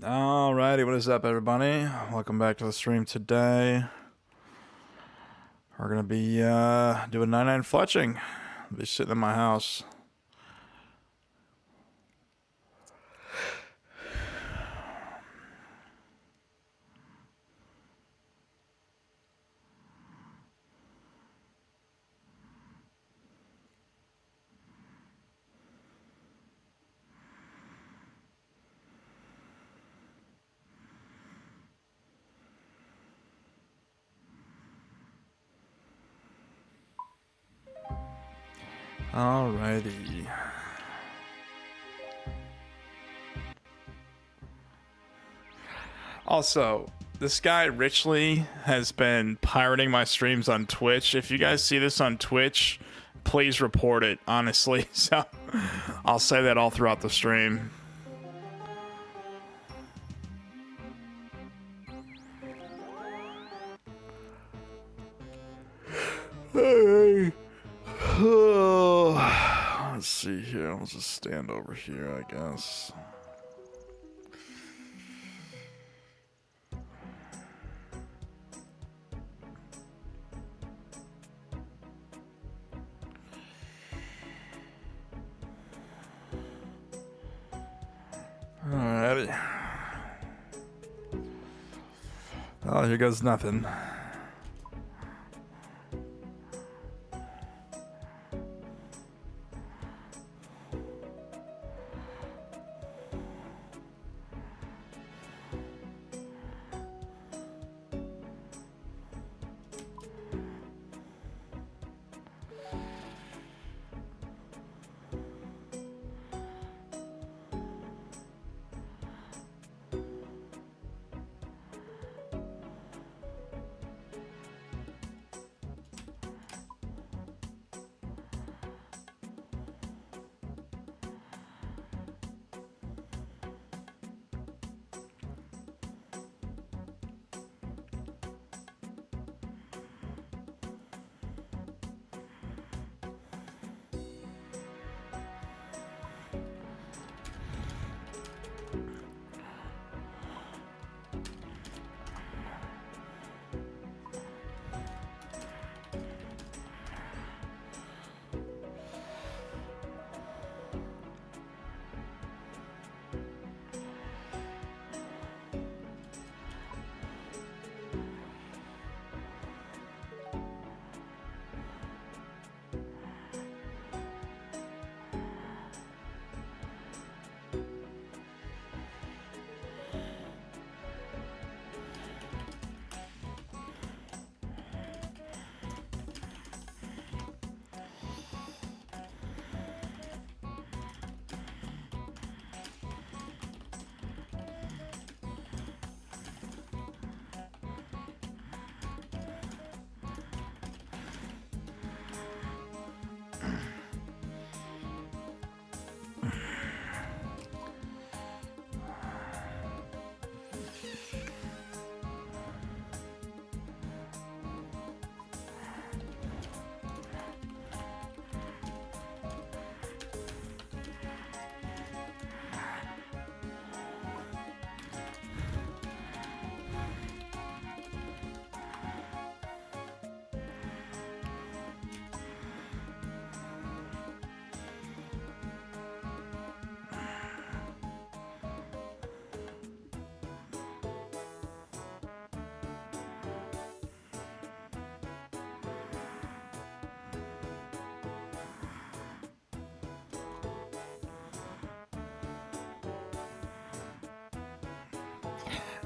Alrighty, what is up, everybody? Welcome back to the stream today. We're gonna be doing 99 fletching. I'll be sitting in my house. Alrighty. Also, this guy Richly has been pirating my streams on Twitch. If you guys see this on Twitch, please report it, honestly. So I'll say that all throughout the stream. Hey. Let's see here. I'll just stand over here, I guess. Alrighty. Oh, here goes nothing.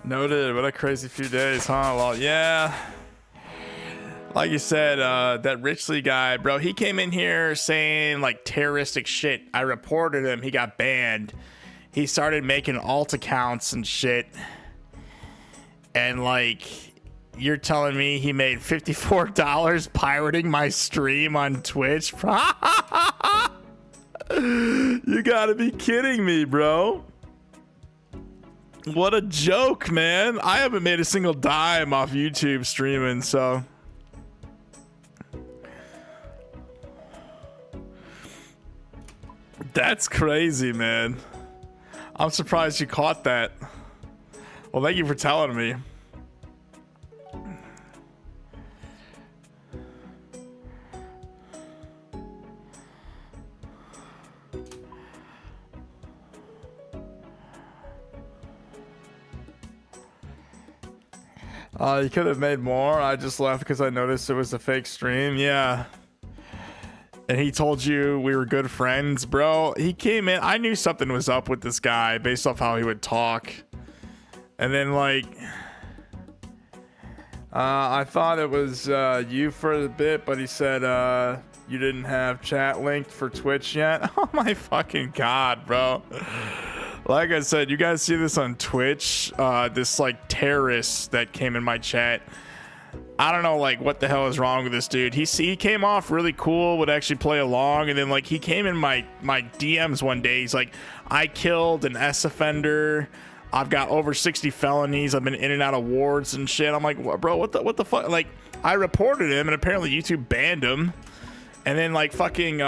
Noted. What a crazy few days, huh? Well, yeah. Like you said, that Richly guy, bro, he came in here saying like terroristic shit. I reported him. He got banned. He started making alt accounts and shit. And like, you're telling me he made $54 pirating my stream on Twitch? You gotta be kidding me, bro. What a joke, man. I haven't made a single dime off YouTube streaming, so. That's crazy, man. I'm surprised you caught that. Well, thank you for telling me. You could have made more. I just left because I noticed it was a fake stream. Yeah. And he told you we were good friends, bro. He came in. I knew something was up with this guy based off how he would talk. And then, like, I thought it was you for a bit, but he said you didn't have chat linked for Twitch yet. Oh my fucking god, bro. Like I said, you guys see this on Twitch, this like terrorist that came in my chat. I don't know like what the hell is wrong with this dude. He came off really cool, would actually play along, and then like he came in my DMs one day. He's like, I killed an S offender. I've got over 60 felonies. I've been in and out of wards and shit. I'm like, bro, what the fuck? Like, I reported him, and apparently YouTube banned him. And then like fucking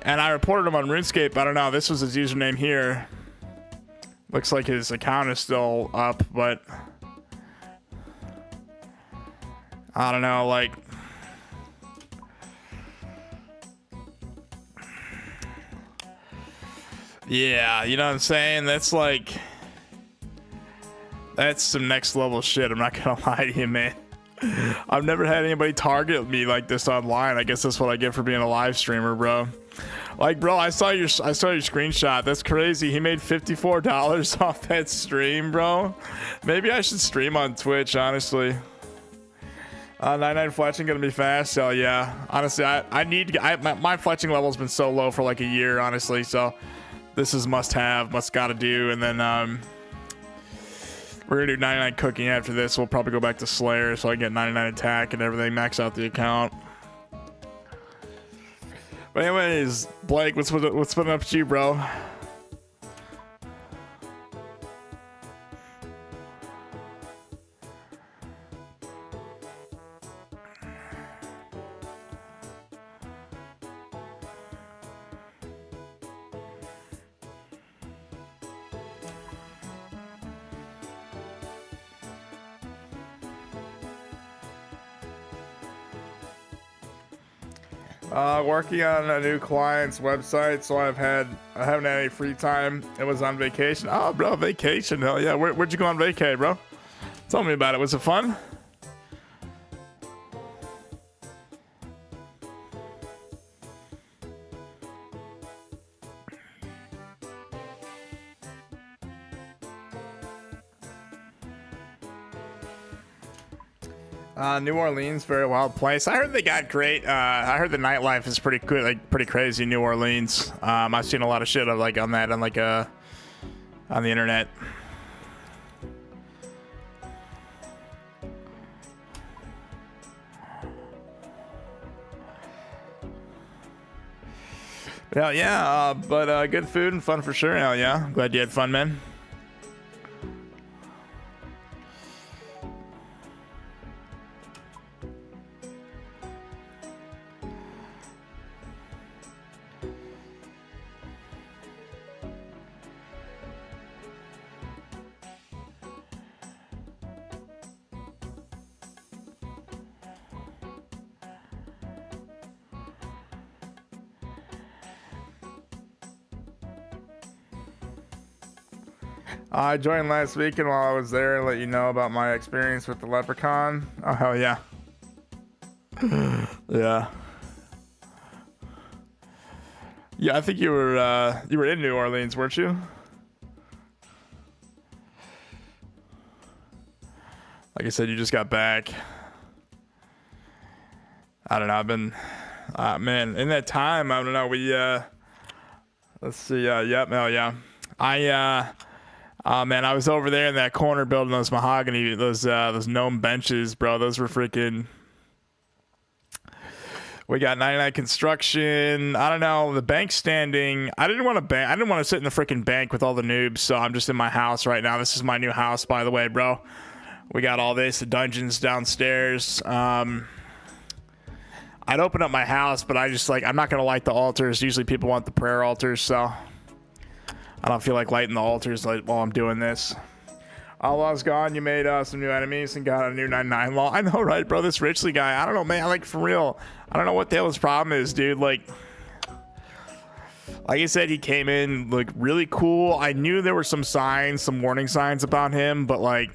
and I reported him on RuneScape. I don't know. This was his username here. Looks like his account is still up, but I don't know. Like, yeah, you know what I'm saying? That's like, that's some next level shit. I'm not gonna lie to you, man. I've never had anybody target me like this online. I guess that's what I get for being a live streamer, bro. Like, bro, I saw your screenshot. That's crazy. He made $54 off that stream, bro. Maybe I should stream on Twitch, honestly. 99 fletching gonna be fast. So yeah, honestly, I need to get, my fletching level's been so low for like a year, honestly. So this is must gotta do. And then we're gonna do 99 cooking after this. We'll probably go back to Slayer so I get 99 attack and everything, max out the account. But anyways, Blake, what's been up to you, bro? Working on a new client's website, so I haven't had any free time. It was on vacation. Oh, bro, vacation. Hell yeah. Where'd you go on vacay, bro? Tell me about it. Was it fun? New Orleans, very wild place. I heard they got great. I heard the nightlife is pretty good, like pretty crazy in New Orleans. I've seen a lot of shit of like on that on like on the internet. Hell yeah, but good food and fun for sure. Hell yeah, glad you had fun, man. I joined last weekend while I was there and let you know about my experience with the leprechaun. Oh, hell yeah. Yeah. Yeah, I think you were in New Orleans, weren't you? Like I said, you just got back. I don't know. I've been, man, in that time, I don't know. We, let's see. Yep. Hell yeah. Man, I was over there in that corner building those mahogany, those gnome benches, bro. Those were freaking. We got 99 construction. I don't know, the bank standing. I didn't want to sit in the freaking bank with all the noobs, so I'm just in my house right now. This is my new house, by the way, bro. We got all this, the dungeons downstairs. I'd open up my house, but I'm not gonna light the altars. Usually people want the prayer altars, so I don't feel like lighting the altars like while I'm doing this. Outlaw's gone. You made some new enemies and got a new 99 law. I know, right, bro? This Richley guy. I don't know, man. Like, for real. I don't know what the hell his problem is, dude. Like I said, he came in like really cool. I knew there were some signs, some warning signs about him, but like,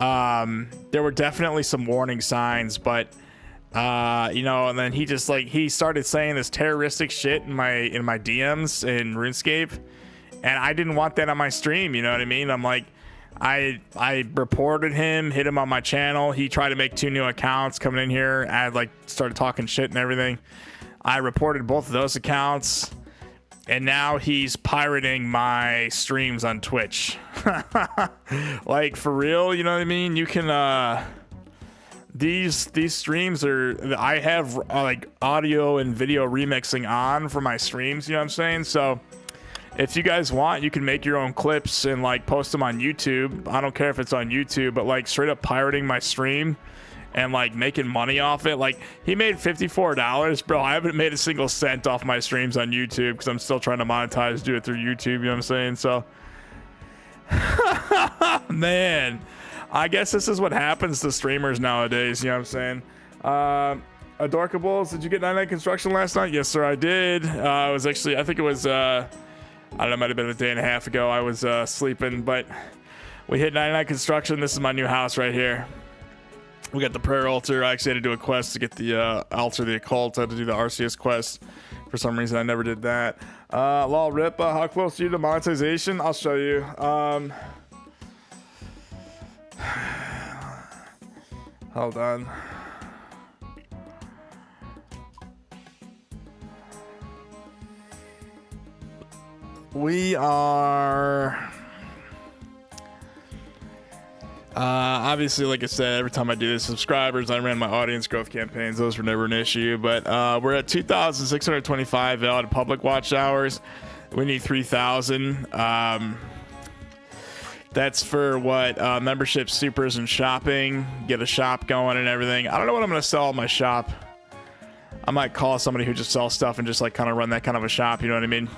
there were definitely some warning signs, but you know, and then he just like, he started saying this terroristic shit in my DMs in RuneScape, and I didn't want that on my stream. You know what I mean? I'm like, I reported him, hit him on my channel. He tried to make 2 new accounts coming in here. I like started talking shit and everything. I reported both of those accounts, and now he's pirating my streams on Twitch. Like, for real, you know what I mean? You can these streams are, I have like audio and video remixing on for my streams, you know what I'm saying? So if you guys want, you can make your own clips and like post them on YouTube. I don't care if it's on YouTube, but like straight up pirating my stream and like making money off it. Like, he made $54, bro. I haven't made a single cent off my streams on YouTube because I'm still trying to monetize, do it through YouTube, you know what I'm saying? So man, I guess this is what happens to streamers nowadays, you know what I'm saying? Adorkables, did you get 99 construction last night? Yes, sir, I did. I was actually, I think it was I don't know, it might have been a day and a half ago. I was sleeping, but we hit 99 construction. This is my new house right here. We got the prayer altar. I actually had to do a quest to get the altar, the occult. I had to do the RCS quest. For some reason, I never did that. Law Rip, how close are you to monetization? I'll show you. Hold on. We are obviously, like I said, every time I do this, subscribers, I ran my audience growth campaigns, those were never an issue, but we're at 2,625 valid public watch hours. We need 3,000. That's for what membership, supers, and shopping. Get a shop going and everything. I don't know what I'm gonna sell on my shop. I might call somebody who just sells stuff and just like kind of run that kind of a shop, you know what I mean?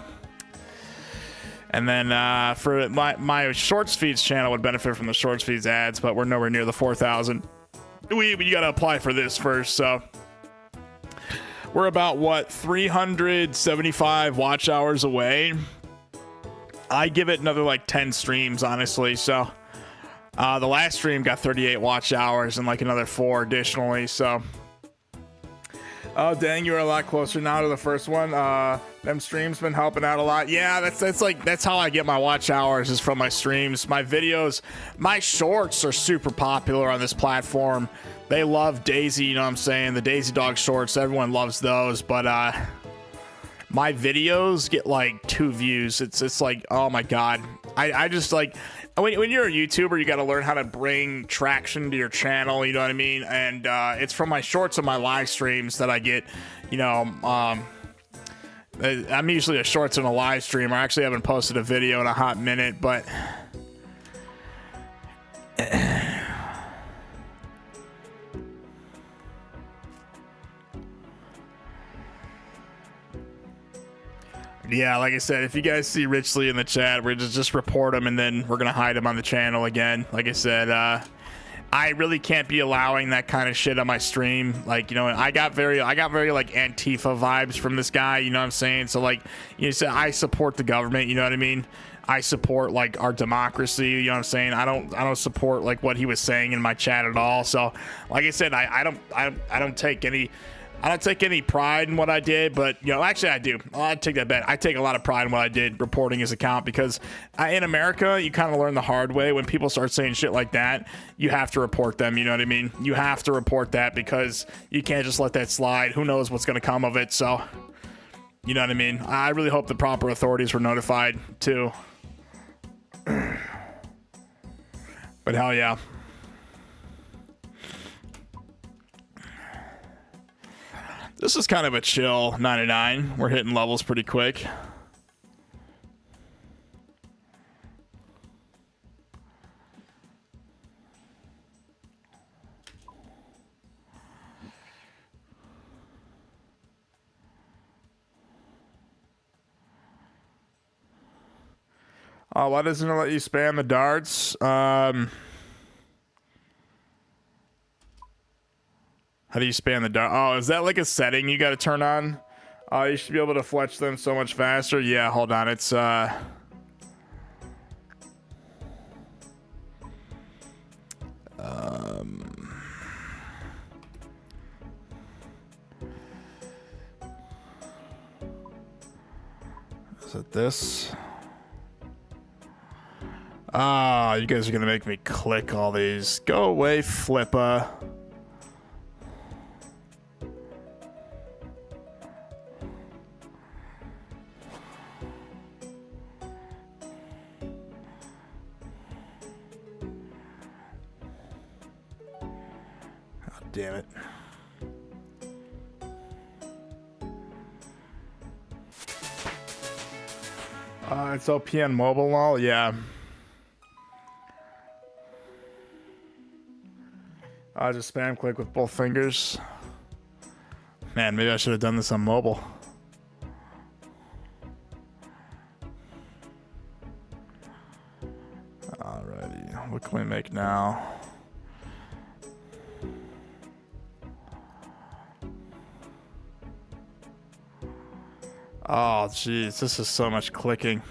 And then for my shorts feeds channel would benefit from the shorts feeds ads, but we're nowhere near the 4,000. You gotta apply for this first, so we're about what, 375 watch hours away. I give it another like 10 streams, honestly. So the last stream got 38 watch hours and like another 4 additionally. So oh dang, you're a lot closer now to the first one. Them streams been helping out a lot. Yeah, that's how I get my watch hours, is from my streams. My videos, my shorts are super popular on this platform. They love Daisy, you know what I'm saying? The Daisy Dog shorts, everyone loves those, but my videos get like 2 views. It's like, oh my god. I just like, when you're a YouTuber, you got to learn how to bring traction to your channel, you know what I mean? And it's from my shorts and my live streams that I get, you know, I'm usually a shorts and a live stream. I actually haven't posted a video in a hot minute, but yeah, like I said, if you guys see Richley in the chat, we're just report him, and then we're gonna hide him on the channel again. Like I said, I really can't be allowing that kind of shit on my stream. Like, you know, I got very like Antifa vibes from this guy, you know what I'm saying? So like, you know, I support the government, you know what I mean? I support like our democracy, you know what I'm saying? I don't support like what he was saying in my chat at all. So like I said, I don't take any pride in what I did, but you know, actually I do. I take that back. I take a lot of pride in what I did reporting his account, because in America, you kind of learn the hard way. When people start saying shit like that, you have to report them, you know what I mean? You have to report that, because you can't just let that slide. Who knows what's going to come of it? So, you know what I mean? I really hope the proper authorities were notified too. But hell yeah. This is kind of a chill 99. We're hitting levels pretty quick. Oh, why doesn't it let you spam the darts? How do you spam the dart? Oh, is that like a setting you got to turn on? You should be able to fletch them so much faster. Yeah, hold on. It's is it this? Ah, you guys are gonna make me click all these. Go away, Flippa. Damn it. It's OP on mobile lol, yeah. I just spam click with both fingers. Man, maybe I should have done this on mobile. Alrighty, what can we make now? Oh, jeez, this is so much clicking.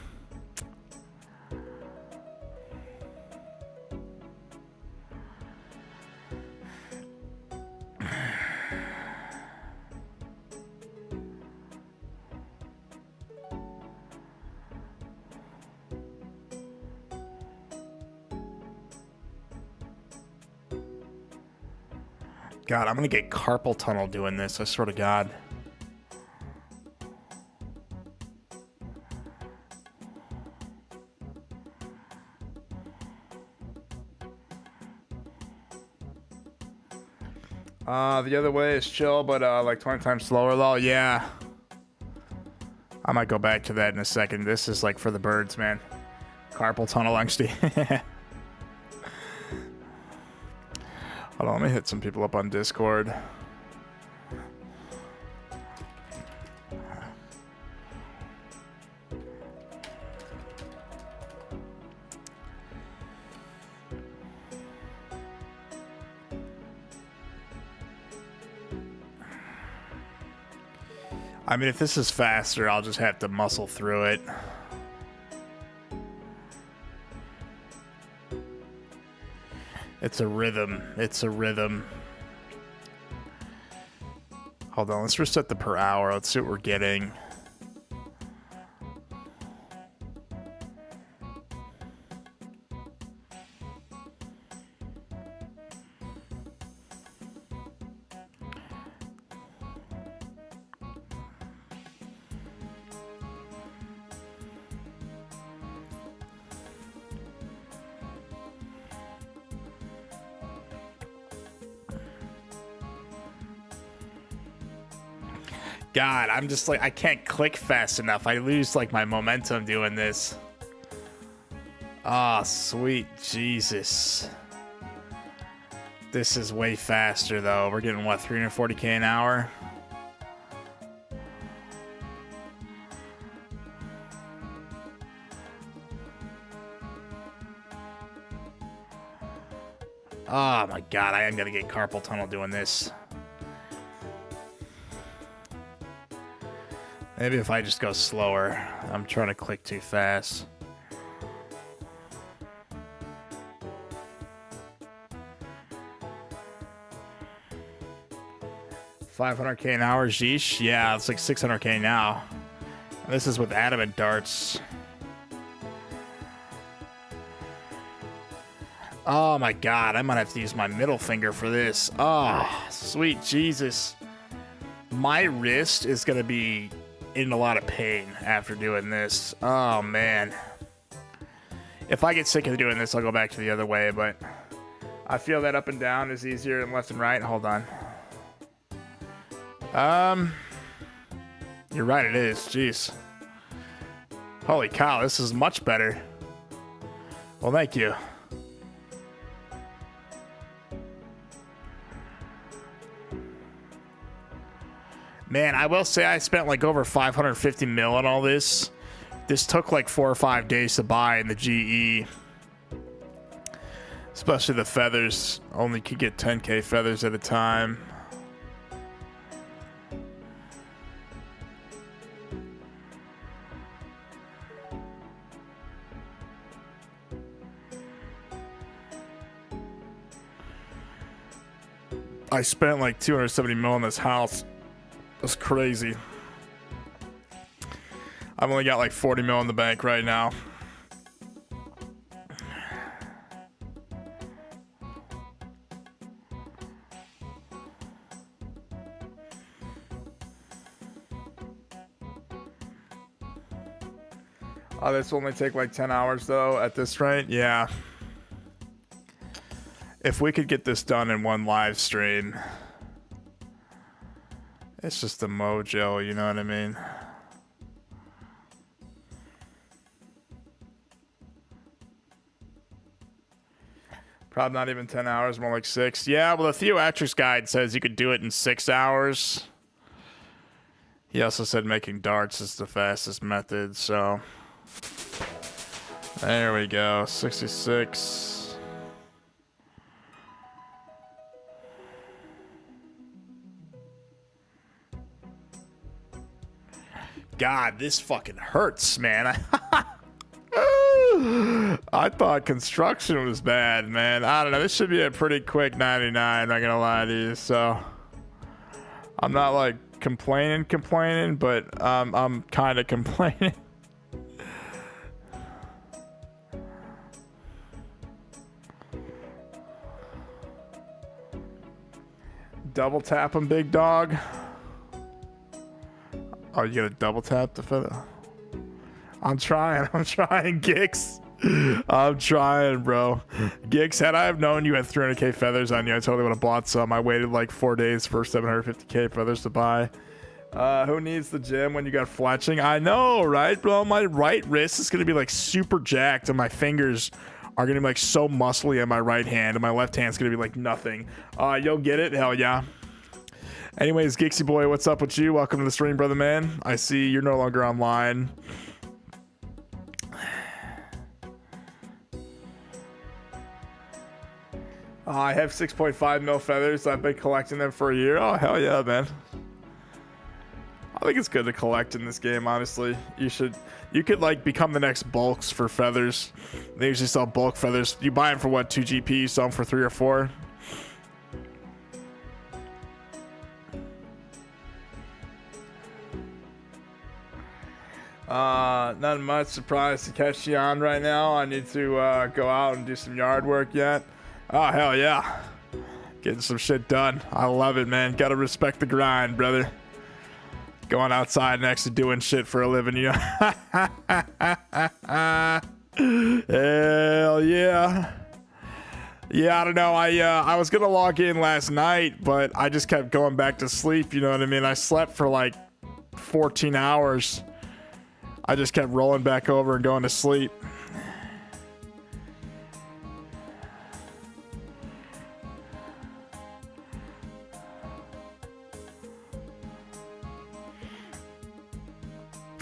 God, I'm gonna get carpal tunnel doing this, I swear to God. The other way is chill, but like 20 times slower though. Yeah. I might go back to that in a second. This is like for the birds, man. Carpal tunnel angsty. Hold on, let me hit some people up on Discord. I mean, if this is faster, I'll just have to muscle through it. It's a rhythm. It's a rhythm. Hold on, let's reset the per hour. Let's see what we're getting. God, I'm just like, I can't click fast enough. I lose like my momentum doing this. Ah, oh, sweet Jesus. This is way faster though. We're getting what, 340k an hour? Oh my God, I am gonna get carpal tunnel doing this. Maybe if I just go slower. I'm trying to click too fast. $500k an hour, sheesh. Yeah, it's like 600k now. And this is with Adamant darts. Oh my God, I might have to use my middle finger for this. Oh, sweet Jesus. My wrist is gonna be in a lot of pain after doing this. Oh man, if I get sick of doing this, I'll go back to the other way, but I feel that up and down is easier than left and right. Hold on. You're right, it is. Jeez, holy cow, this is much better. Well, thank you. Man, I will say I spent like over 550 mil on all this This took like 4 or 5 days to buy in the GE. Especially the feathers. Only could get 10k feathers at a time. I spent like 270 mil on this house. That's crazy. I've only got like 40 mil in the bank right now. Oh, this will only take like 10 hours though at this rate. Yeah. If we could get this done in one live stream, it's just a mojo, you know what I mean? Probably not even 10 hours, more like 6. Yeah, well, the Theoatrix guide says you could do it in 6 hours. He also said making darts is the fastest method, so... There we go, 66. God, this fucking hurts, man. I thought construction was bad, man. I don't know. This should be a pretty quick 99, not gonna lie to you. So I'm not like complaining, but I'm kind of complaining. Double tap him, big dog. Oh, you gotta double tap the feather. I'm trying, Gix. I'm trying, bro. Gix, had I have known you had 300k feathers on you, I totally would have bought some. I waited like 4 days for 750k feathers to buy. Who needs the gym when you got fletching? I know, right, bro? My right wrist is gonna be like super jacked, and my fingers are gonna be like so muscly on my right hand, and my left hand's gonna be like nothing. You'll get it? Hell yeah. Anyways, Gixie boy, what's up with you? Welcome to the stream, brother man. I see you're no longer online. I have 6.5 mil feathers. I've been collecting them for a year. Oh, hell yeah, man. I think it's good to collect in this game, honestly. You could like become the next bulks for feathers. They usually sell bulk feathers. You buy them for what, 2 GP? You sell them for 3 or 4? Not much. Surprised to catch you on right now. I need to go out and do some yard work yet. Oh, hell yeah. Getting some shit done. I love it, man. Gotta respect the grind, brother. Going outside and actually doing shit for a living, you know? Hell yeah. Yeah, I don't know. I was gonna log in last night, but I just kept going back to sleep, you know what I mean? I slept for like 14 hours. I just kept rolling back over and going to sleep.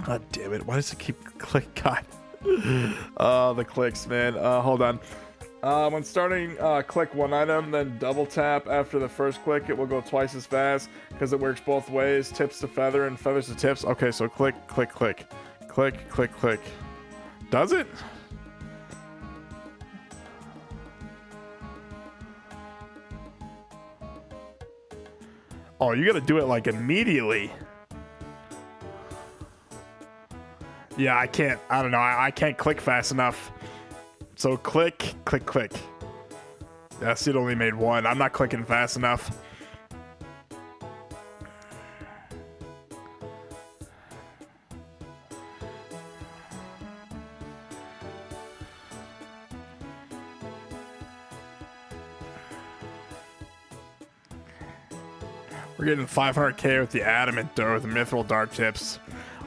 God damn it. Why does it keep click? God. Oh, the clicks, man. Hold on. When starting, click one item, then double tap after the first click. It will go twice as fast because it works both ways. Tips to feather and feathers to tips. Okay, so click, click, click. Click, click, click. Does it? Oh, you gotta do it like immediately. Yeah, I can't. I don't know. I can't click fast enough. So click, click, click. That's it. Only made one. I'm not clicking fast enough. We're getting 500k with the Adamant or with the Mithril dart tips.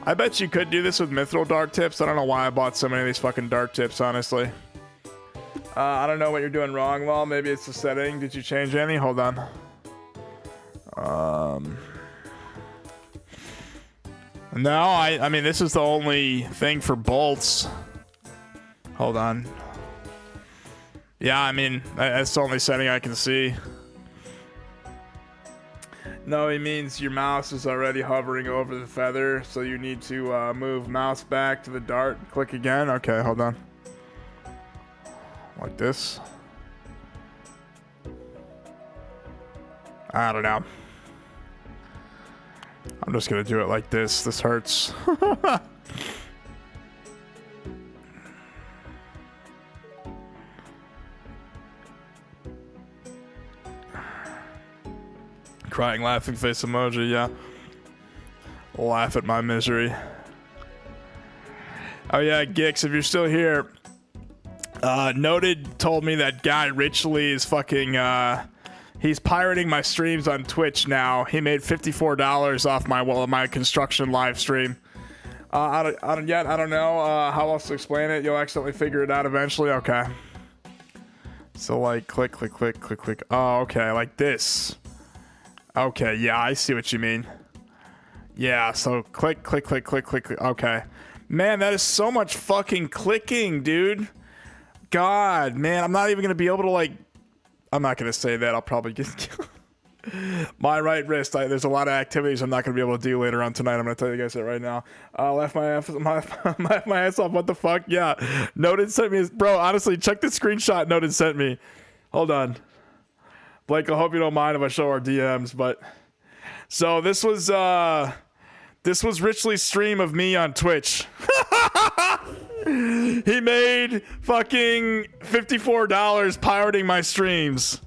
I bet you could do this with Mithril dart tips. I don't know why I bought so many of these fucking dart tips, honestly. I don't know what you're doing wrong, Well, maybe it's the setting. Did you change any? Hold on. No, I mean, this is the only thing for bolts. Hold on. Yeah, I mean, that's the only setting I can see. No, it means your mouse is already hovering over the feather, so you need to move mouse back to the dart, click again. Okay, hold on. Like this. I don't know. I'm just gonna do it like this. This hurts. Crying, laughing face emoji, yeah. Laugh at my misery. Oh yeah, Gix, if you're still here, Noted told me that guy Richley is fucking, he's pirating my streams on Twitch now. He made $54 off my construction live stream. I don't know how else to explain it. You'll accidentally figure it out eventually. Okay. So like click. Oh, okay, like this. Okay, yeah, I see what you mean. Yeah, so click. Okay. Man, that is so much fucking clicking, dude. God, man, I'm not even going to be able to, like... I'm not going to say that. I'll probably get killed. My right wrist. There's a lot of activities I'm not going to be able to do later on tonight. I'm going to tell you guys that right now. Left my ass off. What the fuck? Yeah. Noted sent me... Bro, honestly, check the screenshot Noted sent me. Hold on. Blake, I hope you don't mind if I show our DMs, but... So, this was Richley's stream of me on Twitch. He made fucking $54 pirating my streams.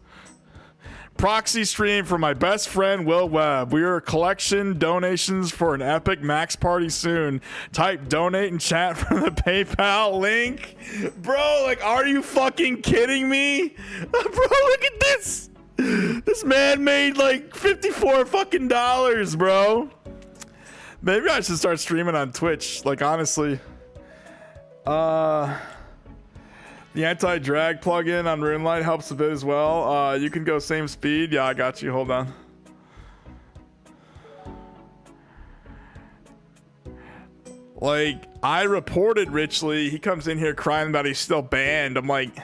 Proxy stream for my best friend Will Webb. We are collection donations for an epic max party soon. Type donate in chat from the PayPal link. Bro, like, are you fucking kidding me? Bro, look at this. This man made like $54 fucking dollars, bro. Maybe I should start streaming on Twitch. Like, honestly. The anti-drag plugin on Rune Light helps a bit as well. You can go same speed. Yeah, I got you. Hold on. Like, I reported Richley. He comes in here crying about he's still banned. I'm like,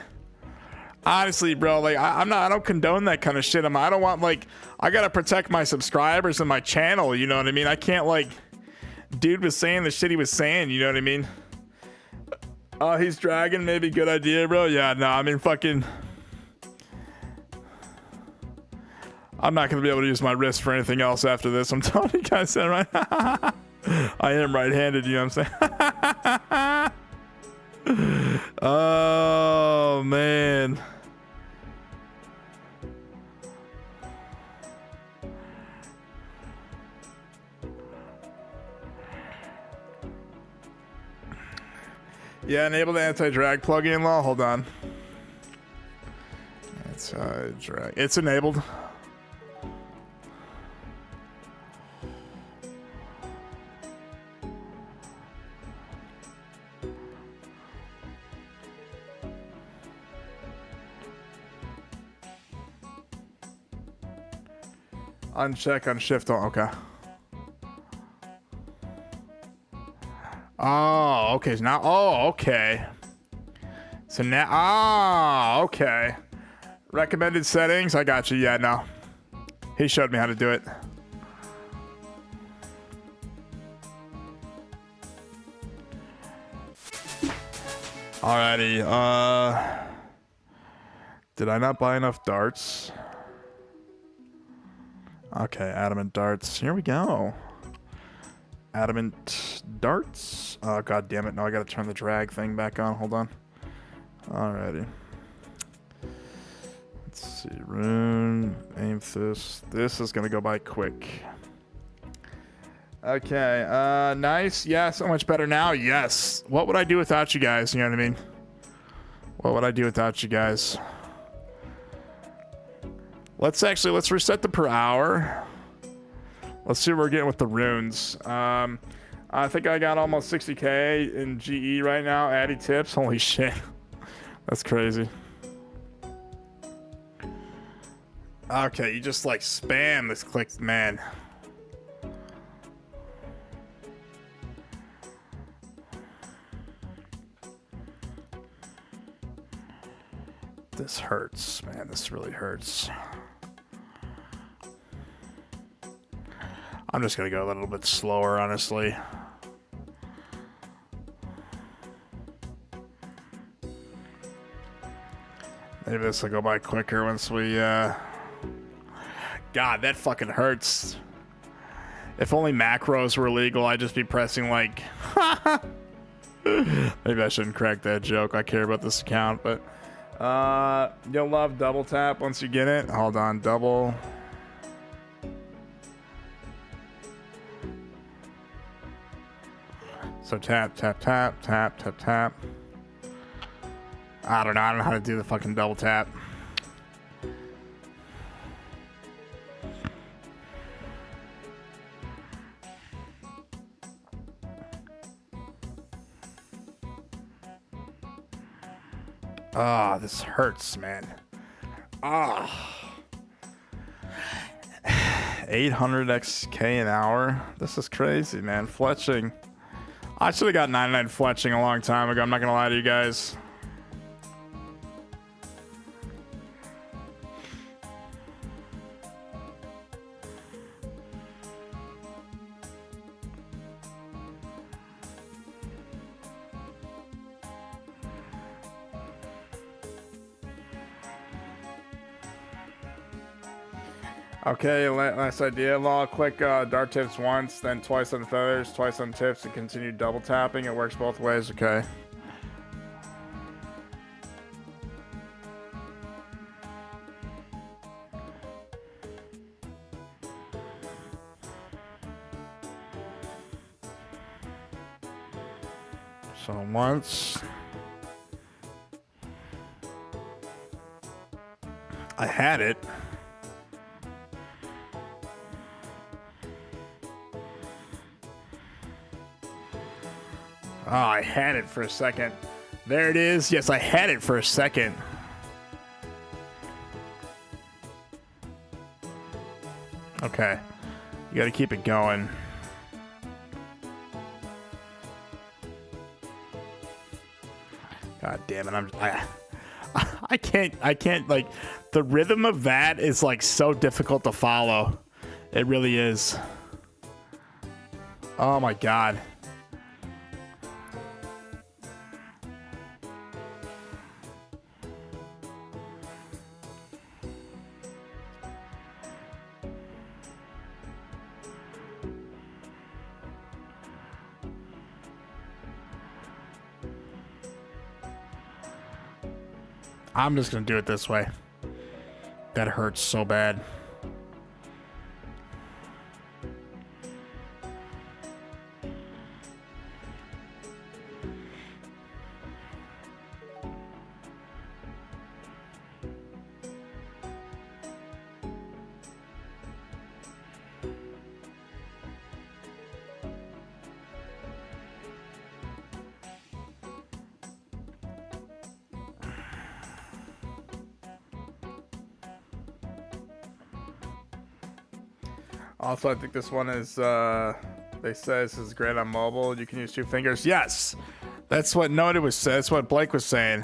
honestly, bro, like, I don't condone that kind of shit. I don't want, like, I gotta protect my subscribers and my channel. You know what I mean? I can't, like, dude was saying the shit he was saying. You know what I mean? Oh, he's dragging. Maybe good idea, bro. Yeah, no, I mean, fucking... I'm not going to be able to use my wrist for anything else after this. I'm telling you guys that right now. I am right-handed, you know what I'm saying? Oh, man. Yeah, enable the anti-drag plugin law. Hold on. Anti-drag. It's enabled. Uncheck, unshift. Oh, okay. Oh, okay. So now, oh, okay. So now, oh, okay. Recommended settings. I got you. Yeah, no. He showed me how to do it. Alrighty. Did I not buy enough darts? Okay, Adamant darts. Here we go. Adamant darts. Oh, god damn it. No, I gotta turn the drag thing back on. Hold on. Alrighty. Let's see. Rune. Amethyst. This is gonna go by quick. Okay. Nice. Yeah, so much better now. Yes. What would I do without you guys? You know what I mean? What would I do without you guys? Let's reset the per hour. Let's see what we're getting with the runes. I think I got almost 60k in GE right now. Addy tips. Holy shit. That's crazy. Okay, you just like spam this click, man. This hurts, man. This really hurts. I'm just gonna go a little bit slower, honestly. Maybe this will go by quicker once we, God, that fucking hurts. If only macros were legal, I'd just be pressing like... Maybe I shouldn't crack that joke. I care about this account, but... you'll love double tap once you get it. Hold on, double... So tap, tap, tap, tap, tap, tap. I don't know how to do the fucking double tap. Ah, this hurts, man. Ah. 800 XK an hour. This is crazy, man. Fletching. I should have got 99 fletching a long time ago. I'm not gonna lie to you guys. Okay, last idea. Law, quick dart tips once, then twice on feathers, twice on tips, and continue double tapping. It works both ways, okay. So once. I had it. Oh, I had it for a second. There it is. Yes, I had it for a second. Okay. You gotta keep it going. God damn it, I can't, like, the rhythm of that is, like, so difficult to follow. It really is. Oh my god. I'm just gonna do it this way. That hurts so bad. Also, I think this one is, they say this is great on mobile. You can use 2 fingers. Yes! That's what Noted was saying. That's what Blake was saying.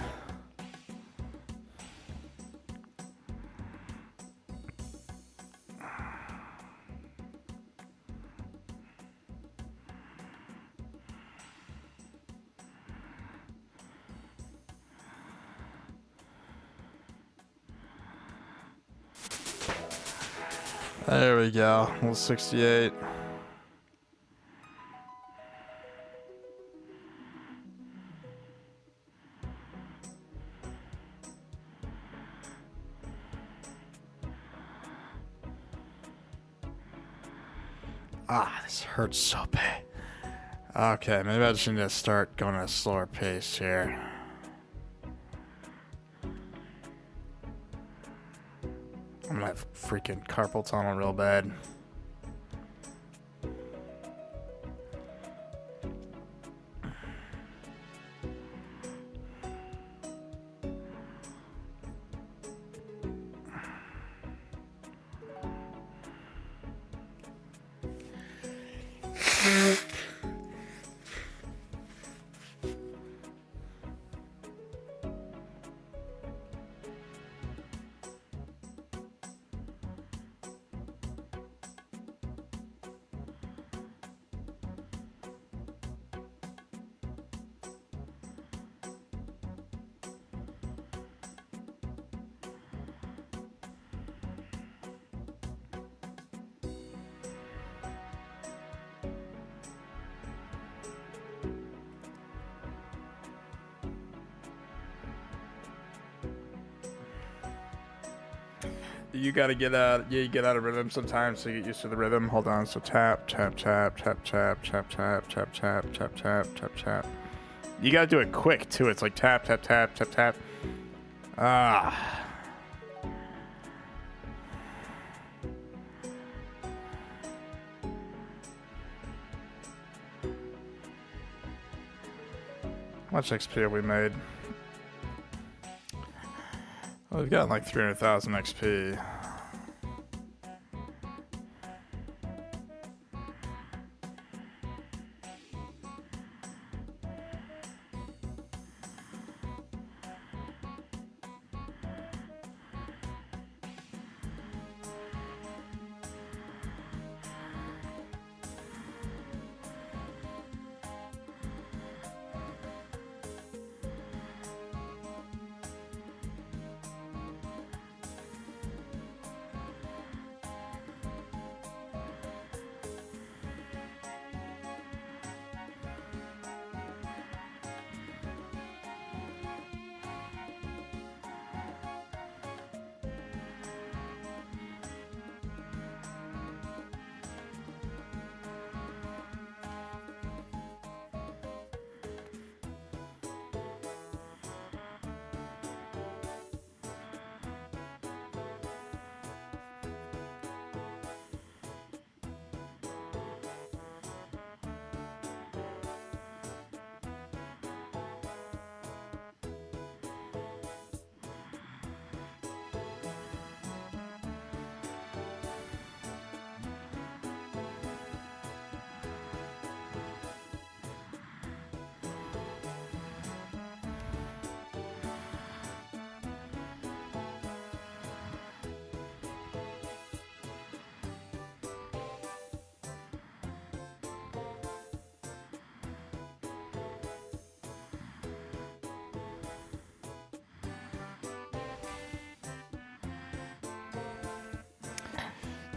There we go. Little 68. Ah, this hurts so bad. Okay, maybe I just need to start going at a slower pace here. I'm gonna have freaking carpal tunnel real bad. You gotta get out. Yeah, you get out of rhythm sometimes, so you get used to the rhythm. Hold on. So tap, tap, tap, tap, tap, tap, tap, tap, tap, tap, tap, tap, tap. You gotta do it quick too. It's like tap, tap, tap, tap, tap. Ah. How much XP have we made? Well, we've gotten like 300,000 XP.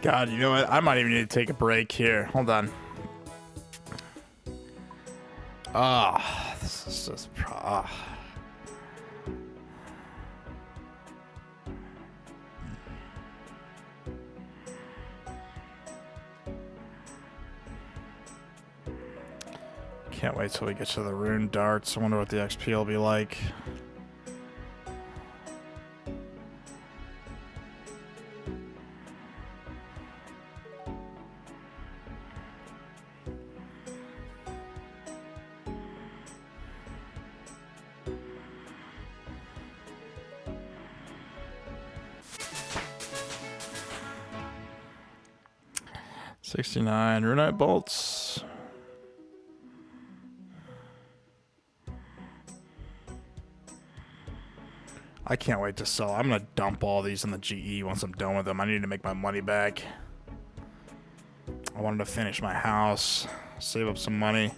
God, you know what? I might even need to take a break here. Hold on. Ah, this is just. Can't wait till we get to the rune darts. I wonder what the XP will be like. $69 runite bolts. I can't wait to sell. I'm gonna dump all these in the GE once I'm done with them. I need to make my money back. I wanted to finish my house, save up some money.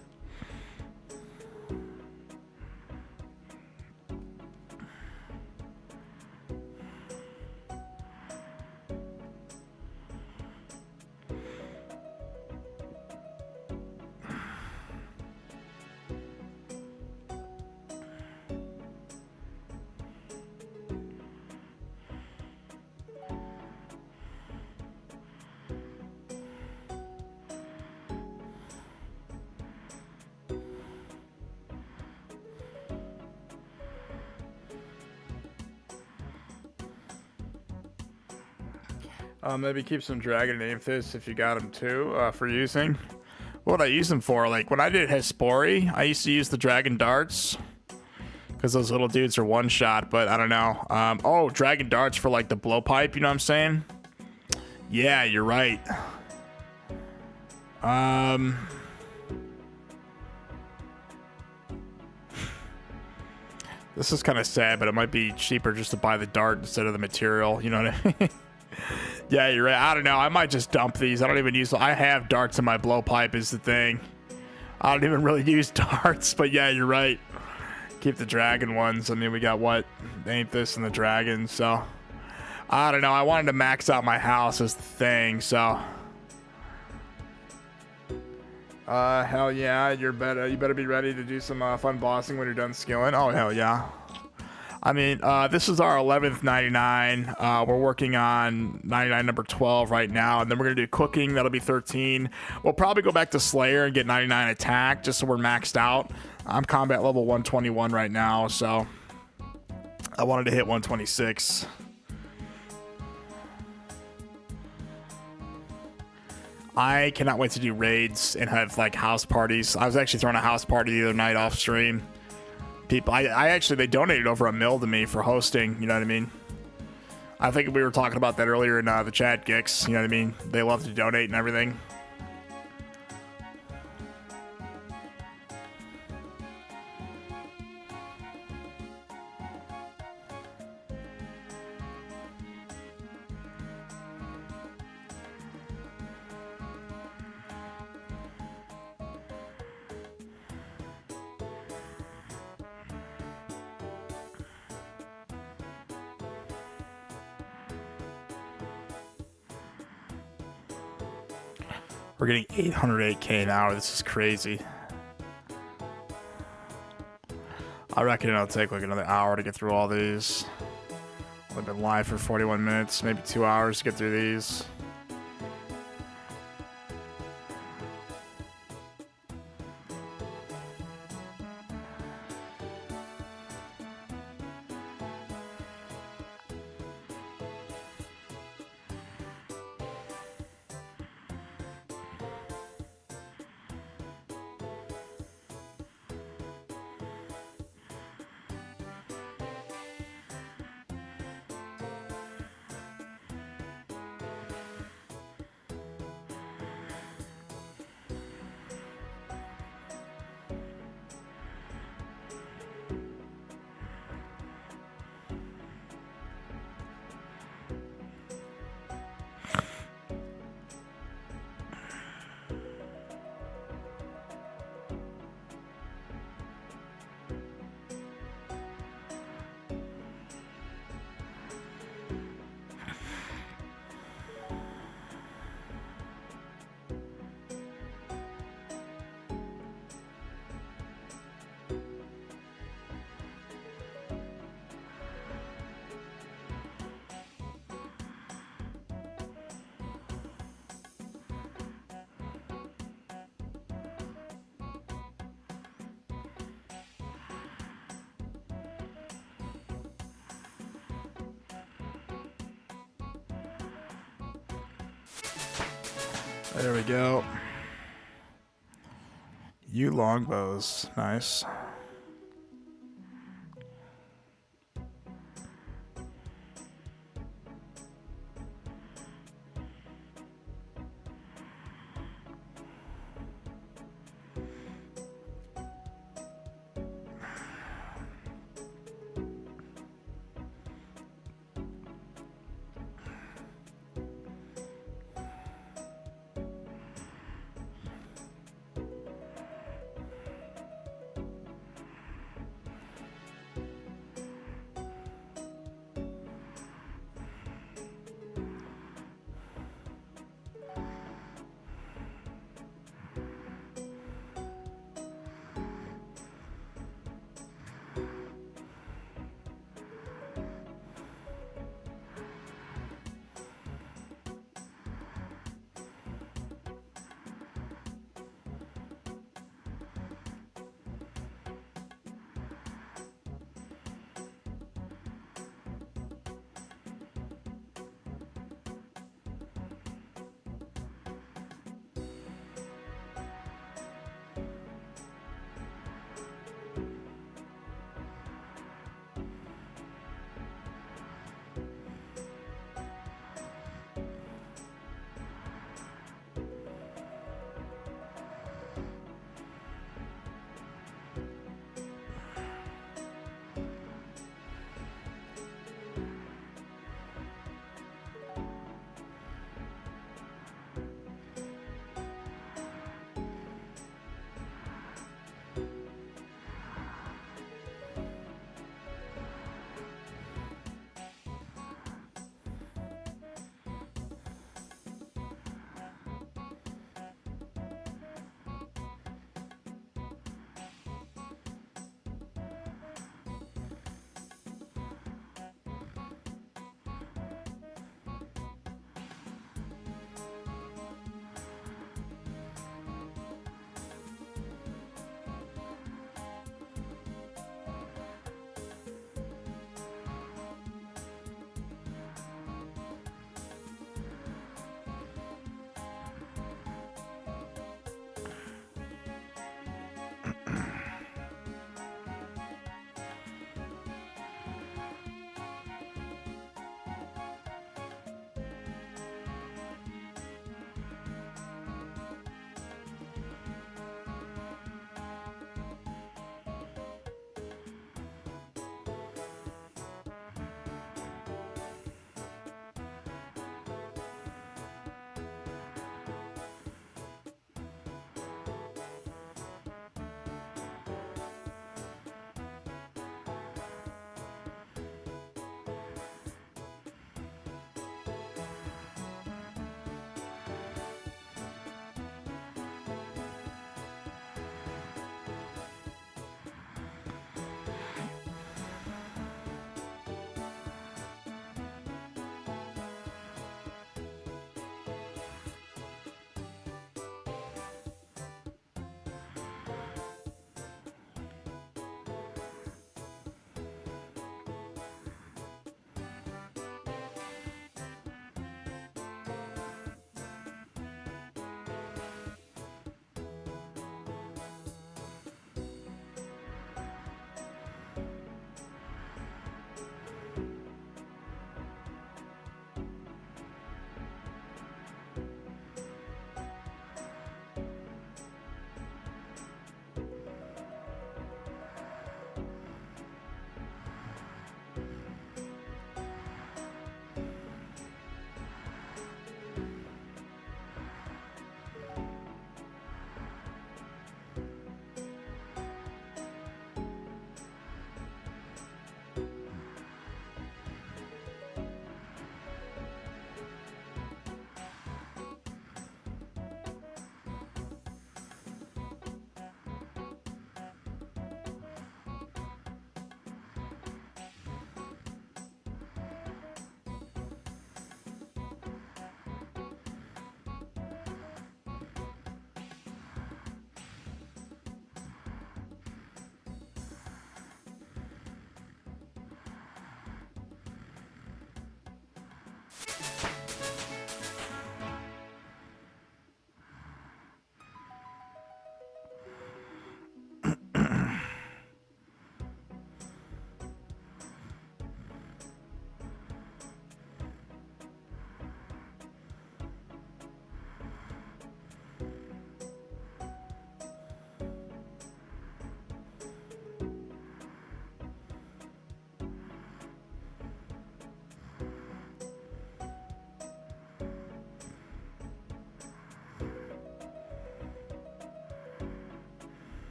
Maybe keep some dragon amethyst if you got them too, for using. What would I use them for? Like when I did Hespori, I used to use the dragon darts because those little dudes are one shot, but I don't know. Oh, dragon darts for like the blowpipe, you know what I'm saying? Yeah, you're right. This is kind of sad, but it might be cheaper just to buy the dart instead of the material, you know what I mean? Yeah, you're right. I don't know. I might just dump these. I don't even use. I have darts in my blowpipe is the thing. I don't even really use darts, but yeah, you're right. Keep the dragon ones. I mean, we got what? Amethyst and the dragon, so. I don't know. I wanted to max out my house as the thing, so. Hell yeah. You better be ready to do some fun bossing when you're done skilling. Oh, hell yeah. I mean, this is our 11th 99. We're working on 99 number 12 right now, and then we're gonna do cooking. That'll be 13. We'll probably go back to Slayer and get 99 attack just so we're maxed out. I'm combat level 121 right now, so I wanted to hit 126. I cannot wait to do raids and have like house parties. I was actually throwing a house party the other night off stream. People, I actually, they donated over $1 million to me for hosting, you know what I mean? I think we were talking about that earlier in the chat, Gix, you know what I mean? They love to donate and everything. We're getting 808k an hour. This is crazy. I reckon it'll take like another hour to get through all these. I've been live for 41 minutes, maybe 2 hours to get through these. There we go. You longbows. Nice.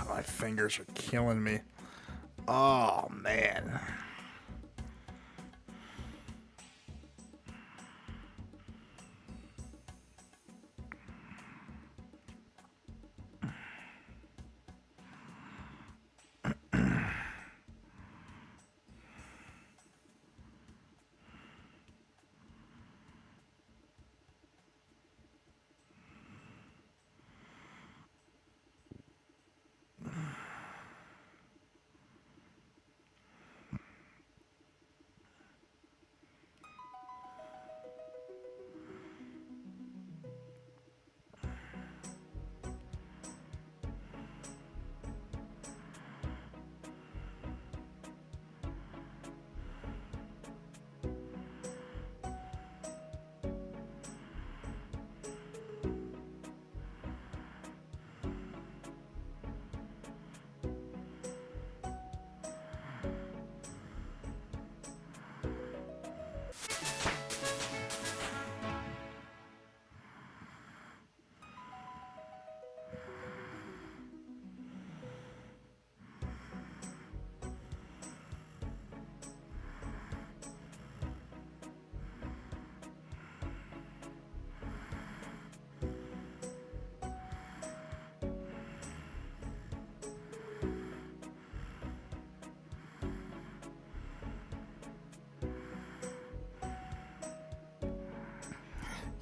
My fingers are killing me. Oh, man.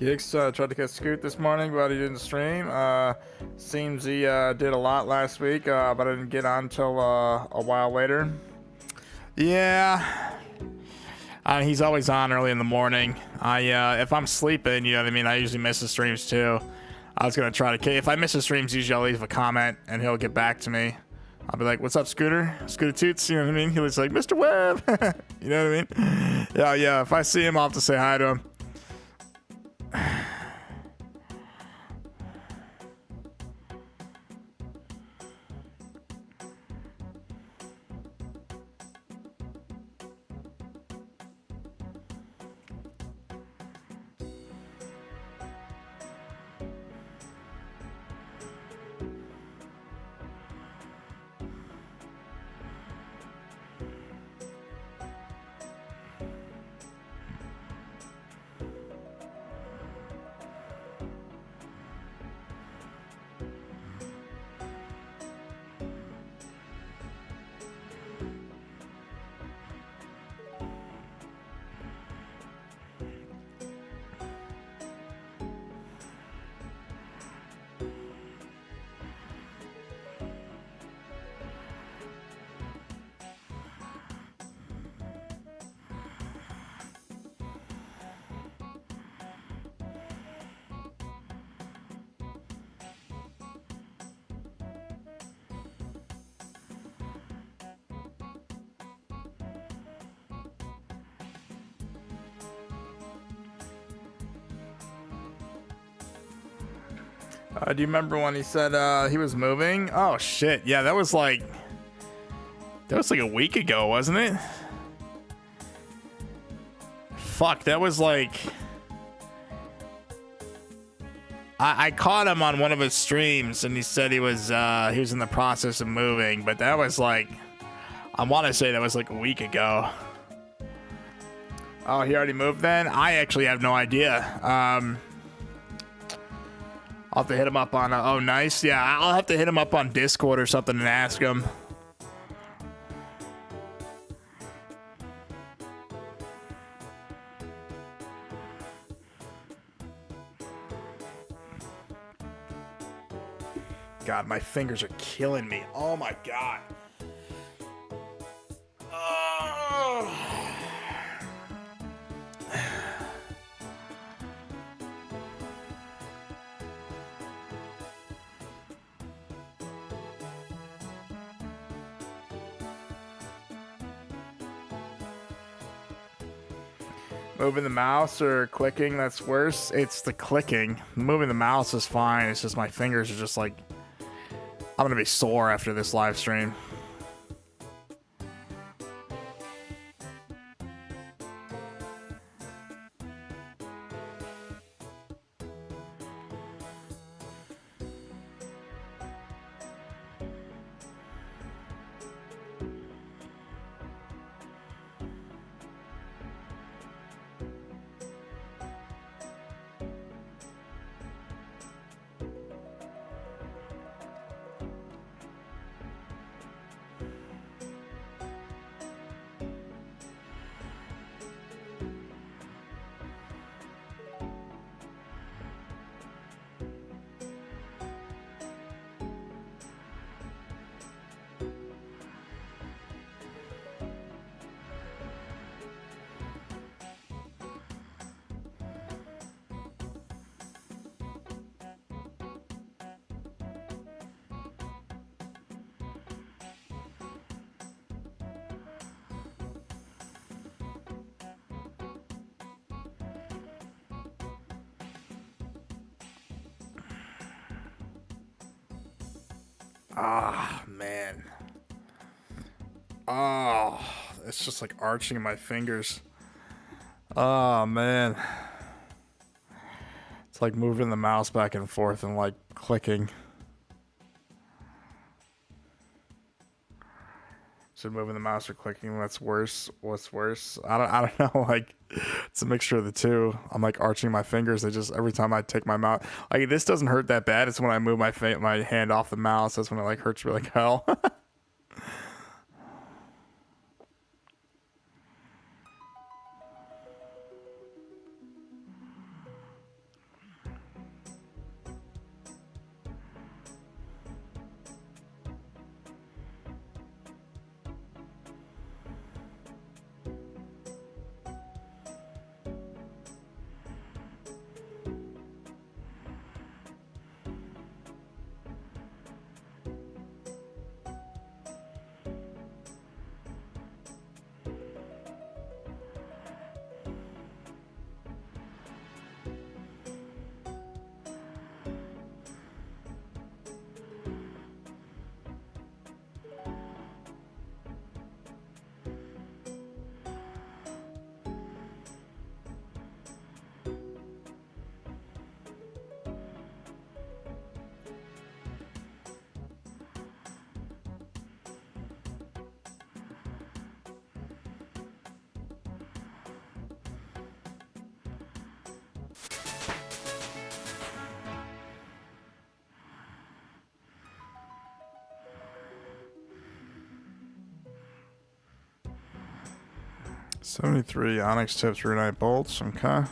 Geeks tried to catch Scoot this morning, but he didn't stream. Seems he did a lot last week, but I didn't get on until a while later. Yeah. He's always on early in the morning. If I'm sleeping, you know what I mean, I usually miss his streams too. I was gonna try to, if I miss his streams, usually I'll leave a comment and he'll get back to me. I'll be like, what's up, Scooter? Scooter Toots, you know what I mean? He looks like, Mr. Webb. You know what I mean? Yeah, if I see him, I'll have to say hi to him. Do you remember when he said he was moving? Oh shit, yeah, that was like a week ago, wasn't it? Fuck, that was like, I caught him on one of his streams and he said he was in the process of moving, but that was like, I want to say that was like a week ago. Oh, he already moved then? I actually have no idea. I'll have to hit him up on, oh nice, yeah, I'll have to hit him up on Discord or something and ask him. God, my fingers are killing me. Oh my God. Oh. Moving the mouse or clicking, that's worse. It's the clicking. Moving the mouse is fine. It's just my fingers are just like, I'm gonna be sore after this live stream. Ah, man. Oh, it's just like arching my fingers. Oh, man. It's like moving the mouse back and forth and like clicking. So moving the mouse or clicking, that's worse. What's worse? I don't know. Like, it's a mixture of the two. I'm like arching my fingers. They just, every time I take my mouse, like this doesn't hurt that bad. It's when I move my hand off the mouse. That's when it like hurts me like hell. 73 onyx tips, runite bolts. Okay.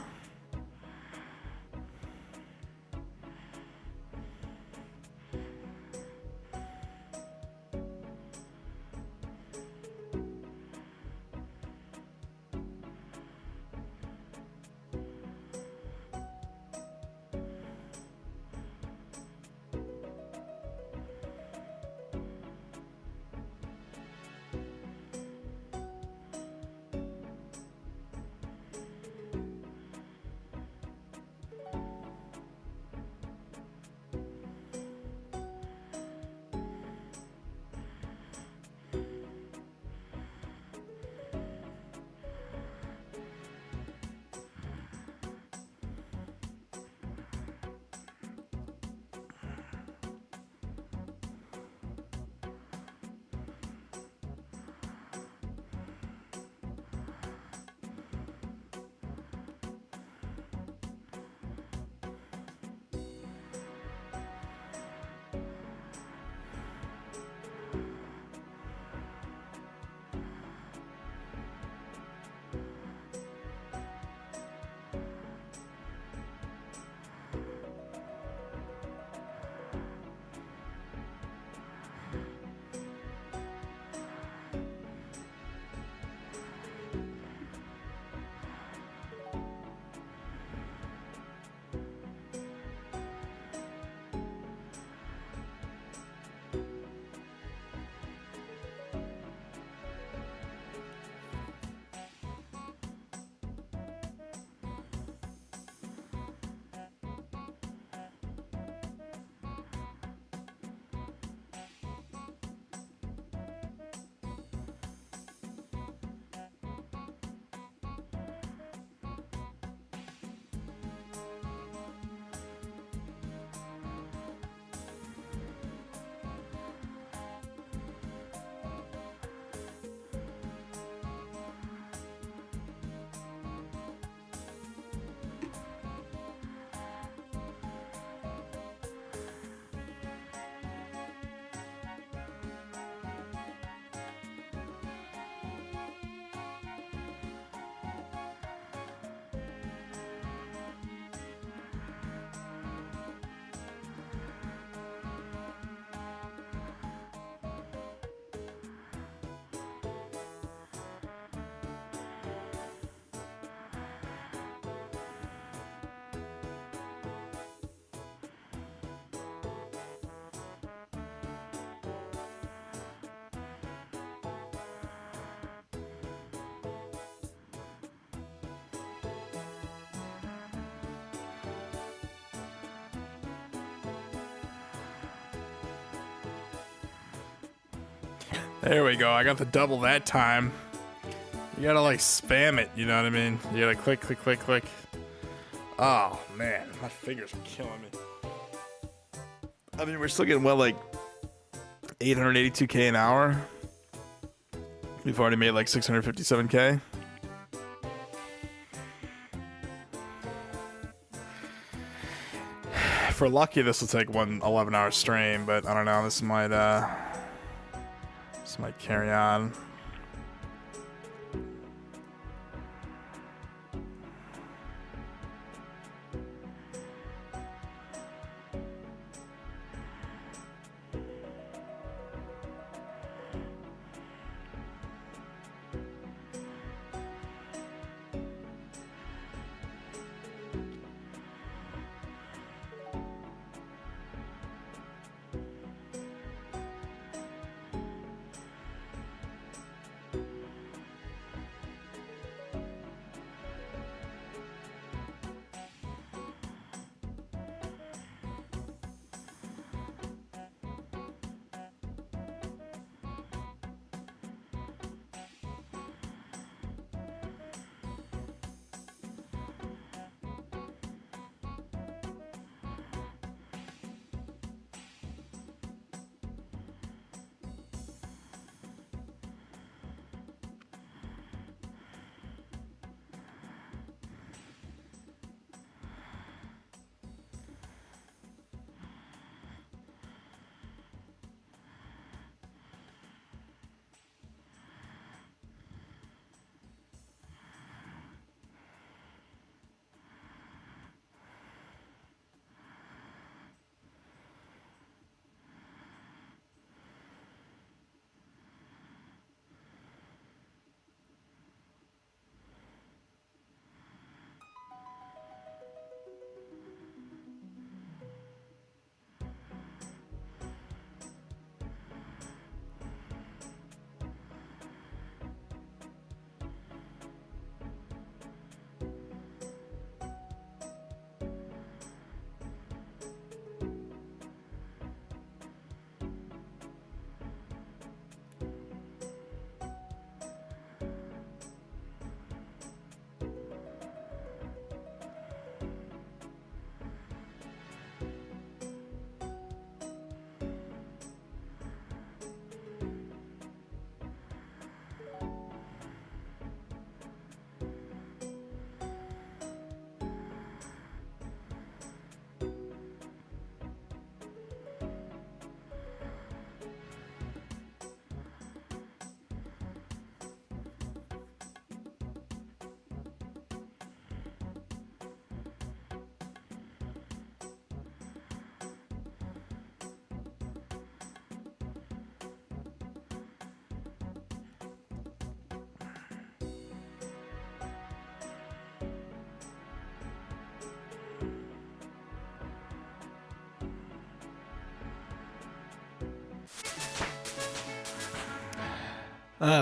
There we go. I got the double that time. You gotta like spam it, you know what I mean? You gotta click, click, click, click. Oh man, my fingers are killing me. I mean, we're still getting well like 882K an hour. We've already made like 657K. If we're lucky, this will take one 11-hour stream, but I don't know. This might carry on.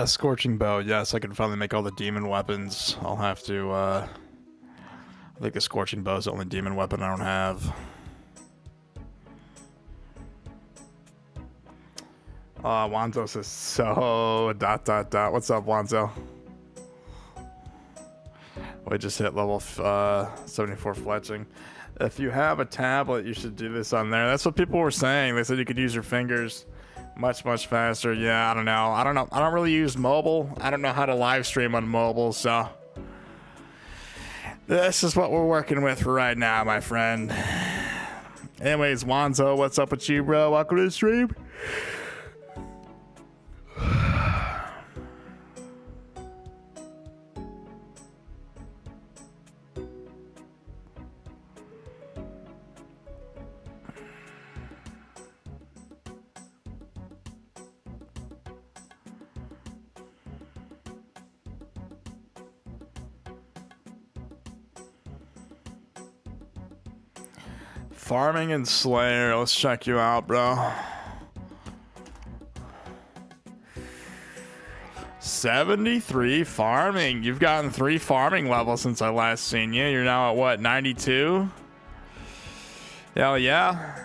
Scorching bow. Yes, I can finally make all the demon weapons. I'll have to, I think the scorching bow is the only demon weapon I don't have. Wanzo says so ... What's up, Wanzo? We just hit level 74 fletching. If you have a tablet, you should do this on there. That's what people were saying. They said you could use your fingers much faster. Yeah, I don't know. I don't really use mobile. I don't know how to live stream on mobile, so this is what we're working with right now, my friend. Anyways, Wanzo, what's up with you, bro? Welcome to the stream. Farming and Slayer, let's check you out, bro. 73 farming. You've gotten 3 farming levels since I last seen you. You're now at what, 92? Hell yeah.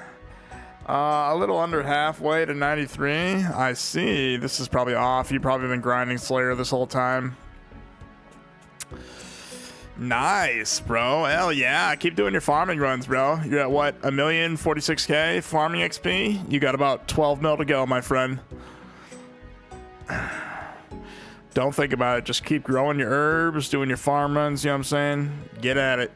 A little under halfway to 93. I see. This is probably off. You've probably been grinding Slayer this whole time. Nice, bro. Hell yeah. Keep doing your farming runs, bro. You're at what, 1,046,000 farming XP? You got about 12 mil to go, my friend. Don't think about it. Just keep growing your herbs, doing your farm runs, you know what I'm saying? Get at it.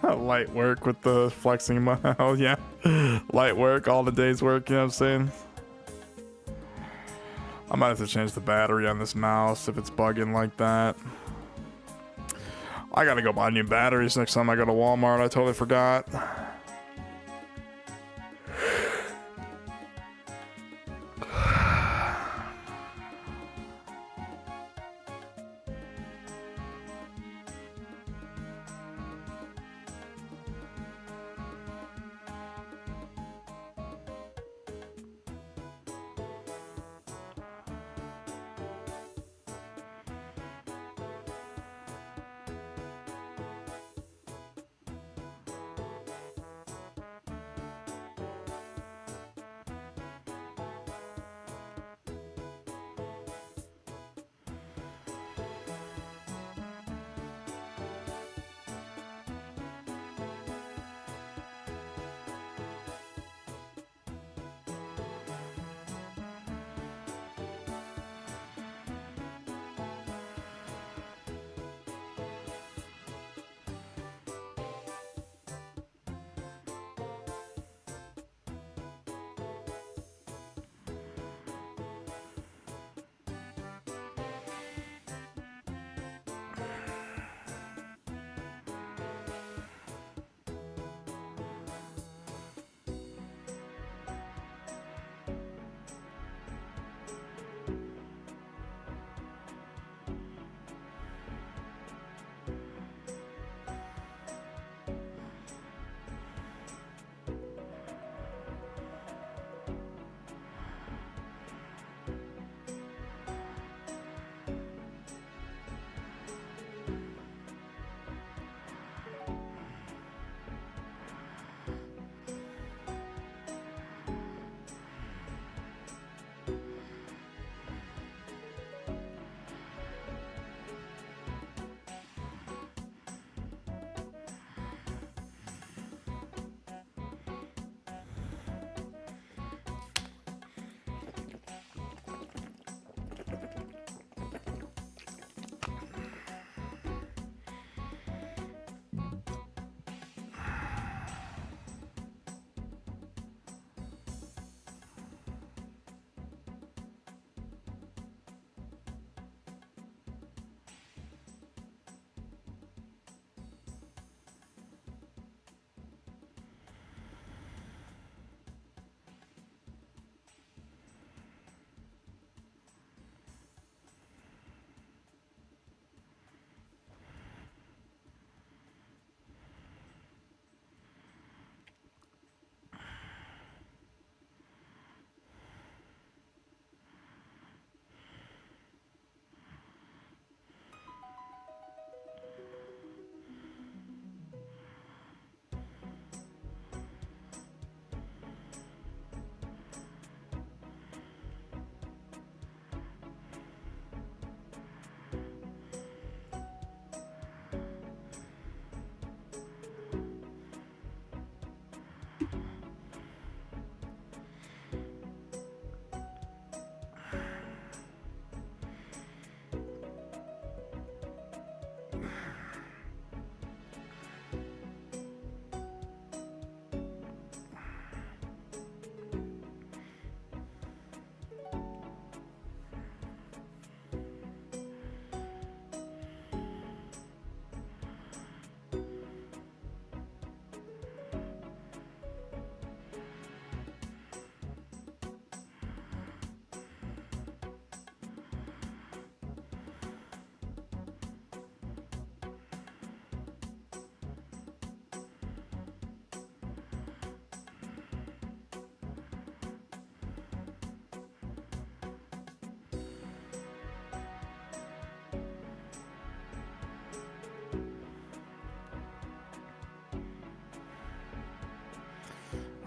Light work with the flexing. Hell yeah. Light work, all the day's work, you know what I'm saying? I might have to change the battery on this mouse if it's bugging like that. I gotta go buy new batteries next time I go to Walmart. I totally forgot.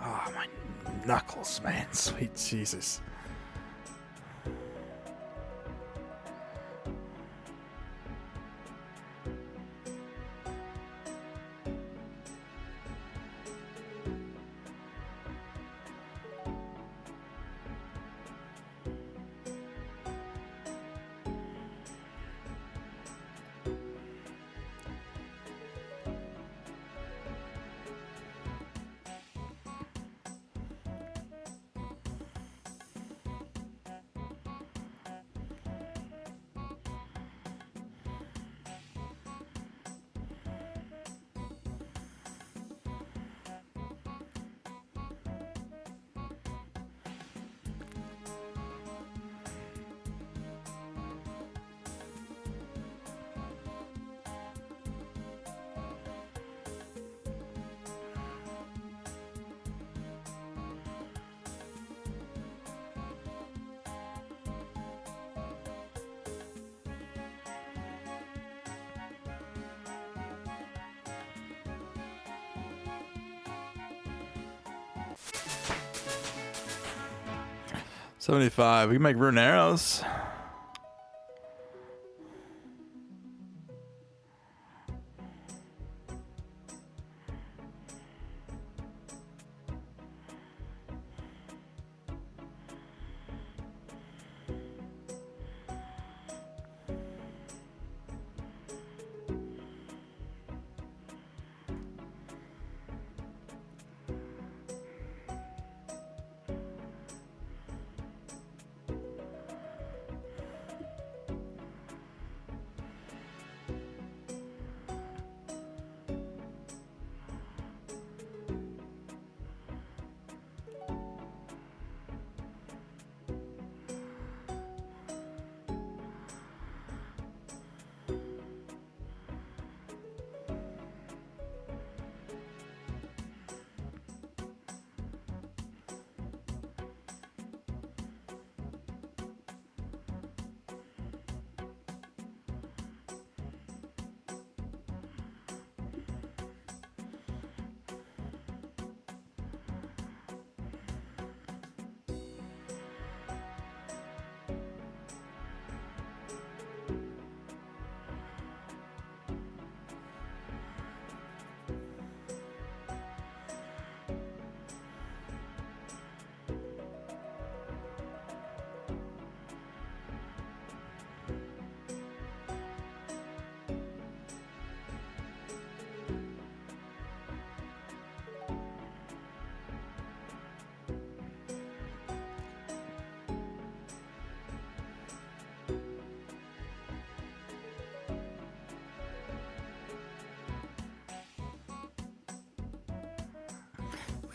Oh, my knuckles, man. Sweet Jesus. $75. We can make rune arrows.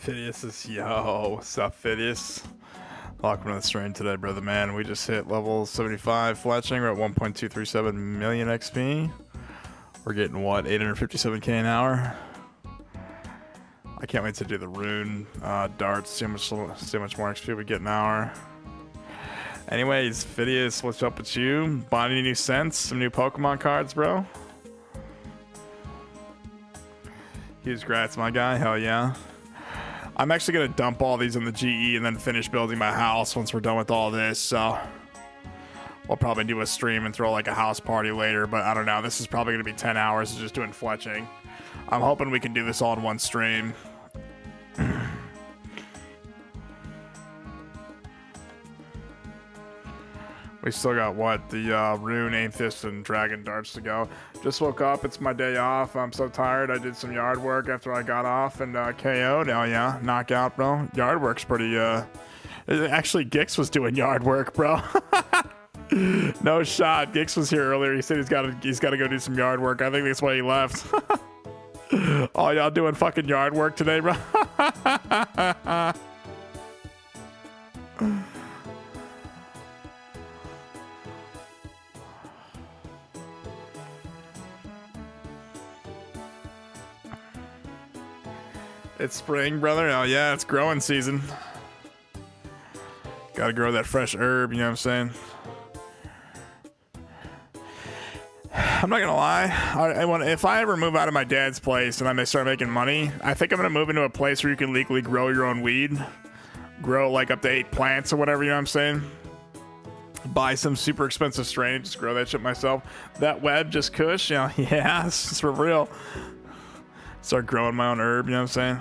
Phidias is, yo, what's up, Phidias? Welcome to the stream today, brother man. We just hit level 75 fletching. We're at 1.237 million XP. We're getting, what, 857k an hour? I can't wait to do the rune darts, see how much more XP we get an hour. Anyways, Phidias, what's up with you? Buying any new scents? Some new Pokemon cards, bro? Huge grats, my guy. Hell yeah. I'm actually going to dump all these in the GE and then finish building my house once we're done with all this, so we'll probably do a stream and throw like a house party later, but I don't know. This is probably going to be 10 hours of just doing fletching. I'm hoping we can do this all in one stream. We still got, what, the Rune, Amethyst, and Dragon Darts to go. Just woke up. It's my day off. I'm so tired. I did some yard work after I got off and KO'd. Oh, yeah. Knockout, bro. Yard work's pretty, Actually, Gix was doing yard work, bro. No shot. Gix was here earlier. He said he's got to go do some yard work. I think that's why he left. Oh, y'all doing fucking yard work today, bro? It's spring, brother. Oh, yeah, it's growing season. Gotta grow that fresh herb, you know what I'm saying? I'm not gonna lie. If I ever move out of my dad's place and I may start making money, I think I'm gonna move into a place where you can legally grow your own weed, grow like up to 8 plants or whatever. You know what I'm saying? Buy some super expensive strain, just grow that shit myself. That web just kush, you know? Yeah, it's for real. Start growing my own herb. You know what I'm saying?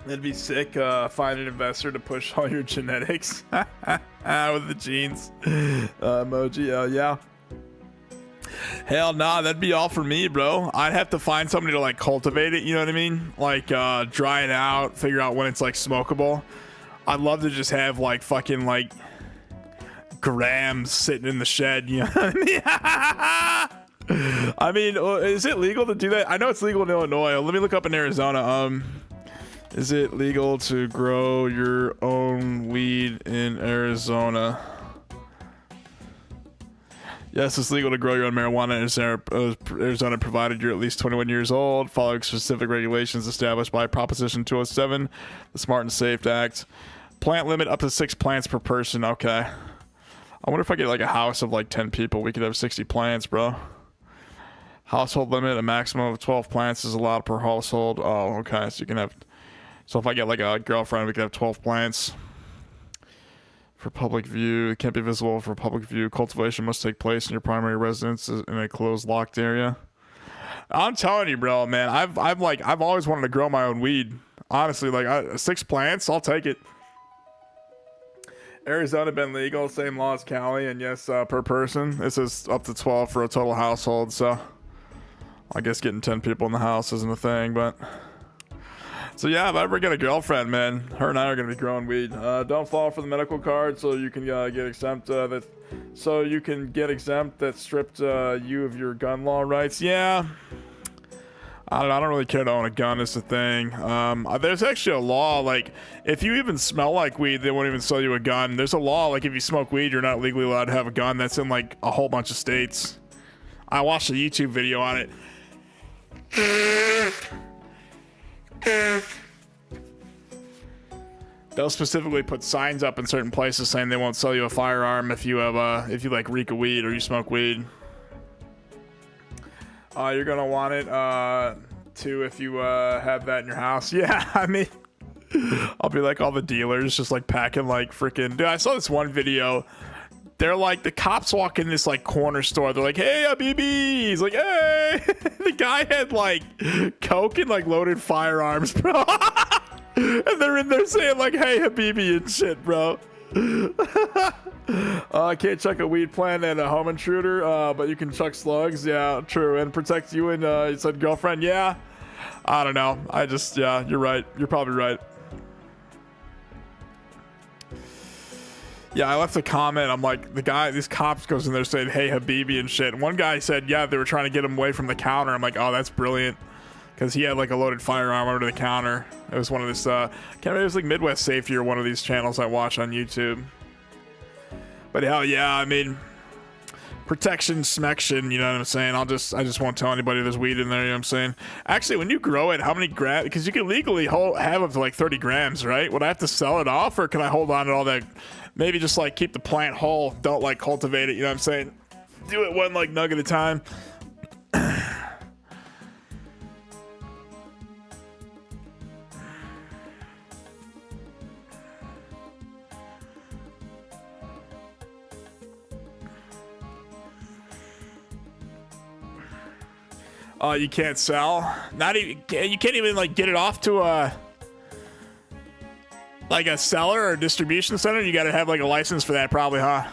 It'd be sick. Find an investor to push all your genetics with the genes emoji. Yeah. Hell nah, that'd be all for me, bro. I'd have to find somebody to like cultivate it. You know what I mean? Like dry it out, figure out when it's like smokable. I'd love to just have like fucking like grams sitting in the shed. You know what I mean? I mean, is it legal to do that? I know it's legal in Illinois. Let me look up in Arizona. Is it legal to grow your own weed in Arizona? Yes, it's legal to grow your own marijuana in Arizona, provided you're at least 21 years old, following specific regulations established by Proposition 207, the Smart and Safe Act. Plant limit up to 6 plants per person. Okay. I wonder if I get like a house of like 10 people, we could have 60 plants, bro. Household limit, a maximum of 12 plants is allowed per household. Oh, okay. So you can have... So if I get like a girlfriend, we could have 12 plants for public view. It can't be visible for public view. Cultivation must take place in your primary residence in a closed, locked area. I'm telling you, bro, man. I've always wanted to grow my own weed. Honestly, like 6 plants, I'll take it. Arizona been legal, same law as Cali, and yes, per person. This is up to 12 for a total household. So I guess getting 10 people in the house isn't a thing, but. So yeah, if I ever get a girlfriend, man, her and I are gonna be growing weed. Don't fall for the medical card, so you can get exempt. That stripped you of your gun law rights. Yeah, I don't really care to own a gun. Is the thing. There's actually a law like if you even smell like weed, they won't even sell you a gun. There's a law like if you smoke weed, you're not legally allowed to have a gun. That's in like a whole bunch of states. I watched a YouTube video on it. They'll specifically put signs up in certain places saying they won't sell you a firearm if you have if you like reek of weed or you smoke weed. You're gonna want it too if you have that in your house. Yeah, I mean, I'll be like all the dealers just like packing like freaking. Dude, I saw this one video. They're like, the cops walk in this like corner store. They're like, hey, Habibi. He's like, hey. The guy had like coke and like loaded firearms, bro. And they're in there saying like, hey, Habibi and shit, bro. I can't chuck a weed plant and a home intruder, but you can chuck slugs. Yeah, true. And protect you and you said girlfriend. Yeah. I don't know. Yeah, you're right. You're probably right. Yeah, I left a comment. I'm like, these cops goes in there saying, hey, Habibi and shit. And one guy said, yeah, they were trying to get him away from the counter. I'm like, oh, that's brilliant. Because he had like a loaded firearm under the counter. It was one of this, can't remember, it was like Midwest Safety or one of these channels I watch on YouTube. But hell yeah, I mean, protection, smection, you know what I'm saying? I just won't tell anybody there's weed in there, you know what I'm saying? Actually, when you grow it, how many grams? Because you can legally have up to like 30 grams, right? Would I have to sell it off or can I hold on to all that? Maybe just like keep the plant whole. Don't like cultivate it. You know what I'm saying? Do it one like nug at a time. You can't sell. Not even. You can't even like get it off to a. Like a seller or distribution center, you gotta have like a license for that probably, huh?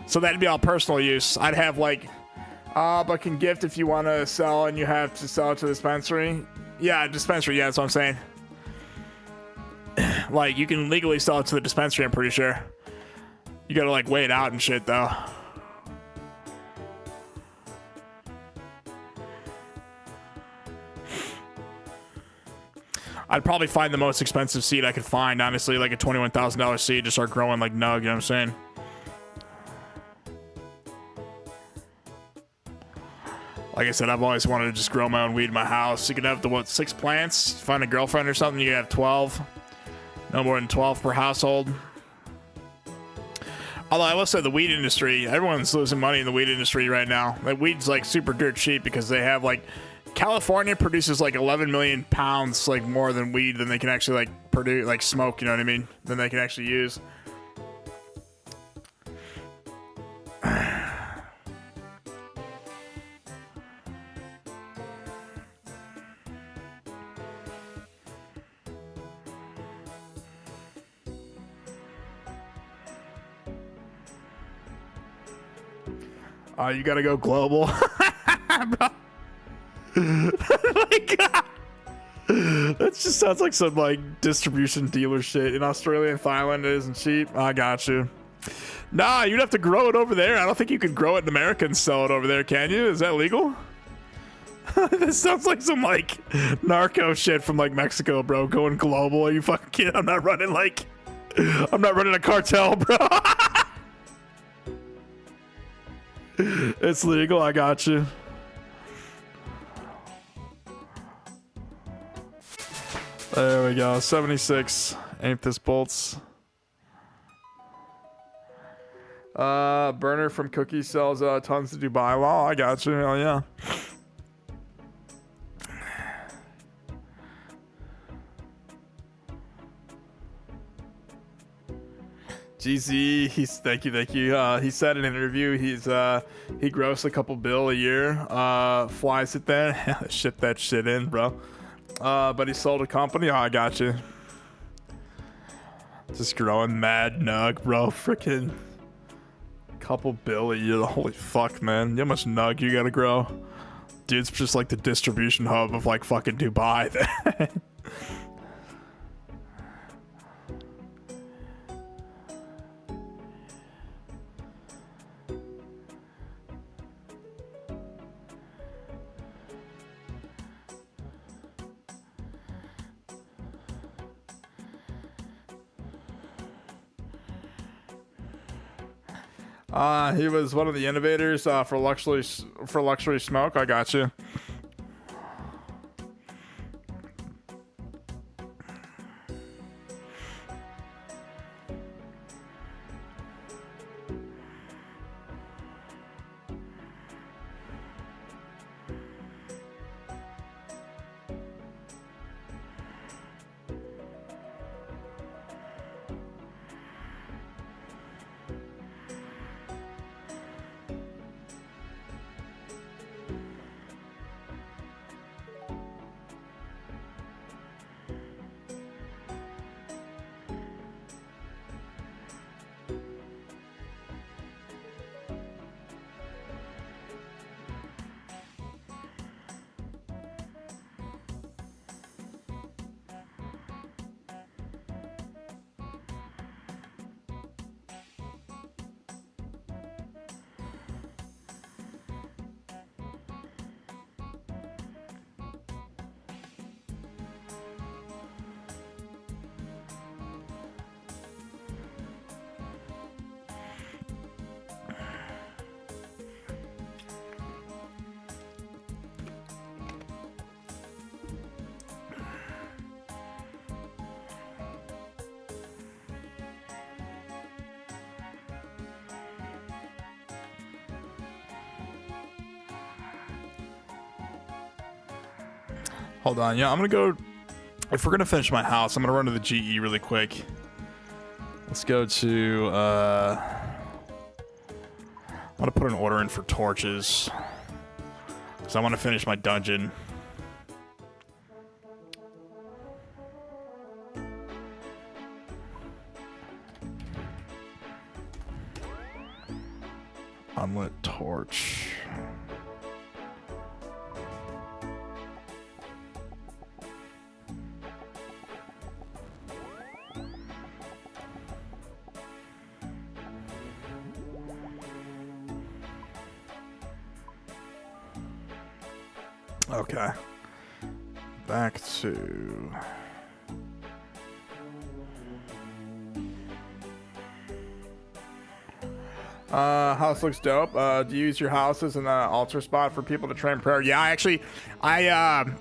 So that'd be all personal use. I'd have like, but can gift if you want to sell and you have to sell it to the dispensary. Yeah, dispensary, yeah, that's what I'm saying. Like, you can legally sell it to the dispensary, I'm pretty sure. You gotta like weigh it out and shit though. I'd probably find the most expensive seed I could find, honestly, like a $21,000 seed to start growing like nug, you know what I'm saying? Like I said, I've always wanted to just grow my own weed in my house. You could have the, what, 6 plants? Find a girlfriend or something, you could have 12. No more than 12 per household. Although I will say the weed industry, everyone's losing money in the weed industry right now. Like, weed's like super dirt cheap because they have like, California produces like 11 million pounds, like more than weed than they can actually like produce, like smoke, you know what I mean? Than they can actually use. You gotta go global. Bro. Like, that just sounds like some like distribution dealer shit. In Australia and Thailand it isn't cheap. I got you. Nah, you'd have to grow it over there. I don't think you could grow it in America and sell it over there, can you? Is that legal? This sounds like some like narco shit from like Mexico, bro. Going global. Are you fucking kidding? I'm not running a cartel, bro. It's legal, I got you. There we go, 76 Amethyst bolts. Burner from Cookie sells tons to Dubai. Well, I got you, hell yeah. GZ, thank you. He said in an interview he grossed a couple bill a year. Flies it there, ship that shit in, bro. But he sold a company. Oh, I got you. Just growing mad nug, bro. Freaking couple bill a year. Holy fuck, man. You know how much nug you gotta grow? Dude's just like the distribution hub of like fucking Dubai. He was one of the innovators for luxury smoke. I got you. Hold on, yeah, I'm gonna go. If we're gonna finish my house, I'm gonna run to the GE really quick. Let's go to. I'm gonna put an order in for torches because I want to finish my dungeon. Unlit torch. Okay. Back to... House looks dope. Do you use your house as an altar spot for people to train prayer? Yeah, I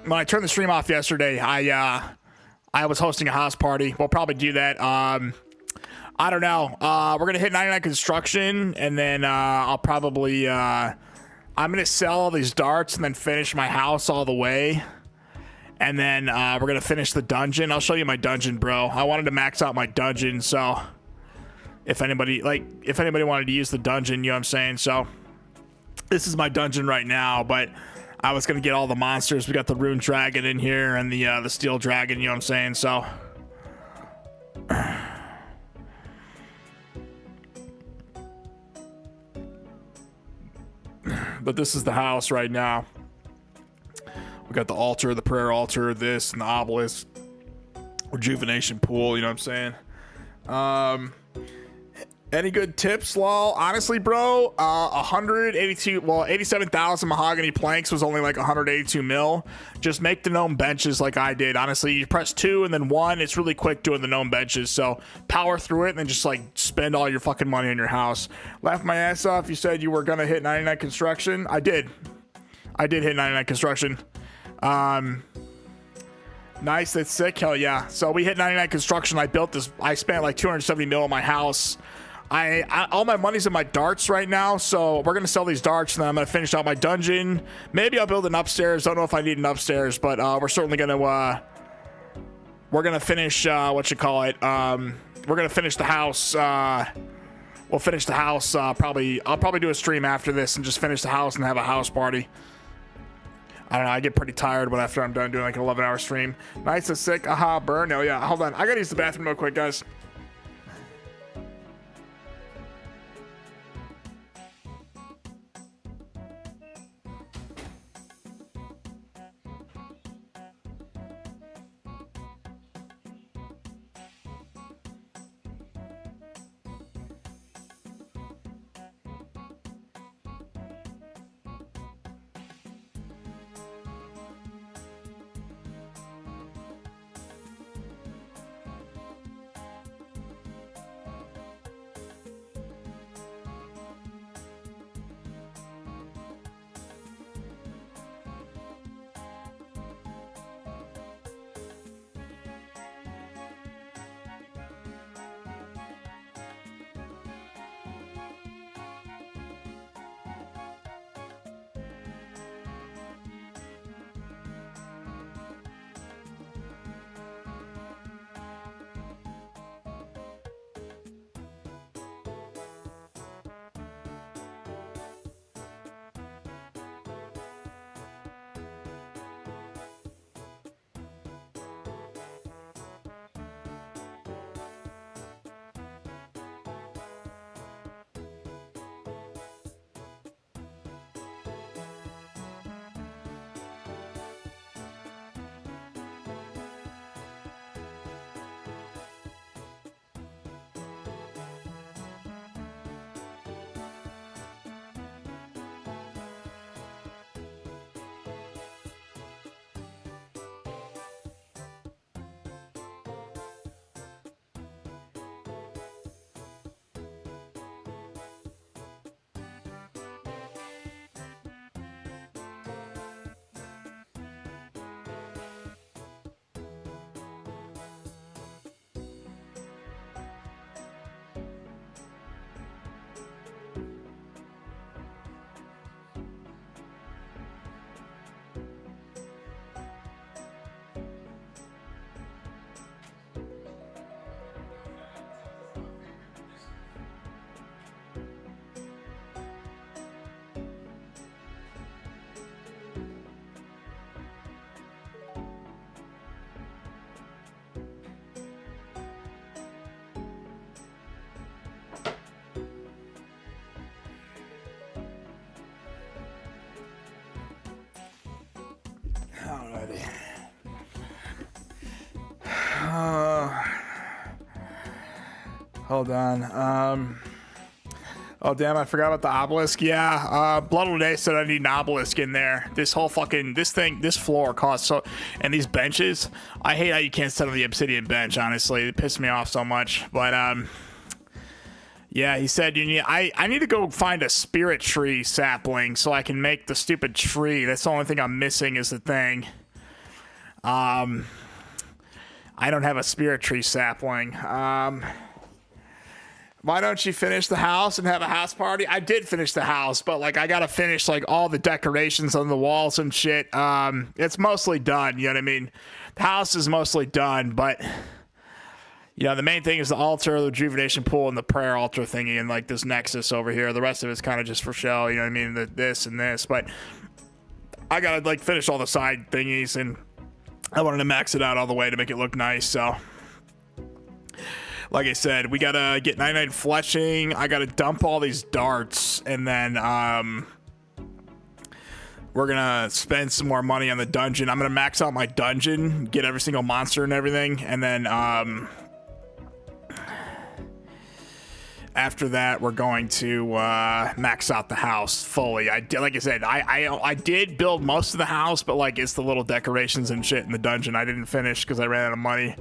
when I turned the stream off yesterday, I was hosting a house party. We'll probably do that. I don't know. We're gonna hit 99 construction, and then I'll probably I'm gonna sell all these darts and then finish my house all the way. And then we're gonna finish the dungeon. I'll show you my dungeon, bro. I wanted to max out my dungeon, so if anybody wanted to use the dungeon, you know what I'm saying? So this is my dungeon right now, but I was gonna get all the monsters. We got the Rune dragon in here and the steel dragon, you know what I'm saying? So but this is the house right now. We got the altar, the prayer altar, this, and the obelisk, rejuvenation pool, you know what I'm saying? Any good tips, lol? Honestly, bro, 87,000 mahogany planks was only like 182 mil. Just make the gnome benches like I did. Honestly, you press 2 and then 1. It's really quick doing the gnome benches. So power through it and then just like spend all your fucking money on your house. Laughed my ass off. You said you were gonna hit 99 construction. I did hit 99 construction. Nice, that's sick. Hell yeah. So we hit 99 construction. I built this. I spent like 270 mil on my house. All my money's in my darts right now, so we're gonna sell these darts and then I'm gonna finish out my dungeon. Maybe I'll build an upstairs. Don't know if I need an upstairs, but we're certainly gonna we're gonna finish what you call it. We're gonna finish the house. We'll finish the house. I'll probably do a stream after this and just finish the house and have a house party. I don't know, I get pretty tired after I'm done doing like an 11-hour stream. Nice and sick. Aha, burn. Oh yeah, hold on. I gotta use the bathroom real quick, guys. Alrighty. Hold on. Oh damn, I forgot about the obelisk. Yeah, Blood Day said I need an obelisk in there. This whole fucking this floor costs so, and these benches. I hate how you can't set on the obsidian bench. Honestly, it pissed me off so much. But Yeah, he said you need. I need to go find a spirit tree sapling so I can make the stupid tree. That's the only thing I'm missing is the thing. I don't have a spirit tree sapling. Why don't you finish the house and have a house party? I did finish the house, but like I gotta finish like all the decorations on the walls and shit. It's mostly done. You know what I mean? The house is mostly done, but. You know, the main thing is the altar, the rejuvenation pool, and the prayer altar thingy, and like this nexus over here. The rest of it's kind of just for show, you know what I mean? This and this, but I gotta like finish all the side thingies, and I wanted to max it out all the way to make it look nice. So, like I said, we gotta get 99 fletching. I gotta dump all these darts, and then we're gonna spend some more money on the dungeon. I'm gonna max out my dungeon, get every single monster and everything, and then after that, we're going to max out the house fully. Like I said, I did build most of the house, but like it's the little decorations and shit in the dungeon I didn't finish because I ran out of money.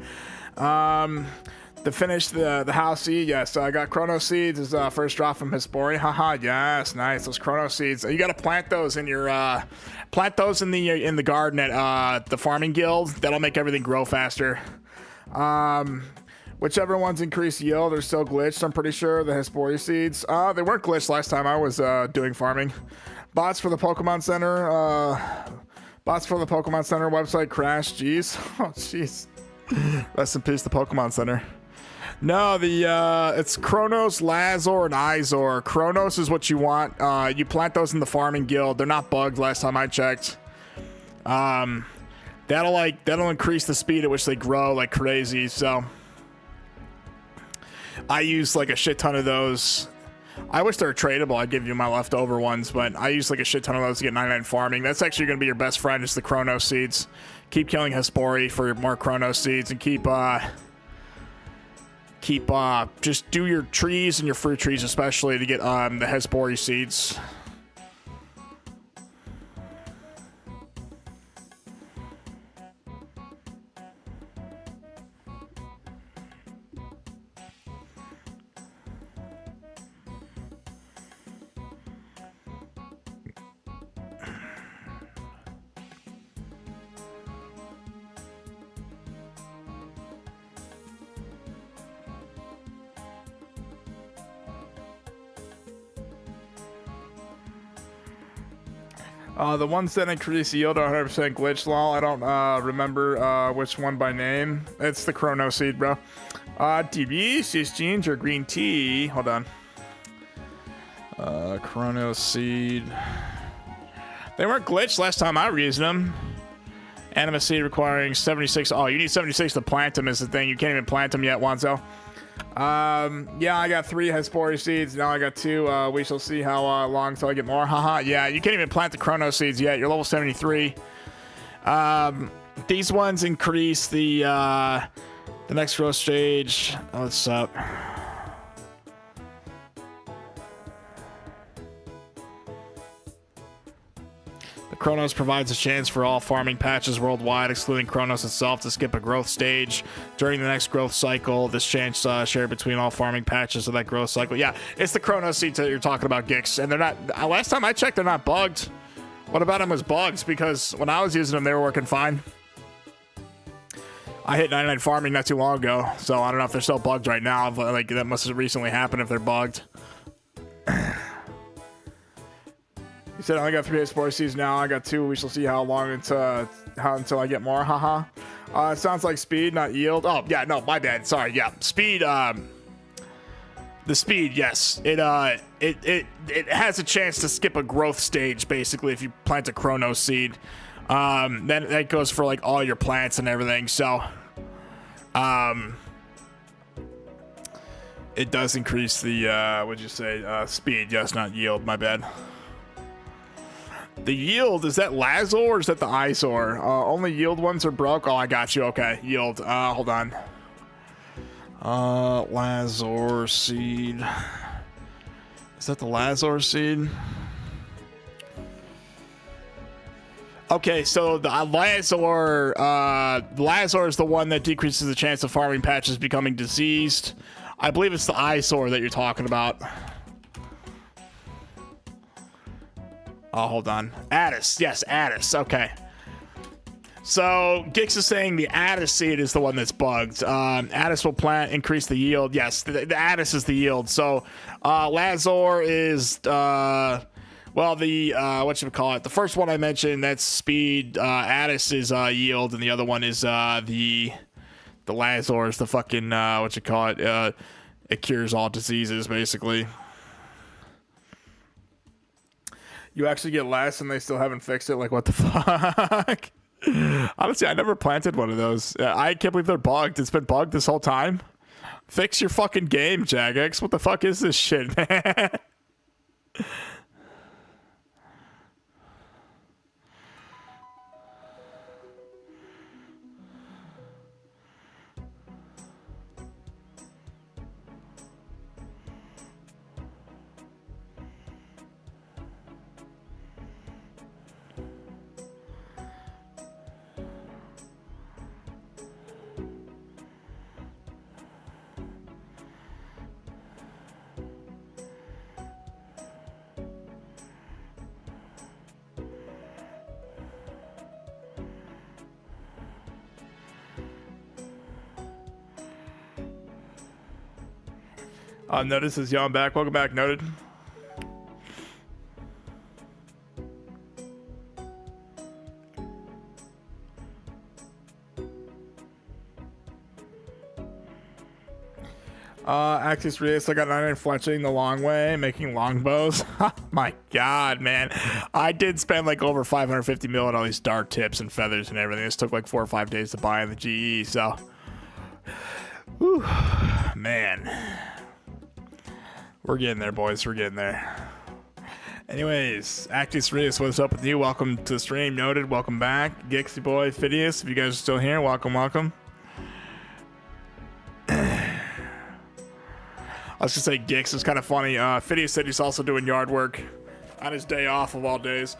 To finish the house seed, yes, I got chrono seeds as first drop from Hespori. Haha, yes, nice. Those chrono seeds. You got to plant those in your plant those in the garden at the farming guild. That'll make everything grow faster. Whichever ones increase yield are still glitched, I'm pretty sure. The Hespori seeds. They weren't glitched last time I was doing farming. Bots for the Pokemon Center. Bots for the Pokemon Center website crashed. Jeez. Oh, jeez. Rest in peace, the Pokemon Center. No, it's Chronos, Lazor, and Izor. Chronos is what you want. You plant those in the farming guild. They're not bugged last time I checked. That'll increase the speed at which they grow like crazy, so... I use like a shit ton of those. I wish they were tradable. I'd give you my leftover ones, but I use like a shit ton of those to get 99 farming. That's actually going to be your best friend, is the chrono seeds. Keep killing Hespori for more chrono seeds, and keep just do your trees and your fruit trees especially to get the Hespori seeds. The ones that increase yield are 100% glitch, lol. I don't remember which one by name. It's the chrono seed, bro. TV, cis ginger, green tea. Hold on. Chrono seed. They weren't glitched last time I used them. Anima seed requiring 76. Oh, you need 76 to plant them is the thing. You can't even plant them yet, Wanzo. Yeah, I got 3 Hespori seeds. Now I got 2. We shall see how long till I get more. Haha. Yeah, you can't even plant the chrono seeds yet. You're level 73. These ones increase the next growth stage. Oh, what's up? Chronos provides a chance for all farming patches worldwide, excluding Chronos itself, to skip a growth stage during the next growth cycle. This chance shared between all farming patches of that growth cycle. Yeah, it's the Chronos seeds that you're talking about, Gix, and they're not. Last time I checked, they're not bugged. What about them as bugs? Because when I was using them, they were working fine. I hit 99 farming not too long ago, so I don't know if they're still bugged right now. But like that must have recently happened if they're bugged. You said I only got 3 Hespori seeds now. I got 2. We shall see how long until I get more. Haha. It sounds like speed, not yield. Oh yeah, no, my bad. Sorry. Yeah, speed. The speed, yes. It has a chance to skip a growth stage basically if you plant a chrono seed. Then that goes for like all your plants and everything. So, it does increase the what'd you say? Speed. Yes, not yield. My bad. The yield, is that Lazor or is that the Izor? Only yield ones are broke. Oh, I got you. Okay, yield. Hold on. Lazor seed. Is that the Lazor seed? Okay, so the Lazor is the one that decreases the chance of farming patches becoming diseased. I believe it's the eyesore that you're talking about. Oh, hold on. Addis. Yes, Addis. Okay. So Gix is saying the Addis seed is the one that's bugged. Addis will plant, increase the yield. Yes, the Addis is the yield. So Lazor is well, the whatchamacallit, the first one I mentioned, that's speed. Addis is yield, and the other one is the Lazor is the fucking it cures all diseases basically. You actually get less and they still haven't fixed it? Like, what the fuck? Honestly, I never planted one of those. I can't believe they're bugged. It's been bugged this whole time. Fix your fucking game, Jagex. What the fuck is this shit, man? Notice is yawn back. Welcome back, Noted. Axis Reus, I got 9 fletching the long way, making longbows. My god, man. I did spend like over 550 mil on all these dart tips and feathers and everything. This took like 4 or 5 days to buy in the GE, so. Whew, man. We're getting there, boys. We're getting there. Anyways, Actus Reus, what's up with you? Welcome to the stream, Noted. Welcome back. Gixie Boy, Phidias, if you guys are still here, welcome, welcome. I was just say Gix is kind of funny. Phidias said he's also doing yard work on his day off of all days.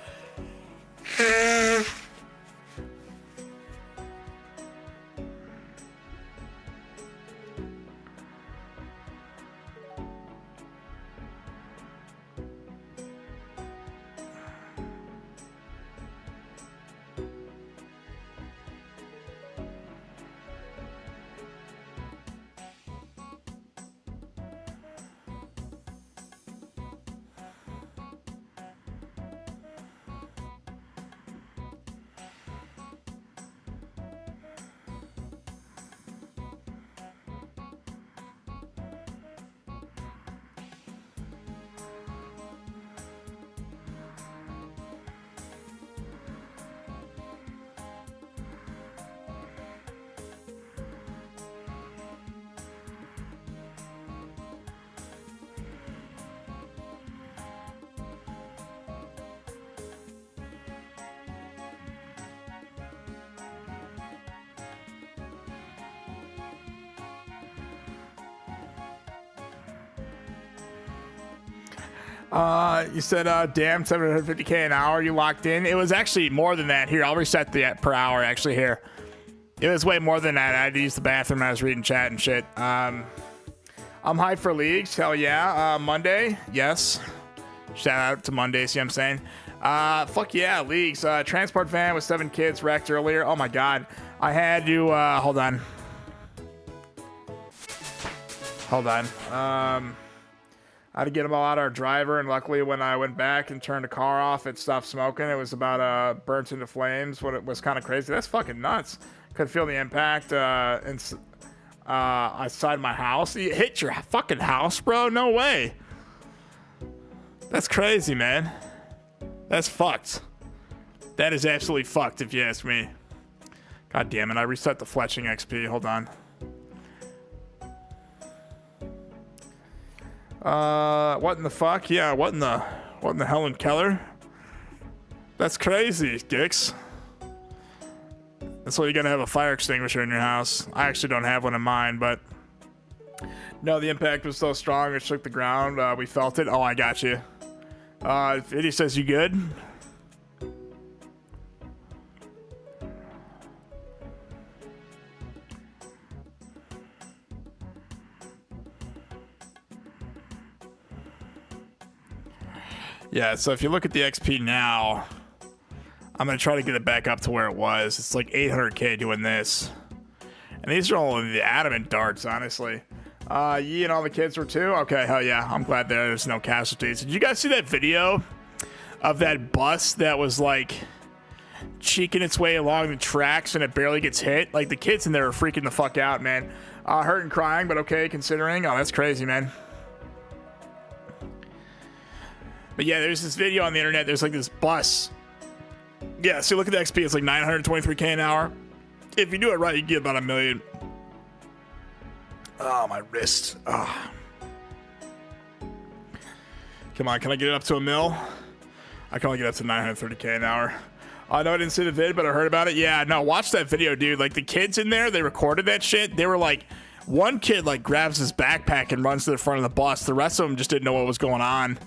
You said, damn, 750K an hour, you locked in. It was actually more than that. Here, I'll reset the per hour, actually, here. It was way more than that. I had to use the bathroom. I was reading chat and shit. I'm hyped for leagues. Hell yeah. Monday, yes. Shout out to Monday, see what I'm saying? Fuck yeah, leagues. Transport van with 7 kids wrecked earlier. Oh my god. I had to, hold on. I had to get them all out of our driver, and luckily when I went back and turned the car off, it stopped smoking. It was about burnt into flames. What it was kind of crazy. That's fucking nuts. Could feel the impact outside my house. You hit your fucking house, bro? No way. That's crazy, man. That's fucked. That is absolutely fucked, if you ask me. God damn it! I reset the Fletching XP. Hold on. What in the fuck? Yeah, what in the Helen Keller? That's crazy, Gix. That's why you're gonna have a fire extinguisher in your house. I actually don't have one in mine, but no, the impact was so strong it shook the ground. We felt it. Oh, I got you. Eddie says you good? Yeah, so if you look at the XP now, I'm going to try to get it back up to where it was. It's like 800k doing this. And these are all the Adamant darts, honestly. You and all the kids were too? Okay, hell yeah. I'm glad there's no casualties. Did you guys see that video of that bus that was like cheeking its way along the tracks and it barely gets hit? Like the kids in there are freaking the fuck out, man. Hurt and crying, but okay considering. Oh, that's crazy, man. But yeah, there's this video on the internet. There's like this bus. Yeah, so look at the XP. It's like 923k an hour. If you do it right, you get about 1 million. Oh, my wrist. Oh. Come on, can I get it up to 1 mil? I can only get up to 930k an hour. I know I didn't see the vid, but I heard about it. Yeah, no, watch that video, dude. Like the kids in there, they recorded that shit. They were like, one kid like grabs his backpack and runs to the front of the bus. The rest of them just didn't know what was going on.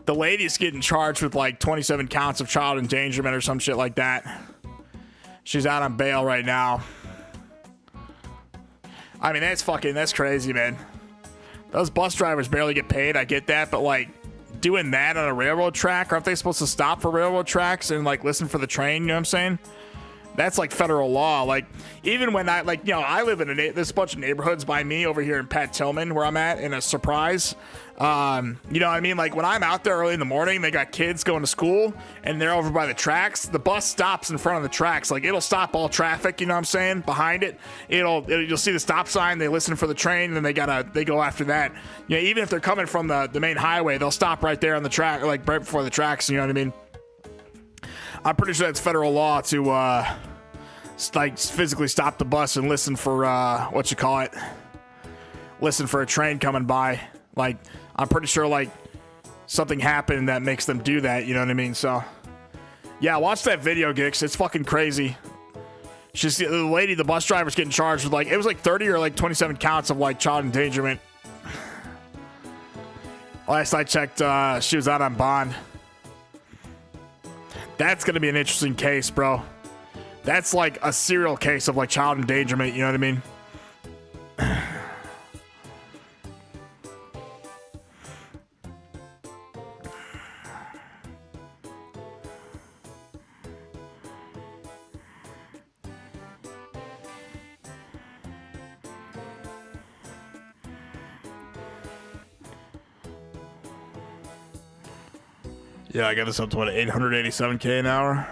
The lady's getting charged with like 27 counts of child endangerment or some shit like that. She's out on bail right now. I mean, that's crazy, man. Those bus drivers barely get paid. I get that, but like doing that on a railroad track, aren't they supposed to stop for railroad tracks and like listen for the train? You know what I'm saying? That's like federal law. Like even when I I live in there's a bunch of neighborhoods by me over here in Pat Tillman where I'm at in a Surprise. You know what I mean? Like when I'm out there early in the morning, they got kids going to school and they're over by the tracks. The bus stops in front of the tracks. Like it'll stop all traffic. You know what I'm saying? Behind it, you'll see the stop sign. They listen for the train and then they go after that. You know, even if they're coming from the main highway, they'll stop right there on the track, like right before the tracks. You know what I mean? I'm pretty sure that's federal law to like physically stop the bus and listen for listen for a train coming by. Like I'm pretty sure like something happened that makes them do that. You know what I mean? So yeah, watch that video, Gix. It's fucking crazy. She's the lady, the bus driver's getting charged with like it was like 30 or like 27 counts of like child endangerment. Last I checked, she was out on bond. That's gonna be an interesting case, bro. That's like a serial case of like child endangerment, you know what I mean? Yeah, I got this up to what, 887k an hour?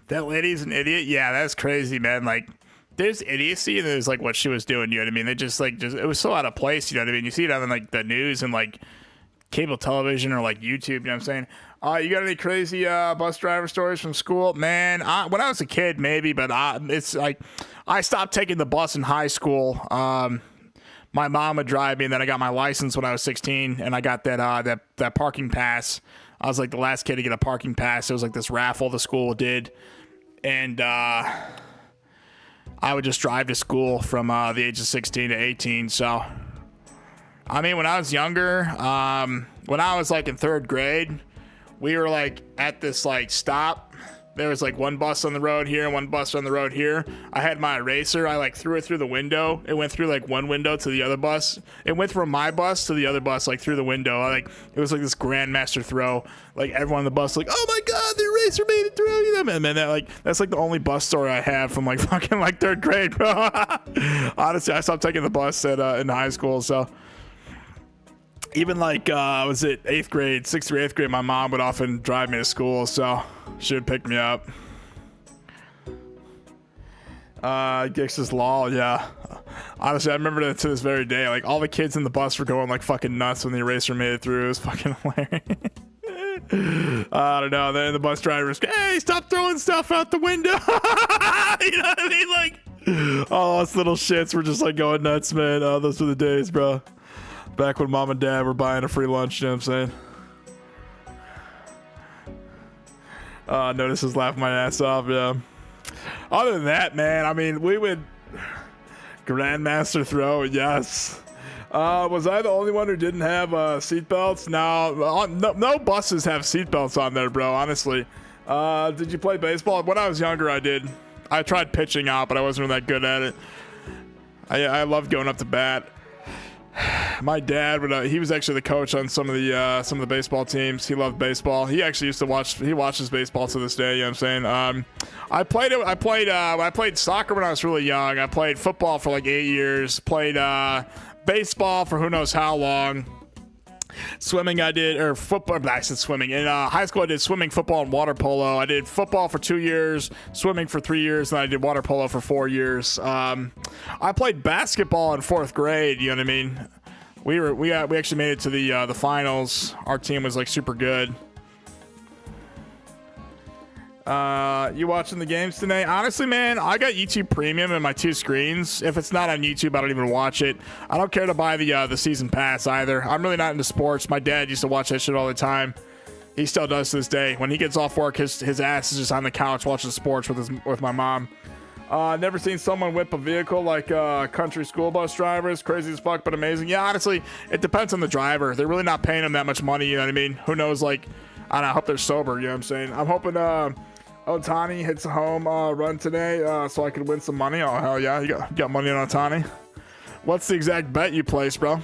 That lady's an idiot. Yeah, that's crazy, man. Like, there's idiocy and there's like what she was doing. You know what I mean? They just it was so out of place. You know what I mean? You see it on like the news and like cable television or like YouTube. You know what I'm saying? You got any crazy bus driver stories from school? Man, when I was a kid, maybe, but it's like I stopped taking the bus in high school. My mom would drive me, and then I got my license when I was 16, and I got that parking pass. I was like the last kid to get a parking pass. It was like this raffle the school did. And I would just drive to school from the age of 16 to 18. So, I mean, when I was younger, when I was like in 3rd grade, we were like at this like stop. there was like one bus on the road here and one bus on the road here. I had my eraser. I like threw it through the window. It went through like one window to the other bus. It went from my bus to the other bus, like through the window. It was like this grandmaster throw. Like everyone on the bus, like, oh my god, the eraser made it through. You know, and then that's like the only bus story I have from like fucking like 3rd grade, bro. Honestly, I stopped taking the bus in high school, so. Even like, was it 8th grade, 6th through 8th grade, my mom would often drive me to school, so she would pick me up. Gix's lol, yeah. Honestly, I remember that to this very day. Like, all the kids in the bus were going like fucking nuts when the eraser made it through. It was fucking hilarious. I don't know. Then the bus driver was, hey, stop throwing stuff out the window. You know what I mean? Like, all us little shits were just like going nuts, man. Oh, those were the days, bro. Back when mom and dad were buying a free lunch, you know what I'm saying? Notice is laughing my ass off, yeah. Other than that, man, I mean, we would grandmaster throw, yes. Was I the only one who didn't have seatbelts? No buses have seatbelts on there, bro, honestly. Did you play baseball? When I was younger, I did. I tried pitching out, but I wasn't really that good at it. I loved going up to bat. My dad would he was actually the coach on some of the baseball teams. He loved baseball. He actually used to watches baseball to this day, you know what I'm saying? I played soccer when I was really young. I played football for like 8 years, played baseball for who knows how long. Swimming I did, or football, I said swimming. In high school I did swimming, football, and water polo. I did football for 2 years, swimming for 3 years, and I did water polo for 4 years. I played basketball in 4th grade, you know what I mean? We actually made it to the finals. Our team was like super good. You watching the games today? Honestly, man, I got YouTube Premium in my 2 screens. If it's not on YouTube, I don't even watch it. I don't care to buy the season pass either. I'm really not into sports. My dad used to watch that shit all the time. He still does to this day. When he gets off work, his ass is just on the couch watching sports with my mom. Never seen someone whip a vehicle like country school bus drivers. Crazy as fuck, but amazing. Yeah, honestly, it depends on the driver. They're really not paying them that much money, you know what I mean? Who knows, like, I don't know, I hope they're sober, you know what I'm saying? I'm hoping Otani hits a home run today so I could win some money. Oh, hell yeah, you got money on Otani. What's the exact bet you placed, bro?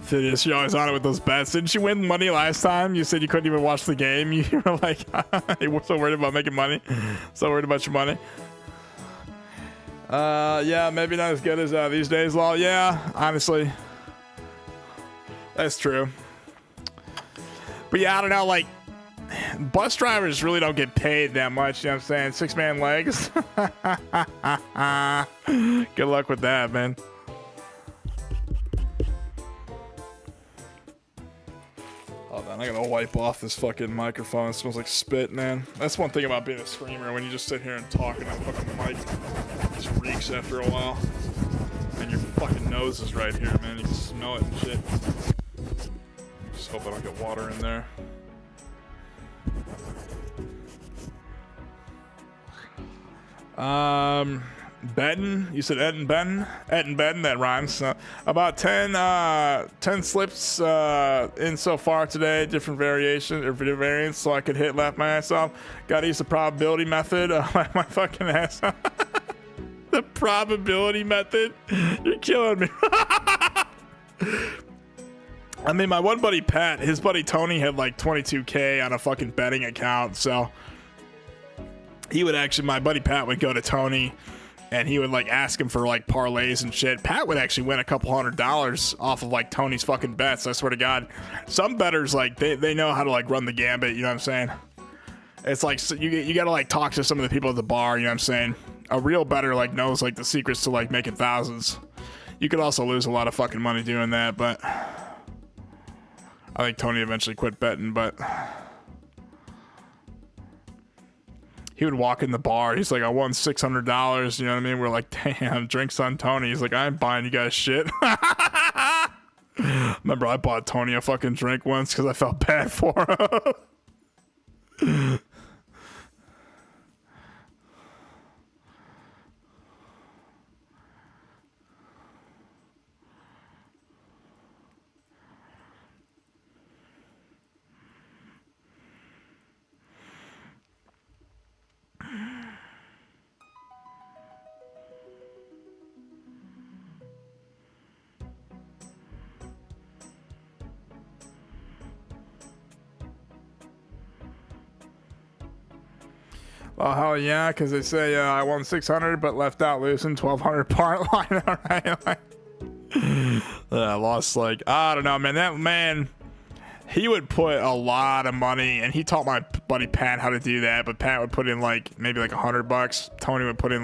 Thidius, you're always on it with those bets. Didn't you win money last time? You said you couldn't even watch the game. You were like, you were so worried about making money. So worried about your money. Yeah, maybe not as good as these days, lol. Yeah, honestly. That's true. But yeah, I don't know, like, bus drivers really don't get paid that much, you know what I'm saying? 6-man legs. Good luck with that, man. Hold on, I gotta wipe off this fucking microphone. It smells like spit, man. That's one thing about being a streamer. When you just sit here and talk and that fucking mic just reeks after a while. And your fucking nose is right here, man. You can smell it and shit. Just hope I don't get water in there. Benton, you said Ed and Benton? Ed and Benton, that rhymes. About 10 slips in so far today, different variations or variants, so I could laugh my ass off. Gotta use the probability method. My fucking ass. The probability method? You're killing me. I mean, my one buddy Pat, his buddy Tony had like 22K on a fucking betting account, so he would actually, my buddy Pat would go to Tony and he would like ask him for like parlays and shit. Pat would actually win a couple $100 off of like Tony's fucking bets. I swear to God. Some bettors, like they know how to like run the gambit, you know what I'm saying? It's like you gotta like talk to some of the people at the bar, you know what I'm saying? A real bettor like knows like the secrets to like making thousands. You could also lose a lot of fucking money doing that, but I think Tony eventually quit betting, but he would walk in the bar. He's like, I won $600. You know what I mean? We're like, damn, drinks on Tony. He's like, I ain't buying you guys shit. Remember, I bought Tony a fucking drink once because I felt bad for him. Well, hell yeah, because they say I won 600 but left out losing 1200 part line. All right, like, I lost like, I don't know, man. That man, he would put a lot of money, and he taught my buddy Pat how to do that. But Pat would put in like maybe like $100. Tony would put in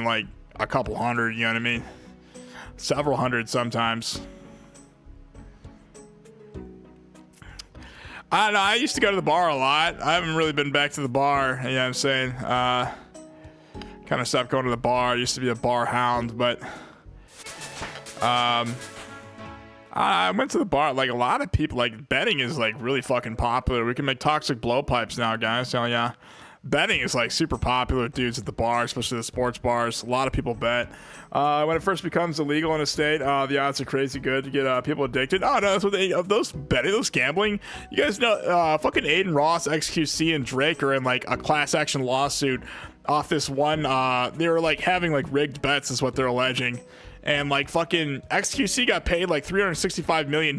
like a couple hundred. You know what I mean? Several hundred sometimes. I don't know. I used to go to the bar a lot. I haven't really been back to the bar. You know what I'm saying? Kind of stopped going to the bar. I used to be a bar hound, but I went to the bar. Like, a lot of people, like, betting is like really fucking popular. We can make toxic blowpipes now, guys. So yeah, betting is like super popular with dudes at the bar, especially the sports bars. A lot of people bet. When it first becomes illegal in a state, the odds are crazy good to get people addicted. Oh no, that's what they, of those betting, those gambling. You guys know, fucking Aiden Ross, XQC, and Drake are in like a class action lawsuit off this one. They were like having like rigged bets, is what they're alleging, and like fucking XQC got paid like $365 million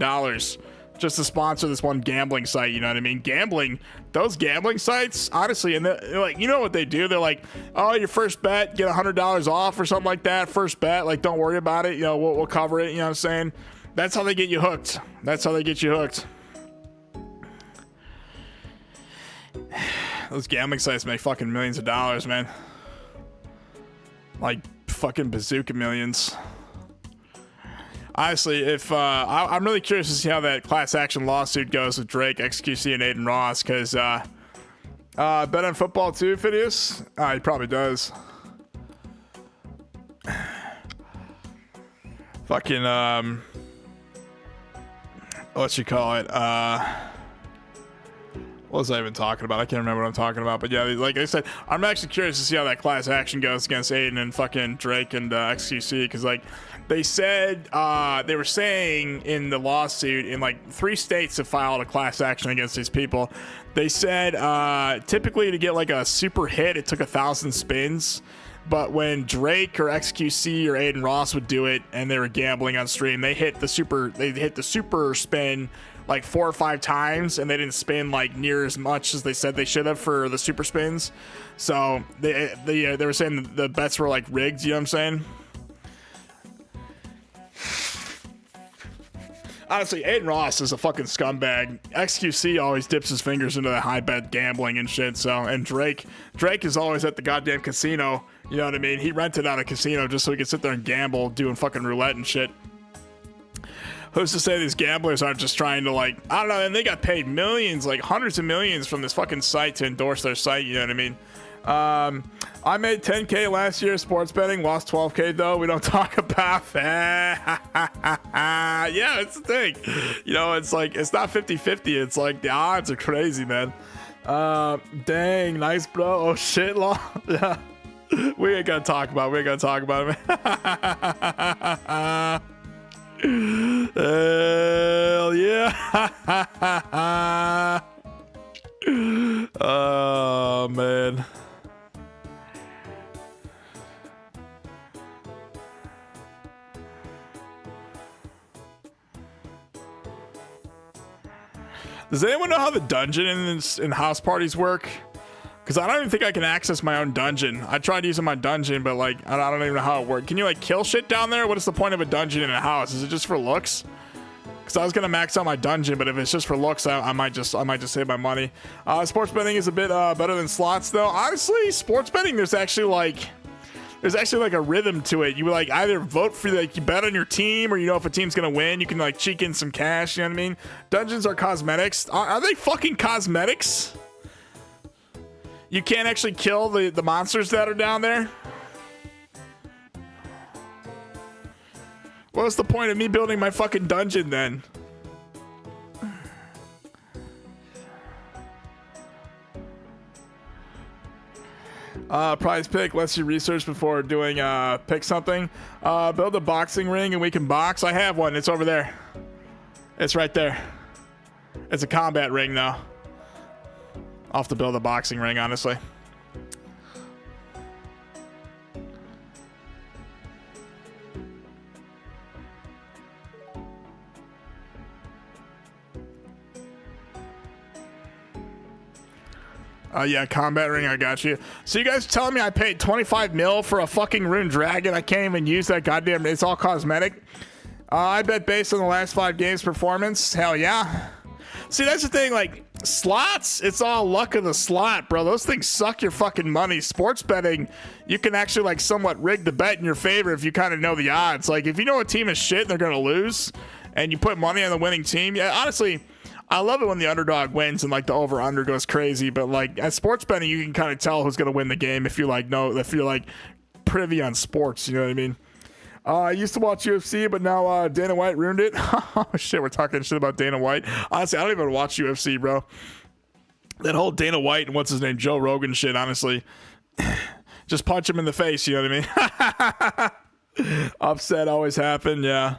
just to sponsor this one gambling site. You know what I mean? Gambling, those gambling sites, honestly, and they're like, you know what they do? They're like, oh, your first bet, get $100 off or something like that. First bet, like, don't worry about it. You know, we'll cover it. You know what I'm saying? That's how they get you hooked. That's how they get you hooked. Those gambling sites make fucking millions of dollars, man. Like fucking bazooka millions. Honestly, if I'm really curious to see how that class action lawsuit goes with Drake, XQC, and Aiden Ross, because bet on football too, Phineas? He probably does. Fucking what you call it? What was I even talking about? I can't remember what I'm talking about. But yeah, like I said, I'm actually curious to see how that class action goes against Aiden and fucking Drake and XQC, because like they said, they were saying in the lawsuit, in like 3 states have filed a class action against these people. They said typically to get like a super hit, it took 1,000 spins. But when Drake or XQC or Aiden Ross would do it and they were gambling on stream, they hit the super spin like 4 or 5 times, and they didn't spin like near as much as they said they should have for the super spins. So they were saying the bets were like rigged. You know what I'm saying? Honestly, Aiden Ross is a fucking scumbag. XQC always dips his fingers into the high bet gambling and shit. So, and Drake is always at the goddamn casino. You know what I mean? He rented out a casino just so he could sit there and gamble, doing fucking roulette and shit. Who's to say these gamblers aren't just trying to, like, I don't know, and they got paid millions, like hundreds of millions from this fucking site to endorse their site, you know what I mean? I made 10K last year sports betting, lost 12K though. We don't talk about that. Yeah, it's the thing. You know, it's like, it's not 50-50. It's like the odds are crazy, man. Dang, nice, bro. Oh shit, law. Yeah. We ain't gonna talk about it, man. Hell yeah. Oh man. Does anyone know how the dungeon in house parties work? Because I don't even think I can access my own dungeon. I tried using my dungeon, but like I don't even know how it works. Can you like kill shit down there? What is the point of a dungeon in a house? Is it just for looks? Because I was gonna max out my dungeon, but if it's just for looks, I might just save my money. Sports betting is a bit better than slots, though. Honestly, sports betting, there's actually like a rhythm to it. You like either vote for, like, you bet on your team, or you know if a team's gonna win, you can like cheek in some cash. You know what I mean? Dungeons are cosmetics. Are they fucking cosmetics? You can't actually kill the monsters that are down there? What's the point of me building my fucking dungeon then? Prize pick lets you research before doing pick something. Build a boxing ring and we can box. I have one. It's over there. It's right there. It's a combat ring though. I'll have to build a boxing ring, honestly. Yeah, combat ring, I got you. So you guys telling me I paid 25 mil for a fucking Rune Dragon? I can't even use that goddamn, it's all cosmetic. I bet based on the last 5 games performance, hell yeah. See, that's the thing, like, slots, it's all luck of the slot, bro. Those things suck your fucking money. Sports betting, you can actually, like, somewhat rig the bet in your favor if you kind of know the odds. Like, if you know a team is shit and they're gonna lose, and you put money on the winning team, yeah, honestly, I love it when the underdog wins and, like, the over-under goes crazy, but, like, at sports betting, you can kind of tell who's gonna win the game if you, like, if you're, like, privy on sports, you know what I mean? I used to watch UFC, but now Dana White ruined it. Oh, shit, we're talking shit about Dana White. Honestly, I don't even watch UFC, bro. That whole Dana White and what's his name, Joe Rogan shit, honestly. Just punch him in the face, you know what I mean? Upset always happen, yeah.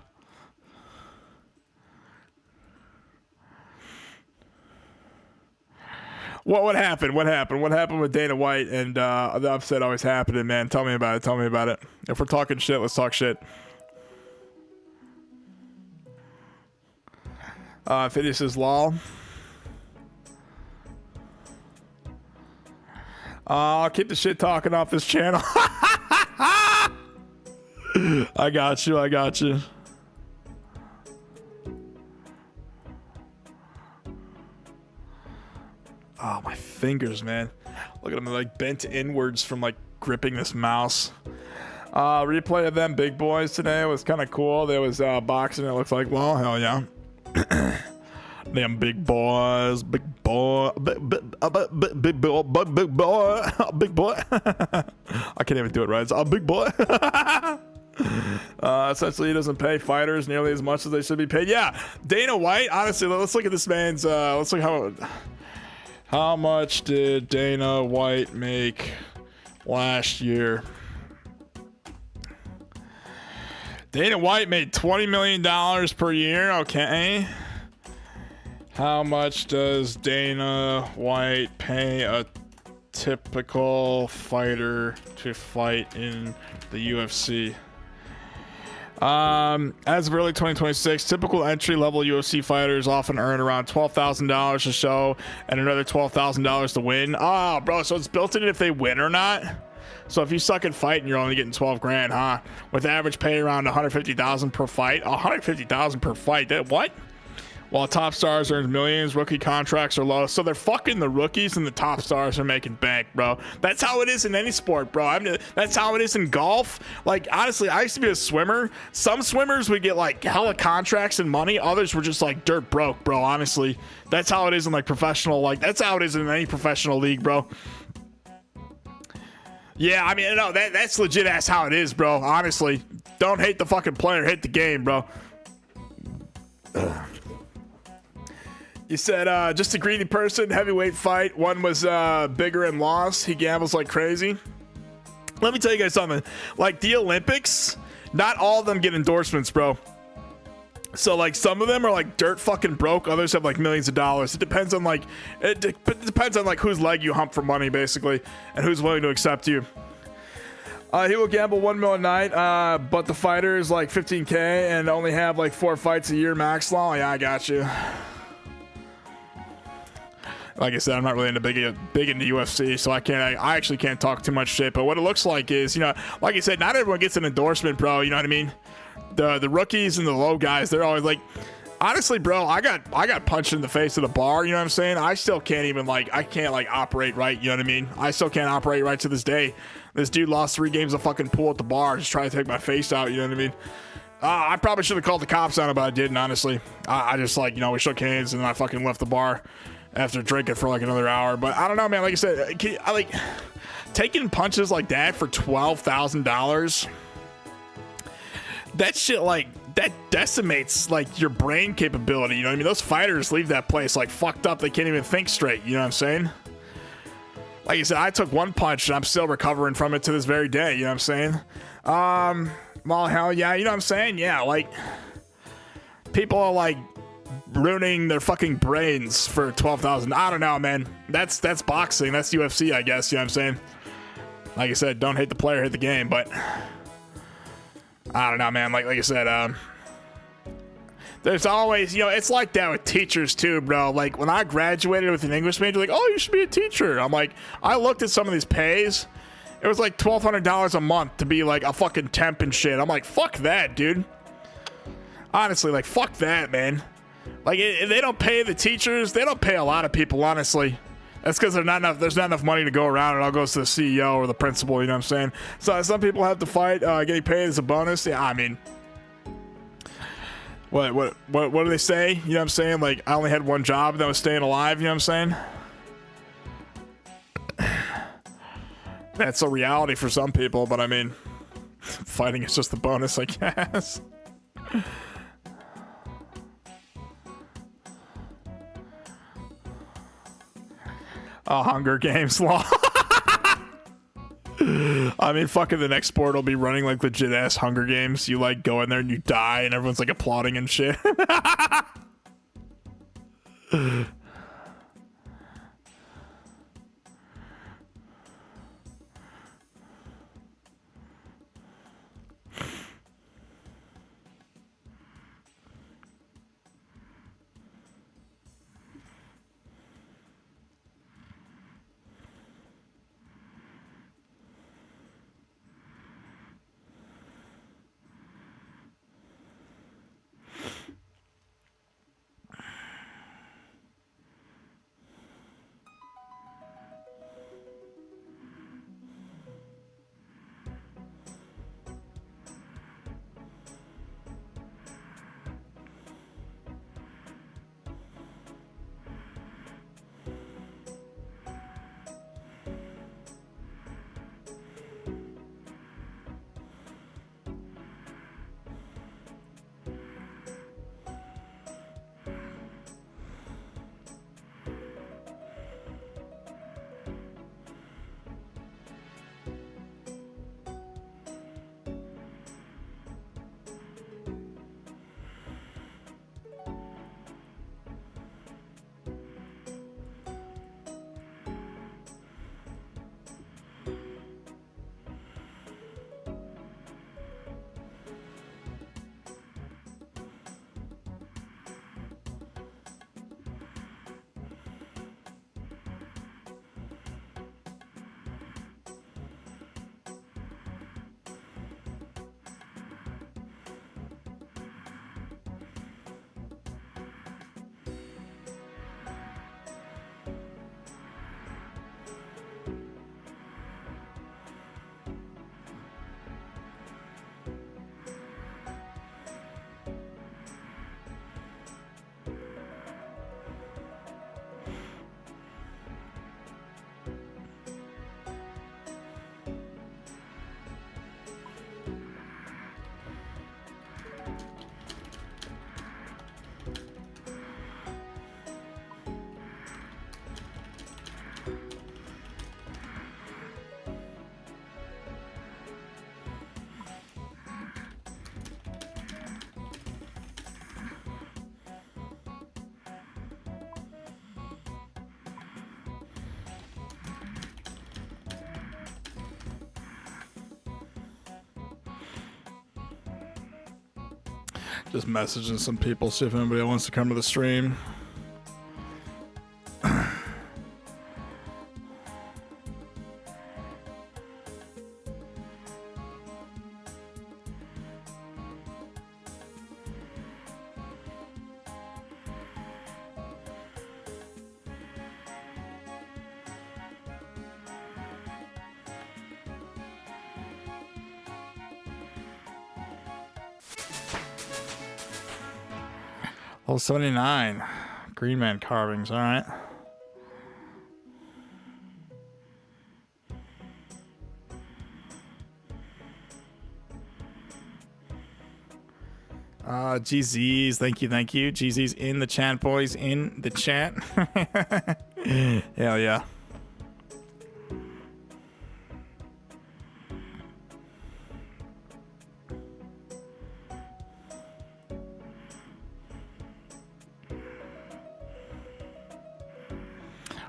What happened? What happened? What happened with Dana White and the upset always happening, man? Tell me about it. Tell me about it. If we're talking shit, let's talk shit. Phineas is lol. I'll keep the shit talking off this channel. I got you. I got you. Oh, my fingers, man. Look at them, like, bent inwards from, like, gripping this mouse. Replay of them big boys today was kind of cool. There was boxing, it looks like. Well, hell yeah. Damn big boys. Big boy. Big boy. Big boy. I can't even do it right. It's a big boy. Essentially, he doesn't pay fighters nearly as much as they should be paid. Yeah, Dana White, honestly, let's look at this man's, let's look how much did Dana White make last year? Dana White made $20 million per year, okay. How much does Dana White pay a typical fighter to fight in the UFC? As of early 2026, typical entry-level UFC fighters often earn around $12,000 a show and another $12,000 to win. Oh, bro, so it's built in if they win or not? So if you suck at fighting, you're only getting 12 grand, huh? With average pay around 150,000 per fight. 150,000 per fight. What? While top stars earn millions, rookie contracts are low. So they're fucking the rookies and the top stars are making bank, bro. That's how it is in any sport, bro. I mean, that's how it is in golf. Like, honestly, I used to be a swimmer. Some swimmers would get, like, hella contracts and money. Others were just, like, dirt broke, bro, honestly. That's how it is in, like, professional. Like, that's how it is in any professional league, bro. Yeah, I mean, no, that's legit ass how it is, bro. Honestly. Don't hate the fucking player. Hate the game, bro. Ugh. You said, just a greedy person, heavyweight fight. One was bigger and lost. He gambles like crazy. Let me tell you guys something. Like, the Olympics, not all of them get endorsements, bro. So, like, some of them are, like, dirt fucking broke. Others have, like, millions of dollars. It depends on, like, like, whose leg you hump for money, basically, and who's willing to accept you. He will gamble 1 mil a night, but the fighter is, like, 15K and only have, like, 4 fights a year max law. Yeah, I got you. Like I said, I'm not really into big into UFC, so I actually can't talk too much shit. But what it looks like is, you know, like I said, not everyone gets an endorsement, bro. You know what I mean? The rookies and the low guys, they're always like, honestly, bro, I got punched in the face at a bar. You know what I'm saying? I still can't even, like, I can't, like, operate right. You know what I mean? I still can't operate right to this day. This dude lost 3 games of fucking pool at the bar, just trying to take my face out. You know what I mean? I probably should have called the cops on it, but I didn't, honestly. I just, like, you know, we shook hands and I fucking left the bar after drinking for like another hour. But I don't know, man. Like I said, I like taking punches like that for $12,000. That shit, like, that decimates like your brain capability. You know what I mean? Those fighters leave that place like fucked up. They can't even think straight. You know what I'm saying? Like I said, I took 1 punch and I'm still recovering from it to this very day. You know what I'm saying? Well, hell yeah. You know what I'm saying? Yeah, like, people are like ruining their fucking brains for 12,000. I don't know, man. That's boxing. That's UFC, I guess. You know what I'm saying? Like I said, don't hate the player, hate the game. But I don't know, man. Like I said, There's always, you know, it's like that with teachers too, bro. Like when I graduated with an English major, like, oh, you should be a teacher. I'm like, I looked at some of these pays. It was like $1,200 a month to be like a fucking temp and shit. I'm like, fuck that, dude. Honestly, like, fuck that, man. Like, they don't pay the teachers. They don't pay a lot of people, honestly. That's because there's not enough money to go around. It all goes to the CEO or the principal, you know what I'm saying? So some people have to fight getting paid as a bonus. Yeah, I mean, what do they say? You know what I'm saying? Like, I only had one job that was staying alive, you know what I'm saying? That's a reality for some people, but I mean, fighting is just a bonus, I guess. Oh, Hunger Games law. I mean, fucking the next sport will be running like legit ass Hunger Games. You like go in there and you die and everyone's like applauding and shit. Just messaging some people, see if anybody wants to come to the stream. Level 79. Green man carvings, alright. GZs, thank you. GZs in the chat, boys, in the chat. Hell yeah.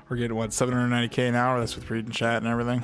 We're getting, what, 790k an hour? That's with reading chat and everything.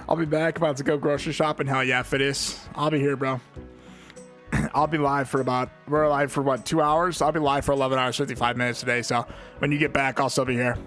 I'll be back. About to go grocery shopping. Hell yeah, if it is. I'll be here, bro. I'll be live for we're live for what, 2 hours? I'll be live for 11 hours, 55 minutes today. So when you get back, I'll still be here.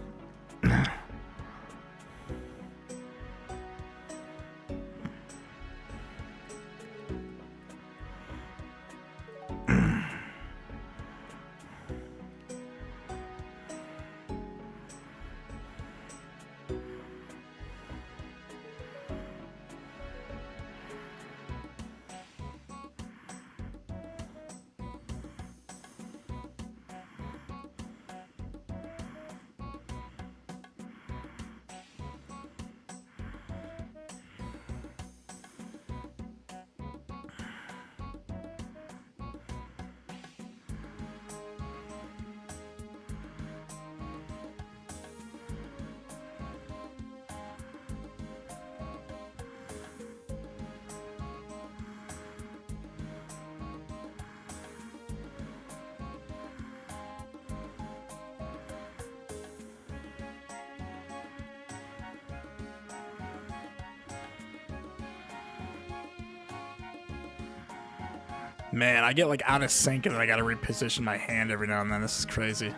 Man, I get like out of sync and then I gotta reposition my hand every now and then. This is crazy.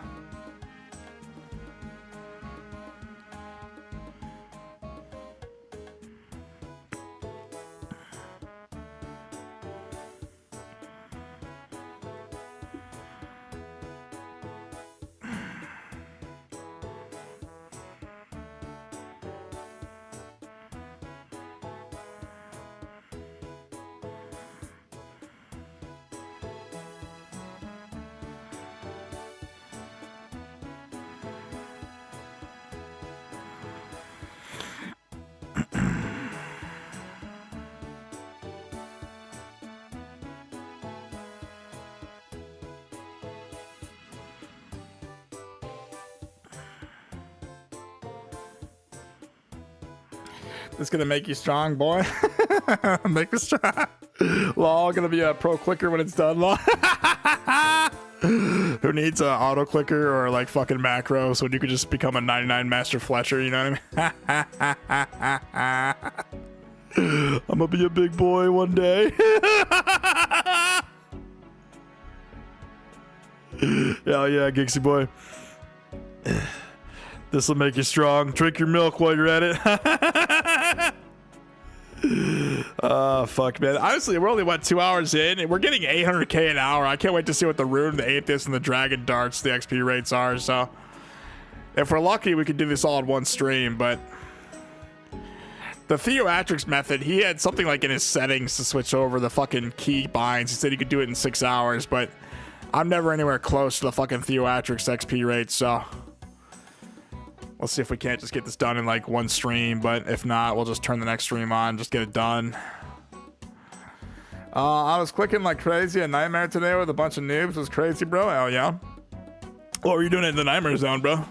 It's gonna make you strong, boy. Make me strong. Lol, gonna be a pro clicker when it's done. Lol. Who needs an auto clicker or like fucking macros when you could just become a 99 master Fletcher? You know what I mean? I'm gonna be a big boy one day. Hell yeah, Gixie boy. This will make you strong. Drink your milk while you're at it. Fuck, man. Honestly, we're only, what, 2 hours in? And we're getting 800k an hour. I can't wait to see what the Rune, the Amethyst, and the Dragon Darts, the XP rates are. So, if we're lucky, we could do this all in one stream. But the Theoatrix method, he had something like in his settings to switch over the fucking key binds. He said he could do it in 6 hours, but I'm never anywhere close to the fucking Theoatrix XP rate, so let's see if we can't just get this done in like one stream, but if not, we'll just turn the next stream on, just get it done. I was clicking like crazy at Nightmare today with a bunch of noobs. It was crazy, bro. Hell yeah. What were you doing in the Nightmare Zone, bro?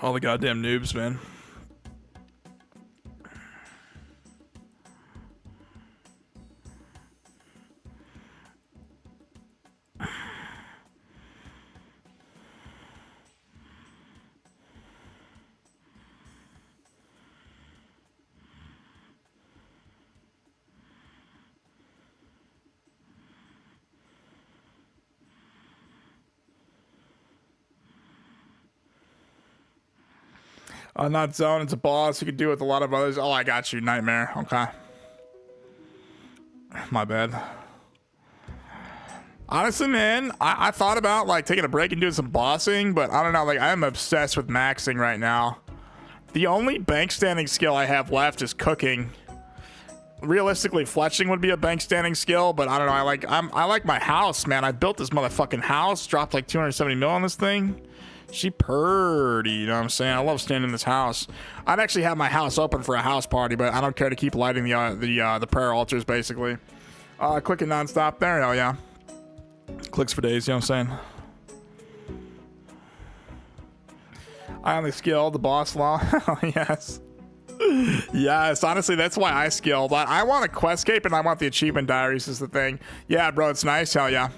All the goddamn noobs, man. Not zone, it's a boss. You can do it with a lot of others. Oh, I got you, Nightmare. Okay. My bad. Honestly, man, I thought about like taking a break and doing some bossing, but I don't know, like I'm obsessed with maxing right now. The only bank standing skill I have left is cooking. Realistically, fletching would be a bank standing skill, but I don't know, I like my house, man. I built this motherfucking house, dropped like 270 mil on this thing. She purdy, you know what I'm saying? I love staying in this house. I'd actually have my house open for a house party, but I don't care to keep lighting the prayer altars, basically. Clicking nonstop there, hell yeah. Clicks for days, you know what I'm saying? I only skill the boss law. Yes. Yes, honestly, that's why I skill. But I want a quest cape and I want the achievement diaries is the thing. Yeah, bro, it's nice, hell yeah.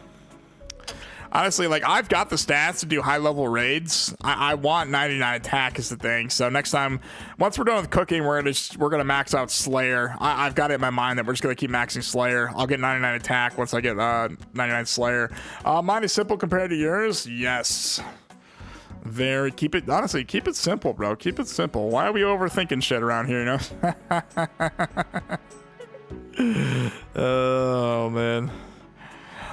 Honestly, like, I've got the stats to do high level raids. I want 99 attack is the thing. So next time, once we're done with cooking, we're gonna max out Slayer. I've got it in my mind that we're just gonna keep maxing Slayer. I'll get 99 attack once I get 99 Slayer. Mine is simple compared to yours. Yes. Very, honestly, keep it simple, bro. Keep it simple. Why are we overthinking shit around here, you know? Oh, man.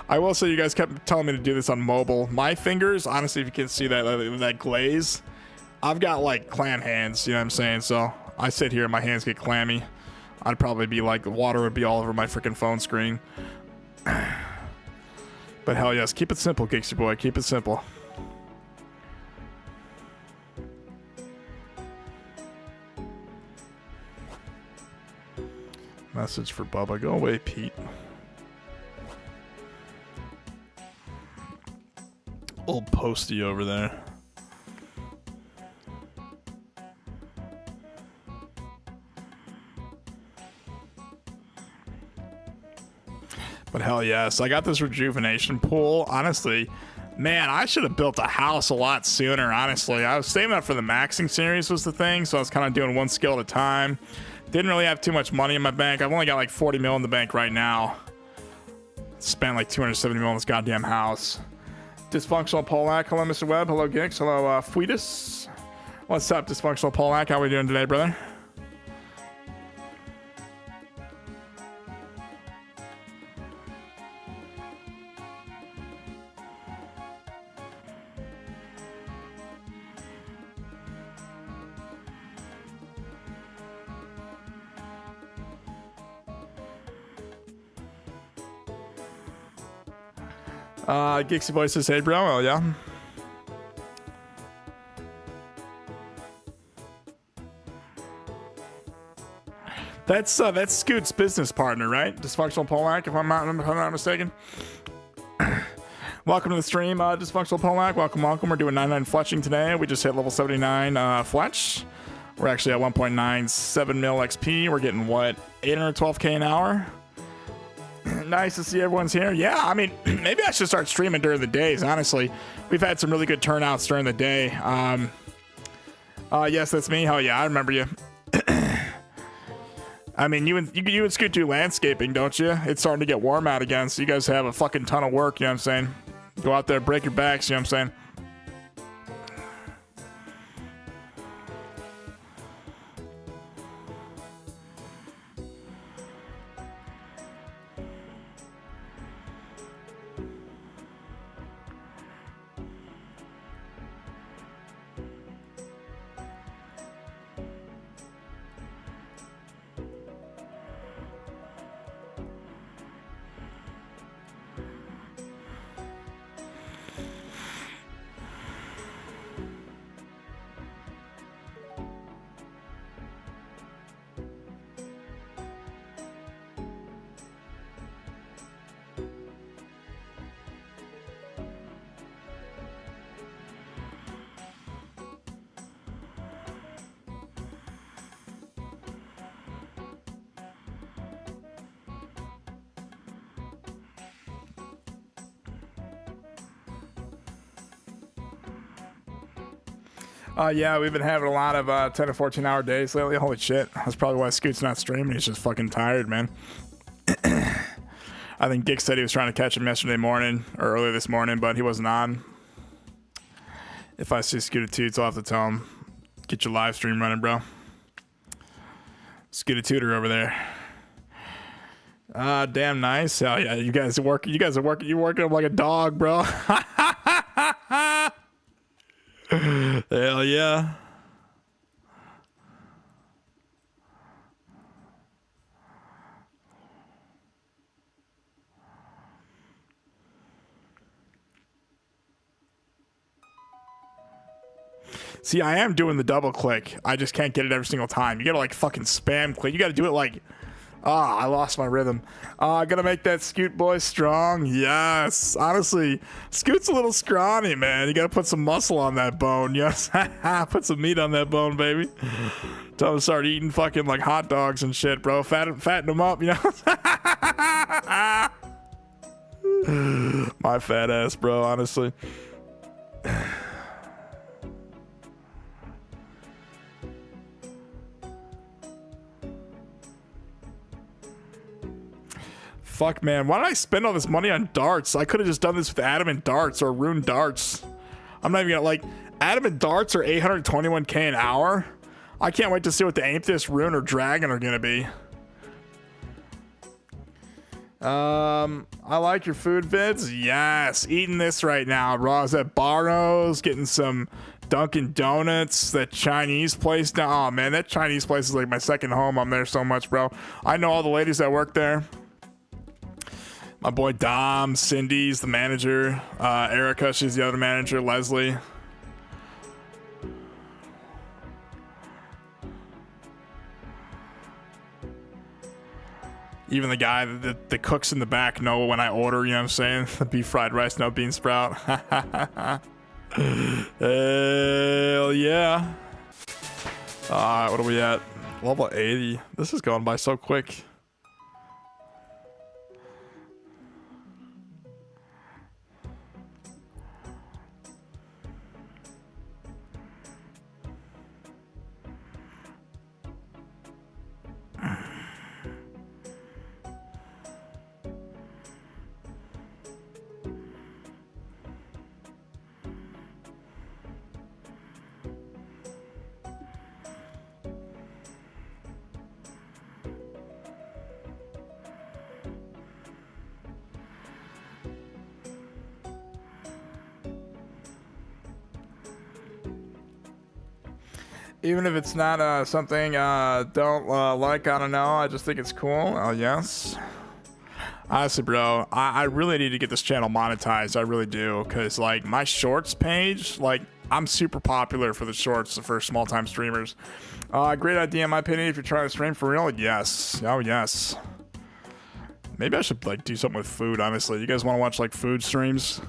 I will say, you guys kept telling me to do this on mobile. My fingers, honestly, if you can see that glaze, I've got like clam hands, you know what I'm saying? So I sit here and my hands get clammy. I'd probably be like, the water would be all over my freaking phone screen. But hell yes, keep it simple, Geeksy boy. Keep it simple. Message for Bubba. Go away, Pete. Old Posty over there. But hell yes, I got this rejuvenation pool. Honestly, man, I should have built a house a lot sooner, honestly. I was saving up for the Maxing Series was the thing, so I was kind of doing one skill at a time. Didn't really have too much money in my bank. I've only got like 40 mil in the bank right now. Spent like 270 mil on this goddamn house. Dysfunctional Polak. Hello, Mr. Webb. Hello, Gix. Hello, Fuitus. What's up, Dysfunctional Polak? How are we doing today, brother? Geeksy Boy says, hey, bro. Oh, yeah. That's Scoot's business partner, right? Dysfunctional Polak, if I'm not mistaken. Welcome to the stream, Dysfunctional Polak. Welcome, welcome. We're doing 99 Fletching today. We just hit level 79 Fletch. We're actually at 1.97 mil XP. We're getting, what, 812k an hour? Nice to see everyone's here. Yeah, I mean, maybe I should start streaming during the days, honestly. We've had some really good turnouts during the day. Yes, that's me. Hell yeah, I remember you. I mean, you and Scoot do landscaping, don't you? It's starting to get warm out again, so you guys have a fucking ton of work, you know what I'm saying? Go out there, break your backs, you know what I'm saying? Yeah, we've been having a lot of 10 to 14 hour days lately. Holy shit. That's probably why Scoot's not streaming. He's just fucking tired, man. I think Gix said he was trying to catch him yesterday morning or earlier this morning, but he wasn't on. If I see Scooter Toots, I'll have to tell him, get your live stream running, bro. Scooter Tooter over there. Damn nice. Hell yeah, you guys are working. You're working like a dog, bro. Hell yeah. See, I am doing the double click. I just can't get it every single time. You gotta like fucking spam click. You gotta do it like, I lost my rhythm. Gonna make that Scoot boy strong. Yes. Honestly, Scoot's a little scrawny, man. You gotta put some muscle on that bone. Yes. Put some meat on that bone, baby. Tell him to start eating fucking like hot dogs and shit, bro. Fatten him up, you know? My fat ass, bro, honestly. Fuck, man. Why did I spend all this money on darts? I could have just done this with Adamant darts or Rune darts. I'm not even gonna, like, Adamant darts are 821k an hour. I can't wait to see what the Amethyst, Rune, or Dragon are gonna be. I like your food vids. Yes, eating this right now, bro. I was at Barro's getting some Dunkin' Donuts, that Chinese place now. Oh man, that Chinese place is like my second home. I'm there so much, bro. I know all the ladies that work there. My boy Dom, Cindy's the manager, Erica, she's the other manager, Leslie. Even the guy that cooks in the back know when I order, you know what I'm saying? The beef fried rice, no bean sprout. Hell yeah. Alright, what are we at? Level 80. This is going by so quick. Even if it's not something don't like, I don't know, I just think it's cool. Oh yes. Honestly, bro, I really need to get this channel monetized. I really do, because like my shorts page, like I'm super popular for the shorts for small time streamers. Great idea in my opinion. If you're trying to stream for real, yes. Oh yes. Maybe I should like do something with food. Honestly, you guys want to watch like food streams?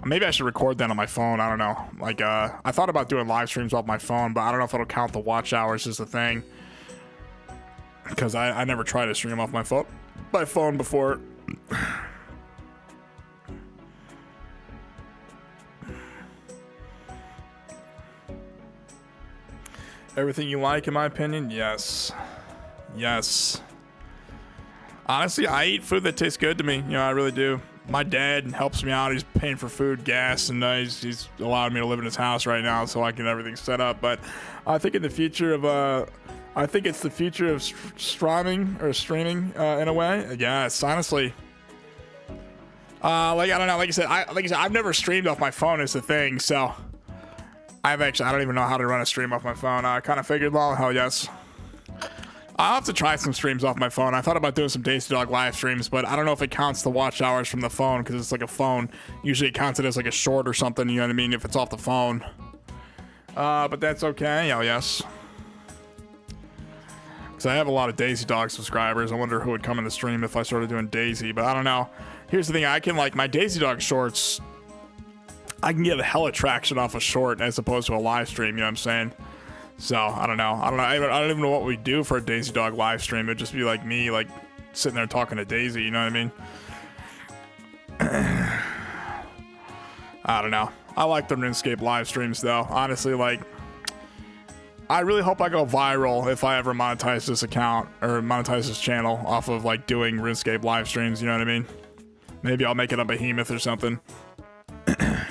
Maybe I should record that on my phone. I don't know. Like, I thought about doing live streams off my phone, but I don't know if it'll count the watch hours as a thing. Because I never tried to stream off my phone before. Everything you like, in my opinion? Yes. Yes. Honestly, I eat food that tastes good to me. You know, I really do. My dad helps me out. He's paying for food, gas, and he's allowed me to live in his house right now so I can get everything set up. But I think in the future of I think it's the future of streaming in a way. Yes, honestly. Like I don't know. Like I said, I've never streamed off my phone as a thing, so I don't even know how to run a stream off my phone. I kind of figured, well, hell yes. I'll have to try some streams off my phone. I thought about doing some Daisy Dog live streams, but I don't know if it counts the watch hours from the phone because it's like a phone. Usually it counts it as like a short or something, you know what I mean, if it's off the phone. But that's okay. Oh, yes. Because I have a lot of Daisy Dog subscribers. I wonder who would come in the stream if I started doing Daisy, but I don't know. Here's the thing. I can, like, my Daisy Dog shorts, I can get a hella traction off a short as opposed to a live stream, you know what I'm saying? So, I don't know. I don't even know what we do for a Daisy Dog live stream. It'd just be like me, like, sitting there talking to Daisy, you know what I mean? I don't know. I like the RuneScape live streams, though. Honestly, like, I really hope I go viral if I ever monetize this account or monetize this channel off of, like, doing RuneScape live streams, you know what I mean? Maybe I'll make it a behemoth or something. Because,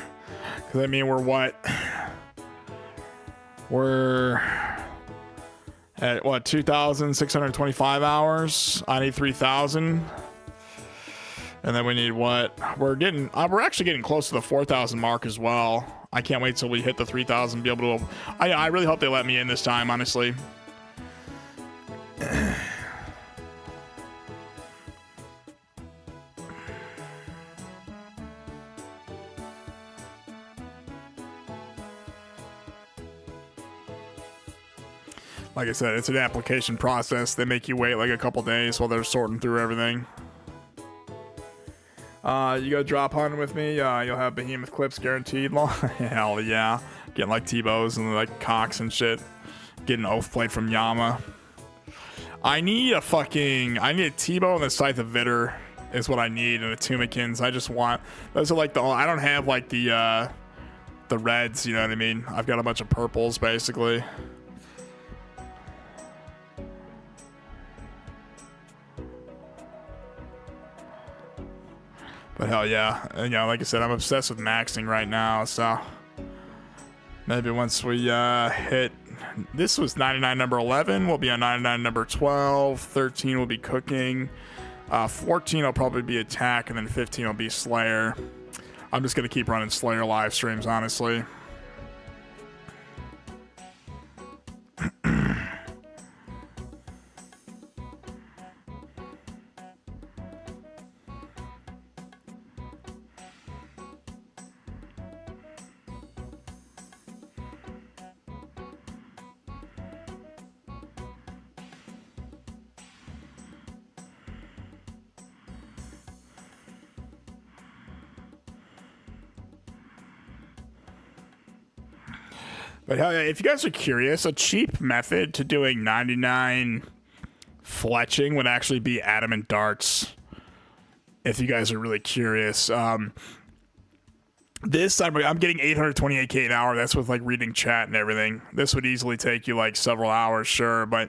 I mean, we're what? We're at what, 2,625 hours. I need 3,000, and then we need what? We're actually getting close to the 4,000 mark as well. I can't wait till we hit the 3,000. Be able to. I really hope they let me in this time. Honestly. Like I said, it's an application process. They make you wait like a couple days while they're sorting through everything. You go drop hunting with me, you'll have behemoth clips guaranteed. Hell yeah. Getting like T-bows and like cocks and shit. Getting an oath plate from Yama. I need a T-bow and the Scythe of Vitter is what I need, and the Tumikins. I just want, those are like I don't have like the reds, you know what I mean? I've got a bunch of purples basically. But hell yeah, and, you know, like I said, I'm obsessed with maxing right now, so maybe once we hit, this was 99 number 11, we'll be on 99 number 12, 13 will be cooking, 14 will probably be attack, and then 15 will be Slayer. I'm just gonna keep running Slayer live streams, honestly. But hell yeah, if you guys are curious, a cheap method to doing 99 fletching would actually be adamant darts. If you guys are really curious. This, I'm getting 828k an hour. That's with like reading chat and everything. This would easily take you like several hours, sure, but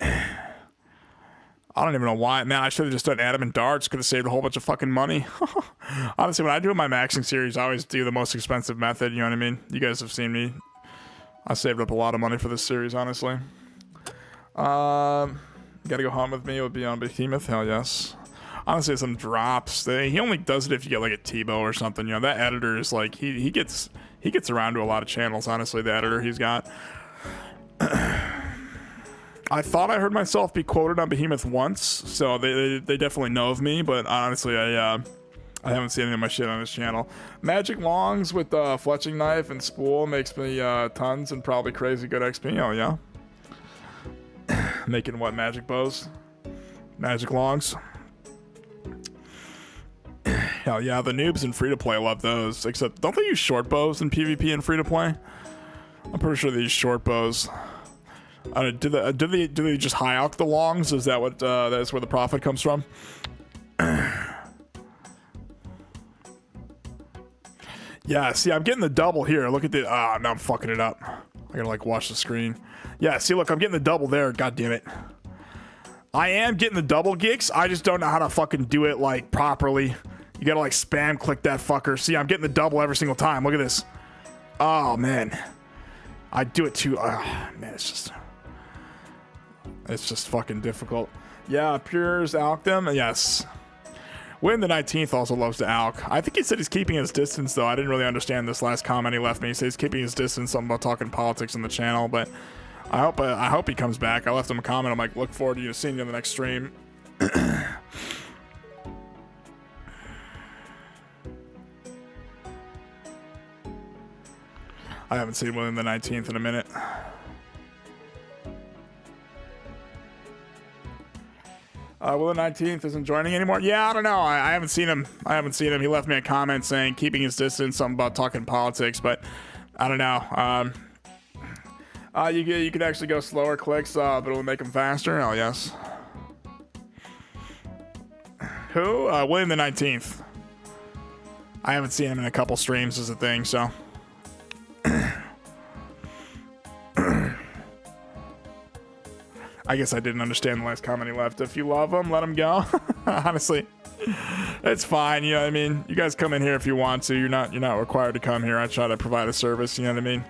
I don't even know why. Man, I should have just done adamant darts. Could have saved a whole bunch of fucking money. Honestly, when I do my maxing series, I always do the most expensive method. You know what I mean? You guys have seen me. I saved up a lot of money for this series, honestly. Gotta go home with me. It would be on Behemoth. Hell yes. Honestly, some drops. He only does it if you get like a Tebow or something. You know, that editor is like he gets around to a lot of channels. Honestly, the editor he's got. I thought I heard myself be quoted on Behemoth once, so they definitely know of me. But honestly, I haven't seen any of my shit on his channel. Magic longs with fletching knife and spool makes me tons and probably crazy good XP. Oh yeah. Making what, magic bows? Magic longs. Hell yeah, the noobs in free-to-play love those. Except, don't they use short bows in PvP and free-to-play? I'm pretty sure they use short bows. Do they just high alch the longs? Is that what that's where the profit comes from? Yeah, see, I'm getting the double here. Look at the now I'm fucking it up. I gotta like watch the screen. Yeah, see, look, I'm getting the double there. God damn it. I am getting the double gigs. I just don't know how to fucking do it like properly. You gotta like spam click that fucker. See, I'm getting the double every single time. Look at this. Oh man, I do it too. Man, it's just fucking difficult. Yeah, Pure's alch them. Yes. Win the 19th also loves to alch. I think he said he's keeping his distance though. I didn't really understand this last comment he left me. He said he's keeping his distance. Something about talking politics on the channel, but I hope he comes back. I left him a comment. I'm like, look forward to seeing you in the next stream. I haven't seen William the 19th in a minute. Will the 19th isn't joining anymore? Yeah, I don't know. I haven't seen him. He left me a comment saying keeping his distance, something about talking politics, but I don't know. You could actually go slower clicks, but it'll make them faster. Oh, yes. Who? William the 19th. I haven't seen him in a couple streams as a thing, so. I guess I didn't understand the last comment he left. If you love him, let him go. Honestly, it's fine. You know what I mean? You guys come in here if you want to. You're not required to come here. I try to provide a service. You know what I mean?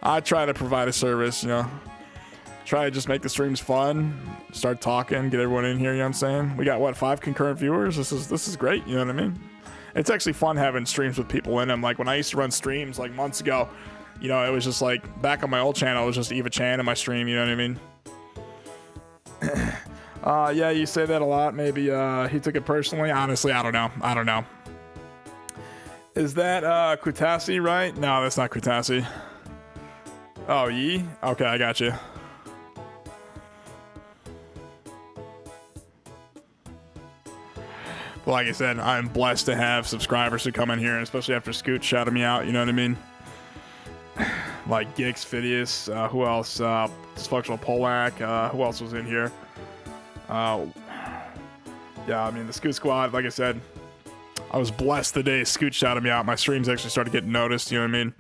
I try to provide a service, you know. Try to just make the streams fun. Start talking, get everyone in here, you know what I'm saying? We got what, 5 concurrent viewers? This is great, you know what I mean? It's actually fun having streams with people in them. Like when I used to run streams like months ago, you know, it was just like back on my old channel, it was just Eva Chan in my stream, you know what I mean? Yeah, you say that a lot. Maybe he took it personally. Honestly, I don't know. Is that Kutasi, right? No, that's not Kutasi. Oh, Yi? Okay, I got you. But like I said, I'm blessed to have subscribers who come in here, especially after Scoot shouted me out, you know what I mean? Like Gix, Phidias, who else? Dysfunctional Polak, who else was in here? Yeah, I mean, the Scoot Squad, like I said, I was blessed the day Scoot shouted me out. My streams actually started getting noticed, you know what I mean?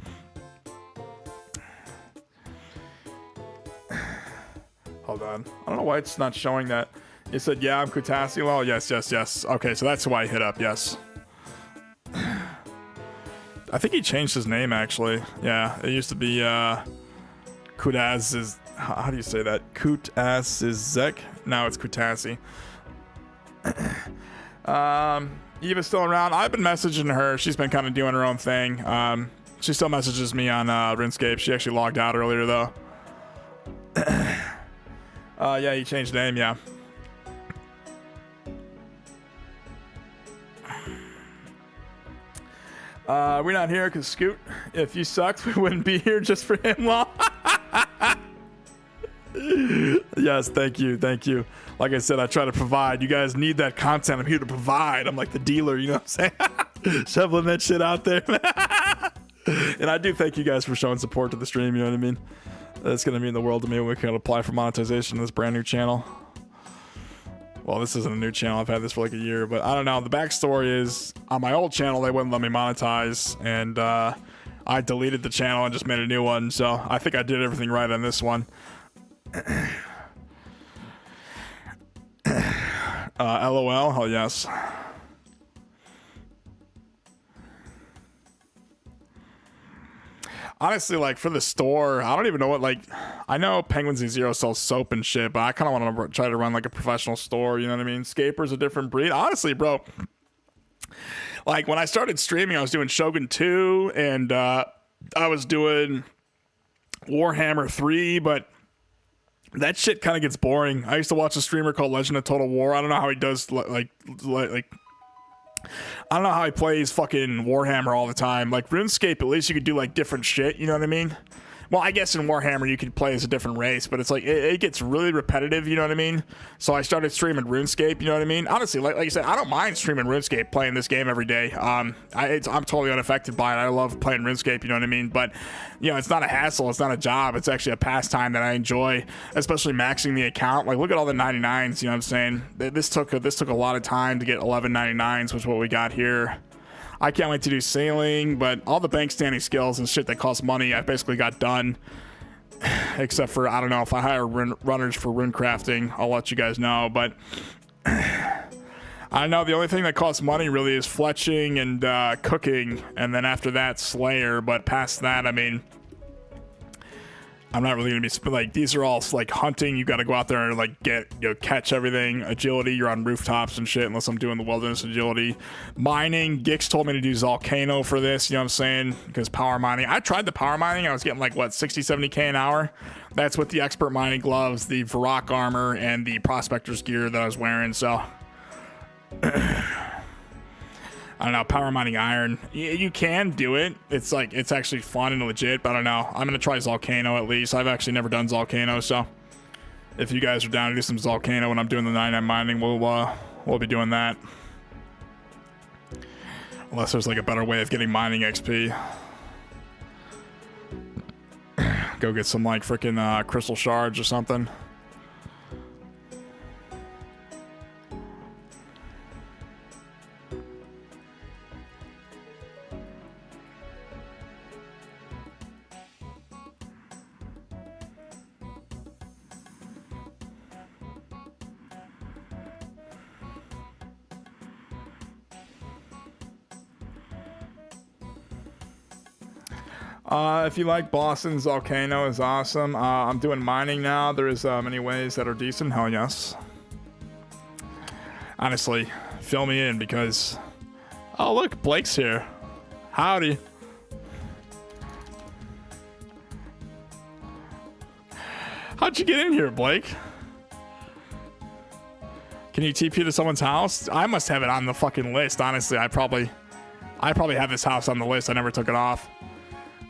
Hold on. I don't know why it's not showing that. It said, yeah, I'm Kutasi. Well, yes, yes, yes. Okay, so that's why I hit up, yes. I think he changed his name, actually. Yeah, it used to be Kutaz is... How do you say that? Kutazizek? Now it's Kutasi. Eva's still around. I've been messaging her. She's been kind of doing her own thing. She still messages me on RuneScape. She actually logged out earlier, though. Yeah, he changed name, yeah. We're not here because Scoot, if you sucked, we wouldn't be here just for him long. Yes, thank you, thank you. Like I said, I try to provide. You guys need that content. I'm here to provide. I'm like the dealer, you know what I'm saying? Shoveling that shit out there. And I do thank you guys for showing support to the stream, you know what I mean? That's going to mean the world to me when we can apply for monetization in this brand new channel. Well, this isn't a new channel. I've had this for like a year, but I don't know. The backstory is on my old channel, they wouldn't let me monetize, and I deleted the channel and just made a new one. So I think I did everything right on this one. LOL, hell yes. Honestly, like for the store, I don't even know what, like, I know Penguins and Zero sells soap and shit, but I kind of want to try to run like a professional store, you know what I mean? Scaper's a different breed. Honestly, bro, like when I started streaming, I was doing Shogun 2 and I was doing Warhammer 3, but that shit kind of gets boring. I used to watch a streamer called Legend of Total War. I don't know how he does like I don't know how he plays fucking Warhammer all the time. Like RuneScape, at least you could do like different shit, you know what I mean? Well, I guess in Warhammer you could play as a different race, but it's like it gets really repetitive, you know what I mean? So I started streaming RuneScape, you know what I mean? Honestly, like I said, I don't mind streaming RuneScape, playing this game every day. I'm totally unaffected by it. I love playing RuneScape, you know what I mean? But you know, it's not a hassle, it's not a job, it's actually a pastime that I enjoy, especially maxing the account. Like look at all the 99s, you know what I'm saying? This took a lot of time to get 11 99s, which is what we got here. I can't wait to do sailing, but all the bank standing skills and shit that costs money, I basically got done. Except for, I don't know, if I hire runners for rune crafting, I'll let you guys know. But I know the only thing that costs money really is fletching and cooking, and then after that, Slayer. But past that, I mean, I'm not really gonna be like, these are all like hunting. You got to go out there and like catch everything. Agility, you're on rooftops and shit unless I'm doing the wilderness agility. Mining, Gix told me to do Volcano for this, you know what I'm saying? Because power mining, I tried the power mining. I was getting like what, 60 70k an hour. That's with the expert mining gloves, the Varrock armor, and the prospector's gear that I was wearing. So I don't know, power mining iron. You can do it. It's like, it's actually fun and legit, but I don't know. I'm going to try Volcano at least. I've actually never done Volcano, so if you guys are down to do some Volcano when I'm doing the 99 mining, we'll be doing that. Unless there's like a better way of getting mining XP. Go get some like freaking crystal shards or something. If you like Boston's Volcano is awesome. I'm doing mining now. There is many ways that are decent. Hell yes. Honestly, fill me in because... Oh, look, Blake's here. Howdy. How'd you get in here, Blake? Can you TP to someone's house? I must have it on the fucking list, honestly. I probably have this house on the list. I never took it off.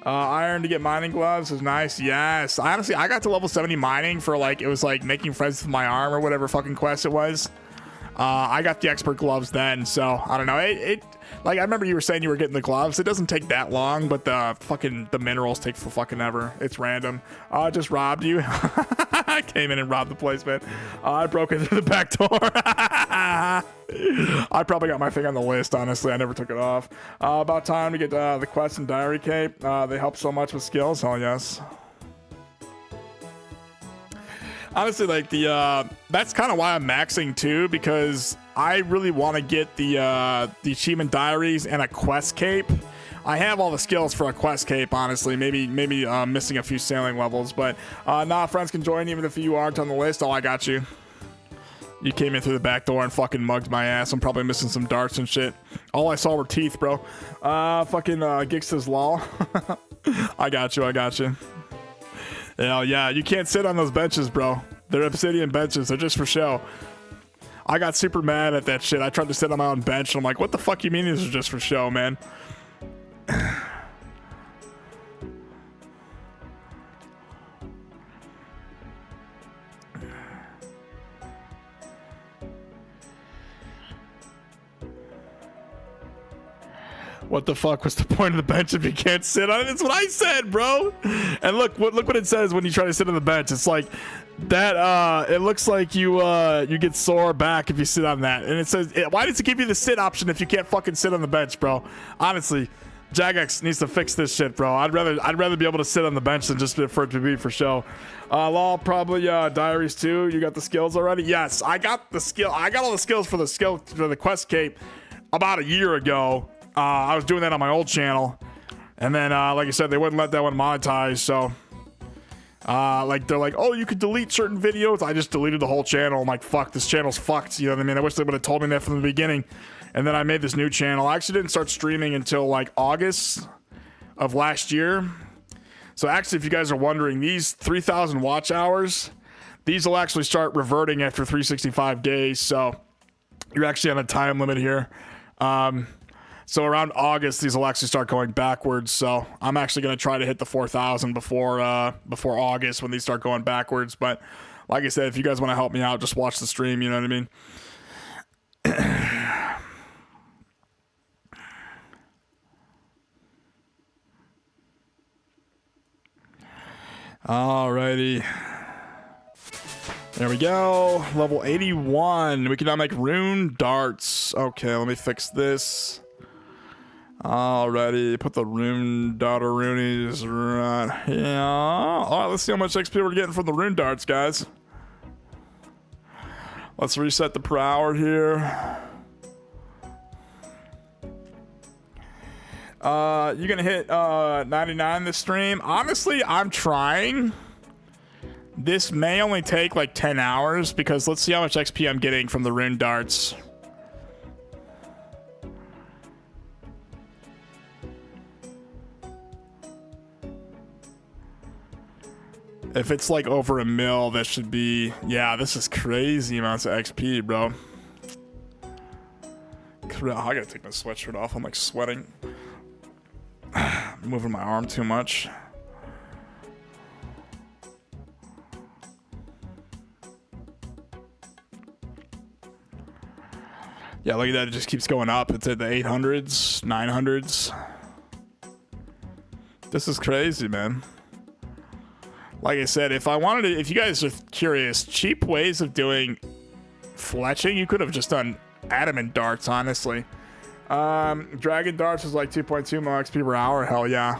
Iron to get mining gloves is nice. Yes. Honestly, I got to level 70 mining for like, it was like making friends with my arm or whatever fucking quest it was. I got the expert gloves then, so I don't know. It like, I remember you were saying you were getting the gloves. It doesn't take that long, but the minerals take for fucking ever. It's random. I just robbed you. I came in and robbed the place, man. I broke it through the back door. I probably got my thing on the list, honestly. I never took it off. About time to get the quest and diary cape. They help so much with skills. Hell yes. Honestly, like that's kind of why I'm maxing too, because I really want to get the achievement diaries and a quest cape. I have all the skills for a quest cape, honestly. Maybe missing a few sailing levels, but nah, friends can join even if you aren't on the list. Oh, I got you. You came in through the back door and fucking mugged my ass. I'm probably missing some darts and shit. All I saw were teeth, bro. Fucking Gix says lol. I got you. Hell yeah, you can't sit on those benches, bro. They're obsidian benches. They're just for show. I got super mad at that shit. I tried to sit on my own bench, and I'm like, what the fuck you mean these are just for show, man? What the fuck was the point of the bench if you can't sit on it? That's what I said, bro. And look what it says when you try to sit on the bench. It's like that. It looks like you get sore back if you sit on that. And it says, why does it give you the sit option if you can't fucking sit on the bench, bro? Honestly, Jagex needs to fix this shit, bro. I'd rather be able to sit on the bench than just for it to be for show. Law, probably diaries too. You got the skills already? Yes, I got the skill. I got all the skills for the quest cape about a year ago. I was doing that on my old channel, and then like I said, they wouldn't let that one monetize. So like they're like, oh, you could delete certain videos. I just deleted the whole channel. I'm like, fuck, this channel's fucked. You know what I mean? I wish they would have told me that from the beginning. And then I made this new channel. I actually didn't start streaming until like August of last year. So actually, if you guys are wondering, these 3,000 watch hours, these will actually start reverting after 365 days. So you're actually on a time limit here. So around August, these will actually start going backwards. So I'm actually going to try to hit the 4,000 before August when these start going backwards. But like I said, if you guys want to help me out, just watch the stream. You know what I mean? Alrighty. There we go. Level 81. We can now make rune darts. Okay, let me fix this. Alrighty, put the rune daughter runeys right here. Alright, let's see how much XP we're getting from the rune darts, guys. Let's reset the per hour here. You gonna hit 99 this stream? Honestly, I'm trying. This may only take like 10 hours because let's see how much XP I'm getting from the rune darts. If it's like over a mil, that should be... Yeah, this is crazy amounts of XP, bro. I gotta take my sweatshirt off. I'm like sweating. Moving my arm too much. Yeah, look at that. It just keeps going up. It's at the 800s, 900s. This is crazy, man. Like I said, if you guys are curious, cheap ways of doing fletching, you could have just done adamant darts, honestly. Dragon darts is like 2.2 mil XP per hour. Hell yeah.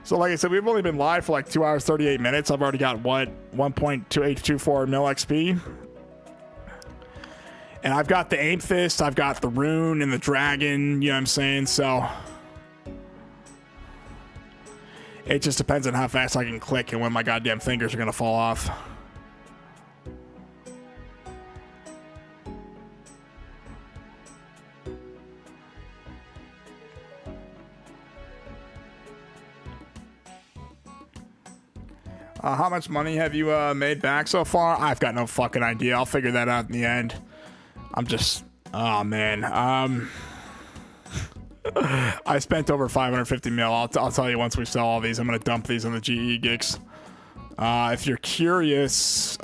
So like I said, we've only been live for like 2 hours, 38 minutes. I've already got, what, 1.2824 mil XP. And I've got the Amethyst, I've got the Rune and the Dragon, you know what I'm saying? So it just depends on how fast I can click and when my goddamn fingers are gonna fall off. How much money have you made back so far? I've got no fucking idea. I'll figure that out in the end. I'm just... Oh, man. I spent over 550 mil. I'll tell you once we sell all these. I'm going to dump these on the GE gigs. If you're curious...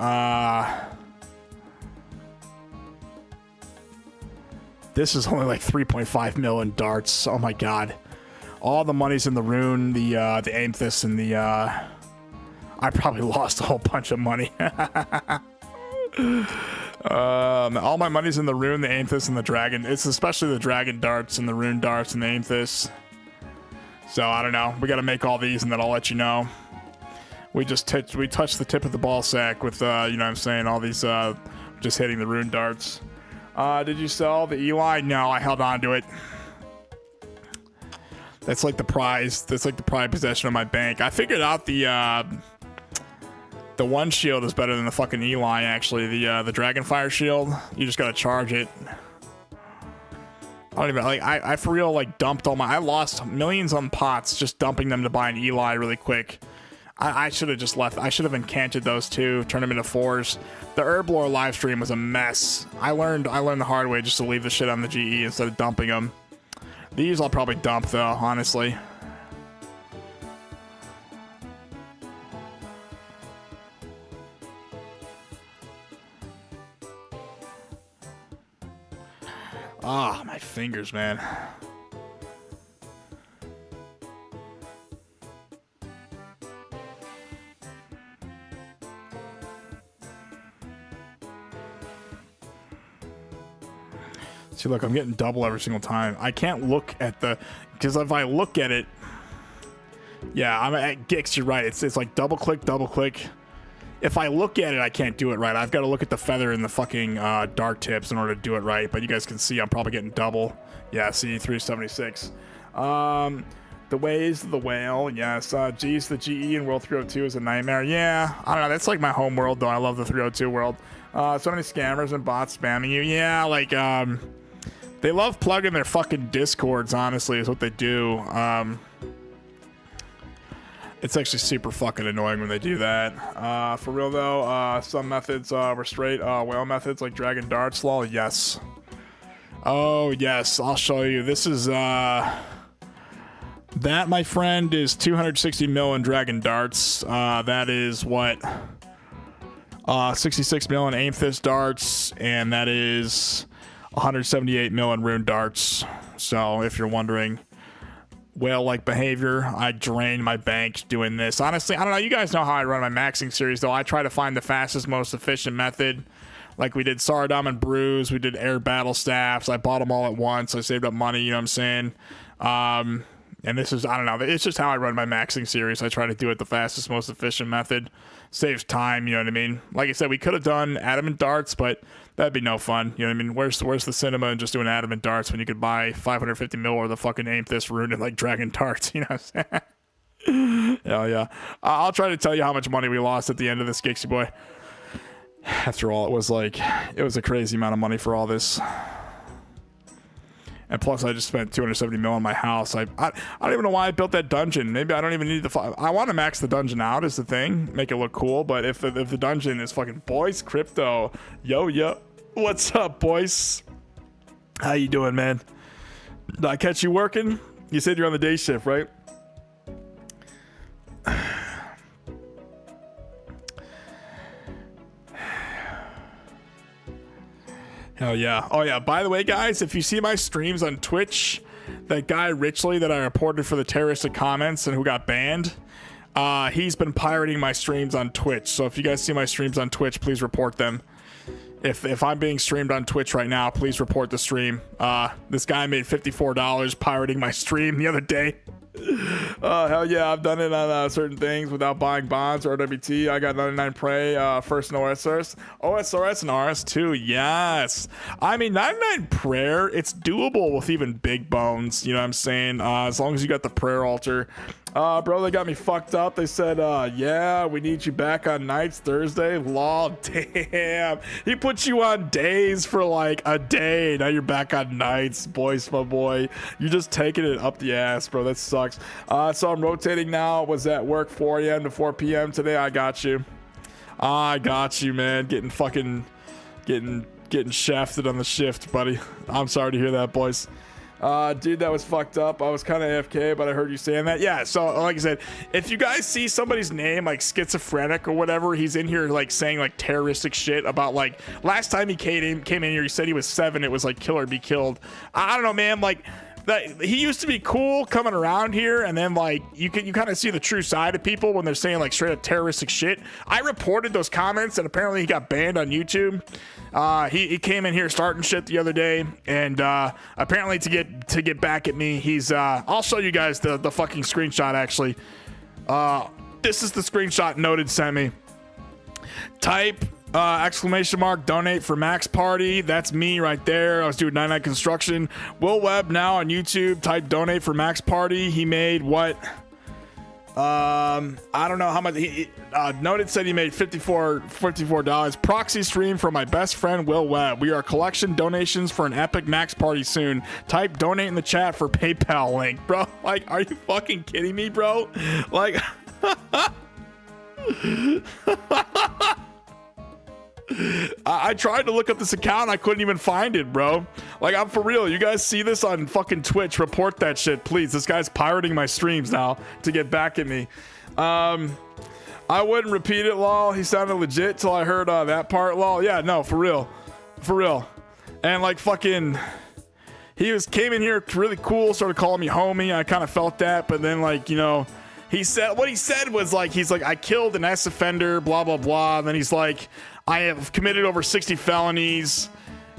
this is only like 3.5 mil in darts. Oh, my God. All the money's in the Rune, the Amethyst, and the... I probably lost a whole bunch of money. All my money's in the Rune, the Amethyst, and the Dragon. It's especially the Dragon darts and the Rune darts and the Amethyst. So I don't know. We got to make all these, and then I'll let you know. We touched the tip of the ball sack with you know what I'm saying, all these just hitting the Rune darts. Did you sell the Eli? No, I held on to it. That's like the prize. That's like the pride possession of my bank. I figured out the one shield is better than the fucking Eli, actually. The Dragonfire shield. You just gotta charge it. I don't even like. I for real like dumped all my. I lost millions on pots just dumping them to buy an Eli really quick. I should have just left. I should have encanted those two, turned them into 4s. The Herblore live stream was a mess. I learned the hard way just to leave the shit on the GE instead of dumping them. These I'll probably dump though, honestly. Ah, my fingers, man. See, look, I'm getting double every single time. I can't look at the, because if I look at it, yeah, I'm at Gix. You're right. It's like double click, double click. If I look at it, I can't do it right. I've got to look at the feather and the fucking dark tips in order to do it right. But you guys can see I'm probably getting double. Yeah, see, 376. The Ways of the Whale. Yes. Geez, the GE in World 302 is a nightmare. Yeah, I don't know. That's like my home world, though. I love the 302 world. So many scammers and bots spamming you. Yeah, like, they love plugging their fucking discords, honestly, is what they do. It's actually super fucking annoying when they do that. For real, though, some methods were straight whale methods, like Dragon Darts. Lol, yes. Oh, yes, I'll show you. This is, that, my friend, is 260 mil in Dragon Darts. That is, what? 66 mil in Amethyst Darts, and that is 178 mil in Rune Darts. So if you're wondering, whale-like behavior, I drain my bank doing this. Honestly, I don't know. You guys know how I run my maxing series, though. I try to find the fastest, most efficient method. Like we did Sardom and Brews, we did air battle staffs. I bought them all at once. I saved up money, you know what I'm saying? And this is, I don't know, it's just how I run my maxing series. I try to do it the fastest, most efficient method. Saves time, you know what I mean? Like I said, we could have done Adamant darts, but that'd be no fun. You know what I mean? Where's the cinema in just doing Adamant darts when you could buy 550 mil or the fucking Amethyst, Rune, and like Dragon darts, you know what I'm saying? Hell yeah. I'll try to tell you how much money we lost at the end of this, Gixie boy. After all, it was a crazy amount of money for all this. And plus, I just spent 270 mil on my house. I don't even know why I built that dungeon. Maybe I don't even need the. I want to max the dungeon out is the thing, make it look cool. But if the dungeon is fucking boys crypto, yo, what's up, boys? How you doing, man? Did I catch you working? You said you're on the day shift, right? Hell yeah. Oh yeah, by the way, guys, if you see my streams on Twitch, that guy Richley that I reported for the terroristic comments and who got banned, he's been pirating my streams on Twitch. So if you guys see my streams on Twitch, please report them. If I'm being streamed on Twitch right now, please report the stream. This guy made $54 pirating my stream the other day. Hell yeah, I've done it on certain things without buying bonds or WT. I got 99 prey, first in OSRS and RS2. Yes, I mean 99 prayer, it's doable with even big bones, you know what I'm saying? As long as you got the prayer altar. Bro, they got me fucked up. They said, yeah, we need you back on nights Thursday. Lol, damn. He put you on days for like a day. Now you're back on nights, boys, my boy. You're just taking it up the ass, bro. That sucks. So I'm rotating now. Was at work 4 a.m. to 4 p.m. today. I got you. I got you, man. Getting shafted on the shift, buddy. I'm sorry to hear that, boys. Dude, that was fucked up. I was kind of AFK, but I heard you saying that. Yeah, so like I said, if you guys see somebody's name like schizophrenic or whatever, he's in here like saying like terroristic shit about like last time he came in here, he said he was 7. It was like kill or be killed. I don't know, man. Like that he used to be cool coming around here, and then like you kind of see the true side of people when they're saying like straight up terroristic shit. I reported those comments, and apparently he got banned on YouTube. He came in here starting shit the other day, and apparently to get back at me, he's I'll show you guys the fucking screenshot actually. This is the screenshot Noted sent me. Type exclamation mark donate for Max Party. That's me right there. I was doing 99 construction. Will Webb now on YouTube. Type donate for Max Party. He made what? I don't know how much. Noted said he made $54. Proxy stream for my best friend Will Webb. We are collection donations for an epic Max Party soon. Type donate in the chat for PayPal link, bro. Like, are you fucking kidding me, bro? Like. I tried to look up this account. I couldn't even find it, bro. Like, I'm for real. You guys see this on fucking Twitch? Report that shit, please. This guy's pirating my streams now to get back at me. I wouldn't repeat it, lol. He sounded legit till I heard that part, lol. Yeah, no, for real. For real. And like fucking... came in here really cool, started calling me homie. I kind of felt that, but then like, you know... What he said was like, he's like, I killed an S offender, blah, blah, blah. And then he's like, I have committed over 60 felonies.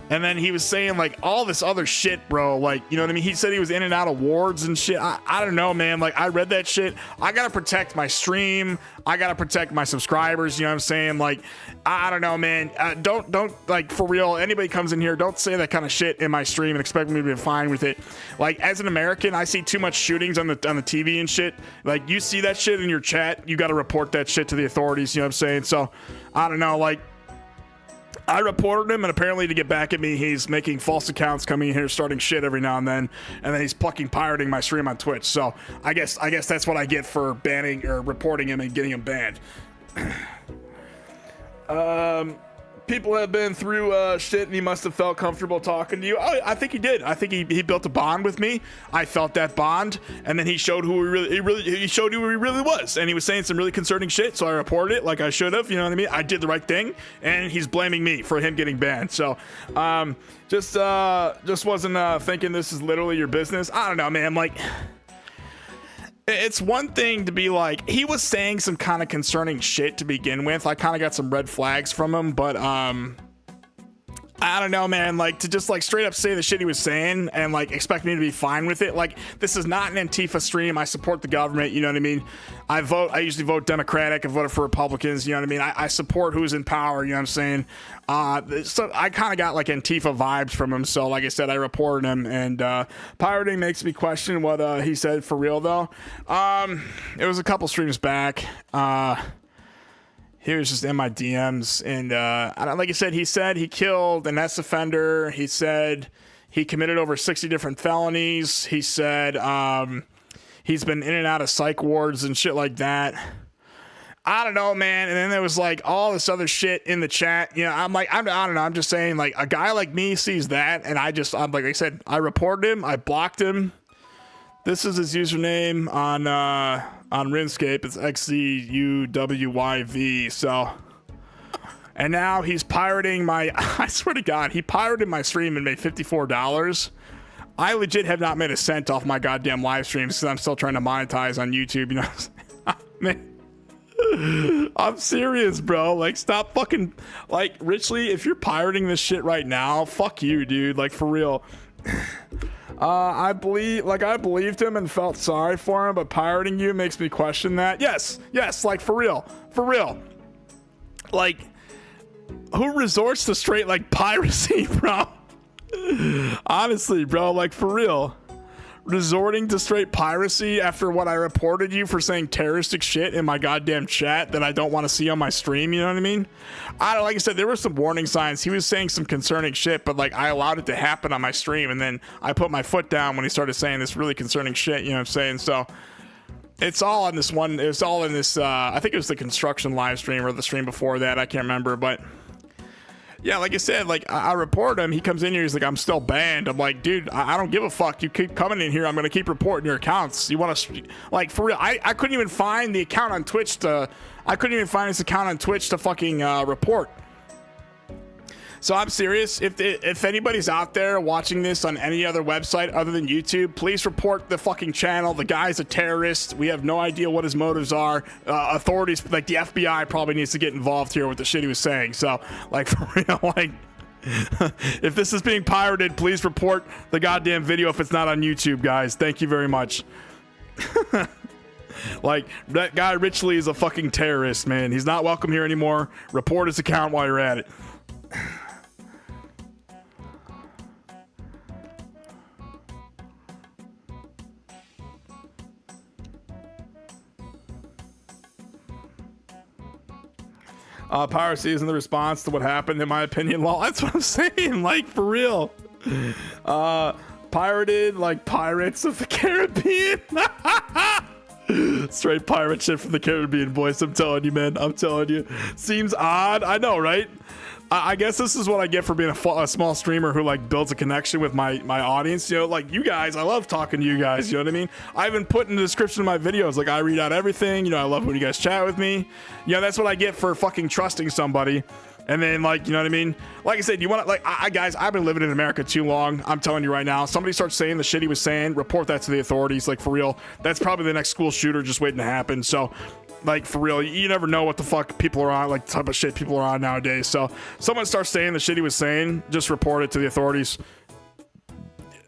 And then he was saying like all this other shit, bro. Like, you know what I mean? He said he was in and out of wards and shit. I don't know, man. Like, I read that shit. I gotta protect my stream. I gotta protect my subscribers. You know what I'm saying? Like, I don't know, man. Don't like, for real. Anybody comes in here, don't say that kind of shit in my stream and expect me to be fine with it. Like, as an American, I see too much shootings on the TV and shit. Like, you see that shit in your chat, you gotta report that shit to the authorities. You know what I'm saying? So, I don't know, like. I reported him, and apparently to get back at me, he's making false accounts, coming in here, starting shit every now and then he's fucking pirating my stream on Twitch. So I guess that's what I get for banning or reporting him and getting him banned. People have been through shit, and he must have felt comfortable talking to you. Oh, I think he did. I think he built a bond with me. I felt that bond, and then he showed who he showed who he really was, and he was saying some really concerning shit. So I reported it like I should have. You know what I mean? I did the right thing, and he's blaming me for him getting banned. So just wasn't thinking this is literally your business. I don't know, man. Like. It's one thing to be like, he was saying some kind of concerning shit to begin with. I kind of got some red flags from him, but I don't know, man. Like, to just like straight up say the shit he was saying and like expect me to be fine with it. Like, this is not an Antifa stream. I support the government. You know what I mean? I usually vote Democratic. I voted for Republicans. You know what I mean? I support who's in power. You know what I'm saying? So I kind of got like Antifa vibes from him. So like I said, I reported him, and pirating makes me question what he said for real though. It was a couple streams back. He was just in my DMs, and like I said, he said he killed an S offender. He said he committed over 60 different felonies. He said he's been in and out of psych wards and shit like that. I don't know, man. And then there was like all this other shit in the chat. You know, I'm like, I don't know. I'm just saying, like, a guy like me sees that, and I'm like I said, I reported him. I blocked him. This is his username on RuneScape. It's XZUWYV. So, and now he's pirating my. I swear to God, he pirated my stream and made $54. I legit have not made a cent off my goddamn live streams because I'm still trying to monetize on YouTube. You know, man. I'm serious, bro. Like, stop fucking. Like, Richly, if you're pirating this shit right now, fuck you, dude. Like, for real. I believed him and felt sorry for him, but pirating you makes me question that. Yes, like, for real. Like, who resorts to straight, like, piracy, bro? Honestly, bro, like, for real. Resorting to straight piracy after what I reported you for saying terroristic shit in my goddamn chat that I don't want to see on my stream, you know what I mean? Like I said, there were some warning signs. He was saying some concerning shit, but like, I allowed it to happen on my stream, and then I put my foot down when he started saying this really concerning shit, you know what I'm saying? So it's all on this one. It was all in this, I think it was the construction live stream or the stream before that. I can't remember, but yeah, like I said, like, I report him. He comes in here. He's like, I'm still banned. I'm like, dude, I don't give a fuck. You keep coming in here. I'm going to keep reporting your accounts. You want to, like, for real. I couldn't even find the account on Twitch I couldn't even find his account on Twitch to fucking report. So I'm serious. If anybody's out there watching this on any other website other than YouTube, please report the fucking channel. The guy's a terrorist. We have no idea what his motives are. Authorities, like the FBI, probably needs to get involved here with the shit he was saying. So, like, for real, like, if this is being pirated, please report the goddamn video if it's not on YouTube, guys. Thank you very much. Like, that guy Richley is a fucking terrorist, man. He's not welcome here anymore. Report his account while you're at it. Piracy isn't the response to what happened, in my opinion. Well, that's what I'm saying. Like, for real. Pirated like Pirates of the Caribbean. Straight pirate shit from the Caribbean, boys. I'm telling you, man. I'm telling you. Seems odd. I know, right? I guess this is what I get for being a small streamer who like builds a connection with my audience. You know, like you guys, I love talking to you guys. You know what I mean? I even put in the description of my videos, like I read out everything. You know, I love when you guys chat with me. You know, that's what I get for fucking trusting somebody. And then, like, you know what I mean? Like I said, you want to, like, guys, I've been living in America too long. I'm telling you right now, somebody starts saying the shit he was saying, report that to the authorities. Like, for real, that's probably the next school shooter just waiting to happen. So, like, for real, you never know what the fuck people are on, like, the type of shit people are on nowadays. So, someone starts saying the shit he was saying, just report it to the authorities.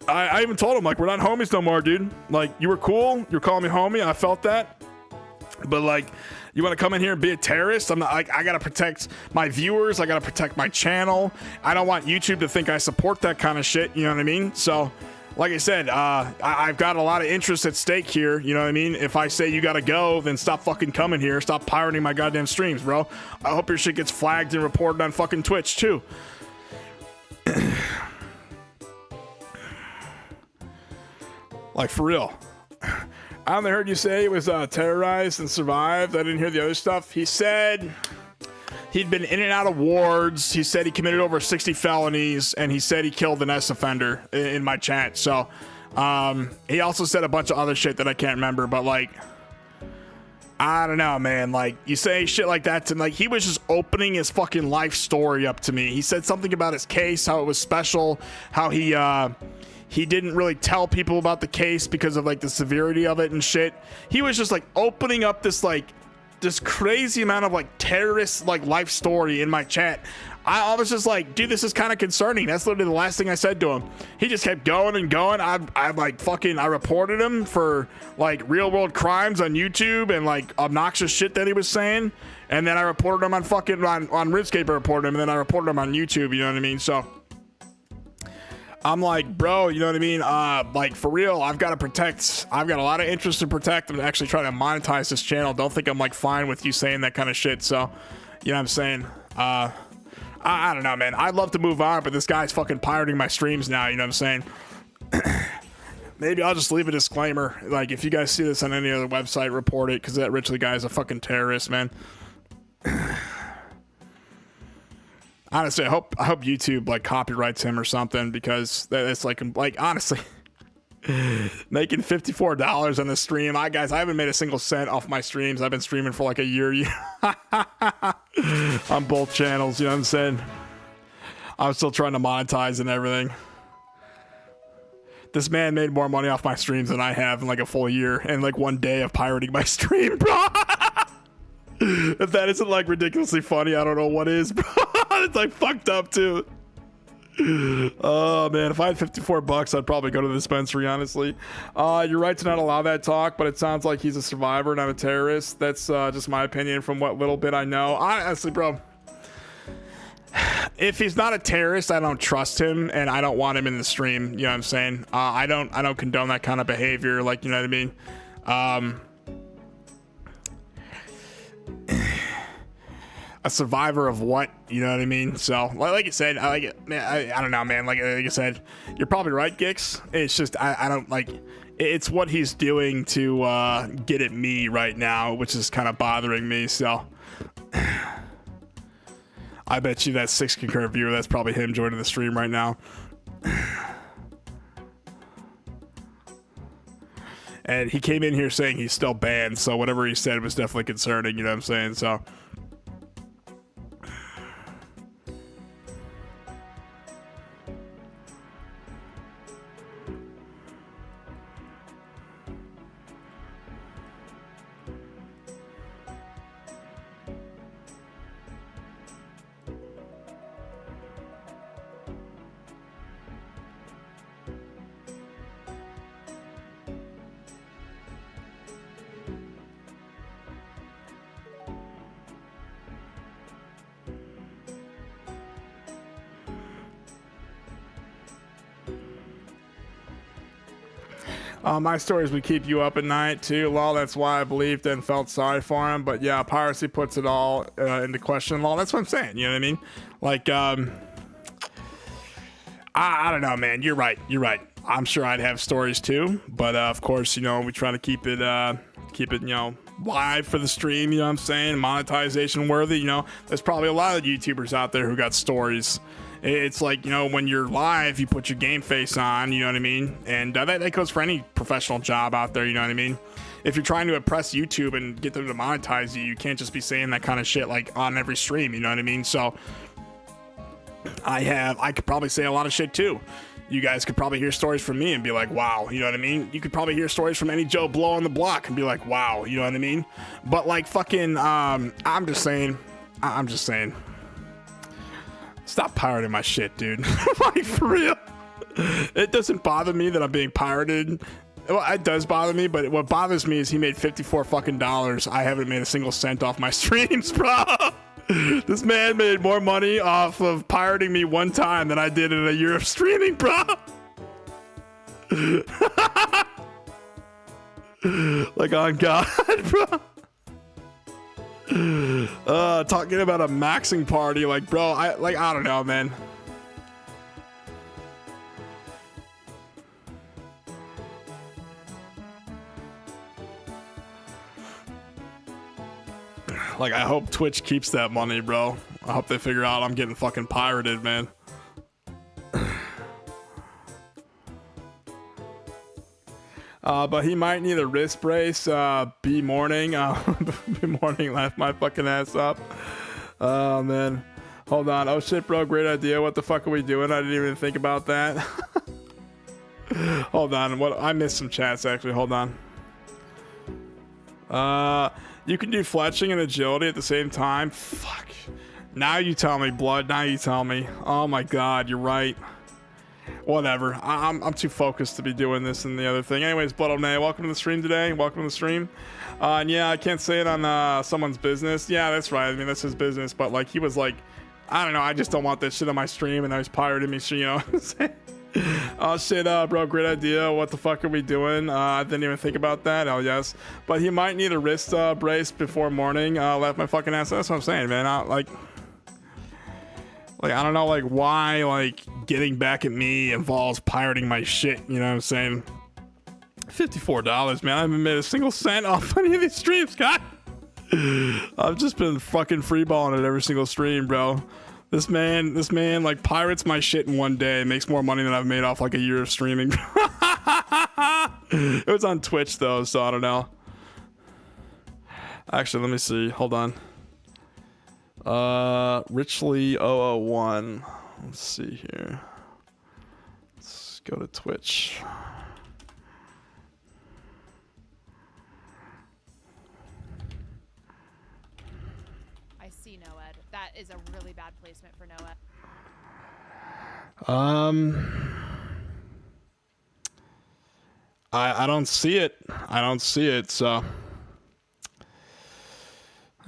I even told him, like, we're not homies no more, dude. Like, you were cool. You're calling me homie. I felt that. But, like, you want to come in here and be a terrorist? I'm not, like, I got to protect my viewers. I got to protect my channel. I don't want YouTube to think I support that kind of shit. You know what I mean? So, like I said, I've got a lot of interest at stake here. You know what I mean? If I say you got to go, then stop fucking coming here. Stop pirating my goddamn streams, bro. I hope your shit gets flagged and reported on fucking Twitch, too. Like, for real. I only heard you say he was terrorized and survived. I didn't hear the other stuff. He said he'd been in and out of wards. He said he committed over 60 felonies, and he said he killed an S offender in my chat. So he also said a bunch of other shit that I can't remember, but like, I don't know, man. Like, you say shit like that to, like, he was just opening his fucking life story up to me. He said something about his case, how it was special, how he didn't really tell people about the case because of like the severity of it and shit. He was just like opening up this crazy amount of like terrorist like life story in my chat. I was just like, dude, this is kind of concerning. That's literally the last thing I said to him. He just kept going and going. I like fucking, I reported him for like real world crimes on YouTube and like obnoxious shit that he was saying. And then I reported him on fucking on RuneScape. I reported him, and then I reported him on YouTube. You know what I mean? So I'm like, bro, you know what I mean? Like, for real, I've got a lot of interest to protect. I'm actually trying to monetize this channel. Don't think I'm like fine with you saying that kind of shit. So, you know what I'm saying? I don't know, man. I'd love to move on, but this guy's fucking pirating my streams now. You know what I'm saying? Maybe I'll just leave a disclaimer. Like, if you guys see this on any other website, report it, because that Richley guy is a fucking terrorist, man. Honestly, I hope YouTube like copyrights him or something, because that's like honestly making $54 on the stream. Guys, I haven't made a single cent off my streams. I've been streaming for like a year on both channels. You know what I'm saying? I'm still trying to monetize and everything. This man made more money off my streams than I have in like a full year and like one day of pirating my stream, bro. If that isn't like ridiculously funny, I don't know what is, bro. It's like fucked up too. Oh man, if I had $54, I'd probably go to the dispensary, honestly. You're right to not allow that talk, but it sounds like he's a survivor, not a terrorist. That's just my opinion from what little bit I know. Honestly, bro, if he's not a terrorist, I don't trust him, and I don't want him in the stream. You know what I'm saying? I don't condone that kind of behavior. Like, you know what I mean? A survivor of what? You know what I mean? So, like I said, I don't know, man. Like I said, you're probably right, Gix. It's just I don't like. It's what he's doing to get at me right now, which is kind of bothering me. So, I bet you that 6 concurrent viewer, that's probably him joining the stream right now. And he came in here saying he's still banned, so whatever he said was definitely concerning. You know what I'm saying? So. My stories would keep you up at night too, lol. That's why I believed and felt sorry for him. But yeah, piracy puts it all into question, lol. That's what I'm saying. You know what I mean? Like, I don't know, man. You're right. You're right. I'm sure I'd have stories too, but of course, you know, we try to keep it, you know, live for the stream. You know what I'm saying? Monetization worthy. You know, there's probably a lot of YouTubers out there who got stories. It's like, you know, when you're live, you put your game face on, you know what I mean? And that goes for any professional job out there, you know what I mean? If you're trying to impress YouTube and get them to monetize you, you can't just be saying that kind of shit like on every stream, you know what I mean? So I could probably say a lot of shit too. You guys could probably hear stories from me and be like, wow, you know what I mean? You could probably hear stories from any Joe Blow on the block and be like, wow, you know what I mean? But like fucking, I'm just saying, stop pirating my shit, dude. Like, for real. It doesn't bother me that I'm being pirated. Well, it does bother me, but what bothers me is he made $54 fucking dollars. I haven't made a single cent off my streams, bro. This man made more money off of pirating me one time than I did in a year of streaming, bro. Like, on God, bro. Talking about a maxing party, like, bro, I don't know, man. Like, I hope Twitch keeps that money, bro. I hope they figure out I'm getting fucking pirated, man. But he might need a wrist brace. B morning. B morning, laugh my fucking ass up. Oh, man. Hold on. Oh, shit, bro. Great idea. What the fuck are we doing? I didn't even think about that. Hold on. What? I missed some chats, actually. Hold on. You can do fletching and agility at the same time. Fuck. Now you tell me, blood. Now you tell me. Oh, my God. You're right. Whatever. I'm too focused to be doing this and the other thing. Anyways, Blood O'Nay, welcome to the stream today. Welcome to the stream. And yeah, I can't say it on someone's business. Yeah, that's right. I mean, that's his business. But like, he was like, I don't know. I just don't want that shit on my stream. And now he's pirating me. So, you know what I'm saying? Oh shit, bro, great idea. What the fuck are we doing? I didn't even think about that. Oh yes, but he might need a wrist brace before morning. Left my fucking ass. That's what I'm saying, man. Like I don't know, like, why, like, getting back at me involves pirating my shit, you know what I'm saying? $54, man. I haven't made a single cent off any of these streams, God. I've just been fucking freeballing it every single stream, bro. This man, like, pirates my shit in one day, makes more money than I've made off, like, a year of streaming. It was on Twitch, though, so I don't know. Actually, let me see. Hold on. Richly 001. Let's see here. Let's go to Twitch. I see Noed. That is a really bad placement for Noed. I don't see it. I don't see it, so.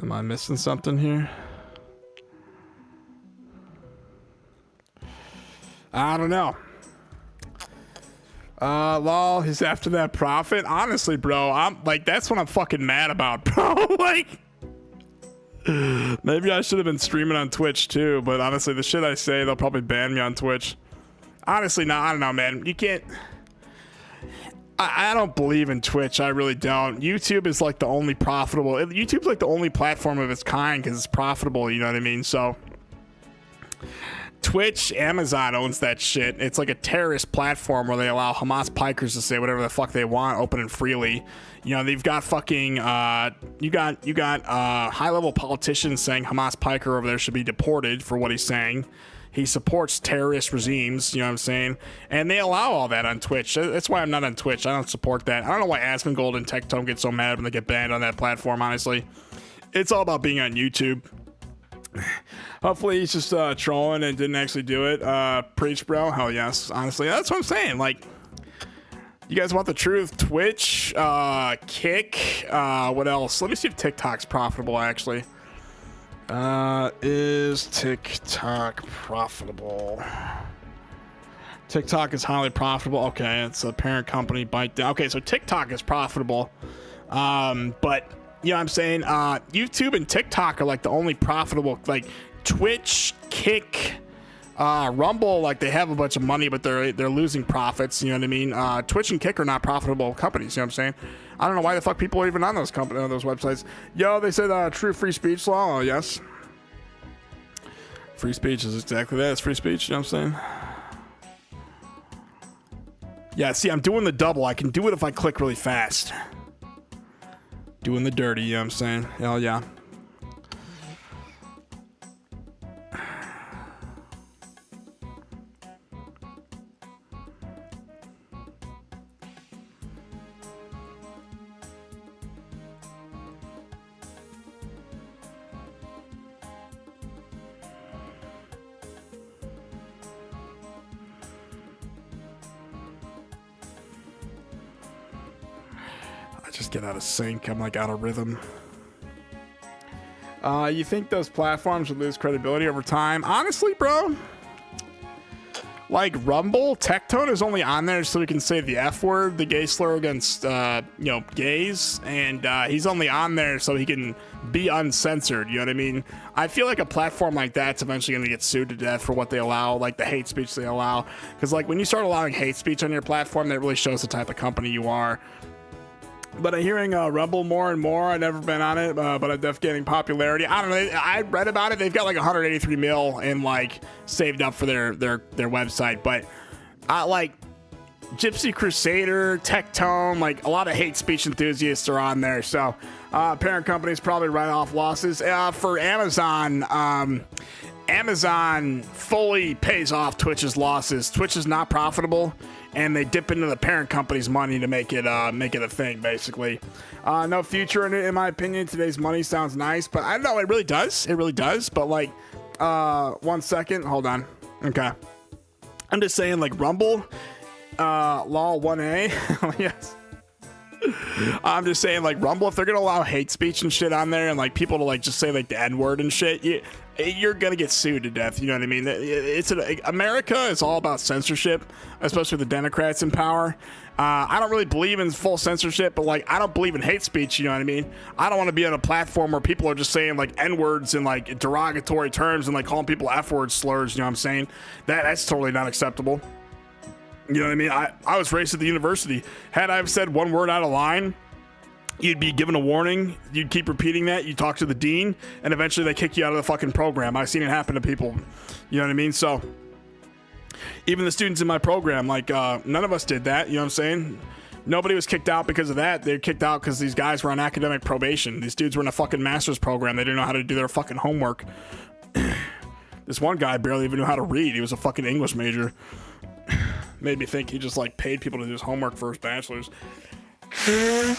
Am I missing something here? I don't know. Lol, he's after that profit. Honestly, bro, I'm like, that's what I'm fucking mad about, bro. Like, maybe I should have been streaming on Twitch too, but honestly, the shit I say, they'll probably ban me on Twitch. Honestly, no, I don't know, man. You can't. I don't believe in Twitch. I really don't. YouTube is like the only profitable. YouTube's like the only platform of its kind because it's profitable. You know what I mean? So. Twitch, Amazon owns that shit. It's like a terrorist platform where they allow Hamas pikers to say whatever the fuck they want, open and freely. You know, they've got fucking, you got high-level politicians saying Hamas piker over there should be deported for what he's saying. He supports terrorist regimes, you know what I'm saying? And they allow all that on Twitch. That's why I'm not on Twitch. I don't support that. I don't know why Asmongold and Tectone get so mad when they get banned on that platform, honestly. It's all about being on YouTube. Hopefully he's just trolling and didn't actually do it. Preach, bro. Hell yes. Honestly, that's what I'm saying. Like, you guys want the truth? Twitch, Kick, what else? Let me see if TikTok's profitable, actually. Is TikTok profitable? TikTok is highly profitable. Okay, it's a parent company. Bite down. Okay, so TikTok is profitable. But you know what I'm saying? YouTube and TikTok are like the only profitable. Like Twitch, Kick, Rumble, like they have a bunch of money, but they're losing profits. You know what I mean? Twitch and Kick are not profitable companies. You know what I'm saying? I don't know why the fuck people are even on those on those websites. Yo, they said true free speech law. Oh, yes. Free speech is exactly that. It's free speech. You know what I'm saying? Yeah, see, I'm doing the double. I can do it if I click really fast. Doing the dirty, you know what I'm saying? Hell yeah. Just get out of sync. I'm like out of rhythm. You think those platforms would lose credibility over time? Honestly, bro, like Rumble, Tectone is only on there so he can say the F word, the gay slur against, gays, and he's only on there so he can be uncensored. You know what I mean? I feel like a platform like that's eventually going to get sued to death for what they allow, like the hate speech they allow. Because like when you start allowing hate speech on your platform, that really shows the type of company you are. But I'm hearing Rumble more and more. I've never been on it, but I'm definitely getting popularity. I don't know. I read about it. They've got like 183 mil in like saved up for their website. But like Gypsy Crusader, Tectone, like a lot of hate speech enthusiasts are on there. So parent companies probably write off losses. For Amazon, Amazon fully pays off Twitch's losses. Twitch is not profitable, and they dip into the parent company's money to make it a thing, basically. No future in it, in my opinion. Today's money sounds nice, but I don't know. It really does. It really does. But like, 1 second. Hold on. Okay. I'm just saying, like Rumble, lol 1A. Yes. I'm just saying, like Rumble, if they're gonna allow hate speech and shit on there, and like people to like just say like the N-word and shit, you're gonna get sued to death. You know what I mean? America is all about censorship, especially with the Democrats in power. I don't really believe in full censorship, but like I don't believe in hate speech. You know what I mean? I don't want to be on a platform where people are just saying like N-words and like derogatory terms and like calling people F-word slurs. You know what I'm saying? That's totally not acceptable. You know what I mean? I was raised at the university. Had I said one word out of line, you'd be given a warning. You'd keep repeating that. You talk to the dean, and eventually they kick you out of the fucking program. I've seen it happen to people. You know what I mean? So even the students in my program, like none of us did that. You know what I'm saying? Nobody was kicked out because of that. They were kicked out because these guys were on academic probation. These dudes were in a fucking master's program. They didn't know how to do their fucking homework. This one guy barely even knew how to read. He was a fucking English major. Made me think he just like paid people to do his homework for his bachelor's. You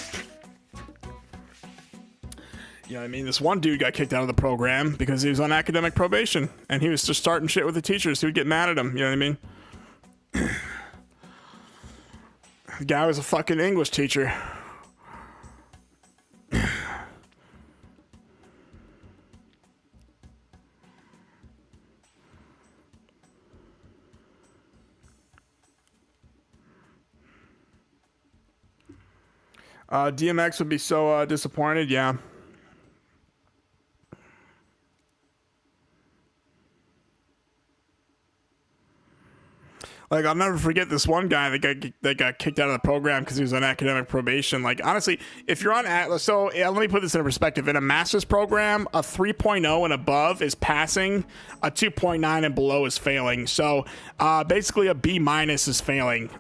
know what I mean? This one dude got kicked out of the program because he was on academic probation and he was just starting shit with the teachers. He would get mad at him. You know what I mean? The guy was a fucking English teacher. DMX would be so disappointed. Yeah. Like, I'll never forget this one guy that got kicked out of the program because he was on academic probation. Like, honestly, if you're on Atlas, so yeah, let me put this in perspective. In a master's program, a 3.0 and above is passing, a 2.9 and below is failing. So basically a B- is failing.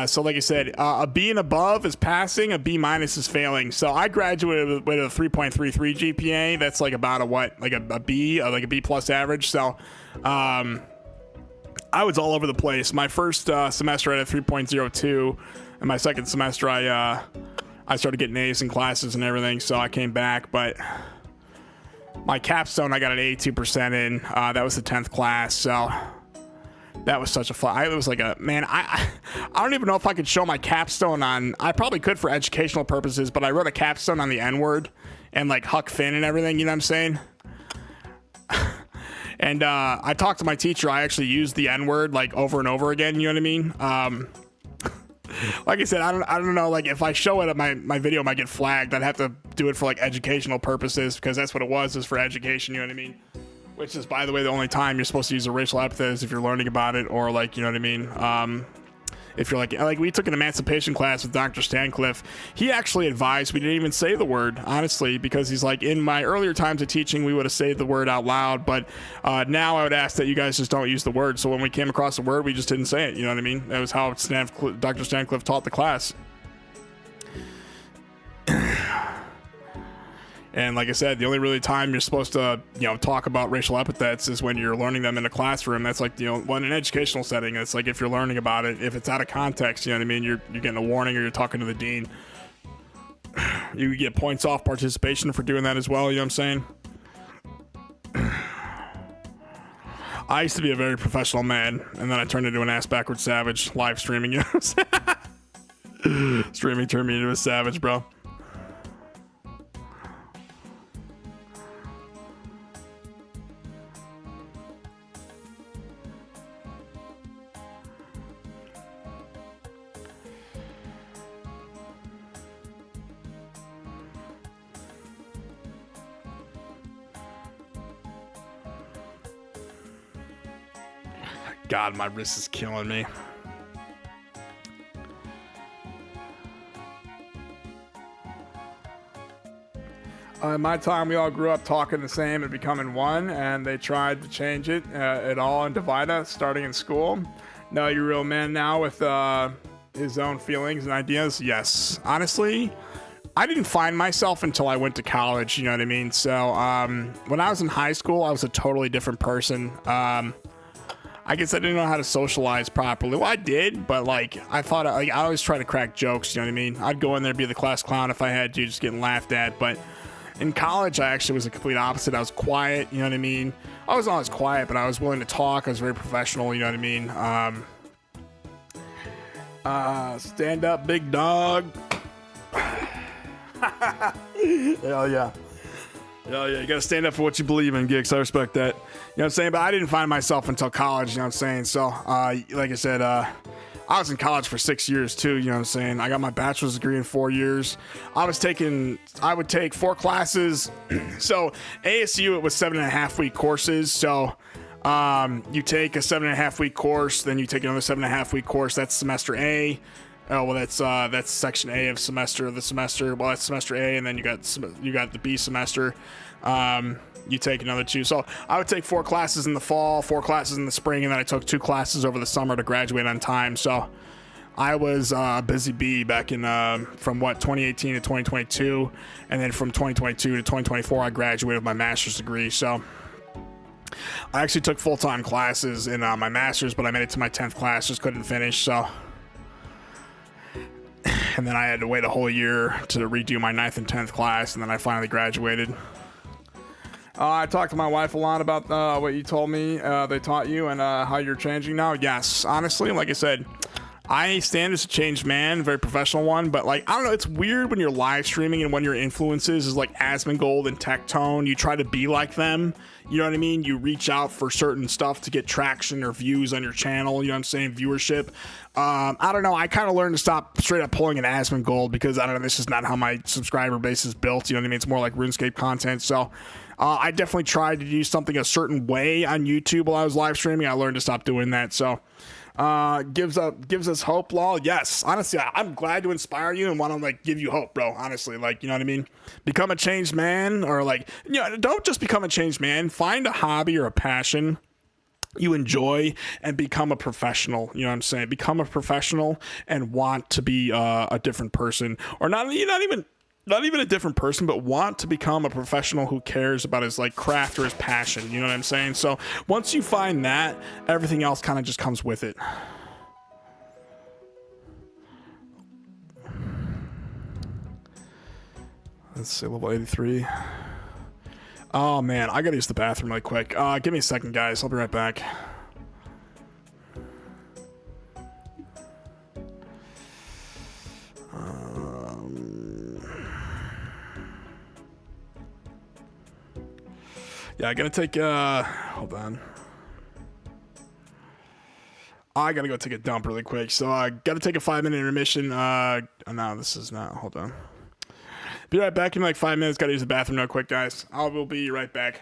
So like I said, a B and above is passing, a B- is failing. So I graduated with a 3.33 GPA. That's like about a what? Like a B, like a B plus average. So I was all over the place. My first semester I had a 3.02, and my second semester I started getting A's in classes and everything. So I came back, but my capstone I got an 82% in. That was the 10th class. So that was such a fun. It was like a man. I don't even know if I could show my capstone on. I probably could for educational purposes, but I wrote a capstone on the N-word and like Huck Finn and everything. You know what I'm saying? And I talked to my teacher. I actually used the N-word like over and over again. You know what I mean? Like I said, I don't know. Like if I show it, my video might get flagged. I'd have to do it for like educational purposes because that's what it was. Is for education. You know what I mean? Which is, by the way, the only time you're supposed to use a racial epithet is if you're learning about it, or like, you know what I mean? If you're like we took an emancipation class with Dr. Stancliffe. He actually advised we didn't even say the word, honestly, because he's like, in my earlier times of teaching, we would have said the word out loud, but now I would ask that you guys just don't use the word. So when we came across the word, we just didn't say it. You know what I mean? That was how Dr. Stancliffe taught the class. And like I said, the only really time you're supposed to, you know, talk about racial epithets is when you're learning them in a classroom. That's like, you know, when in an educational setting, it's like if you're learning about it, if it's out of context, you know what I mean? You're getting a warning or you're talking to the dean. You get points off participation for doing that as well. You know what I'm saying? I used to be a very professional man, and then I turned into an ass backward savage live streaming. You know what I'm saying? Streaming turned me into a savage, bro. God, my wrist is killing me. In my time, we all grew up talking the same and becoming one, and they tried to change it at all and divide us starting in school. No, you're a real man now with his own feelings and ideas. Yes. Honestly, I didn't find myself until I went to college, you know what I mean? So when I was in high school, I was a totally different person. I guess I didn't know how to socialize properly. Well, I did, but like I thought, like I always try to crack jokes. You know what I mean? I'd go in there, be the class clown if I had to, just getting laughed at. But in college, I actually was the complete opposite. I was quiet. You know what I mean? I wasn't always quiet, but I was willing to talk. I was very professional. You know what I mean? Stand up, big dog. Hell yeah. Hell yeah, you gotta stand up for what you believe in, Gix. I respect that. You know what I'm saying? But I didn't find myself until college, you know what I'm saying? So, like I said, I was in college for 6 years too, you know what I'm saying? I got my bachelor's degree in 4 years. I would take 4 classes. So, ASU, it was 7.5 week courses. So, you take a 7.5 week course, then you take another 7.5 week course. That's semester A. Oh, well, that's section A of the semester. Well, that's semester A, and then you got the B semester. You take another 2. So I would take 4 classes in the fall, 4 classes in the spring, and then I took 2 classes over the summer to graduate on time. So I was a busy bee back in from 2018 to 2022, and then from 2022 to 2024, I graduated with my master's degree. So I actually took full-time classes in my master's, but I made it to my 10th class, just couldn't finish. So. And then I had to wait a whole year to redo my 9th and 10th class, and then I finally graduated. I talked to my wife a lot about what you told me they taught you and how you're changing now. Yes, honestly, like I said, I stand as a changed man, very professional one, but like, I don't know, it's weird when you're live streaming and when your influences is like Asmongold and Tectone, you try to be like them, you know what I mean? You reach out for certain stuff to get traction or views on your channel, you know what I'm saying, viewership. I don't know, I kind of learned to stop straight up pulling an Asmongold because I don't know, this is not how my subscriber base is built, you know what I mean? It's more like RuneScape content, so I definitely tried to do something a certain way on YouTube while I was live streaming. I learned to stop doing that, so gives us hope, lol. Yes, honestly, I'm glad to inspire you and want to like give you hope, bro. Honestly, like, you know what I mean? Become a changed man, or like, you know, don't just become a changed man. Find a hobby or a passion you enjoy and become a professional. You know what I'm saying? Become a professional and want to be a different person, or not even a different person, but want to become a professional who cares about his like craft or his passion. You know what I'm saying? So once you find that, everything else kind of just comes with it. Let's see, level 83. Oh man, I gotta use the bathroom really quick. Give me a second, guys. I'll be right back. Yeah, I gotta take, hold on. I gotta go take a dump really quick. So I gotta take a 5-minute intermission. No, this is not, hold on. Be right back in like 5 minutes. Gotta use the bathroom real quick, guys. I will be right back.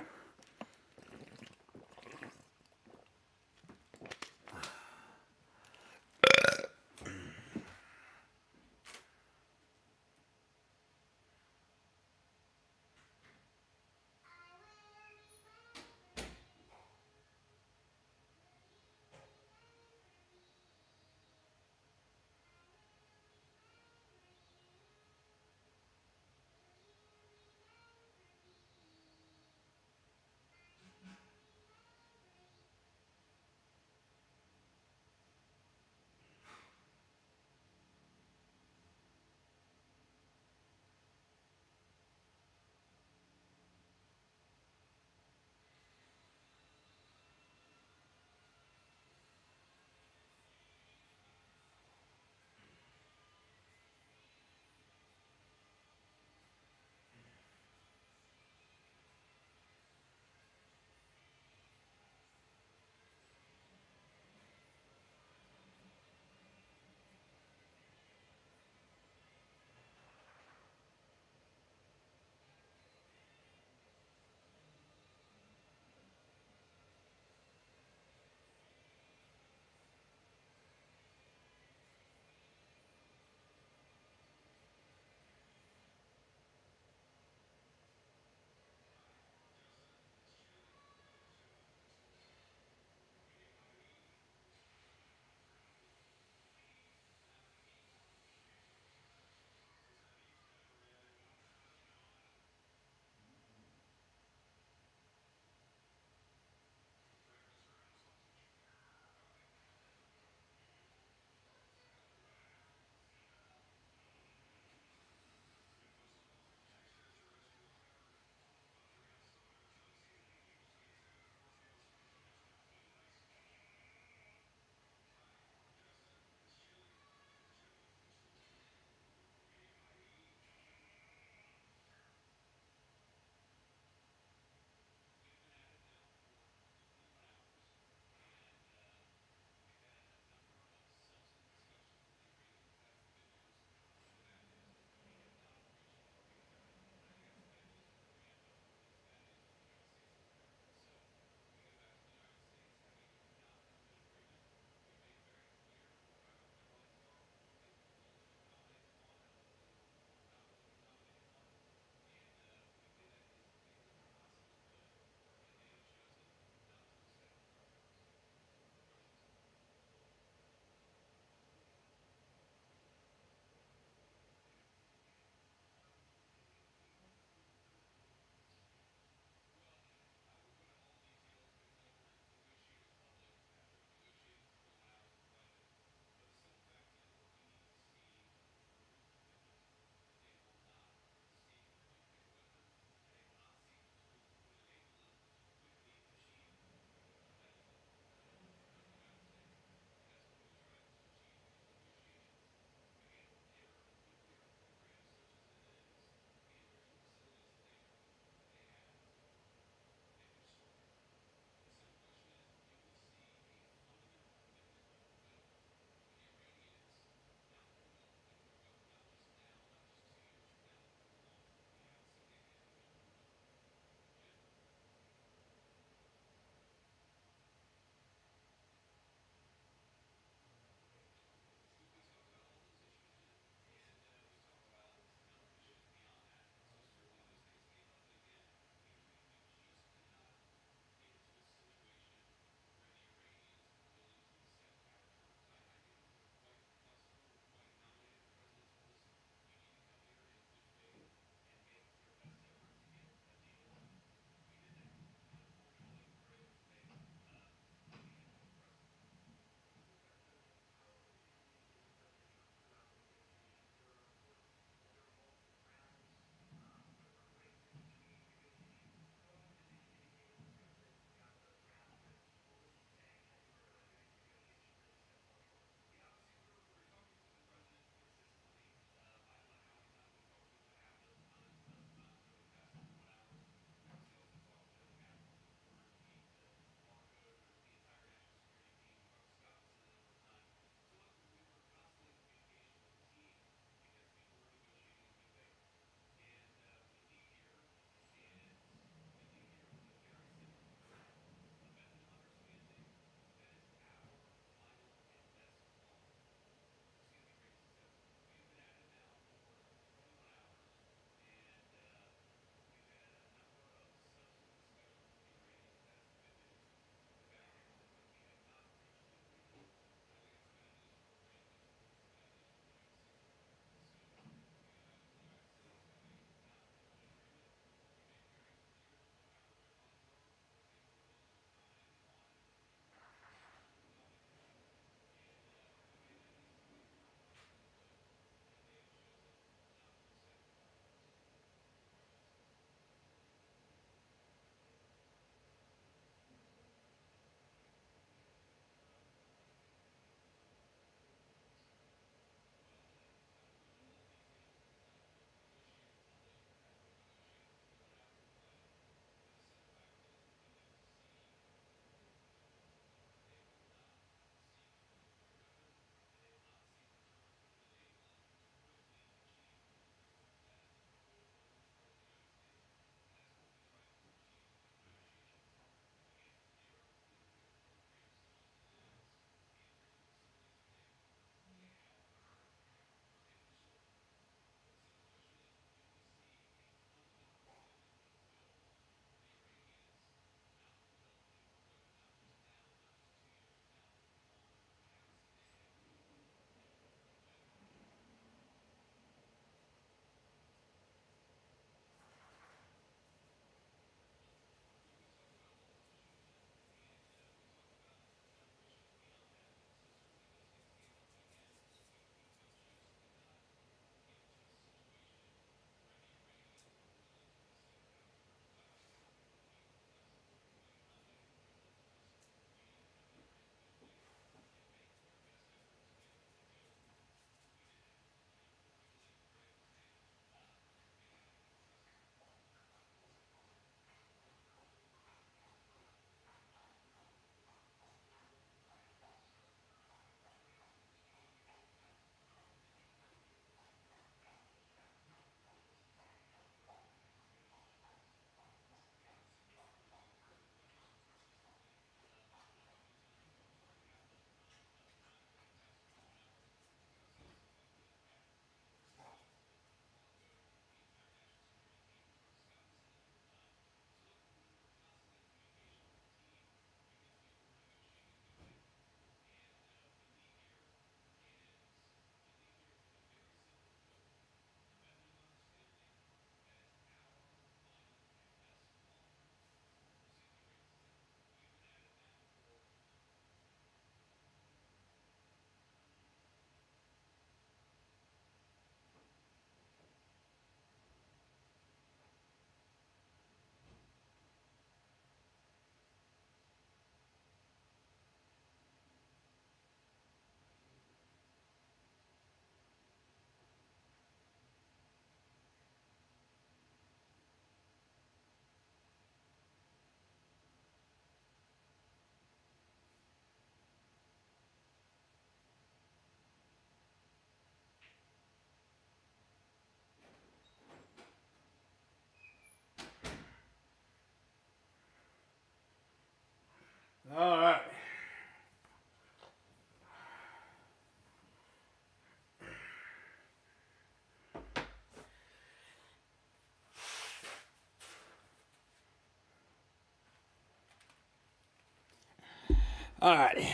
Alrighty.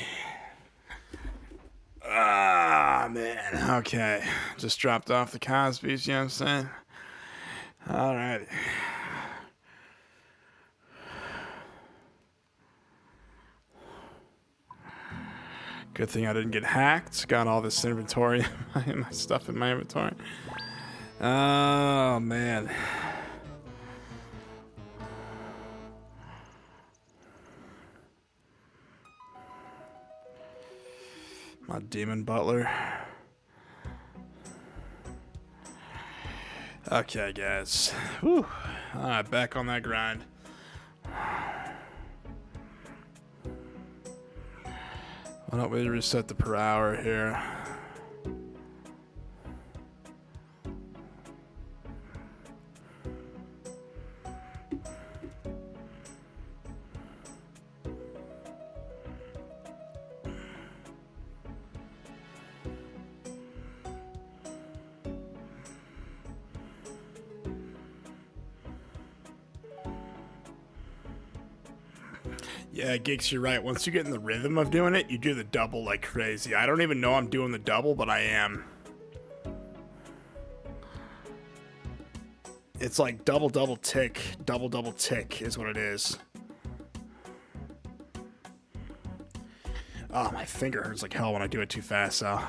Ah, man. Okay. Just dropped off the Cosby's, you know what I'm saying? Alrighty. Good thing I didn't get hacked. Got all this inventory, my stuff in my inventory. Oh, man. My demon butler. Okay, guys. Whew. All right, back on that grind. Why don't we reset the per hour here? Yeah, Geeks, you're right. Once you get in the rhythm of doing it, you do the double like crazy. I don't even know I'm doing the double, but I am. It's like double tick is what it is. Oh, my finger hurts like hell when I do it too fast, so.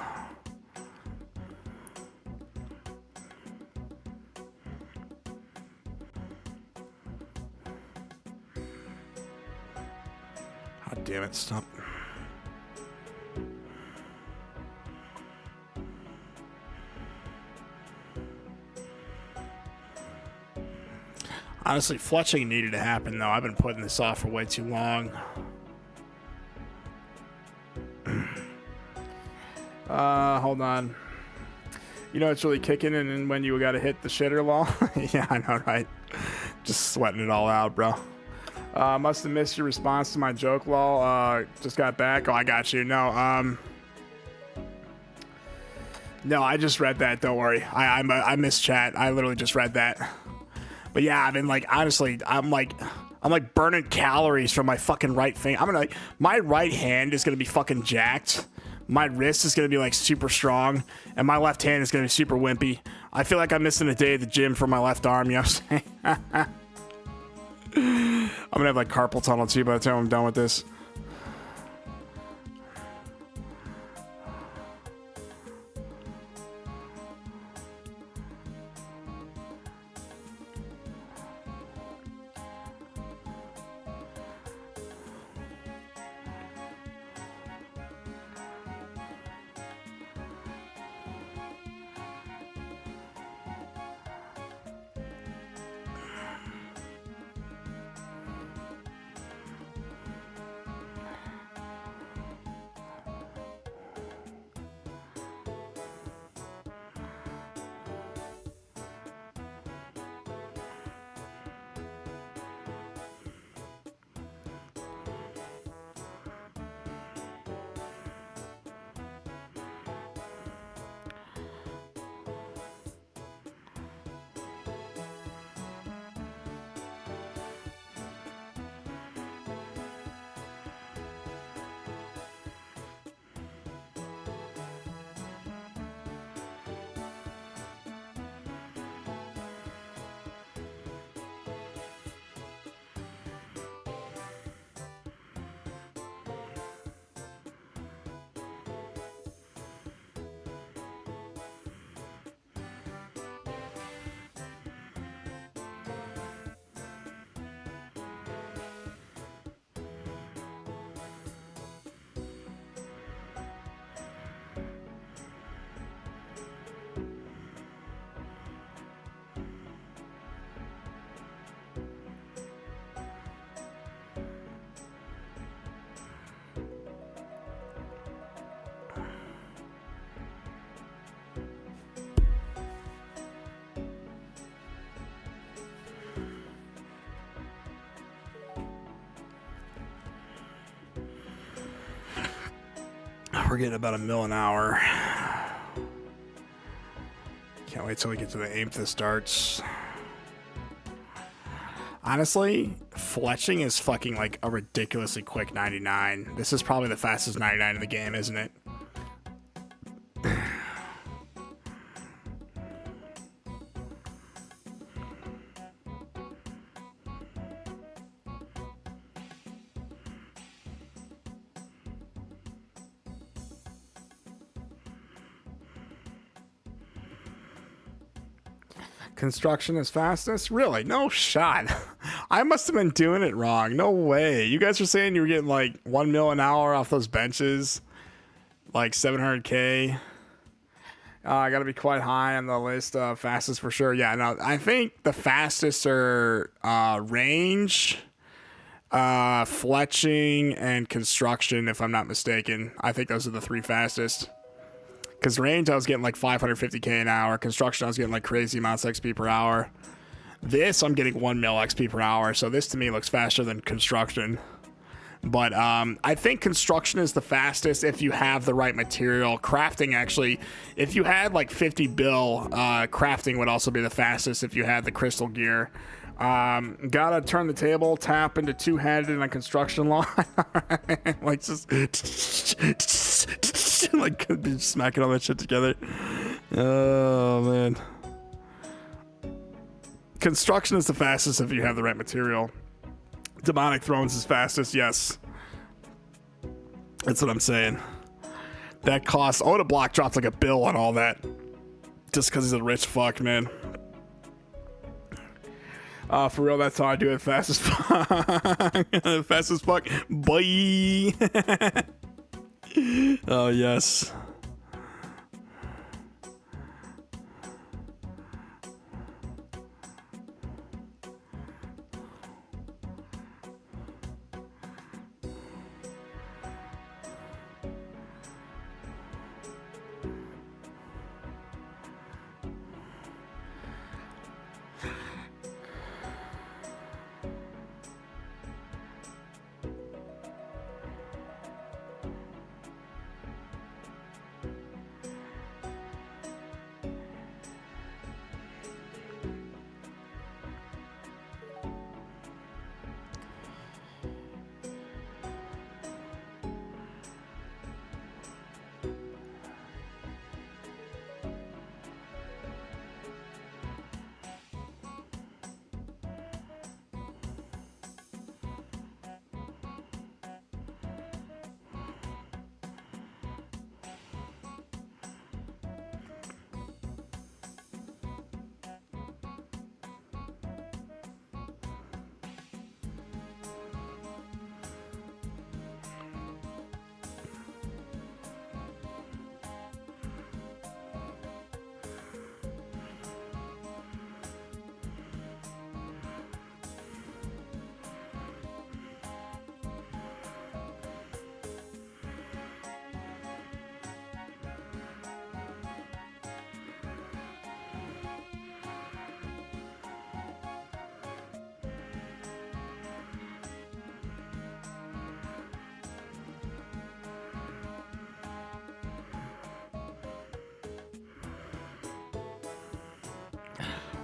God damn it, stop. Honestly, fletching needed to happen, though. I've been putting this off for way too long. Hold on. You know it's really kicking in and when you gotta hit the shitter law? Yeah, I know, right? Just sweating it all out, bro. Must have missed your response to my joke, lol. Just got back. Oh, I got you. No, no, I just read that. Don't worry. I missed chat. I literally just read that. But yeah, I mean, like, honestly, I'm like burning calories from my fucking right finger. My right hand is gonna be fucking jacked. My wrist is gonna be like super strong, and my left hand is gonna be super wimpy. I feel like I'm missing a day at the gym for my left arm. You know what I'm saying? I'm gonna have like carpal tunnel too by the time I'm done with this. We're getting about 1 mil an hour. Can't wait till we get to the Amethyst starts. Honestly, Fletching is fucking like a ridiculously quick 99. This is probably the fastest 99 in the game, isn't it? Construction is fastest? Really? No shot. I must have been doing it wrong. No way. You guys were saying you were getting like 1 mil an hour off those benches, like 700k. I gotta be quite high on the list of fastest for sure. Yeah, no, I think the fastest are range, fletching, and construction, if I'm not mistaken. I think those are the 3 fastest. Because range, I was getting like 550k an hour. Construction, I was getting like crazy amounts of XP per hour. This, I'm getting 1 mil XP per hour. So this to me looks faster than construction. But I think construction is the fastest if you have the right material. Crafting, actually, if you had like 50 bill, crafting would also be the fastest if you had the crystal gear. Gotta turn the table, tap into 2-handed on construction line. Like just like be smacking all that shit together. Oh man. Construction is the fastest if you have the right material. Demonic Thrones is fastest, yes. That's what I'm saying. That costs... Oh, the block drops like a bill on all that. Just because he's a rich fuck, man. For real, that's how I do it. Fast as fuck. Fast as fuck. Bye. Oh, yes.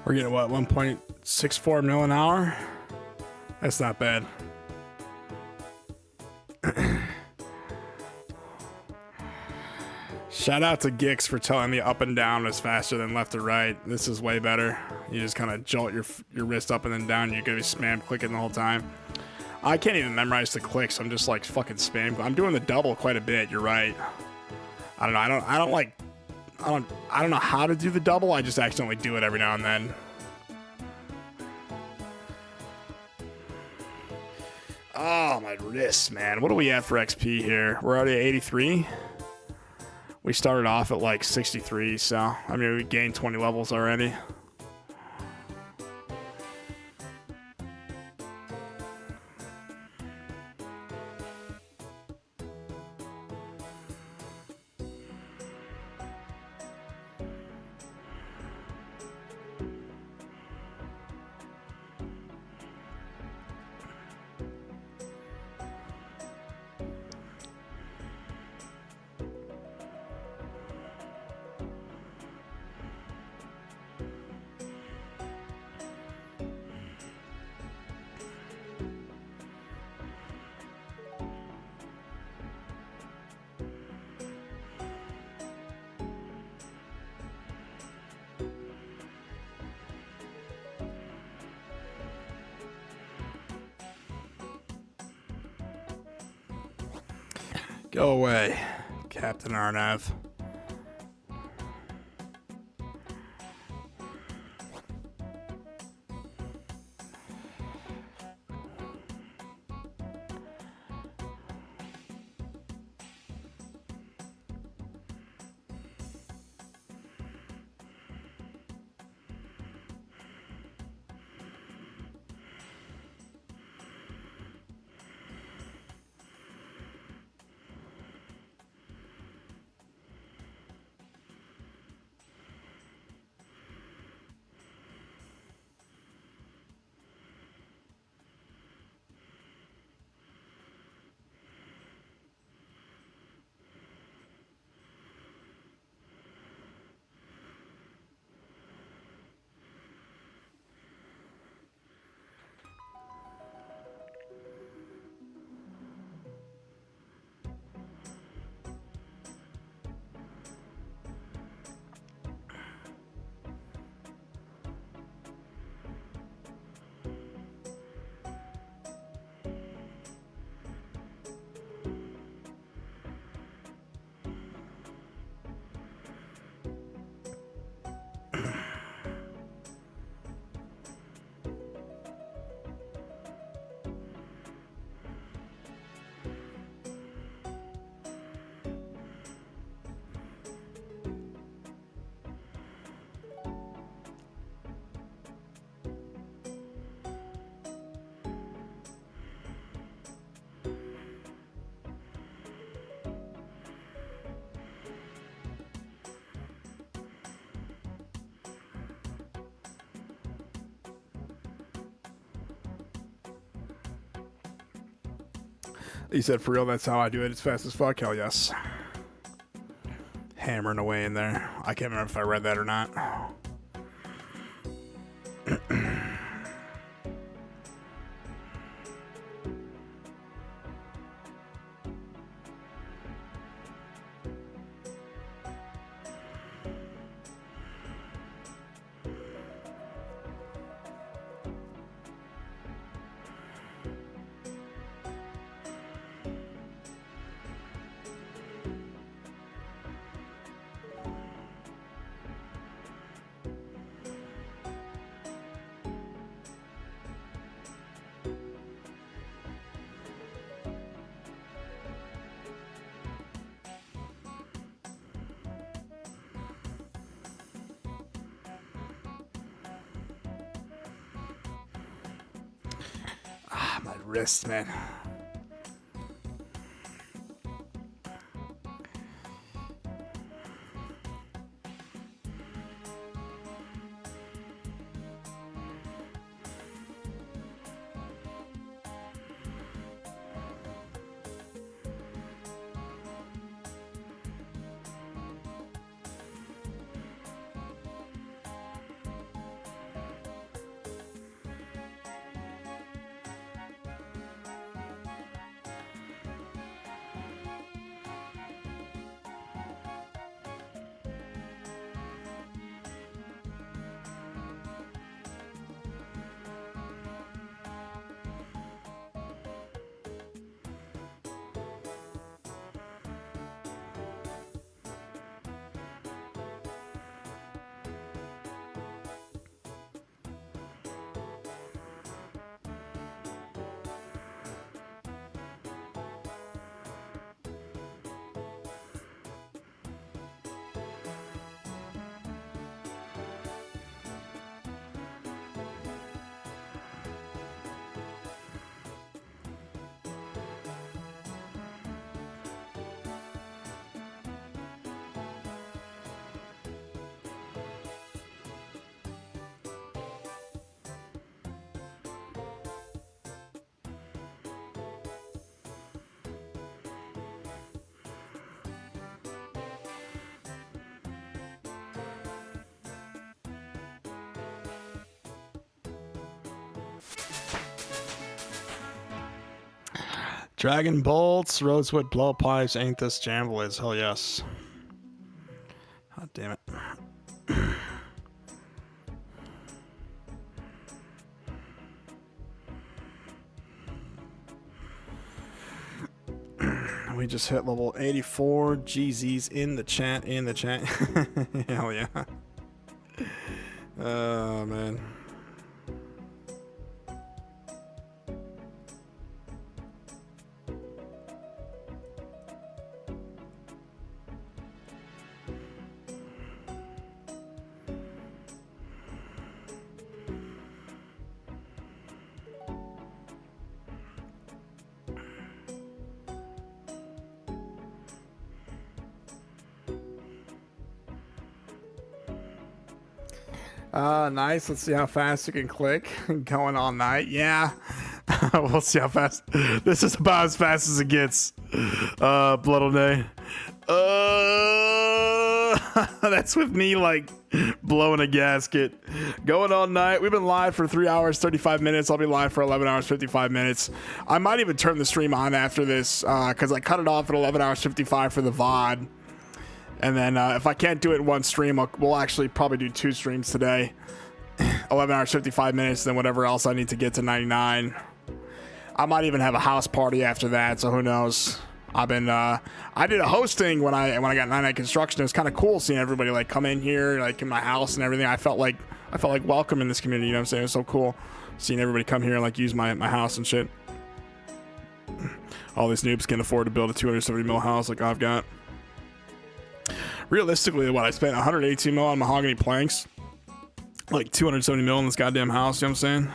We're getting what, 1.64 mil an hour? That's not bad. Shout out to Gix for telling me up and down is faster than left to right. This is way better. You just kind of jolt your wrist up and then down. You're gonna be spam clicking the whole time. I can't even memorize the clicks. I'm just like fucking spam. I'm doing the double quite a bit. You're right. I don't know. I don't know how to do the double. I just accidentally do it every now and then. Oh, my wrist, man. What are we at for XP here? We're already at 83. We started off at like 63, so I mean, we gained 20 levels already. Go away, Captain Arnav. He said, for real, that's how I do it. It's fast as fuck. Hell yes. Hammering away in there. I can't remember if I read that or not. My wrist, man. Dragon bolts, rosewood blowpipes, Amethyst jamblies. Hell yes. God damn it. We just hit level 84. GZ's in the chat. Hell yeah. Oh, man. Nice. Let's see how fast you can click. Going all night. Yeah. We'll see how fast. This is about as fast as it gets. Blood day. That's with me like blowing a gasket. Going all night. We've been live for 3 hours, 35 minutes. I'll be live for 11 hours, 55 minutes. I might even turn the stream on after this because I cut it off at 11 hours, 55 for the VOD. And then if I can't do it in one stream, we'll actually probably do 2 streams today. 11 hours, 55 minutes, then whatever else I need to get to 99. I might even have a house party after that, so who knows. I did a hosting when I got 99 Construction. It was kind of cool seeing everybody like come in here, like in my house and everything. I felt like welcome in this community, you know what I'm saying? It was so cool seeing everybody come here and like use my house and shit. All these noobs can afford to build a 270 mil house like I've got. Realistically, what I spent 118 mil on mahogany planks, like 270 mil in this goddamn house, you know what I'm saying?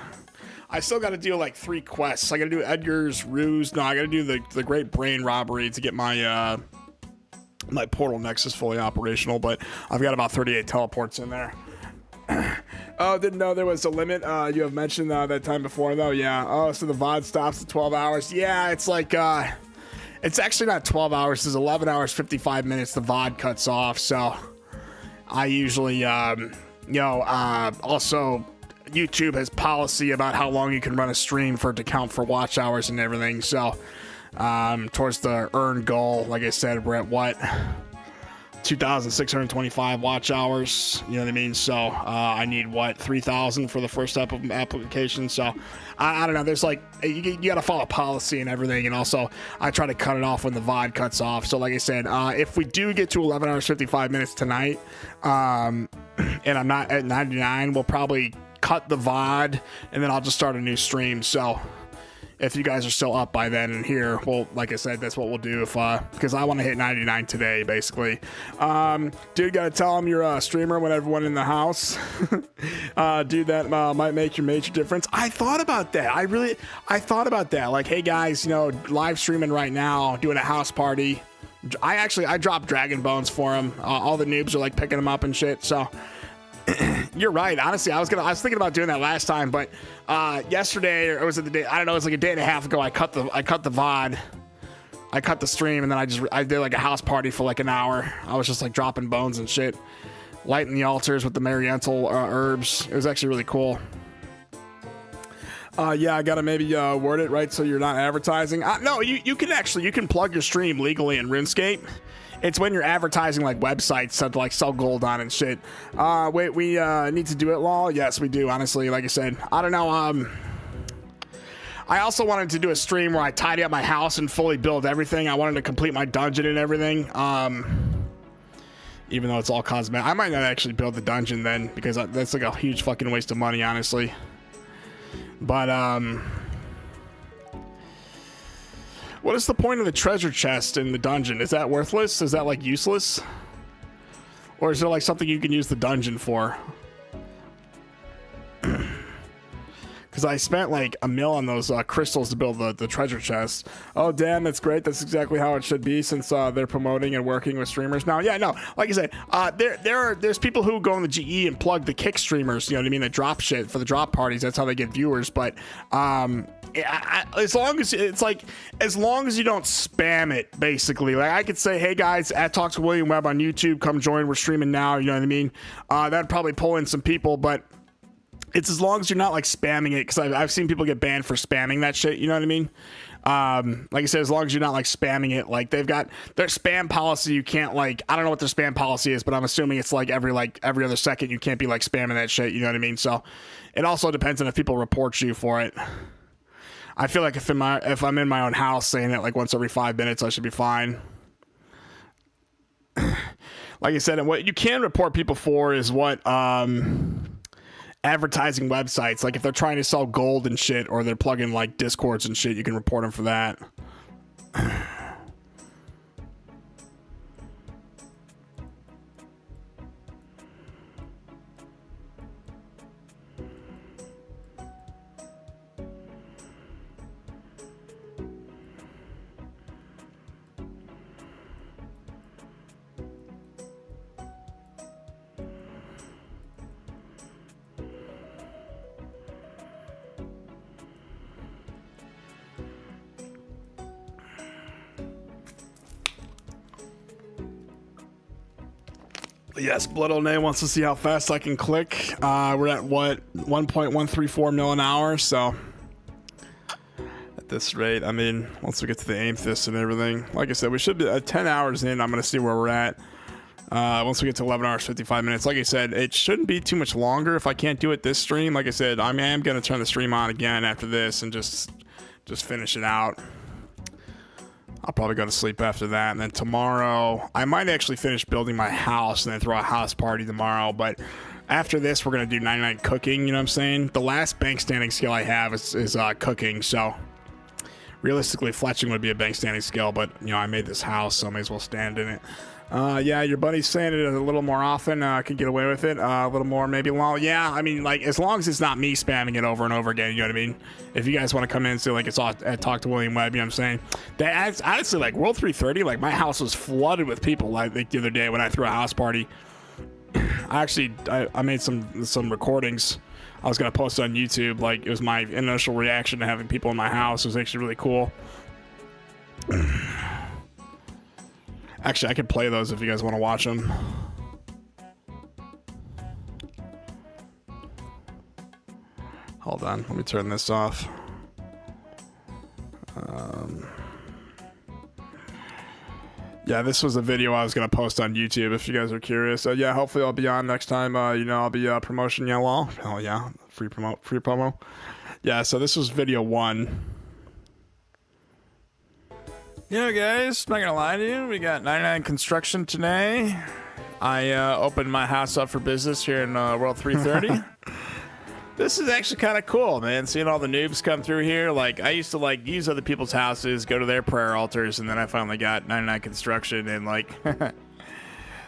I still got to do like 3 quests. I got to do Edgar's Ruse. No, I got to do the Great Brain Robbery to get my my portal nexus fully operational, but I've got about 38 teleports in there. Oh, didn't know there was a limit. You have mentioned that time before though. Yeah. Oh, so the VOD stops at 12 hours. Yeah, it's like it's actually not 12 hours. It's 11 hours, 55 minutes. The VOD cuts off. So I usually, also YouTube has policy about how long you can run a stream for it to count for watch hours and everything. So towards the earned goal, like I said, we're at what? 2,625 watch hours, you know what I mean? So I need what, 3,000 for the first step of application. So I don't know, there's like you gotta follow policy and everything, and also I try to cut it off when the VOD cuts off. So like I said, if we do get to 11 hours 55 minutes tonight, and I'm not at 99, we'll probably cut the VOD and then I'll just start a new stream. So if you guys are still up by then and here, well, like I said, that's what we'll do if because I want to hit 99 today, basically. Dude, gotta tell him you're a streamer when everyone in the house. Dude, that might make your major difference. I thought about that. I thought about that. Like, hey guys, you know, live streaming right now, doing a house party. I dropped Dragon Bones for him. All the noobs are like picking them up and shit. So you're right. Honestly, I was thinking about doing that last time, but yesterday, or was it the day? I don't know. It was like a day and a half ago. I cut the VOD. I cut the stream, and then I did like a house party for like an hour. I was just like dropping bones and shit, lighting the altars with the Mariental herbs. It was actually really cool. Yeah, I gotta maybe word it right so you're not advertising. No, you can plug your stream legally in RuneScape. It's when you're advertising like websites to like sell gold on and shit. Wait, we need to do it, lol. Yes, we do. Honestly, like I said, I don't know. I also wanted to do a stream where I tidy up my house and fully build everything. I wanted to complete my dungeon and everything. Even though it's all cosmetic, I might not actually build the dungeon then because that's like a huge fucking waste of money, honestly. But what is the point of the treasure chest in the dungeon? Is that worthless? Is that like useless? Or is there like something you can use the dungeon for? Because I spent like $1 million on those crystals to build the treasure chest. Oh damn, that's great. That's exactly how it should be since they're promoting and working with streamers now. Yeah, no, like I said, there's people who go on the GE and plug the kick streamers. You know what I mean? They drop shit for the drop parties. That's how they get viewers. But as long as it's like, as long as you don't spam it, basically. Like I could say, hey guys, at Talks with William Webb on YouTube, come join. We're streaming now. You know what I mean? That'd probably pull in some people, but it's as long as you're not like spamming it, because I've seen people get banned for spamming that shit. You know what I mean? Like I said, as long as you're not like spamming it, like they've got their spam policy. You can't like, I don't know what their spam policy is, but I'm assuming it's like every other second. You can't be like spamming that shit. You know what I mean? So it also depends on if people report you for it. I feel like if I'm in my own house saying it like once every 5 minutes, I should be fine. Like I said, and what you can report people for is what advertising websites, like if they're trying to sell gold and shit, or they're plugging like Discords and shit, you can report them for that. Yes, Blood wants to see how fast I can click. We're at what, 1.134 mil an hour, so at this rate, I mean, once we get to the Amethyst and everything, like I said, we should be at 10 hours in. I'm gonna see where we're at. Once we get to 11 hours 55 minutes, like I said, it shouldn't be too much longer if I can't do it this stream. Like I said, I am gonna turn the stream on again after this and just finish it out. I'll probably go to sleep after that, and then tomorrow I might actually finish building my house and then throw a house party tomorrow. But after this, we're gonna do 99 cooking. You know what I'm saying? The last bank standing skill I have is cooking. So realistically, fletching would be a bank standing skill, but you know, I made this house, so I may as well stand in it. Yeah, your buddy's saying it a little more often. I could get away with it a little more, maybe long. Yeah, I mean, like, as long as it's not me spamming it over and over again, you know what I mean? If you guys want to come in and say, like, it's all at Talk to William Webb, you know what I'm saying? That, honestly, like, World 330, like, my house was flooded with people, like, the other day when I threw a house party. I made some recordings. I was going to post on YouTube. Like, it was my initial reaction to having people in my house. It was actually really cool. Actually, I could play those if you guys want to watch them. Hold on, let me turn this off. Yeah, this was a video I was going to post on YouTube if you guys are curious. Yeah, hopefully I'll be on next time. You know, I'll be promotion yellow. Oh yeah, free promo. Yeah, so this was video 1. Yeah, guys, not gonna lie to you, we got 99 construction today. I opened my house up for business here in World 330. This is actually kind of cool, man, seeing all the noobs come through here. Like, I used to like use other people's houses, go to their prayer altars, and then I finally got 99 construction, and like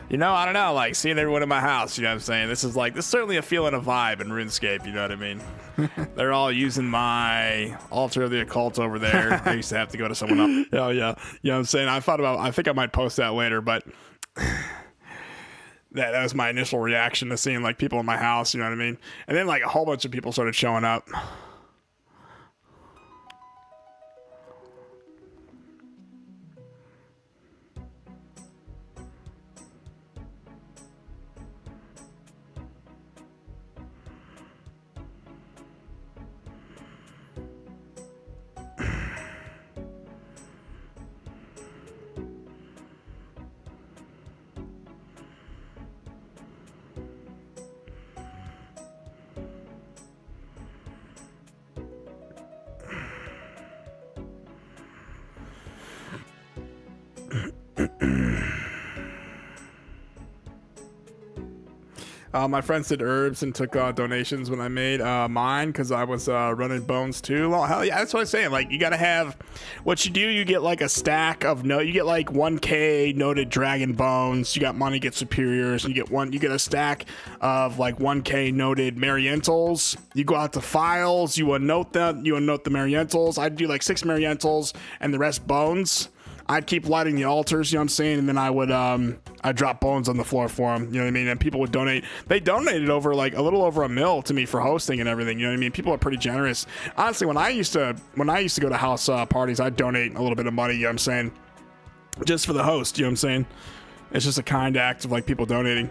you know, I don't know, like seeing everyone in my house, you know what I'm saying? This is certainly a feeling of vibe in RuneScape, you know what I mean? They're all using my altar of the occult over there. I used to have to go to someone else. Oh yeah, you know what I'm saying? I think I might post that later, but that was my initial reaction to seeing like people in my house, you know what I mean? And then like a whole bunch of people started showing up. My friends did herbs and took donations when I made mine because I was running bones too. Well, hell yeah, that's what I'm saying. Like, you gotta have what you do. You get like a stack of you get like 1K noted dragon bones. You got money, get superiors. You get a stack of like 1K noted Marientals. You go out to files. You unnote them. You unnote the Marientals. I'd do like 6 Marientals and the rest bones. I'd keep lighting the altars, you know what I'm saying? And then I'd drop bones on the floor for them, you know what I mean? And people would donate. They donated over like a little over $1 million to me for hosting and everything, you know what I mean? People are pretty generous. Honestly, when I used to go to house parties, I'd donate a little bit of money, you know what I'm saying? Just for the host, you know what I'm saying? It's just a kind act of like people donating.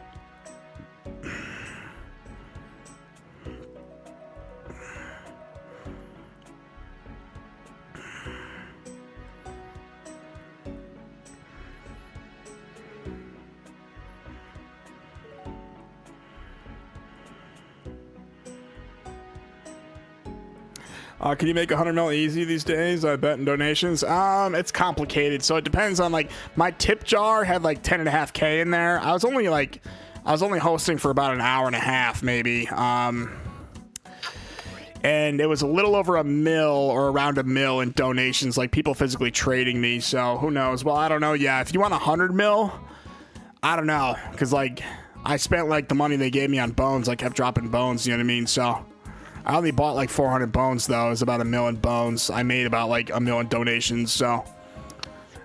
Can you make 100 mil easy these days? I bet in donations. It's complicated, so it depends on like my tip jar had like 10.5K in there. I was only hosting for about an hour and a half maybe. And it was a little over $1 million or around $1 million in donations, like people physically trading me. So who knows? Well, I don't know. Yeah, if you want 100 mil, I don't know, because like I spent like the money they gave me on bones. I kept dropping bones. You know what I mean? So I only bought like 400 bones though. It was about $1 million bones. I made about like $1 million donations. So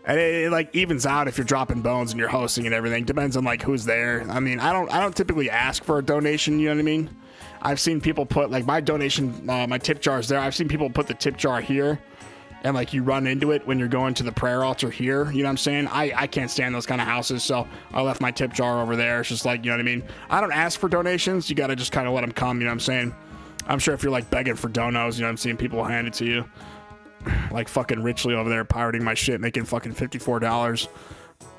and it like evens out if you're dropping bones and you're hosting and everything. Depends on like who's there. I mean, I don't typically ask for a donation. You know what I mean? I've seen people put like my donation, my tip jar is there. I've seen people put the tip jar here and like you run into it when you're going to the prayer altar here. You know what I'm saying? I can't stand those kind of houses. So I left my tip jar over there. It's just like, you know what I mean? I don't ask for donations. You got to just kind of let them come. You know what I'm saying? I'm sure if you're like begging for donos, you know what I'm saying? People will hand it to you. Like fucking Richly over there pirating my shit, making fucking $54.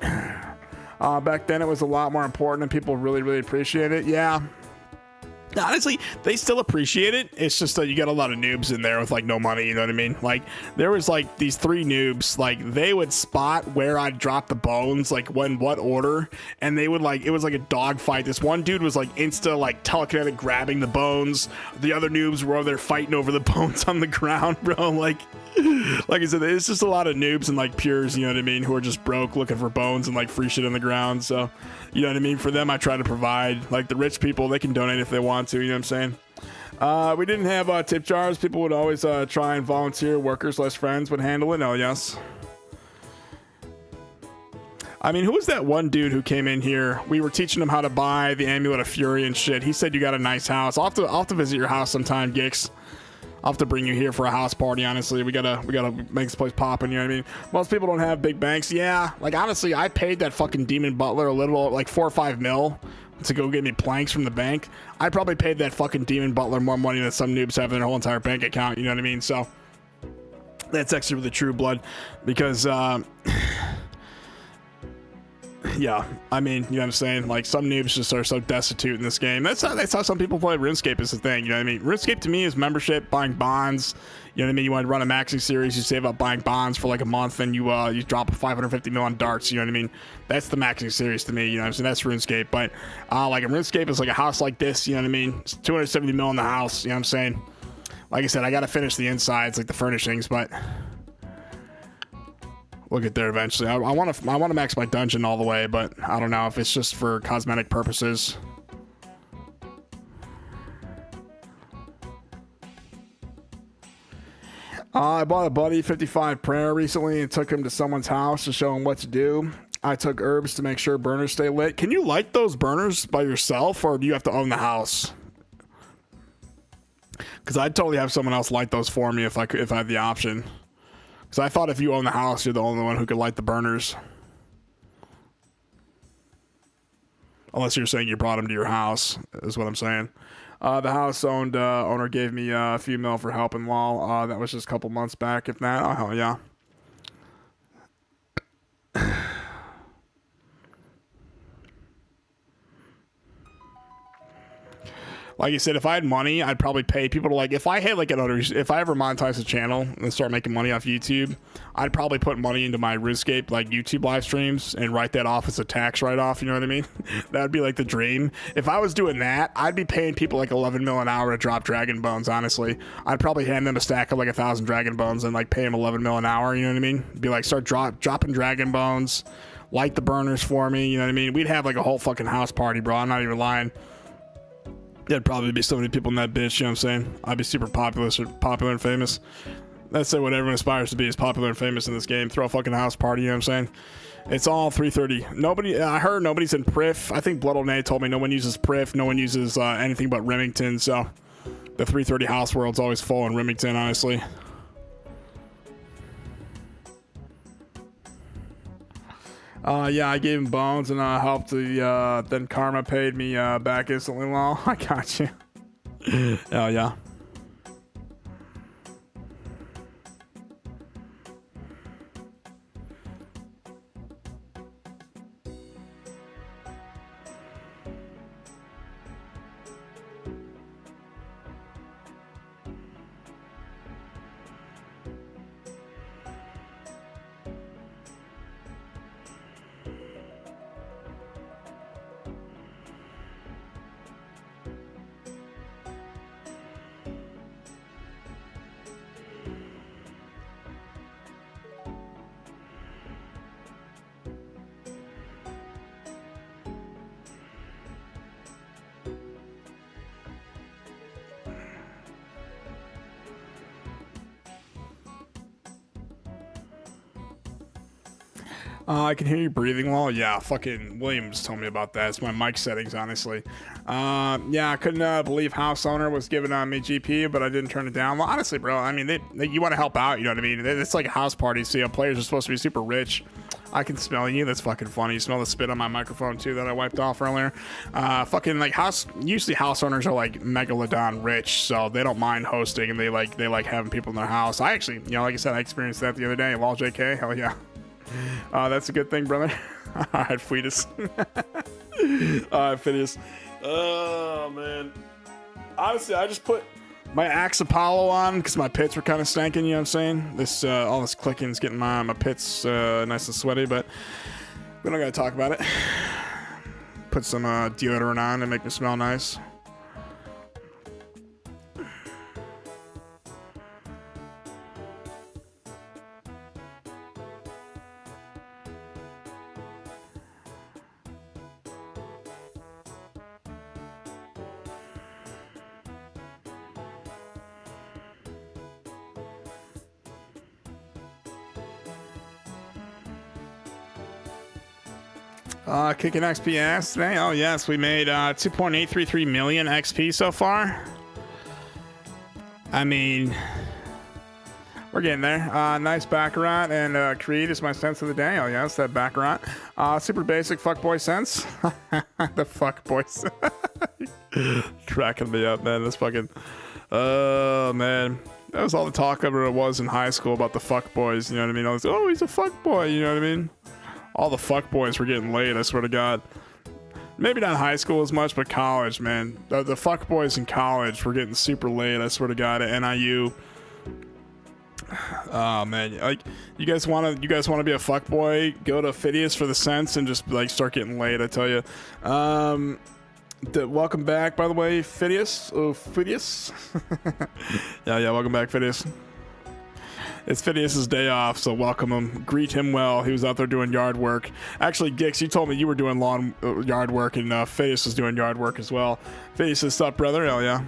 Back then it was a lot more important and people really, really appreciate it. Yeah. Honestly, they still appreciate it. It's just that you got a lot of noobs in there with like no money, you know what I mean? Like there was like these 3 noobs, like they would spot where I'd drop the bones, like when what order, and they would like, it was like a dog fight. This one dude was like insta like telekinetic grabbing the bones. The other noobs were over there fighting over the bones on the ground, bro. Like I said, it's just a lot of noobs and like pures, you know what I mean, who are just broke looking for bones and like free shit on the ground. So you know what I mean? For them, I try to provide. Like the rich people, they can donate if they want to, you know what I'm saying? We didn't have tip jars. People would always try and volunteer. Workers less friends would handle it. Oh, yes. I mean, who was that one dude who came in here? We were teaching him how to buy the Amulet of Fury and shit. He said you got a nice house. I'll have to visit your house sometime, Gix. I'll have to bring you here for a house party, honestly. We gotta make this place poppin', you know what I mean? Most people don't have big banks. Yeah, like honestly, I paid that fucking demon butler a little, like 4 or 5 mil to go get me planks from the bank. I probably paid that fucking demon butler more money than some noobs have in their whole entire bank account, you know what I mean? So that's actually with the true blood, because yeah, I mean, you know what I'm saying? Like, some noobs just are so destitute in this game. That's how some people play RuneScape is the thing, you know what I mean? RuneScape to me is membership, buying bonds. You know what I mean? You want to run a maxing series, you save up buying bonds for like a month, and you drop a 550 mil on darts, you know what I mean? That's the maxing series to me, you know what I'm saying? That's RuneScape. But like a RuneScape is like a house like this, you know what I mean? It's 270 mil in the house, you know what I'm saying? Like I said, I got to finish the insides, like the furnishings, but we'll get there eventually. I want to max my dungeon all the way, but I don't know if it's just for cosmetic purposes. I bought a buddy 55 prayer recently and took him to someone's house to show him what to do. I took herbs to make sure burners stay lit. Can you light those burners by yourself, or do you have to own the house? Because I'd totally have someone else light those for me if I had the option. Because I thought if you own the house, you're the only one who could light the burners. Unless you're saying you brought them to your house, is what I'm saying. The house owner gave me a few mil for helping lol. That was just a couple months back, if not. Oh, hell yeah. Like I said, if I had money, I'd probably pay people to, like, if I had like if I ever monetize a channel and start making money off YouTube, I'd probably put money into my RuneScape like YouTube live streams and write that off as a tax write-off. You know what I mean? That'd be like the dream. If I was doing that, I'd be paying people like 11 mil an hour to drop dragon bones. Honestly, I'd probably hand them a stack of like 1,000 dragon bones and like pay them 11 mil an hour. You know what I mean? Be like, start dropping dragon bones, light the burners for me. You know what I mean? We'd have like a whole fucking house party, bro. I'm not even lying. There'd probably be so many people in that bitch, you know what I'm saying? I'd be super popular and famous. That's what everyone aspires to be, is popular and famous in this game. Throw a fucking house party, you know what I'm saying? It's all 330. I heard nobody's in Prif. I think Blood Old Nate told me no one uses Prif, no one uses anything but Remington, so the 330 house world's always full in Remington, honestly. Yeah, I gave him bones and helped then Karma paid me back instantly. Well, I got you. Oh, yeah. I can hear you breathing well. Yeah, fucking Williams told me about that. It's my mic settings, honestly. Yeah, I couldn't believe House Owner was giving me GP, but I didn't turn it down. Well, honestly, bro, I mean, you want to help out, you know what I mean? It's like a house party, so players are supposed to be super rich. I can smell you. That's fucking funny. You smell the spit on my microphone, too, that I wiped off earlier. Fucking, like, usually house owners are, like, megalodon rich, so they don't mind hosting, and they like having people in their house. I actually, you know, like I said, I experienced that the other day. Lol JK, hell yeah. That's a good thing, brother. All right, Fetus. All right, Phineas. Oh, man. Honestly, I just put my Axe Apollo on because my pits were kind of stanking, you know what I'm saying? This, all this clicking is getting my pits nice and sweaty, but we don't gotta talk about it. Put some deodorant on to make me smell nice. Kicking XP ass today. Oh yes, we made 2.833 million XP so far. I mean, we're getting there. Nice Baccarat and Creed is my sense of the day. Oh yes, that Baccarat. Super basic fuckboy sense. The fuckboys. Cracking me up, man. This fucking. Oh man. That was all the talk ever was in high school about the fuckboys. You know what I mean? I was, oh, he's a fuckboy. You know what I mean? All the fuckboys were getting laid, I swear to God. Maybe not high school as much, but college, man. The fuckboys in college were getting super laid, I swear to God, at NIU. Oh man, like you guys want to be a fuckboy? Go to Phineas for the sense and just like start getting laid, I tell you. Welcome back, by the way, Phineas. Oh, Phineas. yeah, welcome back, Phineas. It's Phineas's day off, so welcome him. Greet him well. He was out there doing yard work. Actually, Gix, you told me you were doing lawn yard work, and Phineas was doing yard work as well. Phineas, what's up, brother? Hell yeah.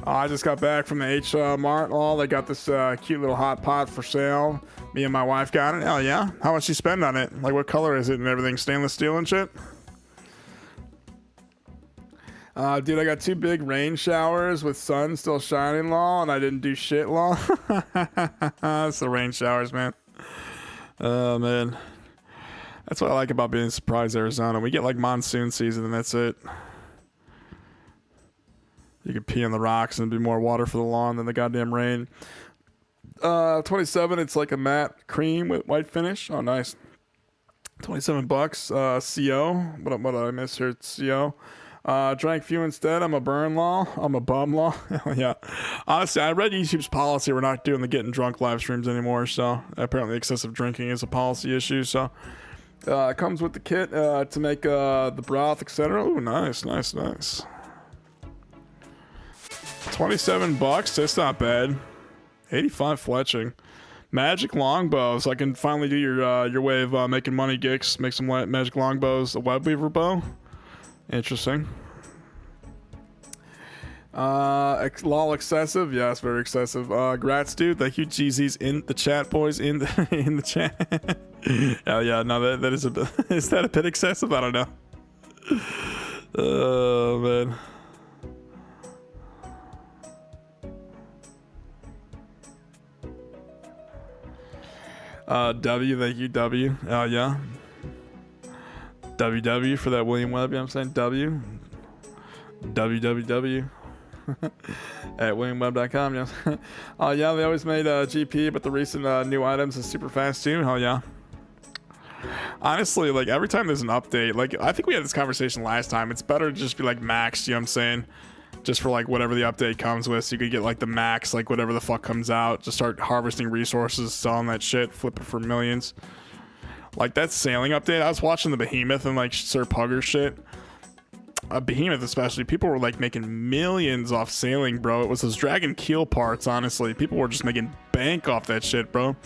I just got back from the H Mart. Oh, they got this cute little hot pot for sale. Me and my wife got it. Hell yeah. How much you spend on it? Like, what color is it and everything? Stainless steel and shit? Dude, I got 2 big rain showers with sun still shining, lol, and I didn't do shit, lol. It's the rain showers, man. Oh, man. That's what I like about being in Surprise, Arizona. We get, like, monsoon season, and that's it. You could pee on the rocks and be more water for the lawn than the goddamn rain. 27, it's like a matte cream with white finish. Oh, nice. $27. CO. What did I miss here? It's CO. Drank few instead. I'm a burn law. I'm a bum law. Yeah. Honestly, I read YouTube's policy. We're not doing the getting drunk live streams anymore. So apparently excessive drinking is a policy issue. So it comes with the kit to make the broth, etc. Oh, nice. $27, that's not bad. 85 fletching. Magic longbows. I can finally do your way of making money, Gix. Make some magic longbows. A web weaver bow. Interesting. Lol excessive. Yeah, it's very excessive. Grats, dude. Thank you, GZ's in the chat, boys. In the chat. Oh yeah, no, that is a bit. Is that a bit excessive? I don't know. Oh man. W, thank you, W. Oh, yeah. WW for that William Webb, you know what I'm saying? W. WWW. At WilliamWebb.com, yeah. Oh, yeah, they always made GP, but the recent new items is super fast, too. Oh, yeah. Honestly, like, every time there's an update, like, I think we had this conversation last time. It's better to just be, like, maxed, you know what I'm saying? Just for like whatever the update comes with, so you could get like the max, like whatever the fuck comes out. Just start harvesting resources, selling that shit, flip it for millions. Like that sailing update, I was watching the Behemoth and like Sir Pugger shit. Behemoth especially, people were like making millions off sailing, bro. It was those dragon keel parts, honestly. People were just making bank off that shit, bro.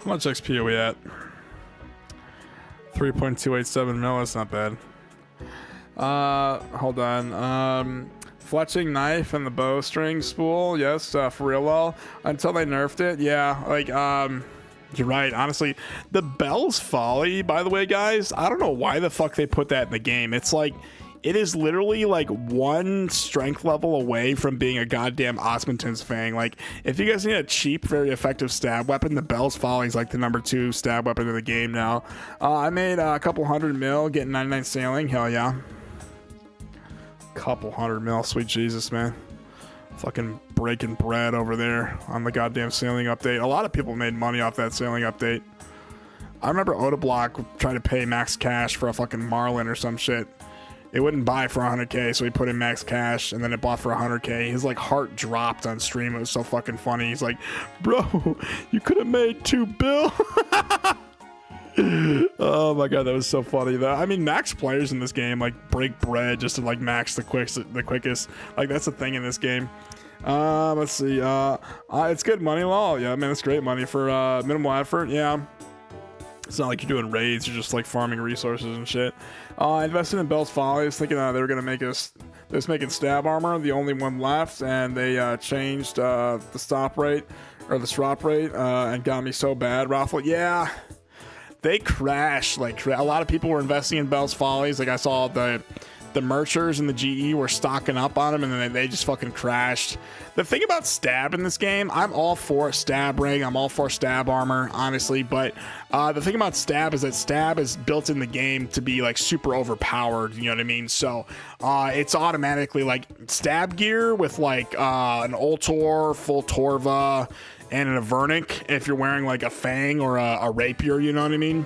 How much XP are we at? 3.287 mil, that's not bad. Hold on. Fletching knife and the bowstring spool, yes, for real well. Until they nerfed it, yeah, like, you're right, honestly. The Bell's Folly, by the way, guys, I don't know why the fuck they put that in the game. It's like, it is literally like one strength level away from being a goddamn Osmond's Fang. Like, if you guys need a cheap, very effective stab weapon, the Bell's Folly is like the #2 stab weapon in the game now. I made a couple hundred mil getting 99 sailing. Hell yeah. Couple hundred mil. Sweet Jesus, man. Fucking breaking bread over there on the goddamn sailing update. A lot of people made money off that sailing update. I remember Odablock tried to pay max cash for a fucking Marlin or some shit. It wouldn't buy for 100k, so he put in max cash, and then it bought for 100k. His like heart dropped on stream. It was so fucking funny. He's like, bro, you could have made 2 bill. Oh my god, that was so funny though. I mean, max players in this game like break bread just to like max the quickest. Like, that's a thing in this game. Let's see. It's good money, lol. Yeah, man, it's great money for minimal effort. Yeah. It's not like you're doing raids, you're just like farming resources and shit. I invested in Bell's Folly. I was thinking they were gonna make us this making stab armor, the only one left, and they changed the stop rate or the swap rate and got me so bad. Raffle, yeah, they crashed. Like, a lot of people were investing in Bell's Follies. Like, I saw the merchers and the GE were stocking up on them, and then they just fucking crashed. The thing about stab in this game, I'm all for stab ring, I'm all for stab armor, honestly, but the thing about stab is that stab is built in the game to be like super overpowered, you know what I mean? So it's automatically like stab gear with like an Ultor, full Torva, and an Avernic if you're wearing like a Fang or a Rapier, you know what I mean?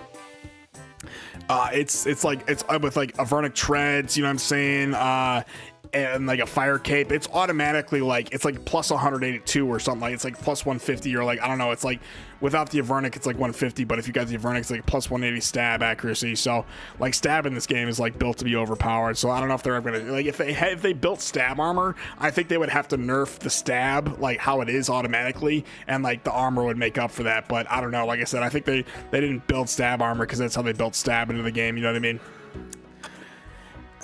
It's like it's with like Avernic treads, you know what I'm saying? And like a fire cape, it's automatically like it's like plus 182 or something. Like, it's like plus 150 or like, I don't know, it's like without the Avernic it's like 150, but if you got the Avernic it's like plus 180 stab accuracy. So like stab in this game is like built to be overpowered. So I don't know if they're ever gonna, like, if they built stab armor, I think they would have to nerf the stab like how it is automatically, and like the armor would make up for that. But I don't know, like I said, I think they didn't build stab armor because that's how they built stab into the game, you know what I mean?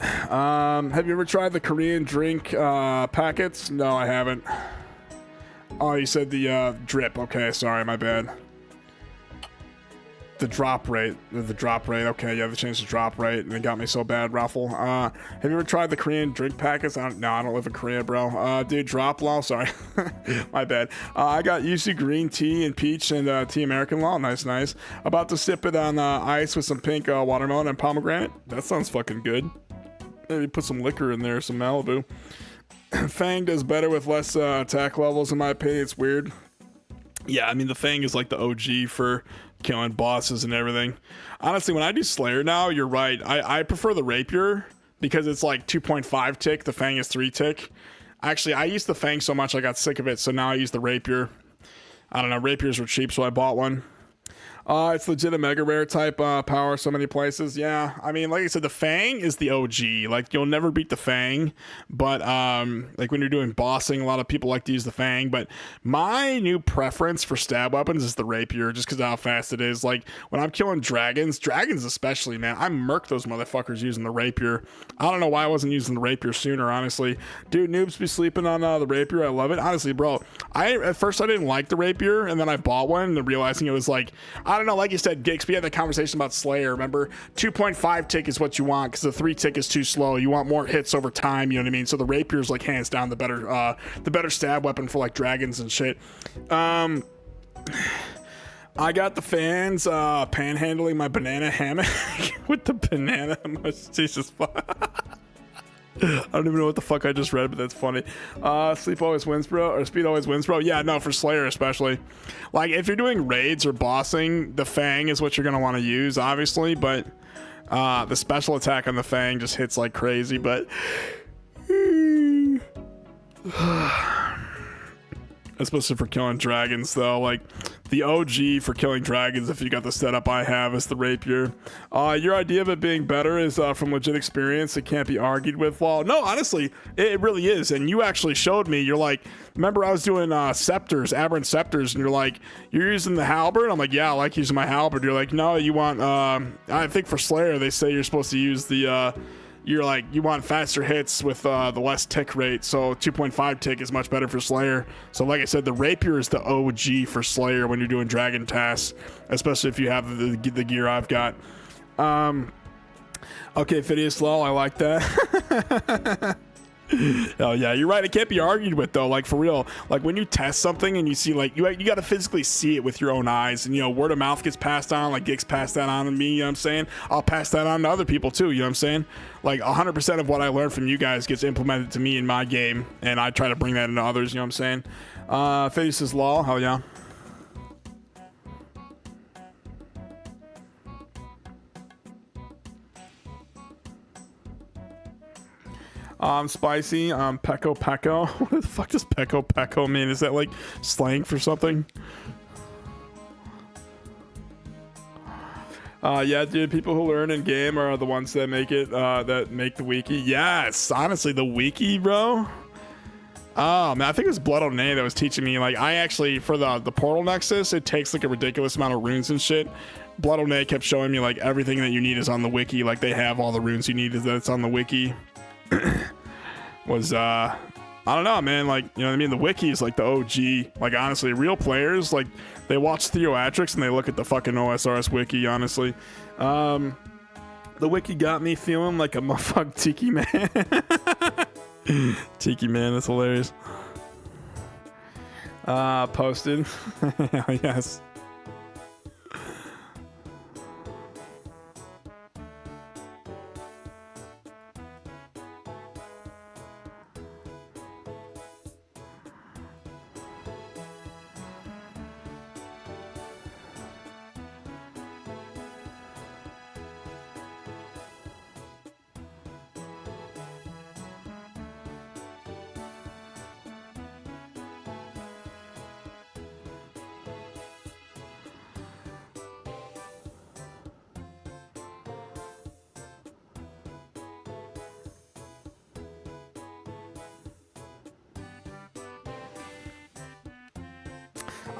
Have you ever tried the Korean drink packets? No, I haven't. Oh, you said the drip. Okay, sorry, my bad. The drop rate. Okay, yeah, they changed the drop rate and it got me so bad, Raffle. Have you ever tried the Korean drink packets? No, I don't live in Korea, bro. Dude, drop law. Sorry, my bad. I got UC green tea and peach and tea American law. Nice. About to sip it on ice with some pink watermelon and pomegranate. That sounds fucking good. Maybe put some liquor in there, some Malibu. Fang does better with less attack levels, in my opinion. It's weird. Yeah, I mean, the Fang is like the OG for killing bosses and everything. Honestly, when I do Slayer now, you're right. I prefer the Rapier because it's like 2.5 tick. The Fang is 3 tick. Actually, I used the Fang so much I got sick of it, so now I use the Rapier. I don't know, Rapiers were cheap, so I bought one. It's legit a mega rare type power so many places. Yeah, I mean, like I said, the Fang is the OG. Like, you'll never beat the Fang, but like when you're doing bossing, a lot of people like to use the Fang. But my new preference for stab weapons is the Rapier, just because of how fast it is. Like, when I'm killing dragons especially, man, I murk those motherfuckers using the Rapier. I don't know why I wasn't using the Rapier sooner, honestly. Dude, noobs be sleeping on the Rapier. I love it. Honestly, bro, at first I didn't like the Rapier, and then I bought one, and realizing it was like, I don't know, like you said, Gix, we had the conversation about Slayer, remember? 2.5 tick is what you want, because the 3 tick is too slow. You want more hits over time, you know what I mean? So the Rapier is like hands down the better stab weapon for like dragons and shit. I got the fans panhandling my banana hammock with the banana. Jesus fuck. I don't even know what the fuck I just read, but that's funny. Sleep always wins, bro, or speed always wins, bro. Yeah, no, for Slayer especially. Like, if you're doing raids or bossing, the Fang is what you're gonna want to use, obviously, but the special attack on the Fang just hits like crazy, but especially for killing dragons, though. Like, the OG for killing dragons, if you got the setup I have, is the rapier. Your idea of it being better is from legit experience. It can't be argued with. Well, no, honestly, it really is. And you actually showed me. You're like, remember I was doing scepters, aberrant scepters, and you're like, you're using the halberd? I'm like, yeah, I like using my halberd. You're like, no, you want, I think for Slayer, they say you're supposed to use the, you're like, you want faster hits with the less tick rate, so 2.5 tick is much better for Slayer. So like I said, the rapier is the OG for Slayer when you're doing dragon tasks, especially if you have the gear I've got. Okay, Phidias Lol, I like that. Oh yeah, you're right. It can't be argued with, though. Like, for real, like when you test something and you see, like, you got to physically see it with your own eyes, and, you know, word of mouth gets passed on. Like, Gix passed that on to me, you know what I'm saying? I'll pass that on to other people too, you know what I'm saying? Like, 100% of what I learned from you guys gets implemented to me in my game, and I try to bring that into others, you know what I'm saying? Phidias says lol, hell yeah. Spicy, Peko Peko. What the fuck does Peko Peko mean? Is that like slang for something? Yeah, dude, people who learn in game are the ones that make it, that make the wiki. Yes, honestly, the wiki, bro. Oh, man, I think it was Blood O'Nay that was teaching me. Like, I actually, for the Portal Nexus, it takes like a ridiculous amount of runes and shit. Blood O'Nay kept showing me like everything that you need is on the wiki. Like, they have all the runes you need that's on the wiki. Was I don't know, man, like, you know what I mean, the wiki is like the OG. Like, honestly, real players, like, they watch Theoatrix and they look at the fucking OSRS wiki, honestly. The wiki got me feeling like a motherfucking Tiki Man. Tiki Man, that's hilarious. Posted. Yes.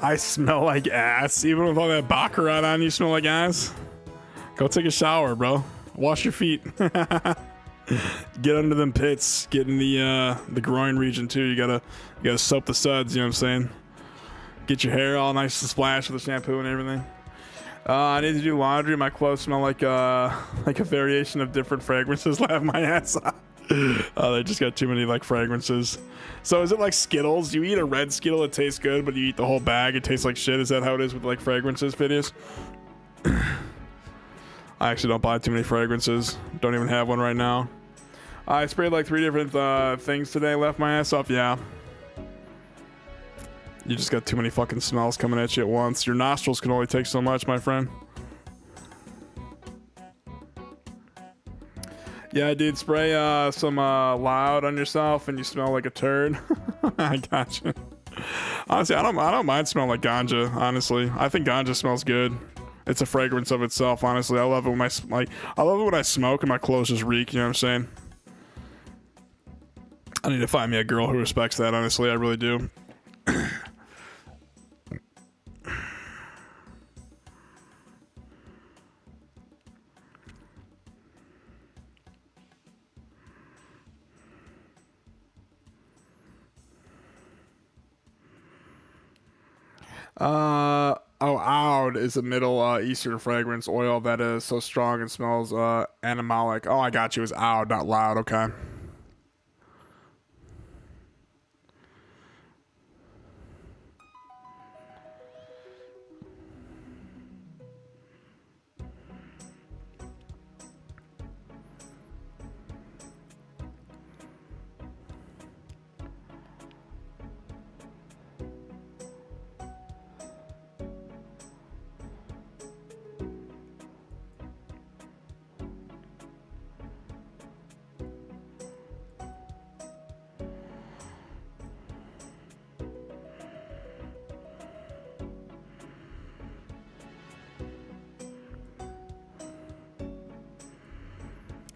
I smell like ass. Even with all that Baccarat on, you smell like ass. Go take a shower, bro. Wash your feet. Get under them pits. Get in the groin region too. You gotta soap the suds. You know what I'm saying? Get your hair all nice and splashed with the shampoo and everything. I need to do laundry. My clothes smell like a variation of different fragrances. Laugh my ass off. They just got too many like fragrances. So is it like Skittles? You eat a red Skittle, it tastes good, but you eat the whole bag, it tastes like shit. Is that how it is with like fragrances, Phidias? I actually don't buy too many fragrances. Don't even have one right now. I sprayed like 3 different things today. Left my ass off. Yeah. You just got too many fucking smells coming at you at once. Your nostrils can only take so much, my friend. Yeah, dude, spray some Loud on yourself and you smell like a turd. I gotcha. Honestly, I don't mind smelling like ganja, honestly. I think ganja smells good. It's a fragrance of itself, honestly. I love it when I love it when I smoke and my clothes just reek, you know what I'm saying? I need to find me a girl who respects that, honestly. I really do. Oud is a Middle Eastern fragrance oil that is so strong and smells animalic. Oh, I got you. It's Oud, not Loud. Okay.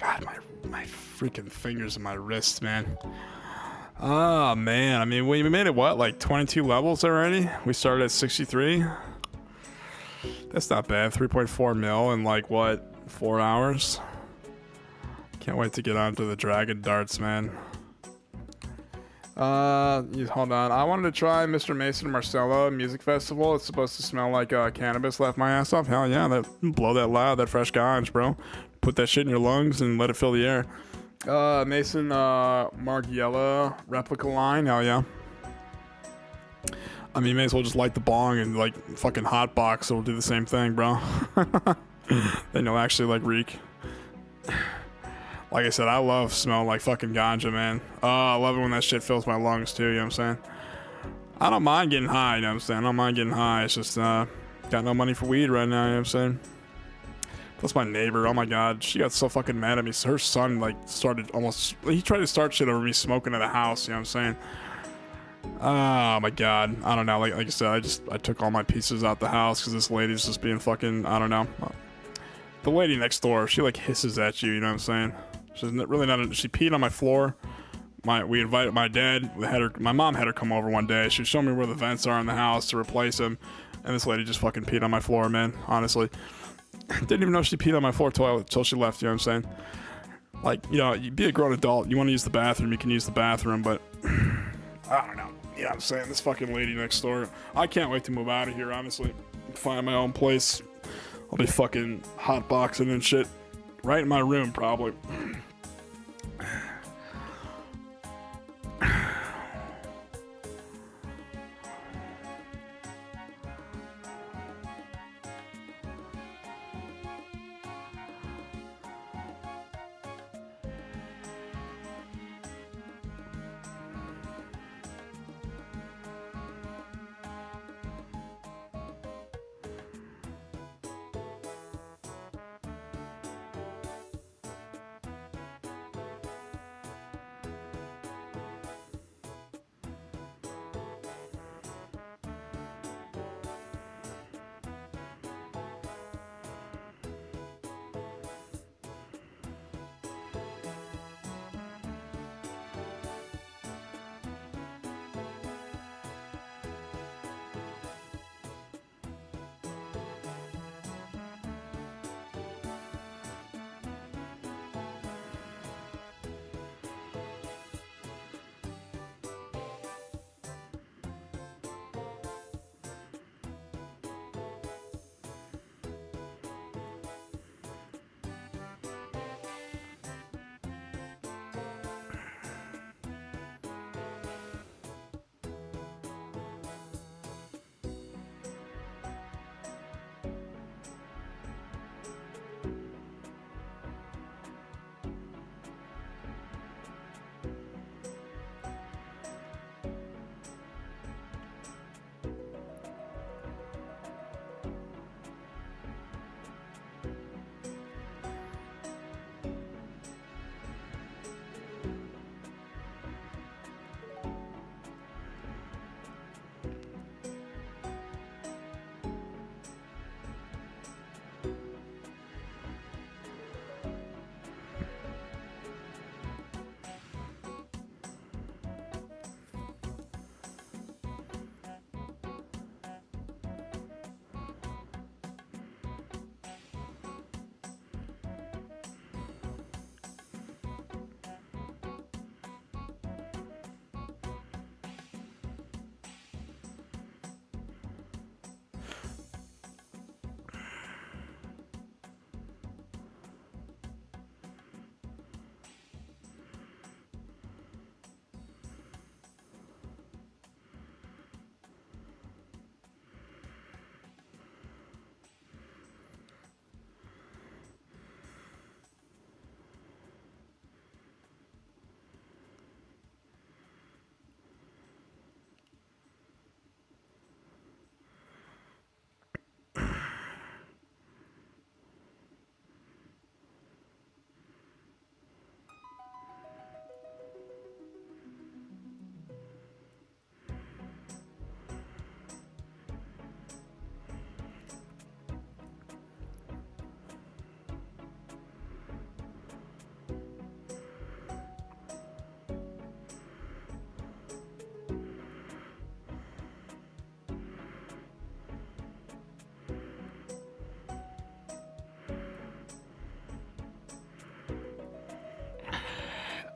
God, my freaking fingers and my wrists, man. Oh, man. I mean, we made it, what, like 22 levels already? We started at 63? That's not bad. 3.4 mil in, like, what, 4 hours? Can't wait to get onto the dragon darts, man. Hold on. I wanted to try Mr. Mason Marcello Music Festival. It's supposed to smell like cannabis. Left my ass off. Hell yeah, blow that loud, that fresh ganj, bro. Put that shit in your lungs and let it fill the air. Mason Margiela replica line. Hell yeah. I mean, you may as well just light the bong and like fucking hot box. It'll do the same thing, bro. Then you'll actually like reek. Like I said, I love smelling like fucking ganja, man. Oh, I love it when that shit fills my lungs too, you know what I'm saying? I don't mind getting high, you know what I'm saying? I don't mind getting high. It's just, got no money for weed right now, you know what I'm saying? Plus my neighbor, oh my god, she got so fucking mad at me. Her son, like, he tried to start shit over me smoking in the house, you know what I'm saying? Oh my god, I don't know, like I said, I took all my pieces out the house because this lady's just being fucking, I don't know. The lady next door, she like hisses at you, you know what I'm saying? She's really not. She peed on my floor. We invited my dad. My mom had her come over one day. She showed me where the vents are in the house to replace them, and this lady just fucking peed on my floor, man. Honestly, didn't even know she peed on my floor till she left. You know what I'm saying? Like, you know, you be a grown adult. You want to use the bathroom, you can use the bathroom, but I don't know. You know what I'm saying? This fucking lady next door. I can't wait to move out of here. Honestly, find my own place. I'll be fucking hotboxing and shit right in my room, probably.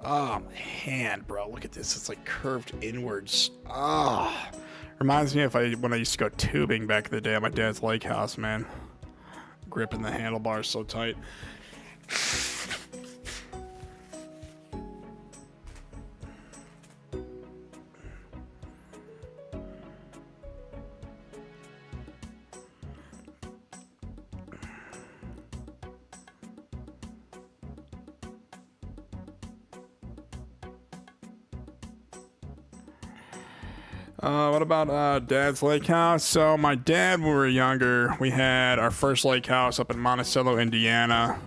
Oh, my hand, bro. Look at this. It's like curved inwards. Oh. Reminds me of when I used to go tubing back in the day at my dad's lake house, man. Gripping the handlebars so tight. What about Dad's lake house? So my dad, when we were younger, we had our first lake house up in Monticello, Indiana.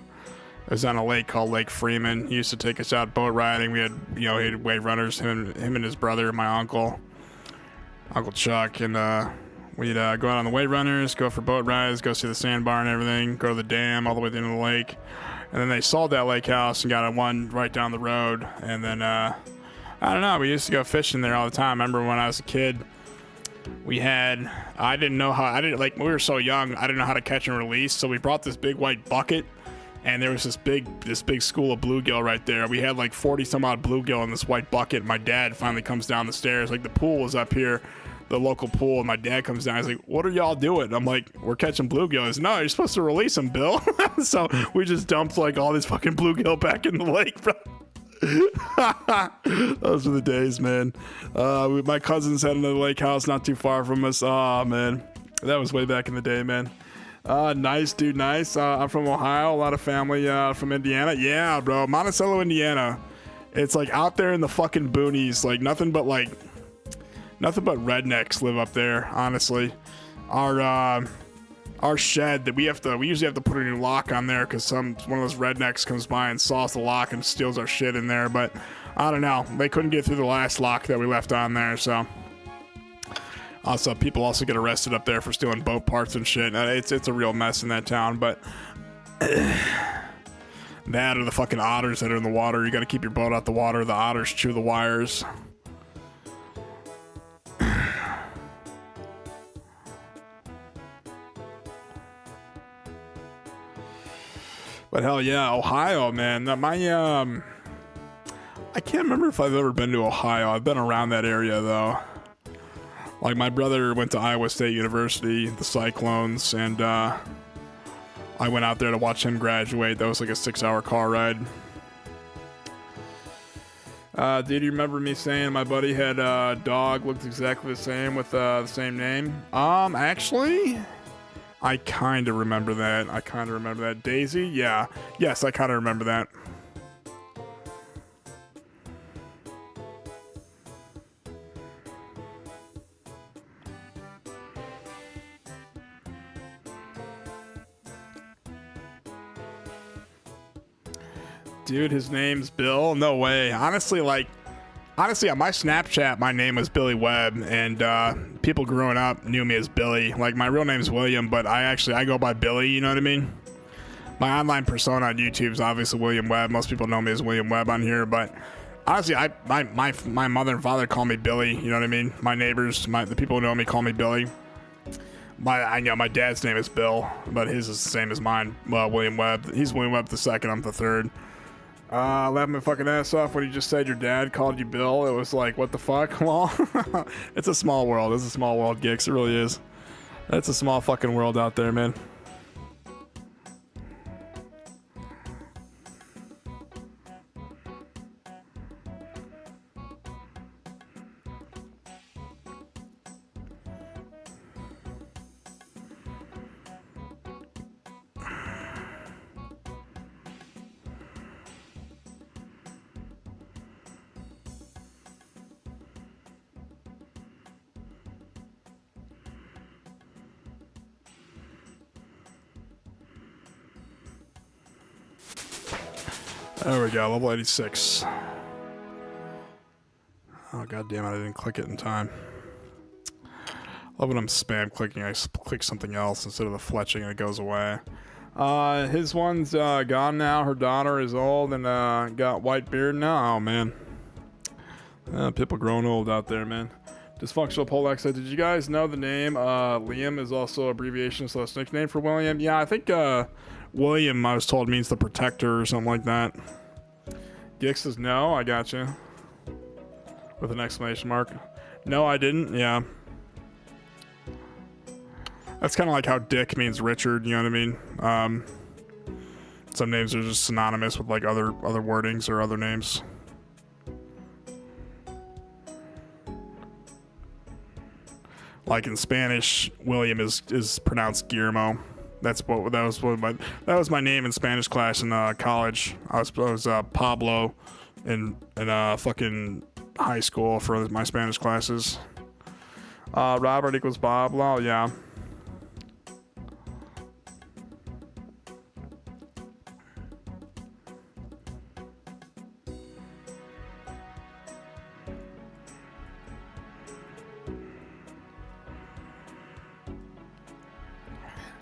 It was on a lake called Lake Freeman. He used to take us out boat riding. We had, he had wave runners, him and his brother, my uncle Chuck, and we'd go out on the wave runners, go for boat rides, go see the sandbar and everything, go to the dam all the way to the end of the lake. And then they sold that lake house and got one right down the road. And then I don't know, we used to go fishing there all the time. I remember when I was a kid, we were so young, I didn't know how to catch and release, so we brought this big white bucket, and there was this big school of bluegill right there. We had like 40 some odd bluegill in this white bucket. My dad finally comes down the stairs, like the pool was up here, the local pool, and my dad comes down, he's like, "What are y'all doing?" I'm like, "We're catching bluegill." He's, "No, you're supposed to release them, Bill." So we just dumped like all these fucking bluegill back in the lake, bro. Those were the days, man. My cousins had another lake house not too far from us. Oh man, that was way back in the day, man. Nice, dude, nice. I'm from Ohio. A lot of family from Indiana. Yeah, bro, Monticello, Indiana. It's like out there in the fucking boonies. Like nothing but rednecks live up there. Honestly, our shed that we usually have to put a new lock on there because one of those rednecks comes by and saws the lock and steals our shit in there. But I don't know, they couldn't get through the last lock that we left on there. So also people also get arrested up there for stealing boat parts and shit. It's a real mess in that town. But that or the fucking otters that are in the water. You got to keep your boat out the water. The otters chew the wires. But hell yeah, Ohio, man. I can't remember if I've ever been to Ohio. I've been around that area though. Like my brother went to Iowa State University, the Cyclones, and I went out there to watch him graduate. That was like a 6-hour car ride. Did you remember me saying my buddy had a dog looked exactly the same with the same name? Actually, I kind of remember that. Daisy? Yeah. Yes, I kind of remember that. Dude, his name's Bill? No way. Honestly, on my Snapchat, my name was Billy Webb, and people growing up knew me as Billy. Like, my real name's William, but I go by Billy, you know what I mean? My online persona on YouTube is obviously William Webb. Most people know me as William Webb on here, but honestly, my mother and father call me Billy, you know what I mean? My neighbors, the people who know me call me Billy. I know my dad's name is Bill, but his is the same as mine. Well, William Webb. He's William Webb the second, I'm the third. Laughing my fucking ass off when you just said your dad called you Bill. It was like, what the fuck? Well, it's a small world. It's a small world, Gix. It really is. It's a small fucking world out there, man. There we go, level 86. Oh god damn it, I didn't click it in time. Love when I'm spam clicking, I click something else instead of the fletching and it goes away. His one's gone now. Her daughter is old and got white beard now. Oh man. People growing old out there, man. Dysfunctional Polex. Did you guys know the name Liam is also abbreviation / nickname for William? Yeah, I think William, I was told, means the protector or something like that. Gix says no. I got you. With an exclamation mark. No, I didn't. Yeah. That's kind of like how Dick means Richard. You know what I mean? Some names are just synonymous with like other wordings or other names. Like in Spanish, William is pronounced Guillermo. That was my name in Spanish class in college. I was Pablo in fucking high school for my Spanish classes. Robert equals Bob. Well, yeah.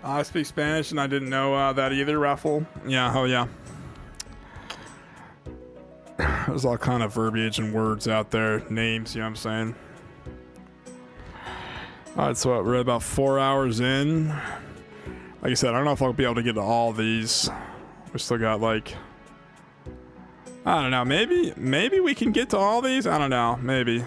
I speak Spanish and I didn't know that either, Raffle. Yeah, oh yeah. There's all kind of verbiage and words out there, names, you know what I'm saying? Alright, so we're about 4 hours in. Like I said, I don't know if I'll be able to get to all these. We still got like... I don't know, maybe we can get to all these? I don't know, maybe.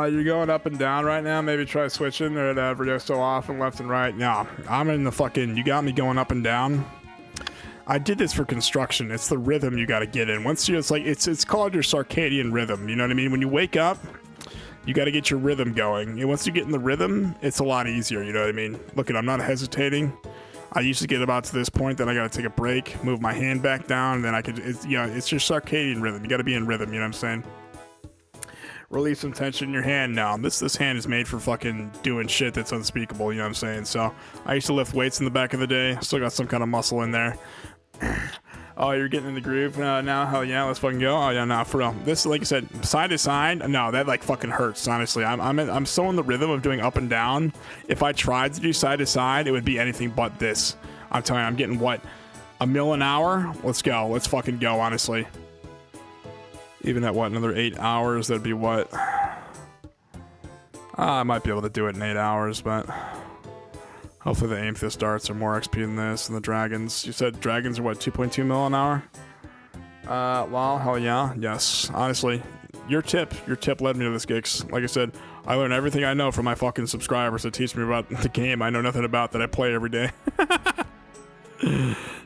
You're going up and down right now. Maybe try switching or whatever. You're so often left and right. No, I'm in the fucking. You got me going up and down. I did this for construction. It's the rhythm you got to get in. Once you, it's like it's called your circadian rhythm. You know what I mean? When you wake up, you got to get your rhythm going. And once you get in the rhythm, it's a lot easier. You know what I mean? Look, I'm not hesitating. I usually get about to this point, then I got to take a break, move my hand back down, and then I could. It's your circadian rhythm. You got to be in rhythm. You know what I'm saying? Release some tension in your hand now. This hand is made for fucking doing shit that's unspeakable, you know what I'm saying? So, I used to lift weights in the back of the day. Still got some kind of muscle in there. Oh, you're getting in the groove now? Hell yeah, let's fucking go. Oh yeah, nah, for real. This, like I said, side to side, no, that like fucking hurts, honestly. I'm so in the rhythm of doing up and down. If I tried to do side to side, it would be anything but this. I'm telling you, I'm getting what? A mil an hour? Let's go. Let's fucking go, honestly. Even at what, another 8 hours, that'd be what? I might be able to do it in 8 hours, but hopefully the Amethyst darts are more XP than this, and the dragons. You said dragons are what, 2.2 mil an hour? Well, hell yeah, yes. Honestly, your tip led me to this, Gix. Like I said, I learn everything I know from my fucking subscribers that teach me about the game I know nothing about that I play every day.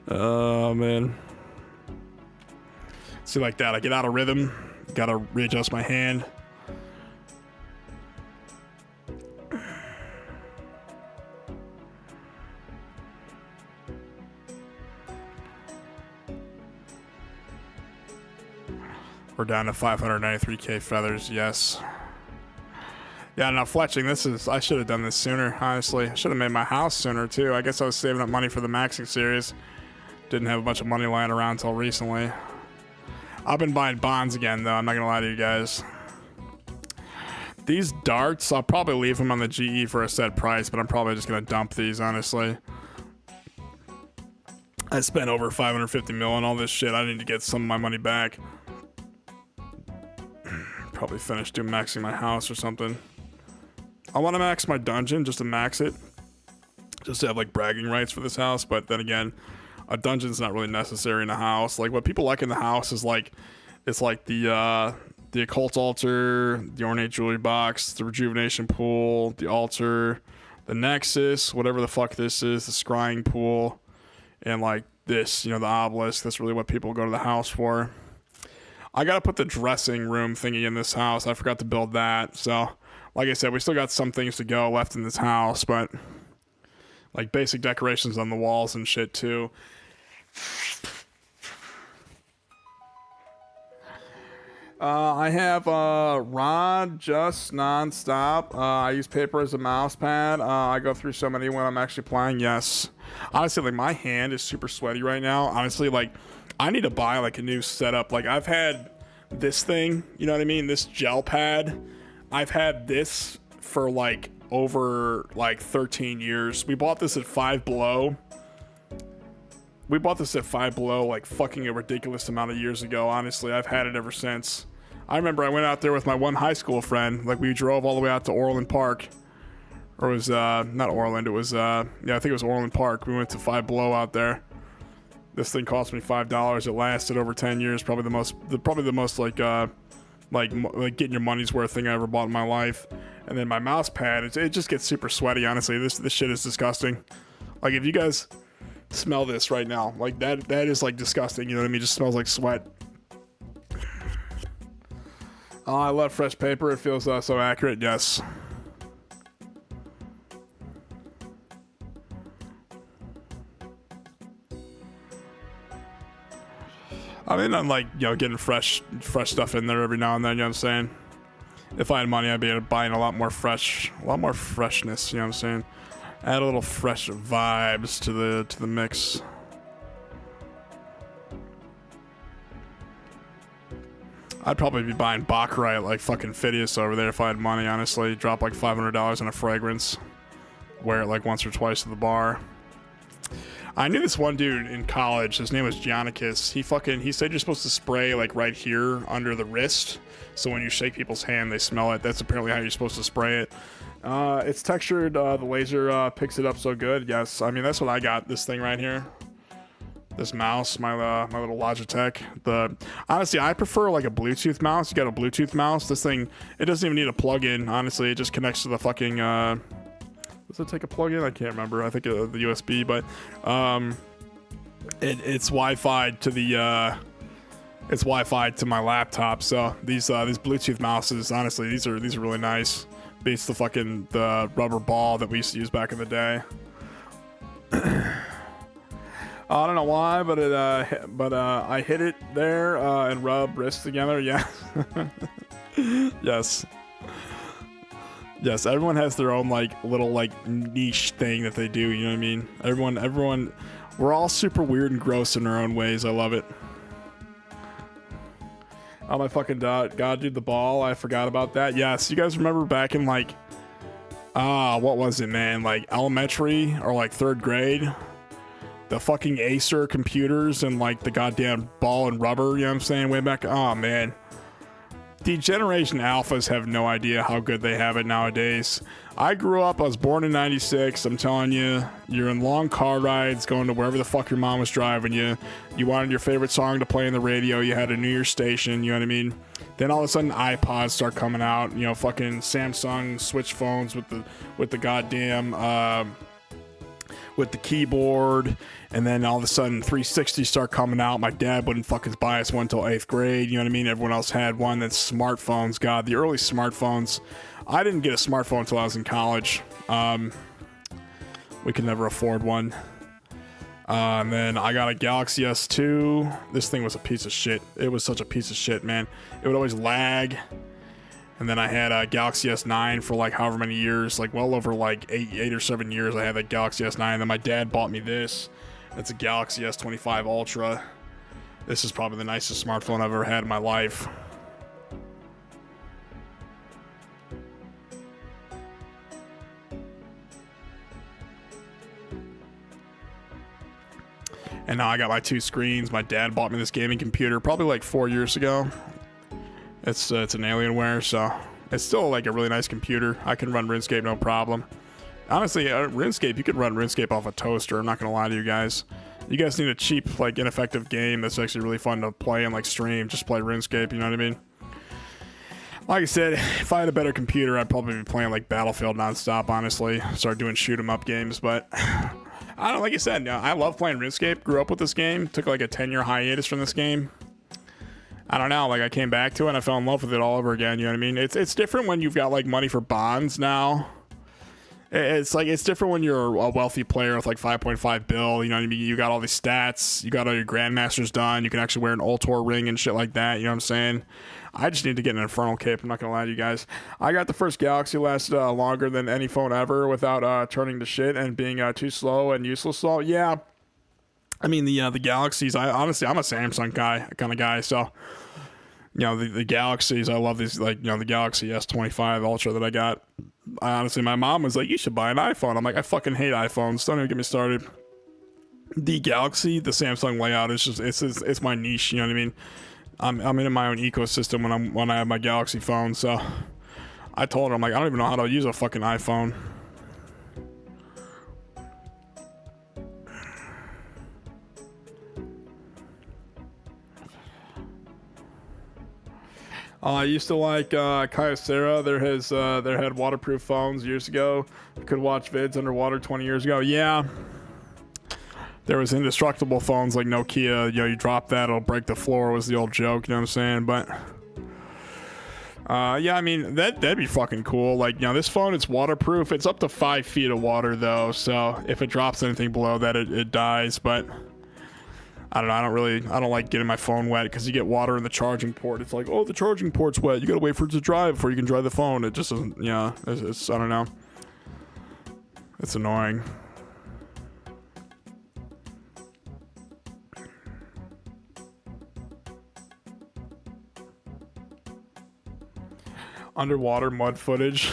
Oh, man. See, like that, I get out of rhythm, gotta readjust my hand. We're down to 593k feathers, yes. Yeah, no, Fletching, I should have done this sooner, honestly. I should have made my house sooner, too. I guess I was saving up money for the Maxing Series. Didn't have a bunch of money lying around until recently. I've been buying bonds again, though. I'm not gonna lie to you guys. These darts, I'll probably leave them on the GE for a set price, but I'm probably just gonna dump these, honestly. I spent over 550 mil on all this shit. I need to get some of my money back. Probably finish doing maxing my house or something. I want to max my dungeon just to max it. Just to have like bragging rights for this house, but then again, a dungeon's not really necessary in a house. Like what people like in the house is like, it's like the occult altar, the ornate jewelry box, the rejuvenation pool, the altar, the nexus, whatever the fuck this is, the scrying pool, and like this, you know, the obelisk. That's really what people go to the house for. I gotta put the dressing room thingy in this house. I forgot to build that. So, like I said, we still got some things to go left in this house, but like basic decorations on the walls and shit too. I have rod just nonstop. I use paper as a mouse pad. I go through so many when I'm actually playing. Yes, honestly, like my hand is super sweaty right now. Honestly, like I need to buy like a new setup. Like I've had this thing, you know what I mean? This gel pad. I've had this for like over like 13 years. We bought this at Five Below. Like fucking a ridiculous amount of years ago. Honestly, I've had it ever since. I remember I went out there with my one high school friend. Like we drove all the way out to Orland Park. Or it was not Orland, it was yeah, I think it was Orland Park. We went to Five Below out there. This thing cost me $5. It lasted over 10 years. Probably the most like getting your money's worth thing I ever bought in my life. And then my mouse pad, it just gets super sweaty. Honestly, this shit is disgusting. Like if you guys smell this right now, like that is like disgusting. You know what I mean? It just smells like sweat. Oh, I love fresh paper. It feels so accurate. Yes. I mean, I'm like, you know, getting fresh stuff in there every now and then, you know what I'm saying? If I had money, I'd be buying a lot more freshness, you know what I'm saying? Add a little fresh vibes to the mix. I'd probably be buying Baccarat like fucking Phidias over there if I had money, honestly. Drop like $500 on a fragrance. Wear it like once or twice at the bar. I knew this one dude in college. His name was Giannikis. He said you're supposed to spray like right here under the wrist. So when you shake people's hand, they smell it. That's apparently how you're supposed to spray it. It's textured. The laser picks it up so good. Yes, I mean that's what I got. This thing right here. This mouse, my little Logitech. Honestly, I prefer like a Bluetooth mouse. You got a Bluetooth mouse. This thing, it doesn't even need a plug-in. Honestly, it just connects to the fucking. Does it take a plug-in? I can't remember. I think the USB, but it's Wi-Fi to the. It's Wi-Fi to my laptop. So these Bluetooth mouses, honestly, these are really nice. Beats the rubber ball that we used to use back in the day. I don't know why, but I hit it there and rub wrists together. Yeah. Yes. Yes, everyone has their own like little like niche thing that they do, you know what I mean? Everyone we're all super weird and gross in our own ways. I love it. Oh my fucking god, dude, the ball. I forgot about that. Yes, you guys remember back in like what was it, man? Like elementary or like 3rd grade? The fucking Acer computers and like the goddamn ball and rubber, you know what I'm saying? Way back. Oh man. The Generation Alphas have no idea how good they have it nowadays. I was born in 96. I'm telling you, you're in long car rides going to wherever the fuck your mom was driving you. You wanted your favorite song to play in the radio. You had a New Year's station, you know what I mean? Then all of a sudden iPods start coming out, you know, fucking Samsung switch phones with the goddamn with the keyboard, and then all of a sudden 360s start coming out. My dad wouldn't fucking buy us one until 8th grade, you know what I mean? Everyone else had one. Then smartphones, god, the early smartphones. I didn't get a smartphone until I was in college. We could never afford one. And then I got a Galaxy S2. This thing was a piece of shit. It was such a piece of shit, man. It would always lag. And then I had a Galaxy S9 for like however many years, like well over like 8 or 7 years. I had that Galaxy S9. And then my dad bought me this. It's a Galaxy S25 Ultra. This is probably the nicest smartphone I've ever had in my life. And now I got my 2 screens. My dad bought me this gaming computer probably like 4 years ago. It's an Alienware, so it's still like a really nice computer. I can run RuneScape no problem. Honestly, RuneScape, you could run RuneScape off a toaster. I'm not gonna lie to you guys. You guys need a cheap, like ineffective game that's actually really fun to play and like stream. Just play RuneScape, you know what I mean? Like I said, if I had a better computer, I'd probably be playing like Battlefield nonstop, honestly. Start doing shoot 'em up games, but I don't know, like I said, you know, I love playing RuneScape. Grew up with this game. Took like a 10-year hiatus from this game. I don't know, like I came back to it and I fell in love with it all over again, you know what I mean? It's different when you've got like money for bonds now. It's like, it's different when you're a wealthy player with like 5.5 bill, you know what I mean? You got all these stats, you got all your grandmasters done, you can actually wear an Ultor ring and shit like that, you know what I'm saying? I just need to get an Infernal Cape, I'm not gonna lie to you guys. I got the first Galaxy last longer than any phone ever without turning to shit and being too slow and useless slow. Yeah, I mean, the Galaxies, honestly, I'm a Samsung guy, kind of guy, so, you know, the Galaxies, I love these, like, you know, the Galaxy S25 Ultra that I got. Honestly, my mom was like, you should buy an iPhone. I'm like, I fucking hate iPhones. Don't even get me started. The Galaxy, the Samsung layout is just, it's my niche, you know what I mean? I'm in my own ecosystem when I have my Galaxy phone, so I told her, I'm like, I don't even know how to use a fucking iPhone. I used to like Kyocera. They had waterproof phones years ago. You could watch vids underwater 20 years ago. Yeah. There was indestructible phones like Nokia. You know, you drop that, it'll break the floor was the old joke, you know what I'm saying? But yeah, I mean, that'd be fucking cool. Like, you know, this phone, it's waterproof. It's up to 5 feet of water though, so if it drops anything below that, it dies. But I don't know. I don't like getting my phone wet because you get water in the charging port. It's like, oh, the charging port's wet. You gotta wait for it to dry before you can dry the phone. It just doesn't, yeah, it's I don't know. It's annoying. Underwater mud footage.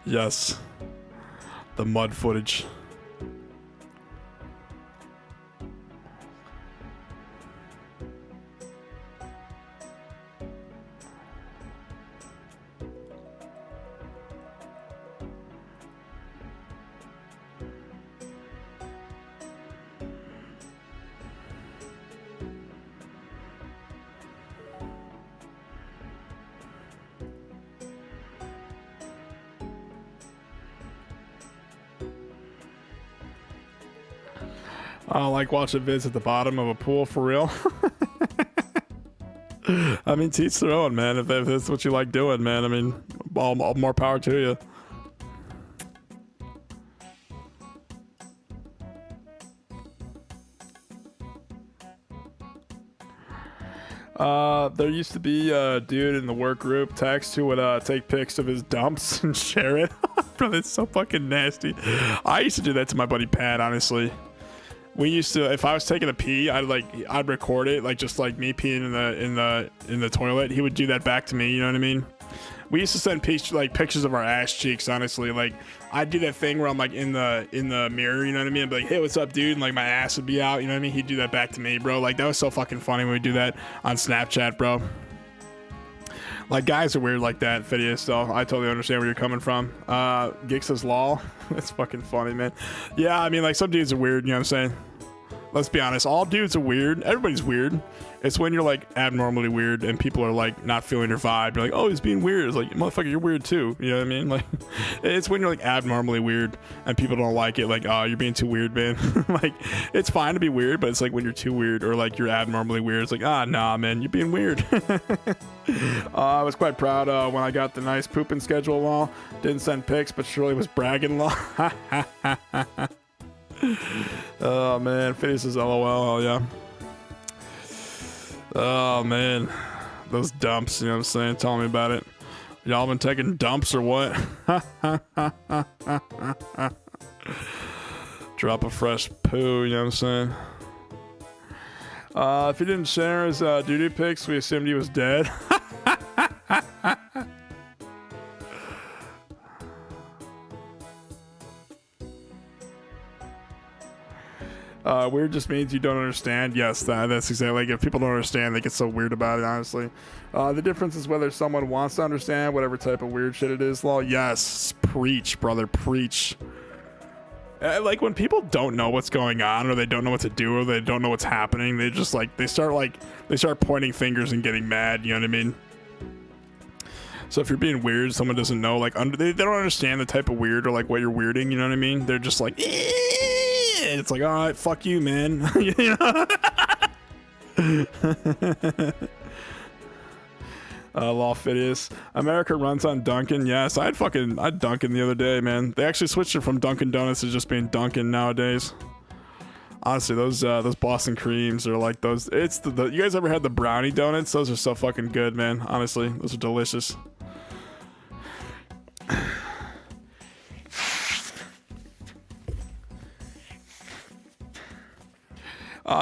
Yes. The mud footage. I like watching vids at the bottom of a pool for real. I mean, to each their own, man. If that's what you like doing, man. I mean, all more power to you. There used to be a dude in the work group text who would take pics of his dumps and share it. Bro, that's so fucking nasty. I used to do that to my buddy Pat, honestly. We used to, if I was taking a pee, I'd record it, like just like me peeing in the toilet. He would do that back to me, you know what I mean? We used to send pictures of our ass cheeks, honestly. Like, I'd do that thing where I'm like in the mirror, you know what I mean? I'd be like, hey, what's up, dude? And like my ass would be out, you know what I mean? He'd do that back to me, bro. Like, that was so fucking funny when we do that on Snapchat, bro. Like, guys are weird like that, Phidias, so I totally understand where you're coming from. Geek says lol. That's fucking funny, man. Yeah, I mean, like, some dudes are weird, you know what I'm saying? Let's be honest, all dudes are weird. Everybody's weird. It's when you're like abnormally weird and people are like not feeling your vibe. You're like, oh, he's being weird. It's like, motherfucker, you're weird too. You know what I mean? Like, it's when you're like abnormally weird and people don't like it. Like, oh, you're being too weird, man. Like, it's fine to be weird, but it's like when you're too weird or like you're abnormally weird. It's like, ah, nah, man, you're being weird. I was quite proud when I got the nice pooping schedule law. Didn't send pics, but surely was bragging law. Oh man, Phidias is LOL, hell yeah. Oh man, those dumps, you know what I'm saying? Tell me about it. Y'all been taking dumps or what? Drop a fresh poo, you know what I'm saying? If he didn't share his doo-doo pics, we assumed he was dead. Weird just means you don't understand. Yes, that's exactly, like, if people don't understand, they get so weird about it, honestly. The difference is whether someone wants to understand whatever type of weird shit it is, lol. Yes, preach, brother, preach. Like, when people don't know what's going on, or they don't know what to do, or they don't know what's happening, they just, like, they start pointing fingers and getting mad, you know what I mean? So if you're being weird, someone doesn't know, like, they don't understand the type of weird or, like, what you're weirding, you know what I mean? They're just like, it's like, all right, fuck you, man. You know? Law Phidias. America runs on Dunkin'. Yes, I had Dunkin' the other day, man. They actually switched it from Dunkin' Donuts to just being Dunkin' nowadays. Honestly, those Boston creams are like those. It's you guys ever had the brownie donuts? Those are so fucking good, man. Honestly, those are delicious.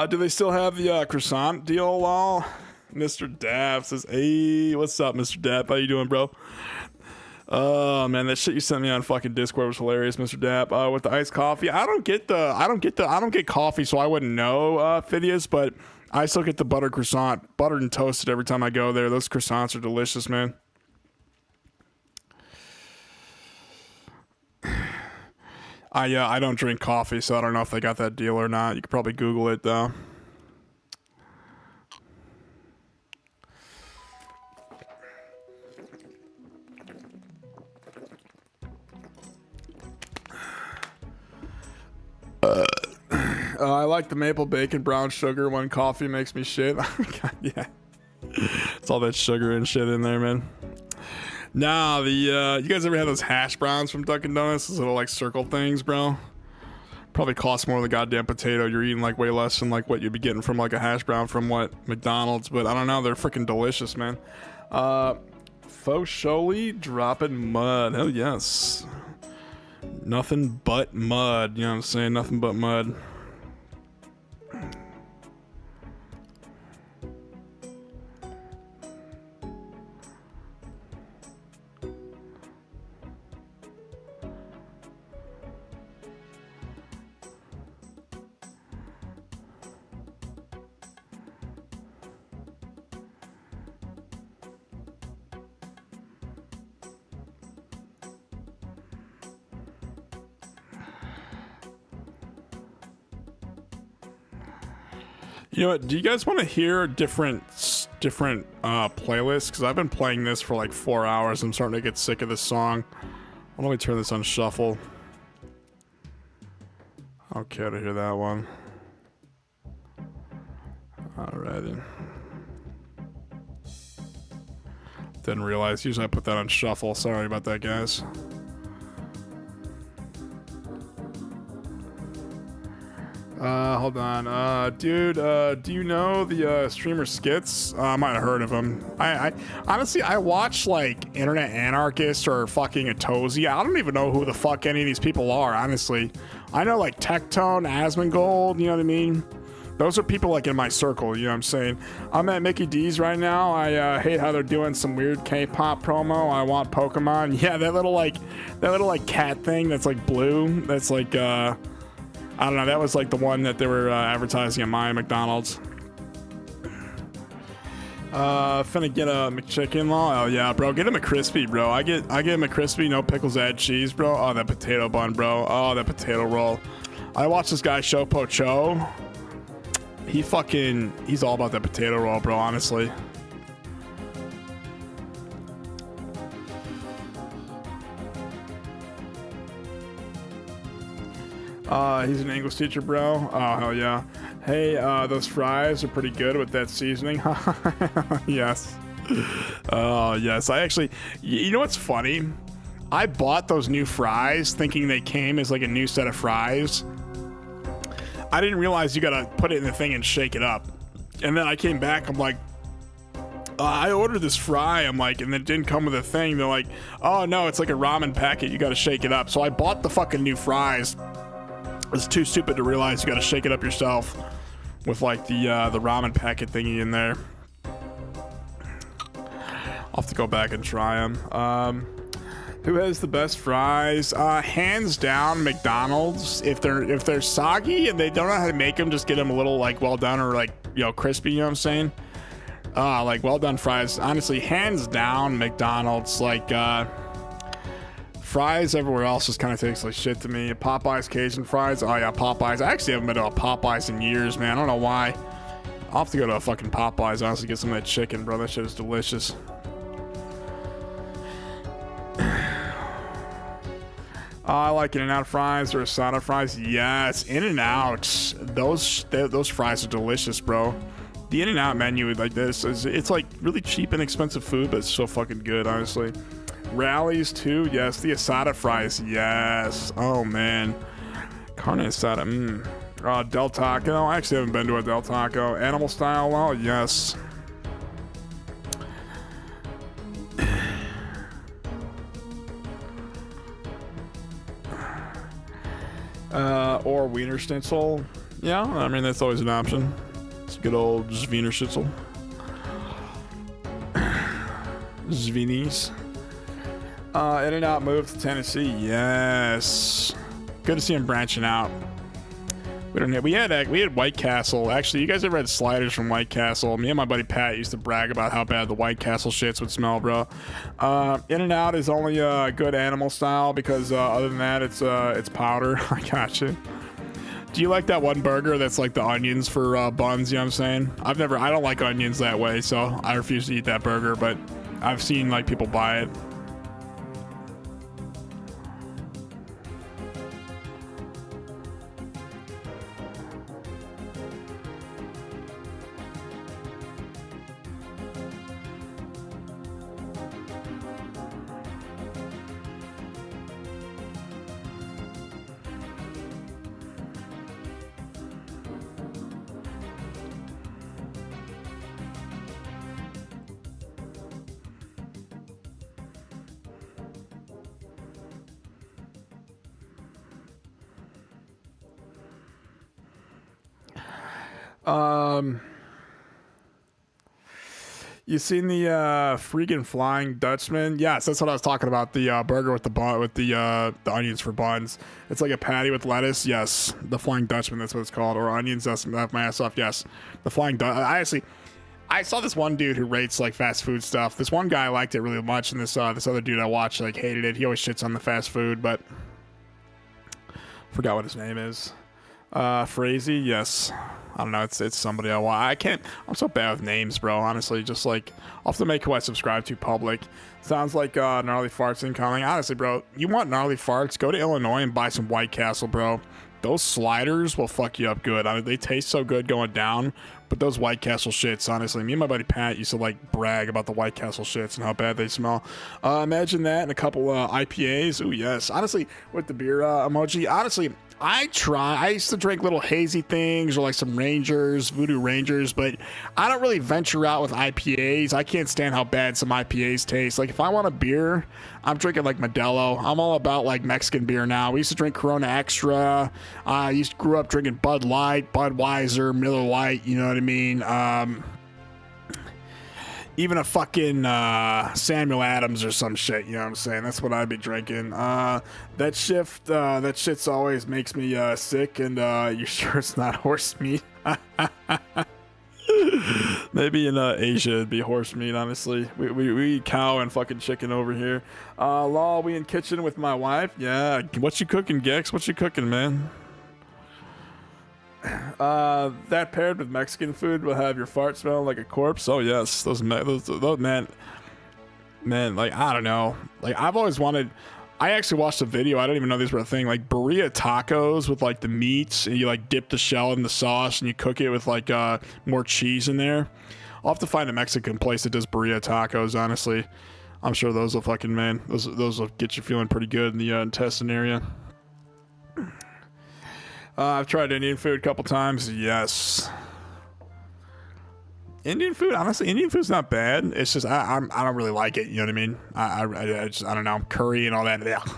Do they still have the croissant deal, lol? Mr. Dapp says, hey, what's up, Mr. Dapp? How you doing, bro? Oh man, that shit you sent me on fucking Discord was hilarious, Mr. Dapp. With the iced coffee, I don't get coffee, so I wouldn't know, Phidias, but I still get the butter croissant, buttered and toasted every time I go there. Those croissants are delicious, man. I don't drink coffee, so I don't know if they got that deal or not. You could probably Google it though. I like the maple bacon brown sugar when coffee makes me shit. God, yeah. It's all that sugar and shit in there, man. Nah, you guys ever had those hash browns from Dunkin' Donuts? Those little like circle things, bro. Probably cost more than the goddamn potato. You're eating like way less than like what you'd be getting from like a hash brown from what McDonald's, but I don't know, they're freaking delicious, man. Faux Sholi dropping mud. Hell yes. Nothing but mud, you know what I'm saying? Nothing but mud. You know what? Do you guys want to hear different playlists? Because I've been playing this for like 4 hours. I'm starting to get sick of this song. Let me turn this on shuffle. I don't care to hear that one. Alrighty. Didn't realize. Usually I put that on shuffle. Sorry about that, guys. Hold on. Dude, do you know the streamer Skits? I might have heard of him. I honestly, I watch like Internet Anarchist or fucking Atozy. I don't even know who the fuck any of these people are, honestly. I know like Tectone, Asmongold, you know what I mean? Those are people like in my circle, you know what I'm saying? I'm at Mickey D's right now. I hate how they're doing some weird K-pop promo. I want Pokemon. Yeah, that little cat thing that's like blue. That's like, I don't know, that was like the one that they were advertising at my McDonald's. Finna get a McChicken law. Oh yeah, bro, get him a crispy, bro. I get him a crispy, no pickles, add cheese, bro. Oh, that potato bun, bro. Oh, that potato roll. I watched this guy Shopo Cho. He's all about that potato roll, bro, honestly. He's an English teacher, bro. Oh, hell yeah. Hey, those fries are pretty good with that seasoning. Yes. Oh, yes. I actually, you know what's funny? I bought those new fries thinking they came as like a new set of fries. I didn't realize you gotta put it in the thing and shake it up. And then I came back, I'm like, I ordered this fry, I'm like, and it didn't come with a thing. They're like, oh no, it's like a ramen packet, you gotta shake it up. So I bought the fucking new fries. It's too stupid to realize you gotta shake it up yourself with like the ramen packet thingy in there. I'll have to go back and try them. Who has the best fries? Hands down, McDonald's. If they're soggy and they don't know how to make them, just get them a little like well done or like, you know, crispy. You know what I'm saying? Like well done fries. Honestly, hands down, McDonald's. Like fries everywhere else just kind of tastes like shit to me. Popeyes Cajun fries. Oh yeah, Popeyes. I actually haven't been to a Popeyes in years, man. I don't know why. I'll have to go to a fucking Popeyes honestly, get some of that chicken, bro. That shit is delicious. I like In-N-Out fries or Asada fries. Yes, In-N-Out. Those fries are delicious, bro. The In-N-Out menu like this is, it's like really cheap and expensive food, but it's so fucking good, honestly. Rallies too, yes. The asada fries, yes. Oh man, carne asada. Del Taco. I actually haven't been to a Del Taco. Animal style. Oh yes. Or Wiener Schnitzel. Yeah, I mean that's always an option. It's good old Wiener Schnitzel. Zwinies. In-N-Out moved to Tennessee. Yes. Good to see him branching out. We had White Castle. Actually, you guys ever had sliders from White Castle? Me and my buddy Pat used to brag about how bad the White Castle shits would smell, bro. In-N-Out is only good animal style because other than that, it's powder. I gotcha. Do you like that one burger that's like the onions for buns? You know what I'm saying? I don't like onions that way, so I refuse to eat that burger. But I've seen like people buy it. You seen the freaking Flying Dutchman? Yes, that's what I was talking about. The burger with the onions for buns. It's like a patty with lettuce. Yes, the Flying Dutchman. That's what it's called. Or onions. That's my ass off. Yes, the Flying Dutchman. I saw this one dude who rates like fast food stuff. This one guy liked it really much, and this other dude I watched like hated it. He always shits on the fast food, but forgot what his name is. Frazee, yes. I don't know, it's somebody I want. I can't, I'm so bad with names, bro, honestly. Just like, I'll have to make who I subscribe to public. Sounds like Gnarly Farts incoming. Honestly, bro, you want Gnarly Farts? Go to Illinois and buy some White Castle, bro. Those sliders will fuck you up good. I mean, they taste so good going down, but those White Castle shits, honestly, me and my buddy Pat used to like brag about the White Castle shits and how bad they smell. Imagine that and a couple IPAs. Ooh, yes. Honestly, with the beer emoji, honestly, I used to drink little hazy things or like some Rangers, Voodoo Rangers, but I don't really venture out with IPAs. I can't stand how bad some IPAs taste. Like if I want a beer, I'm drinking like Modelo. I'm all about like Mexican beer now. We used to drink Corona Extra. I grew up drinking Bud Light, Budweiser, Miller Lite, you know what I mean? Even a fucking Samuel Adams or some shit, you know what I'm saying? That's what I'd be drinking. That shit's always makes me sick, and you sure it's not horse meat? Maybe in Asia it'd be horse meat, honestly. We eat cow and fucking chicken over here. Lol, we in kitchen with my wife? Yeah. What you cooking, Gex? What you cooking, man? That paired with Mexican food will have your fart smell like a corpse. Oh yes, those man, like I don't know, like I've always wanted. I actually watched a video. I don't even know these were a thing. Like burrito tacos with like the meats, and you like dip the shell in the sauce and you cook it with like more cheese in there. I'll have to find a Mexican place that does burrito tacos. Honestly, I'm sure those will fucking those will get you feeling pretty good in the intestine area. I've tried Indian food a couple times. Yes. Indian food, honestly, Indian food's not bad. It's just I don't really like it. You know what I mean? I don't know, curry and all that. Ugh.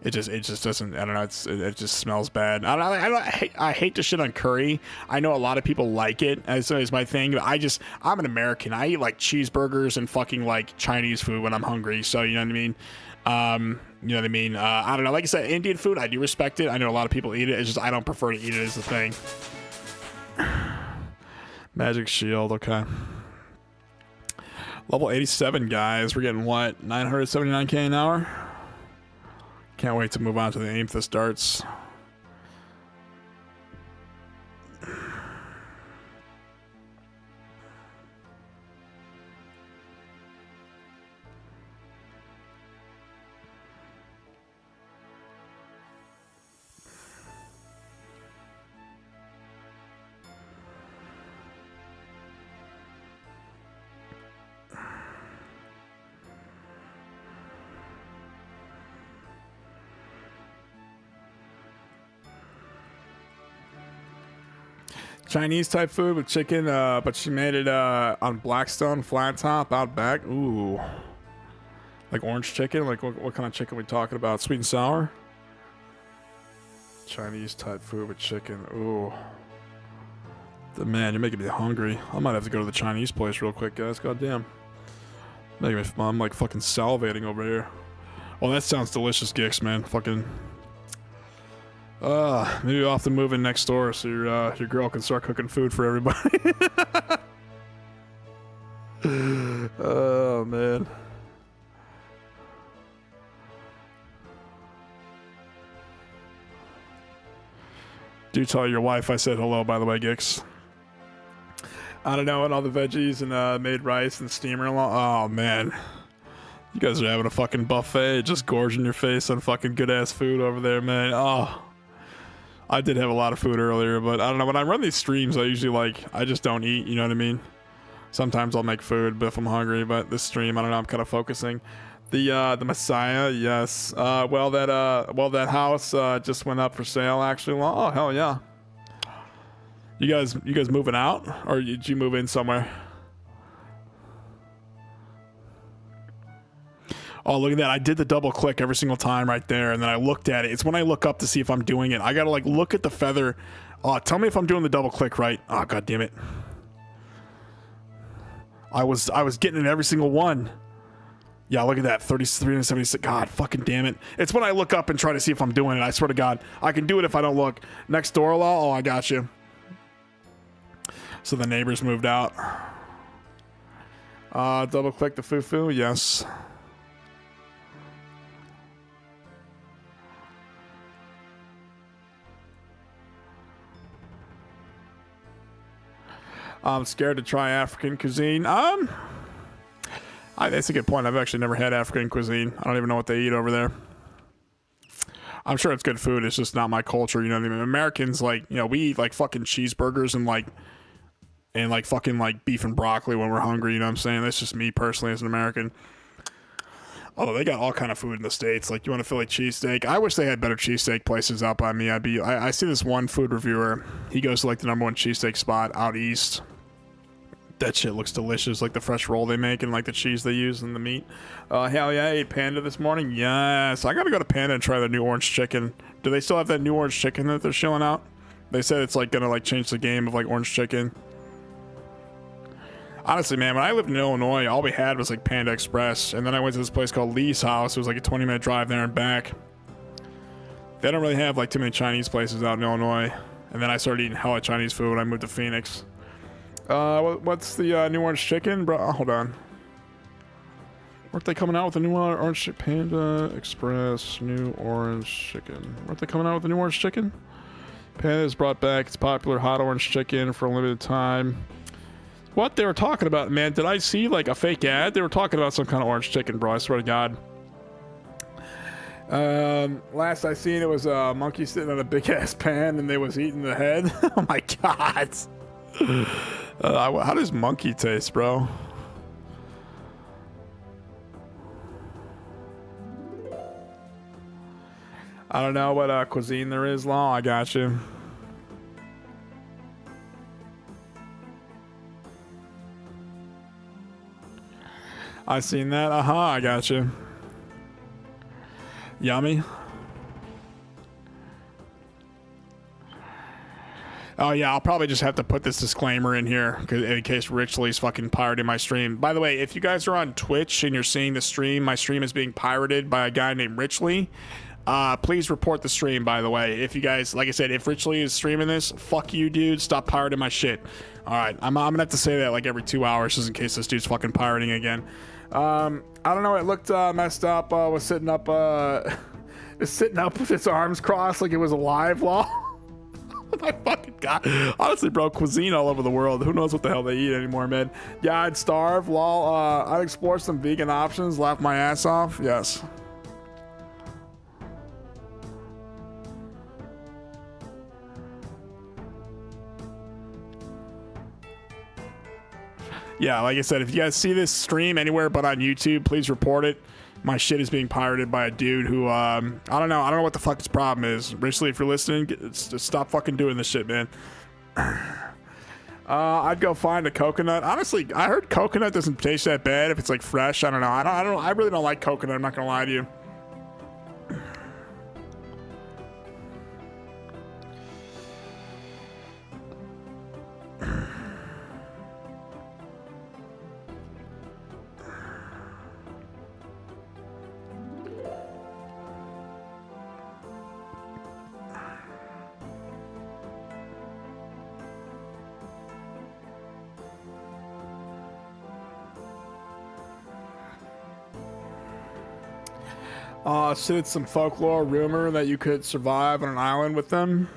It just doesn't. I don't know. It just smells bad. I hate to shit on curry. I know a lot of people like it as my thing, but I'm an American. I eat like cheeseburgers and fucking like Chinese food when I'm hungry. So you know what I mean. You know what I mean? I don't know. Like I said, Indian food, I do respect it. I know a lot of people eat it. It's just I don't prefer to eat it as the thing. Magic Shield, okay. Level 87, guys. We're getting what? 979k an hour? Can't wait to move on to the Amethyst darts. Chinese type food with chicken, but she made it on Blackstone flat top out back. Ooh, like orange chicken. Like what kind of chicken are we talking about? Sweet and sour. Chinese type food with chicken. Ooh, man, you're making me hungry. I might have to go to the Chinese place real quick, guys. Goddamn, I'm like fucking salivating over here. Oh, that sounds delicious, Gix, man. Fucking. Maybe we'll have to move in next door so your girl can start cooking food for everybody. Oh man. Do tell your wife I said hello, by the way, Gix. I don't know, and all the veggies and made rice and steamer and all. Oh man. You guys are having a fucking buffet, just gorging your face on fucking good ass food over there, man. Oh. I did have a lot of food earlier, but I don't know. When I run these streams, I usually I just don't eat, you know what I mean? Sometimes I'll make food, but if I'm hungry, but this stream, I don't know, I'm kind of focusing. The Messiah, yes. Well, that house just went up for sale, actually. Oh, hell yeah. You guys moving out? Or did you move in somewhere? Oh, look at that. I did the double click every single time right there, and then I looked at it. It's when I look up to see if I'm doing it. I gotta look at the feather. Tell me if I'm doing the double click right. Oh, god damn it. I was getting it every single one. Yeah, look at that. 376. God fucking damn it. It's when I look up and try to see if I'm doing it. I swear to God. I can do it if I don't look. Next door law. Oh, I got you. So the neighbors moved out. Double click the fufu. Yes. I'm scared to try African cuisine. That's a good point. I've actually never had African cuisine. I don't even know what they eat over there. I'm sure it's good food. It's just not my culture. You know what I mean? Americans, we eat like fucking cheeseburgers and fucking beef and broccoli when we're hungry. You know what I'm saying? That's just me personally as an American. Although they got all kind of food in the States. Like, you want a Philly cheesesteak? I wish they had better cheesesteak places out by me. I see this one food reviewer. He goes to the #1 cheesesteak spot out east. That shit looks delicious. Like the fresh roll they make and the cheese they use in the meat. Hell yeah, I ate Panda this morning. Yes. I gotta go to Panda and try their new orange chicken. Do they still have that new orange chicken that they're shilling out? They said it's gonna change the game of orange chicken. Honestly, man, when I lived in Illinois, all we had was Panda Express, and then I went to this place called Lee's House. It was a 20-minute drive there and back. They don't really have too many Chinese places out in Illinois. And then I started eating hella Chinese food when I moved to Phoenix. What's the new orange chicken, bro? Oh, hold on. Weren't they coming out with a new orange chicken? Panda Express new orange chicken. Weren't they coming out with a new orange chicken? Panda has brought back its popular hot orange chicken for a limited time. What they were talking about, man? Did I see a fake ad? They were talking about some kind of orange chicken, bro. I swear to God. Last I seen, it was a monkey sitting on a big ass pan, and they was eating the head. Oh my God. How does monkey taste, bro? I don't know what cuisine there is, Law. I got you. I seen that. I got you. Yummy. Oh yeah, I'll probably just have to put this disclaimer in here in case Richley's fucking pirating my stream. By the way, if you guys are on Twitch and you're seeing the stream, my stream is being pirated by a guy named Richley. Please report the stream, by the way. If you guys, like I said, if Richley is streaming this, fuck you, dude. Stop pirating my shit. All right, I'm gonna have to say that every 2 hours just in case this dude's fucking pirating again. I don't know. It looked messed up. Was sitting up, sitting up with its arms crossed like it was alive. Law. Oh my fucking God. Honestly, bro, cuisine all over the world. Who knows what the hell they eat anymore, man? Yeah, I'd starve. Lol. I'd explore some vegan options. Laugh my ass off. Yes. Yeah, like I said, if you guys see this stream anywhere but on YouTube, please report it. My shit is being pirated by a dude who, I don't know what the fuck his problem is. Richley, if you're listening, just stop fucking doing this shit, man. I'd go find a coconut. Honestly, I heard coconut doesn't taste that bad if it's like fresh. I don't know. I really don't like coconut. I'm not gonna lie to you. So it's some folklore rumor that you could survive on an island with them.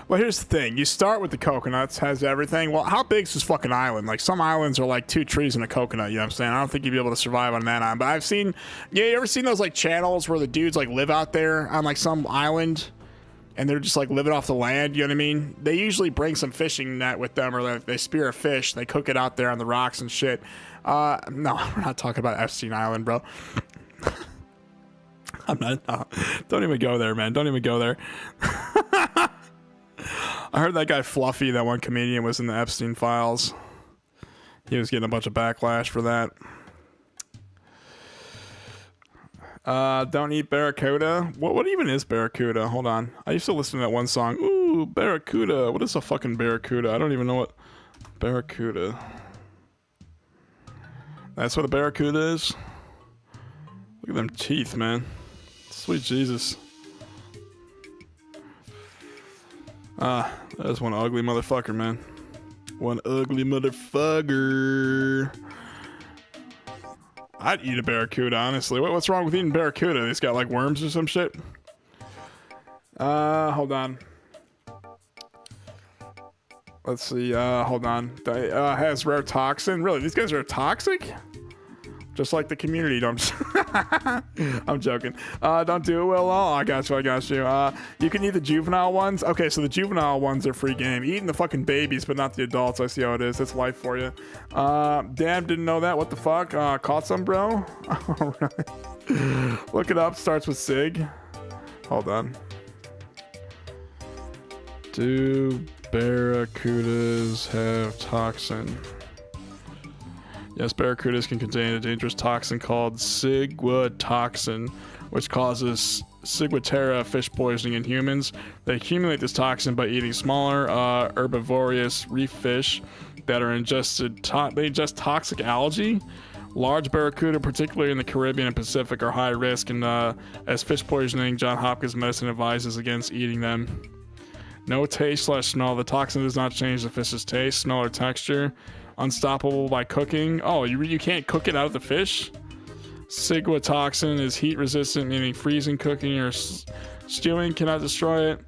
Well, here's the thing. You start with the coconuts, has everything. Well, how big's this fucking island? Like, some islands are like 2 trees and a coconut, you know what I'm saying? I don't think you'd be able to survive on that island. But I've seen, yeah, you ever seen those like channels where the dudes like live out there on like some island and they're just like living off the land, you know what I mean? They usually bring some fishing net with them, or they spear a fish, they cook it out there on the rocks and shit. No, we're not talking about Epstein Island, bro. I'm not. Don't even go there, man. Don't even go there. I heard that guy Fluffy, that one comedian, was in the Epstein files. He was getting a bunch of backlash for that. Don't eat barracuda. What even is barracuda? Hold on. I used to listen to that one song. Ooh, barracuda. What is a fucking barracuda? I don't even know what barracuda. That's what a barracuda is? Look at them teeth, man. Sweet Jesus. That's one ugly motherfucker, man. One ugly motherfucker. I'd eat a barracuda, honestly. What's wrong with eating barracuda? It's got like worms or some shit. Hold on. Let's see. Hold on. Has rare toxin. Really? These guys are toxic? Just like the community. Don't. I'm joking. Don't do it, Will. Oh, I got you. You can eat the juvenile ones. Okay, so the juvenile ones are free game. Eating the fucking babies, but not the adults. I see how it is. That's life for you. Damn, didn't know that. What the fuck? Caught some, bro? All right. Look it up. Starts with Sig. Hold on. Do barracudas have toxin? Yes, barracudas can contain a dangerous toxin called ciguatoxin, which causes ciguatera fish poisoning in humans. They accumulate this toxin by eating smaller herbivorous reef fish that are ingested. They ingest toxic algae. Large barracuda, particularly in the Caribbean and Pacific, are high risk, and as fish poisoning, Johns Hopkins Medicine advises against eating them. No taste/smell. The toxin does not change the fish's taste, smell, or texture. Unstoppable by cooking. Oh, you can't cook it out of the fish? Ciguatoxin is heat resistant, meaning freezing, cooking, or stewing cannot destroy it.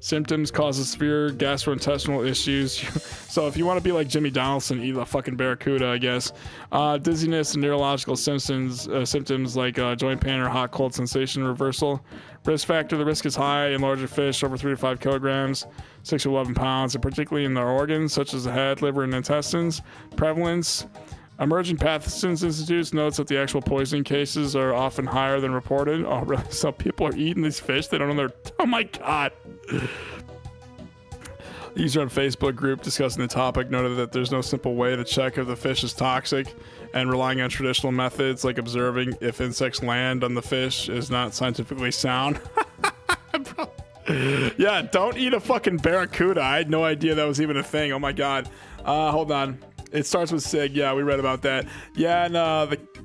Symptoms: causes severe gastrointestinal issues. So if you want to be like Jimmy Donaldson, eat a fucking barracuda, I guess. Dizziness and neurological symptoms like joint pain or hot cold sensation reversal. Risk factor: the risk is high in larger fish over 3 to 5 kilograms, 6 to 11 pounds, and particularly in their organs such as the head, liver, and intestines. Prevalence: Emerging Pathogens Institute notes that the actual poisoning cases are often higher than reported. Oh, really? So people are eating these fish? They don't know their... Oh my god. User on Facebook group discussing the topic noted that there's no simple way to check if the fish is toxic, and relying on traditional methods like observing if insects land on the fish is not scientifically sound. Yeah, don't eat a fucking barracuda. I had no idea that was even a thing. Oh my god. Hold on. It starts with Sig. Yeah, we read about that. Yeah, and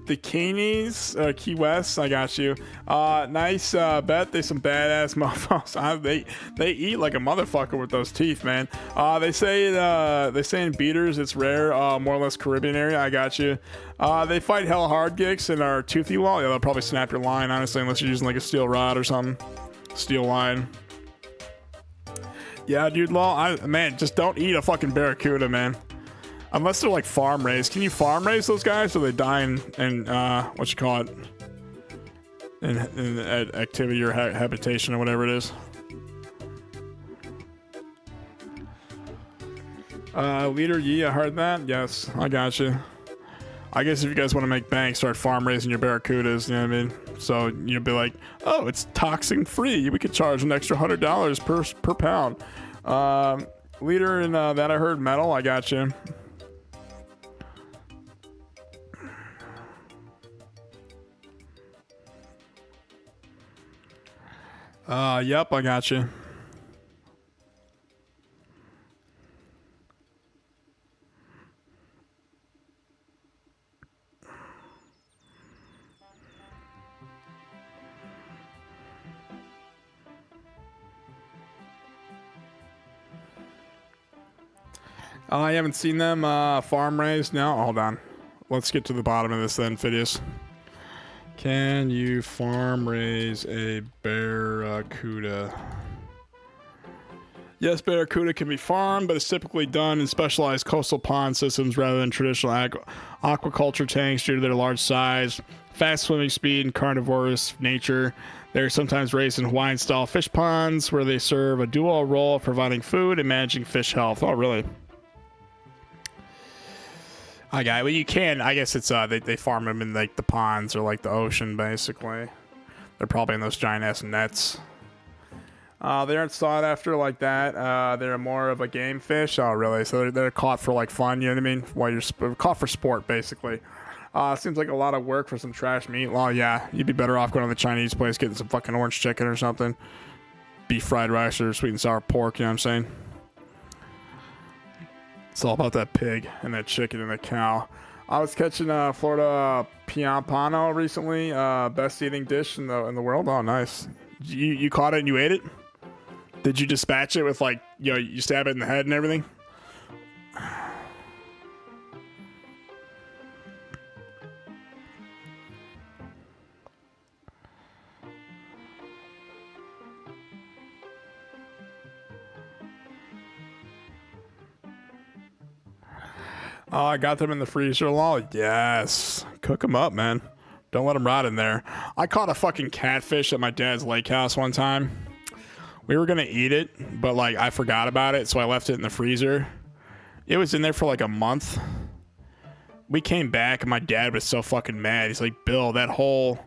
the Keys, Key West. I got you. Nice bet. They some badass mofos. They eat like a motherfucker with those teeth, man. They say in beaters it's rare. More or less Caribbean area. I got you. They fight hell hard gigs and are toothy wall. Yeah, they'll probably snap your line, honestly, unless you're using like a steel rod or something. Steel line. Yeah, dude, man, just don't eat a fucking barracuda, man. Unless they're like farm raised. Can you farm raise those guys, or they die in what you call it, in activity or habitation or whatever it is? Leader Yi, I heard that. Yes, I got you. I guess if you guys want to make bank, start farm raising your barracudas. You know what I mean? So you'll be like, oh, it's toxin free. We could charge an extra $100 per pound. Leader in that I heard metal. I got you. Yep, I got you. I haven't seen them farm raised. No, hold on. Let's get to the bottom of this then, Phidias. Can you farm raise a barracuda? Yes, barracuda can be farmed, but it's typically done in specialized coastal pond systems rather than traditional aquaculture tanks due to their large size, fast swimming speed, and carnivorous nature. They're sometimes raised in Hawaiian-style fish ponds where they serve a dual role of providing food and managing fish health. Oh, really? Okay, well, you can. I guess it's they farm them in like the ponds or like the ocean, basically. They're probably in those giant ass nets. They aren't sought after like that. They're more of a game fish. Oh, really? So they're caught for like fun. You know what I mean? While you're caught for sport, basically. Seems like a lot of work for some trash meat. Well, yeah, you'd be better off going to the Chinese place, getting some fucking orange chicken or something, beef fried rice or sweet and sour pork. You know what I'm saying? It's all about that pig and that chicken and that cow. I was catching Florida Piampano recently. Best eating dish in the world. Oh, nice. You caught it and you ate it? Did you dispatch it with like, you stab it in the head and everything? Oh, I got them in the freezer. Oh, yes. Cook them up, man. Don't let them rot in there. I caught a fucking catfish at my dad's lake house one time. We were going to eat it, but like I forgot about it, so I left it in the freezer. It was in there for like a month. We came back and my dad was so fucking mad. He's like, Bill, that whole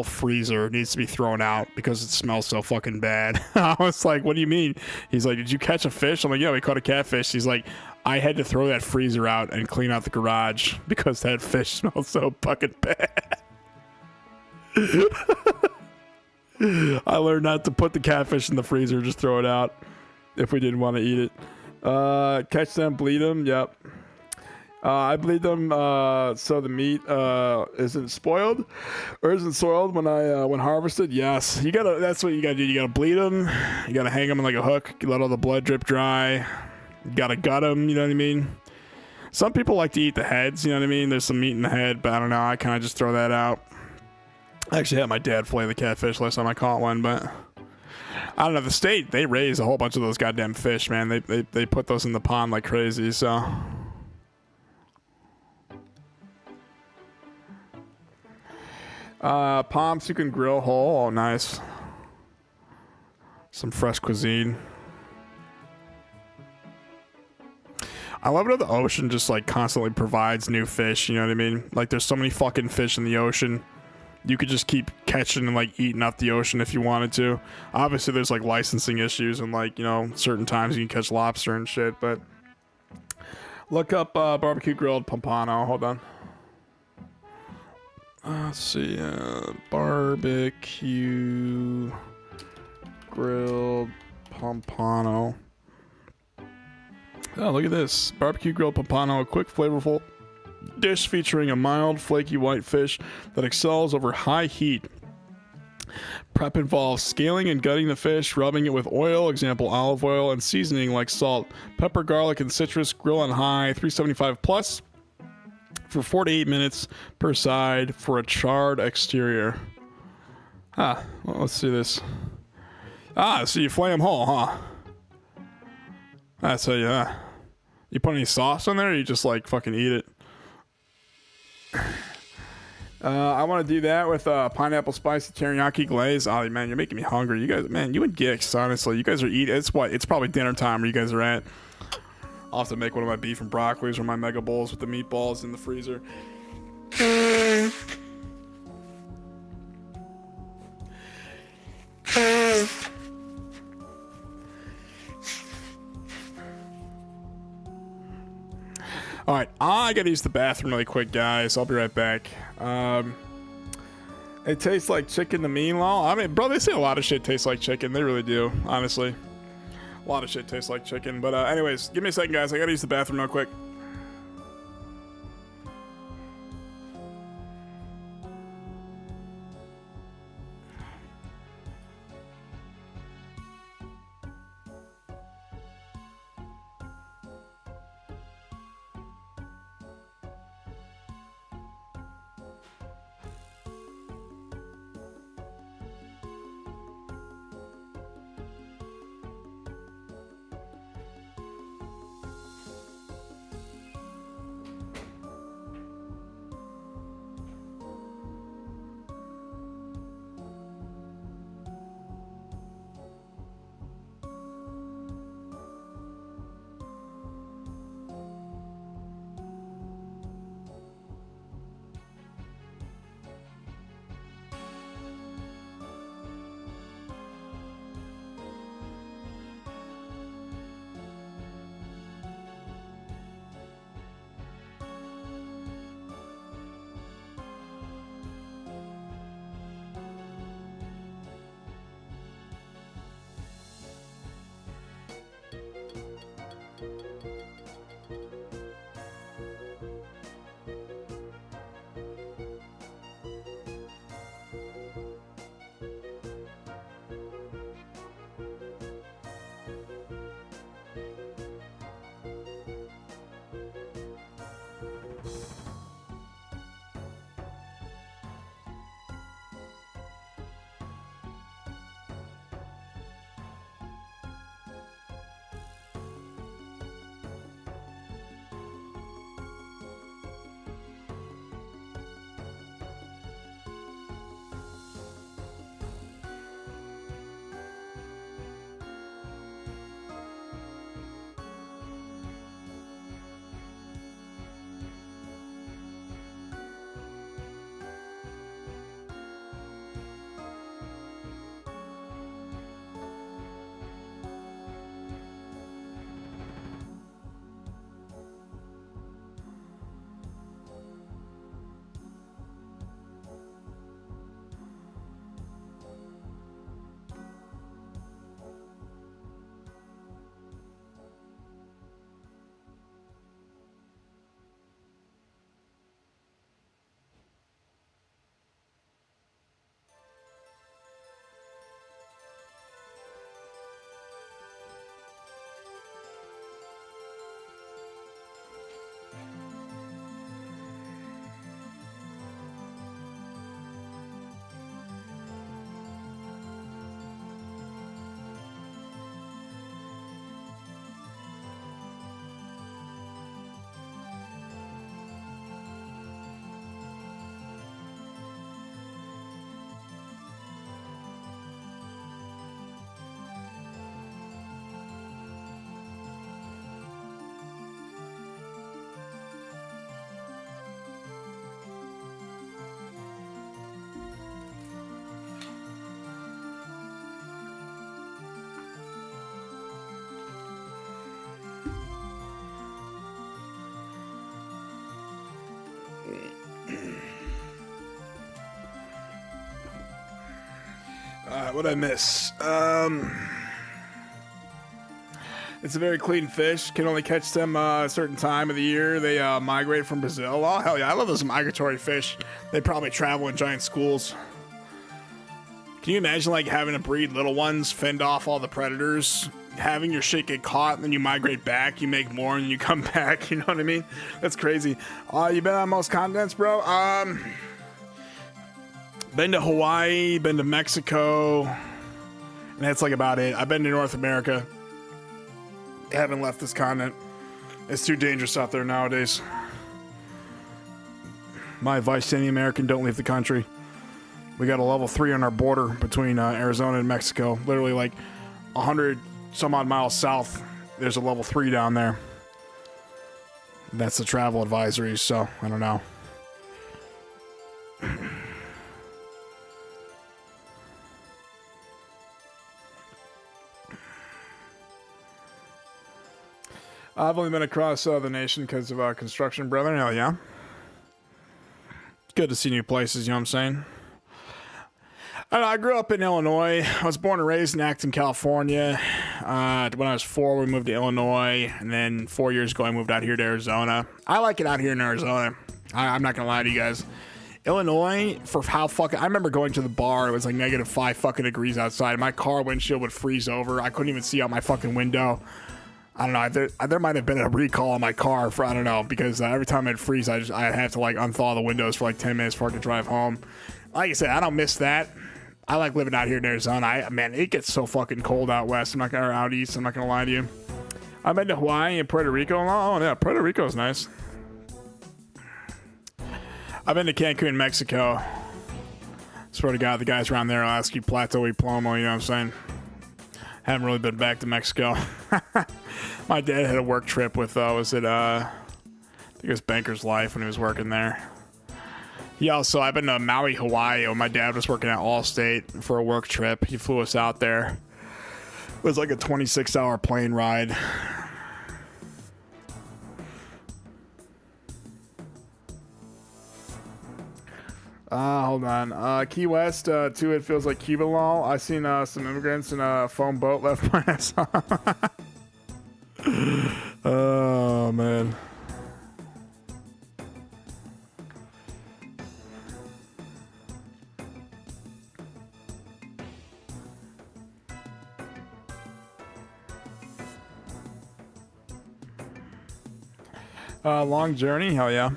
freezer needs to be thrown out because it smells so fucking bad. I was like, what do you mean? He's like, did you catch a fish? I'm like, yeah, we caught a catfish. He's like, I had to throw that freezer out and clean out the garage because that fish smells so fucking bad. I learned not to put the catfish in the freezer, just throw it out if we didn't want to eat it. Catch them, bleed them. Yep. I bleed them so the meat isn't spoiled or isn't soiled when harvested. Yes, that's what you gotta do. You gotta bleed them. You gotta hang them in like a hook. You let all the blood drip dry. You gotta gut them. You know what I mean? Some people like to eat the heads. You know what I mean? There's some meat in the head, but I don't know. I kind of just throw that out. I actually had my dad flay the catfish last time I caught one, but I don't know. The state, they raise a whole bunch of those goddamn fish, man. They put those in the pond like crazy. So. Palms you can grill whole. Oh, nice. Some fresh cuisine. I love it how the ocean just like constantly provides new fish. You know what I mean? Like there's so many fucking fish in the ocean. You could just keep catching and like eating up the ocean if you wanted to. Obviously there's like licensing issues and like, certain times you can catch lobster and shit, but look up barbecue grilled pompano. Hold on. Let's see, barbecue grilled pompano. Oh, look at this. Barbecue grilled pompano, a quick, flavorful dish featuring a mild, flaky white fish that excels over high heat. Prep involves scaling and gutting the fish, rubbing it with oil, example olive oil, and seasoning like salt, pepper, garlic, and citrus. Grill on high, 375 plus, for 48 minutes per side for a charred exterior. Well, let's see this. So you flay them whole, huh? That's how you put any sauce on there or you just like fucking eat it? I want to do that with pineapple spicy teriyaki glaze. Oh man, you're making me hungry. You guys, man, you and Gix, honestly, you guys are eating. It's probably dinner time where you guys are at. I'll have to make one of my beef and broccolis or my mega bowls with the meatballs in the freezer. All right, I gotta use the bathroom really quick, guys. I'll be right back. It tastes like chicken to me, lol. I mean, bro, they say a lot of shit tastes like chicken. They really do, honestly. A lot of shit tastes like chicken. But anyways, give me a second, guys. I gotta use the bathroom real quick. What'd I miss? It's a very clean fish. Can only catch them a certain time of the year. They migrate from Brazil. Oh, hell yeah. I love those migratory fish. They probably travel in giant schools. Can you imagine, like, having to breed little ones, fend off all the predators, having your shit get caught, and then you migrate back, you make more, and then you come back, you know what I mean? That's crazy. You been on most continents, bro? Been to Hawaii, been to Mexico, and that's like about it. I've been to North America. Haven't left this continent. It's too dangerous out there nowadays. My advice to any American, don't leave the country. We got a level 3 on our border between Arizona and Mexico. Literally like 100 some odd miles south, there's a level 3 down there. That's the travel advisory, so I don't know. I've only been across the nation because of construction, brother. Hell yeah. It's good to see new places, you know what I'm saying? I grew up in Illinois. I was born and raised in Acton, California. When I was 4, we moved to Illinois. And then 4 years ago, I moved out here to Arizona. I like it out here in Arizona. I'm not going to lie to you guys. Illinois, for how fucking... I remember going to the bar. It was like -5 fucking degrees outside. My car windshield would freeze over. I couldn't even see out my fucking window. I don't know. There might have been a recall on my car for... I don't know. Because every time I'd freeze, I'd have to like unthaw the windows for like 10 minutes before I could drive home. Like I said, I don't miss that. I like living out here in Arizona. Man, it gets so fucking cold out west. Or out east. I'm not gonna lie to you. I've been to Hawaii and Puerto Rico. Oh yeah, Puerto Rico's nice. I've been to Cancun, Mexico. Swear to God, the guys around there will ask you Plato y Plomo. You know what I'm saying? Haven't really been back to Mexico. My dad had a work trip with I think it was Banker's Life when he was working there. Yeah, also, I've been to Maui, Hawaii when my dad was working at Allstate for a work trip. He flew us out there. It was like a 26-hour plane ride. Hold on. Key West, too, it feels like Cuba law. I seen some immigrants in a foam boat left by us. Oh, man. Long journey? Hell yeah.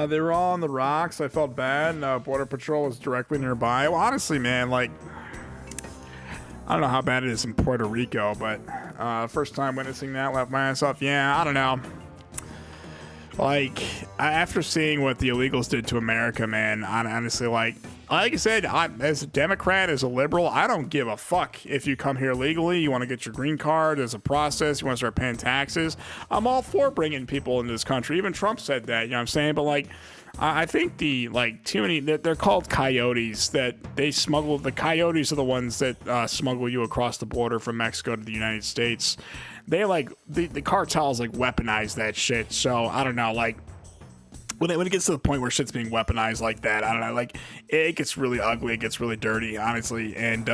They were all on the rocks. I felt bad. Border Patrol was directly nearby. Well, honestly, man, like... I don't know how bad it is in Puerto Rico, but first time witnessing that, left my ass off. Yeah, I don't know. Like, after seeing what the illegals did to America, man, honestly, like I said, as a Democrat, as a liberal, I don't give a fuck if you come here legally, you want to get your green card, as a process, you want to start paying taxes. I'm all for bringing people into this country. Even Trump said that, you know what I'm saying? But, like, I think too many, they're called coyotes, that they smuggle, the coyotes are the ones that smuggle you across the border from Mexico to the United States. They the cartels weaponize that shit. So I don't know, like when it gets to the point where shit's being weaponized like that, I don't know, like it gets really ugly, it gets really dirty, honestly. And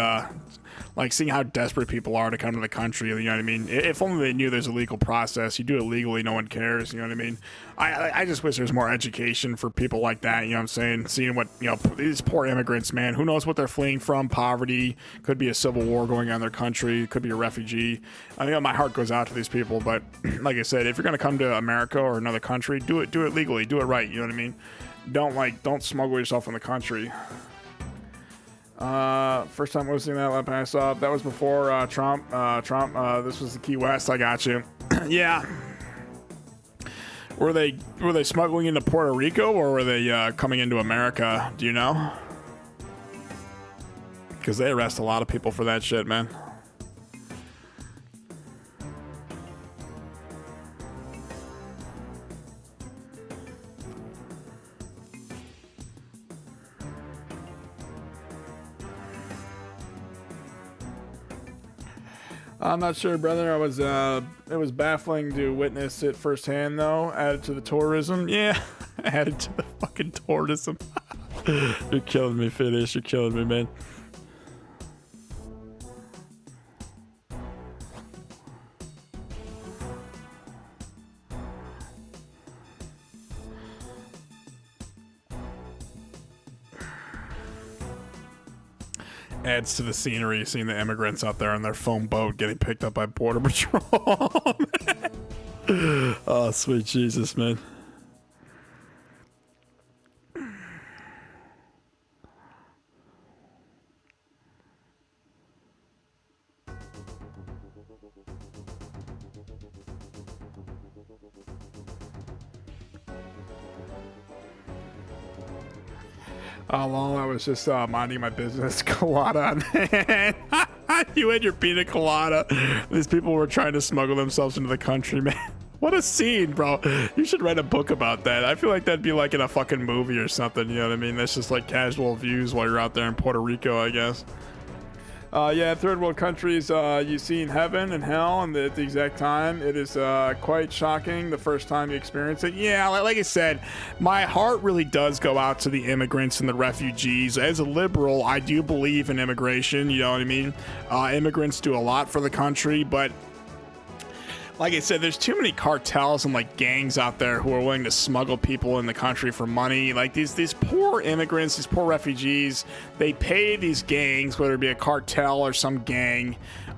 like seeing how desperate people are to come to the country, you know what I mean? If only they knew there's a legal process. You do it legally, no one cares, you know what I mean? I just wish there's more education for people like that, you know what I'm saying? Seeing what, you know, these poor immigrants, man, who knows what they're fleeing from? Poverty, could be a civil war going on in their country, could be a refugee. I mean, my heart goes out to these people, but like I said, if you're gonna come to America or another country, do it legally, do it right, you know what I mean? Don't smuggle yourself in the country. First time listening to that, let pass off. That was before Trump. This was the Key West. I got you. Yeah. Were they smuggling into Puerto Rico, or were they coming into America? Do you know? Because they arrest a lot of people for that shit, man. I'm not sure, brother. It was baffling to witness it firsthand, though. Added to the tourism. Yeah, added to the fucking tourism. You're killing me, Finish. You're killing me, man. Adds to the scenery, seeing the immigrants out there on their foam boat getting picked up by Border Patrol. Oh, sweet Jesus, man. Lol, I was just minding my business. Colada. You and your pina colada. These people were trying to smuggle themselves into the country, man. What a scene, bro. You should write a book about that. I feel like that'd be like in a fucking movie or something, you know what I mean? That's just like casual views while you're out there in Puerto Rico, I guess. Yeah, third world countries, you've seen heaven and hell and at the exact time. It is quite shocking the first time you experience it. Yeah, like I said, my heart really does go out to the immigrants and the refugees. As a liberal, I do believe in immigration, you know what I mean? Immigrants do a lot for the country, but like I said, there's too many cartels and like gangs out there who are willing to smuggle people in the country for money. Like these poor immigrants, these poor refugees, they pay these gangs, whether it be a cartel or some gang,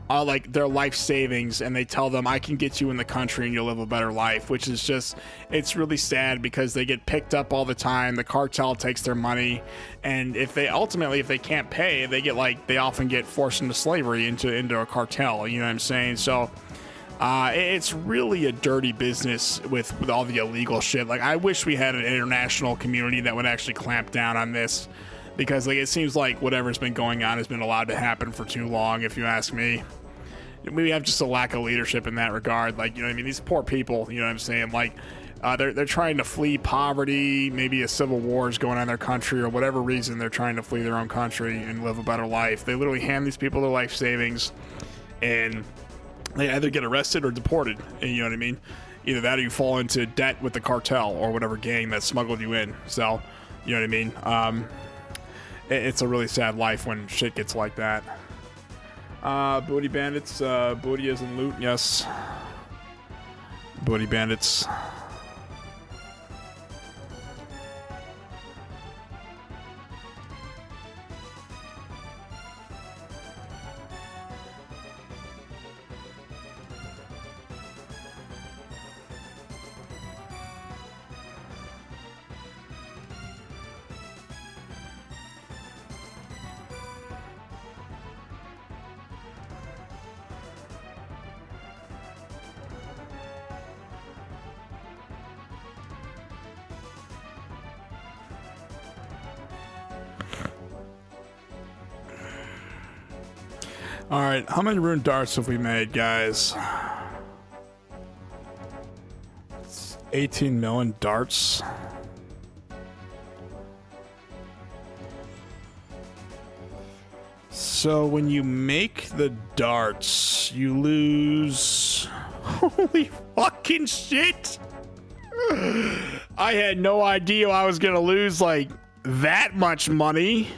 like their life savings, and they tell them, I can get you in the country and you'll live a better life, which is just, it's really sad because they get picked up all the time. The cartel takes their money, and if they can't pay, they often get forced into slavery into a cartel, you know what I'm saying? So it's really a dirty business with all the illegal shit. Like, I wish we had an international community that would actually clamp down on this, because like it seems like whatever's been going on has been allowed to happen for too long, if you ask me. We have just a lack of leadership in that regard. Like, you know what I mean? These poor people, you know what I'm saying? Like, they're trying to flee poverty, maybe a civil war is going on in their country, or whatever reason they're trying to flee their own country and live a better life. They literally hand these people their life savings, and they either get arrested or deported, and you know what I mean? Either that or you fall into debt with the cartel or whatever gang that smuggled you in. So, you know what I mean? It's a really sad life when shit gets like that. Booty bandits, booty as in loot, yes. Booty bandits. All right, how many rune darts have we made, guys? It's 18 million darts. So when you make the darts, you lose. Holy fucking shit! I had no idea I was gonna lose like that much money.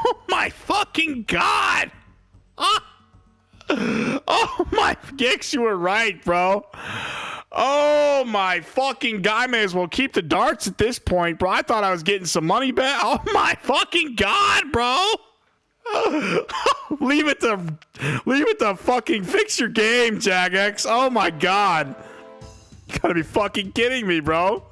Oh my fucking god! Oh my Gix, you were right, bro. Oh my fucking god! I may as well keep the darts at this point, bro. I thought I was getting some money back. Oh my fucking god, bro! Leave it to fucking fix your game, Jagex. Oh my god! You gotta be fucking kidding me, bro.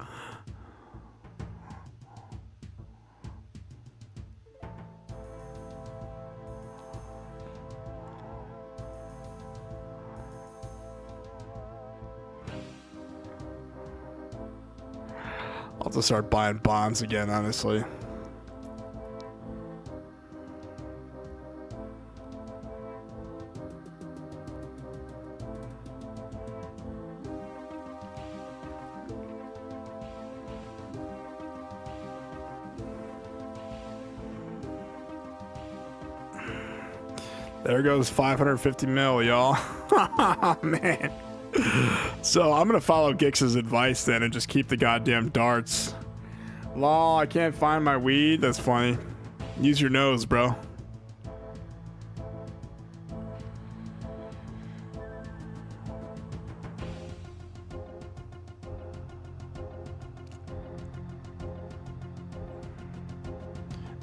I'll just start buying bonds again, honestly. There goes 550 mil, y'all. Man. So I'm gonna follow Gix's advice then and just keep the goddamn darts. Lol, I can't find my weed. That's funny. Use your nose, bro.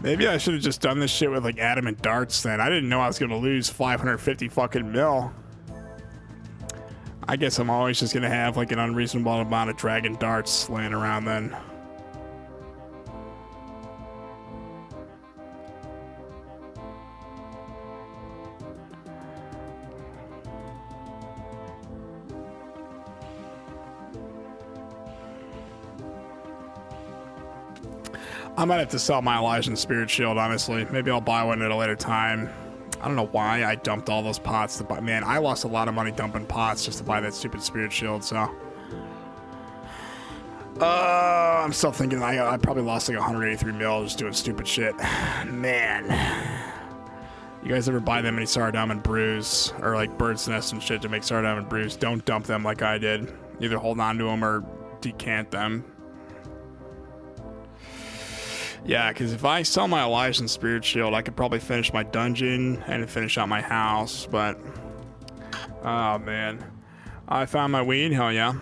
Maybe I should have just done this shit with like adamant darts then. I didn't know I was gonna lose 550 fucking mil. I guess I'm always just gonna have like an unreasonable amount of dragon darts laying around then. I might have to sell my Elysian Spirit Shield, honestly. Maybe I'll buy one at a later time. I don't know why I dumped all those pots to buy. Man, I lost a lot of money dumping pots just to buy that stupid Spirit Shield, so. I'm still thinking I probably lost like 183 mil just doing stupid shit. Man. You guys ever buy that many Adamant brews or like bird's nest and shit to make Adamant brews? Don't dump them like I did. Either hold on to them or decant them. Yeah, because if I sell my Elysian Spirit Shield, I could probably finish my dungeon and finish out my house, but... Oh, man. I found my weed? Hell yeah.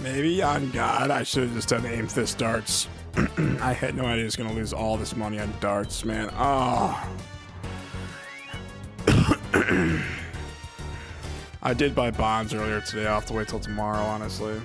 Maybe on God, I should have just done Amethyst darts. I had no idea I was going to lose all this money on darts, man. Oh. I did buy bonds earlier today. I'll have to wait till tomorrow, honestly.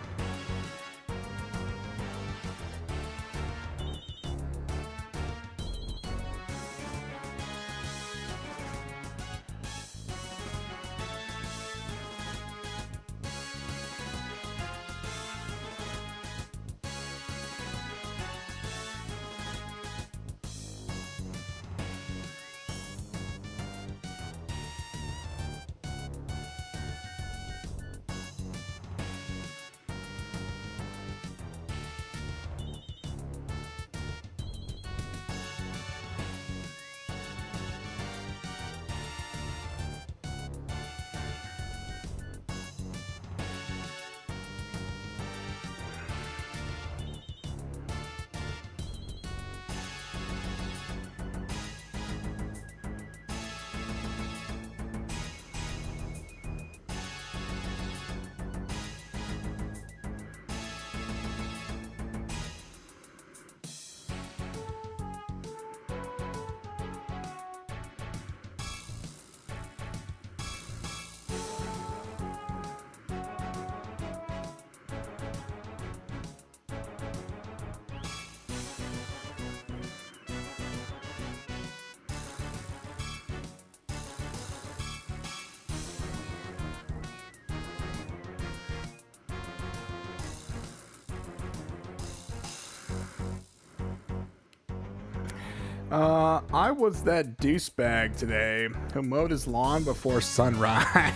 I was that douchebag today who mowed his lawn before sunrise.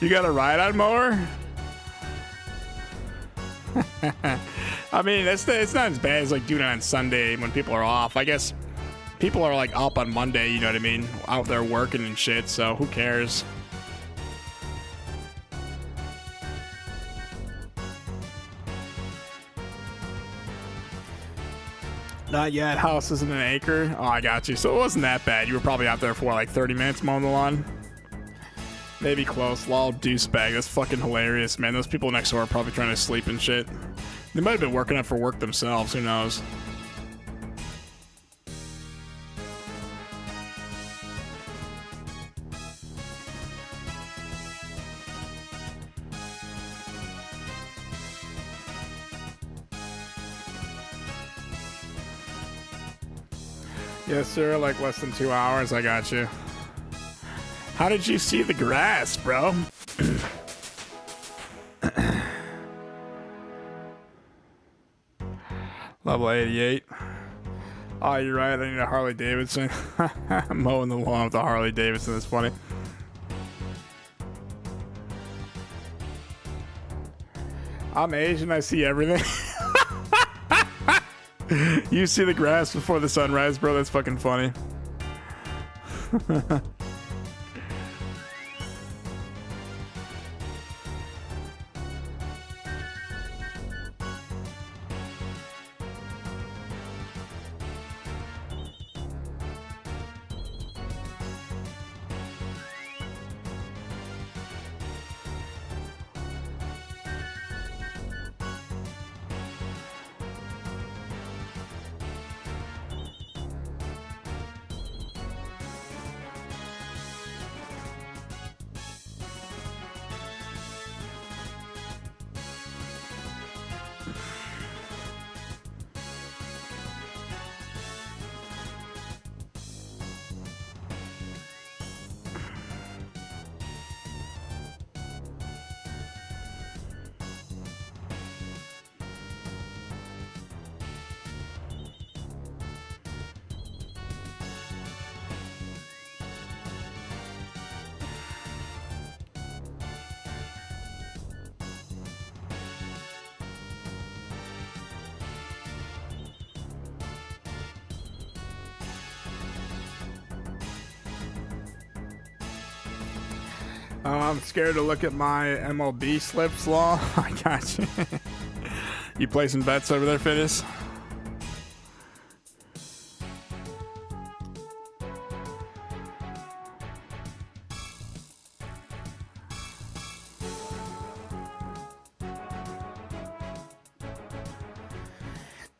You got a ride-on mower? I mean, it's not as bad as like doing it on Sunday when people are off. I guess people are like up on Monday, you know what I mean? Out there working and shit, so who cares? Not yet. House isn't an acre. Oh, I got you. So it wasn't that bad. You were probably out there for like 30 minutes mowing the lawn. Maybe close. Lol, douchebag. That's fucking hilarious, man. Those people next door are probably trying to sleep and shit. They might have been working up for work themselves. Who knows? Yes, sir. Like less than 2 hours. I got you. How did you see the grass, bro? Level 88. Oh, you're right. I need a Harley Davidson. I'm mowing the lawn with a Harley Davidson. That's funny. I'm Asian. I see everything. You see the grass before the sunrise, bro. That's fucking funny. I'm scared to look at my MLB slips, Law. I got you. You play some bets over there, Fittis?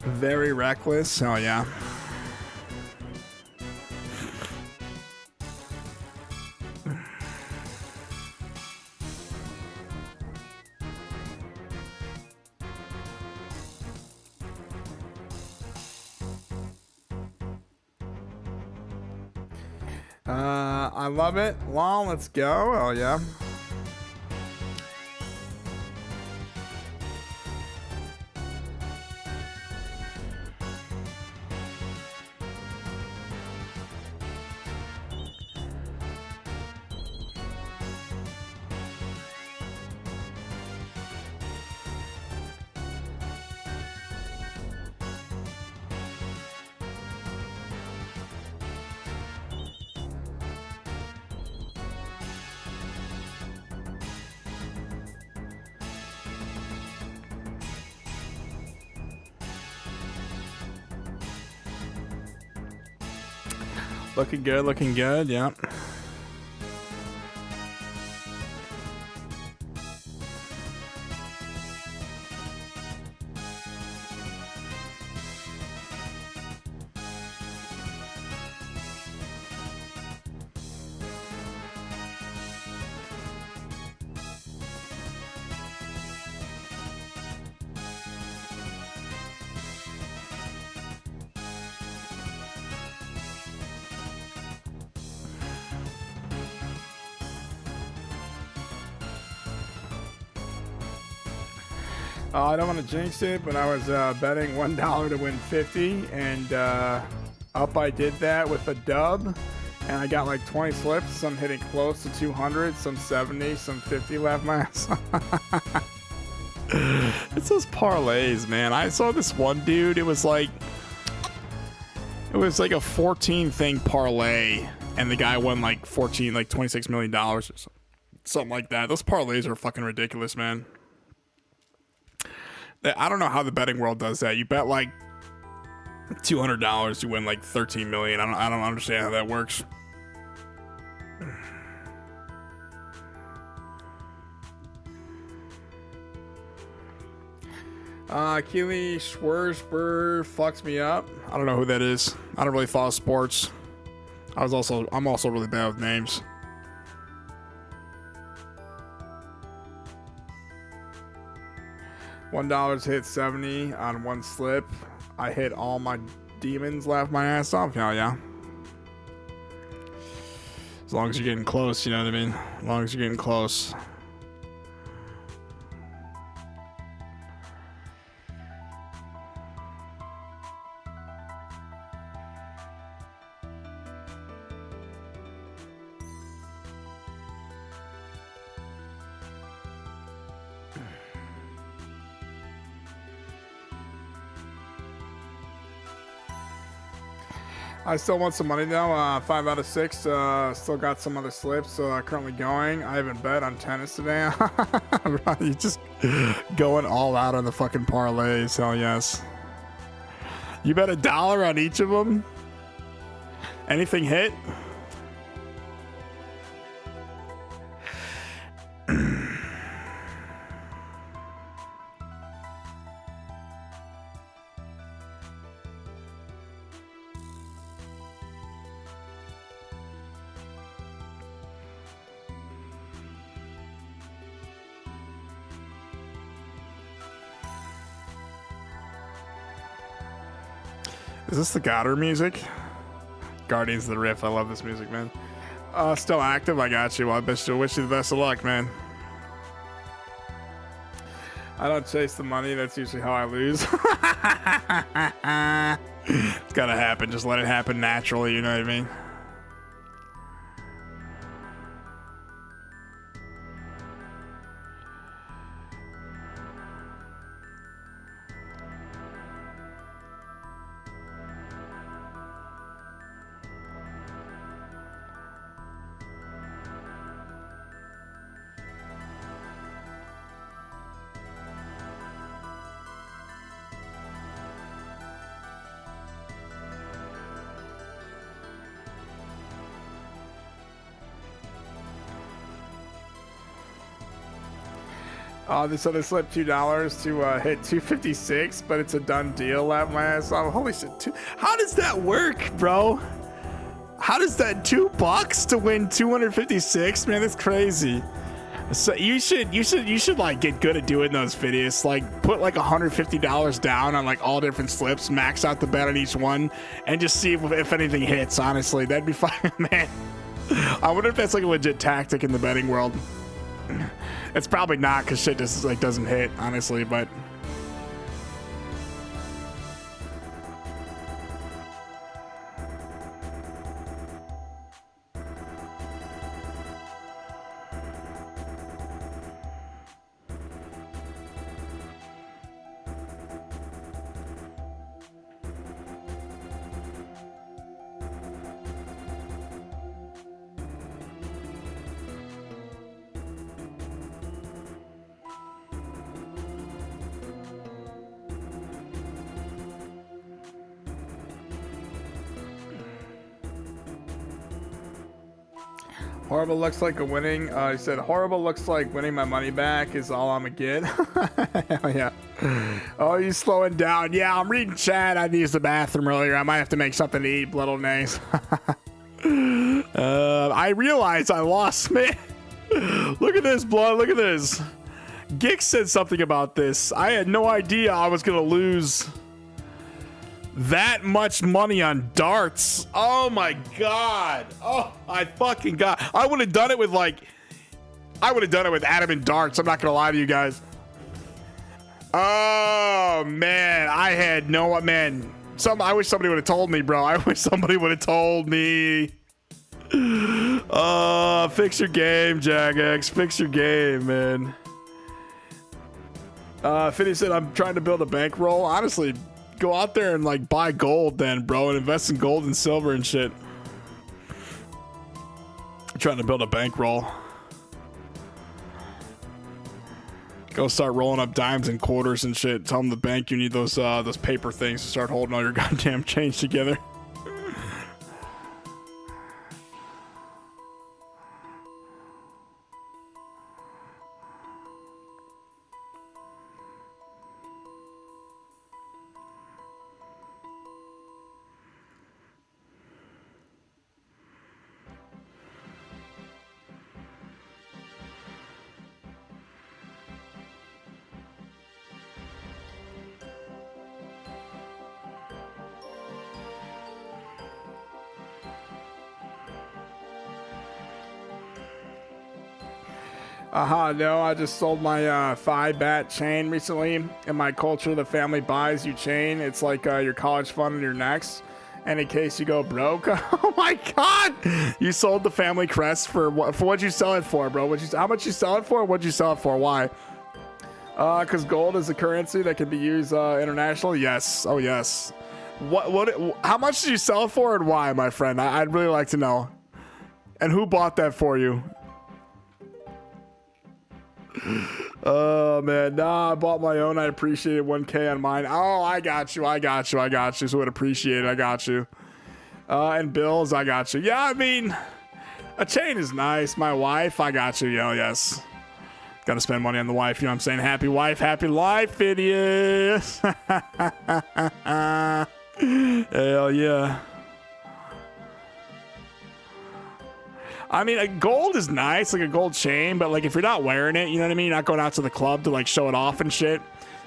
Very reckless. Oh, yeah. I love it. Well, let's go. Oh, yeah. Looking good, yeah. I don't want to jinx it, but I was betting $1 to win 50, and up I did that with a dub, and I got like 20 slips, some hitting close to 200, some 70, some 50 left my ass. It's those parlays, man. I saw this one dude, it was like a 14 thing parlay, and the guy won like $26 million or something like that. Those parlays are fucking ridiculous, man. I don't know how the betting world does that. You bet like $200, you win like 13 million. I don't understand how that works. Keely Schwarzberg fucks me up. I don't know who that is. I don't really follow sports. I'm also really bad with names. $1 hit 70 on one slip. I hit all my demons, laugh my ass off. Hell yeah. As long as you're getting close, you know what I mean? As long as you're getting close. I still want some money though. 5 out of 6. Still got some other slips currently going. I haven't bet on tennis today. You just going all out on the fucking parlays. Hell yes. You bet $1 on each of them? Anything hit? Is this the Goddard music? Guardians of the Rift. I love this music, man. Still active? I got you. Well, I wish you the best of luck, man. I don't chase the money. That's usually how I lose. It's gotta happen. Just let it happen naturally, you know what I mean? This other slip $2 to hit 256, but it's a done deal. Laugh my ass off. Holy shit! How does that work, bro? How does that $2 to win 256? Man, that's crazy. So you should like get good at doing those videos. Like put like $150 down on like all different slips, max out the bet on each one, and just see if anything hits. Honestly, that'd be fine, man. I wonder if that's like a legit tactic in the betting world. It's probably not, because shit just like doesn't hit, honestly, but horrible looks like a winning. He said, horrible looks like winning my money back is all I'm gonna get. Hell yeah. Oh, you slowing down. Yeah, I'm reading chat. I used the bathroom earlier. I might have to make something to eat. Little nays. I realized I lost, man. Look at this, blood. Look at this. Gix said something about this. I had no idea I was gonna lose that much money on darts. Oh my god. Oh, I fucking god. I would have done it with Adamant darts. I'm not gonna lie to you guys. Oh man, I had no, man. I wish somebody would have told me, bro. I wish somebody would have told me. Fix your game, Jagex. Fix your game, man. Finny said, I'm trying to build a bankroll. Honestly, go out there and like buy gold then, bro, and invest in gold and silver and shit. I'm trying to build a bankroll. Go start rolling up dimes and quarters and shit. Tell them the bank you need those paper things to start holding all your goddamn change together. No, I just sold my thigh bat chain recently. In my culture, the family buys you chain. It's like your college fund and your next. And in case you go broke, oh my God, you sold the family crest for what? For what'd you sell it for, bro? How much you sell it for? What'd you sell it for? Why? Because gold is a currency that can be used internationally. Yes. Oh yes. How much did you sell it for and why, my friend? I'd really like to know. And who bought that for you? Oh man, nah, I bought my own. I appreciate it. 1K on mine. Oh, I got you. So I'd appreciate it. I got you. And bills, I got you. Yeah, I mean, a chain is nice. My wife, I got you. Yo, yes. Gotta spend money on the wife. You know what I'm saying? Happy wife, happy life, idiot. Hell yeah. I mean, gold is nice, like a gold chain, but like if you're not wearing it, you know what I mean? You're not going out to the club to like show it off and shit.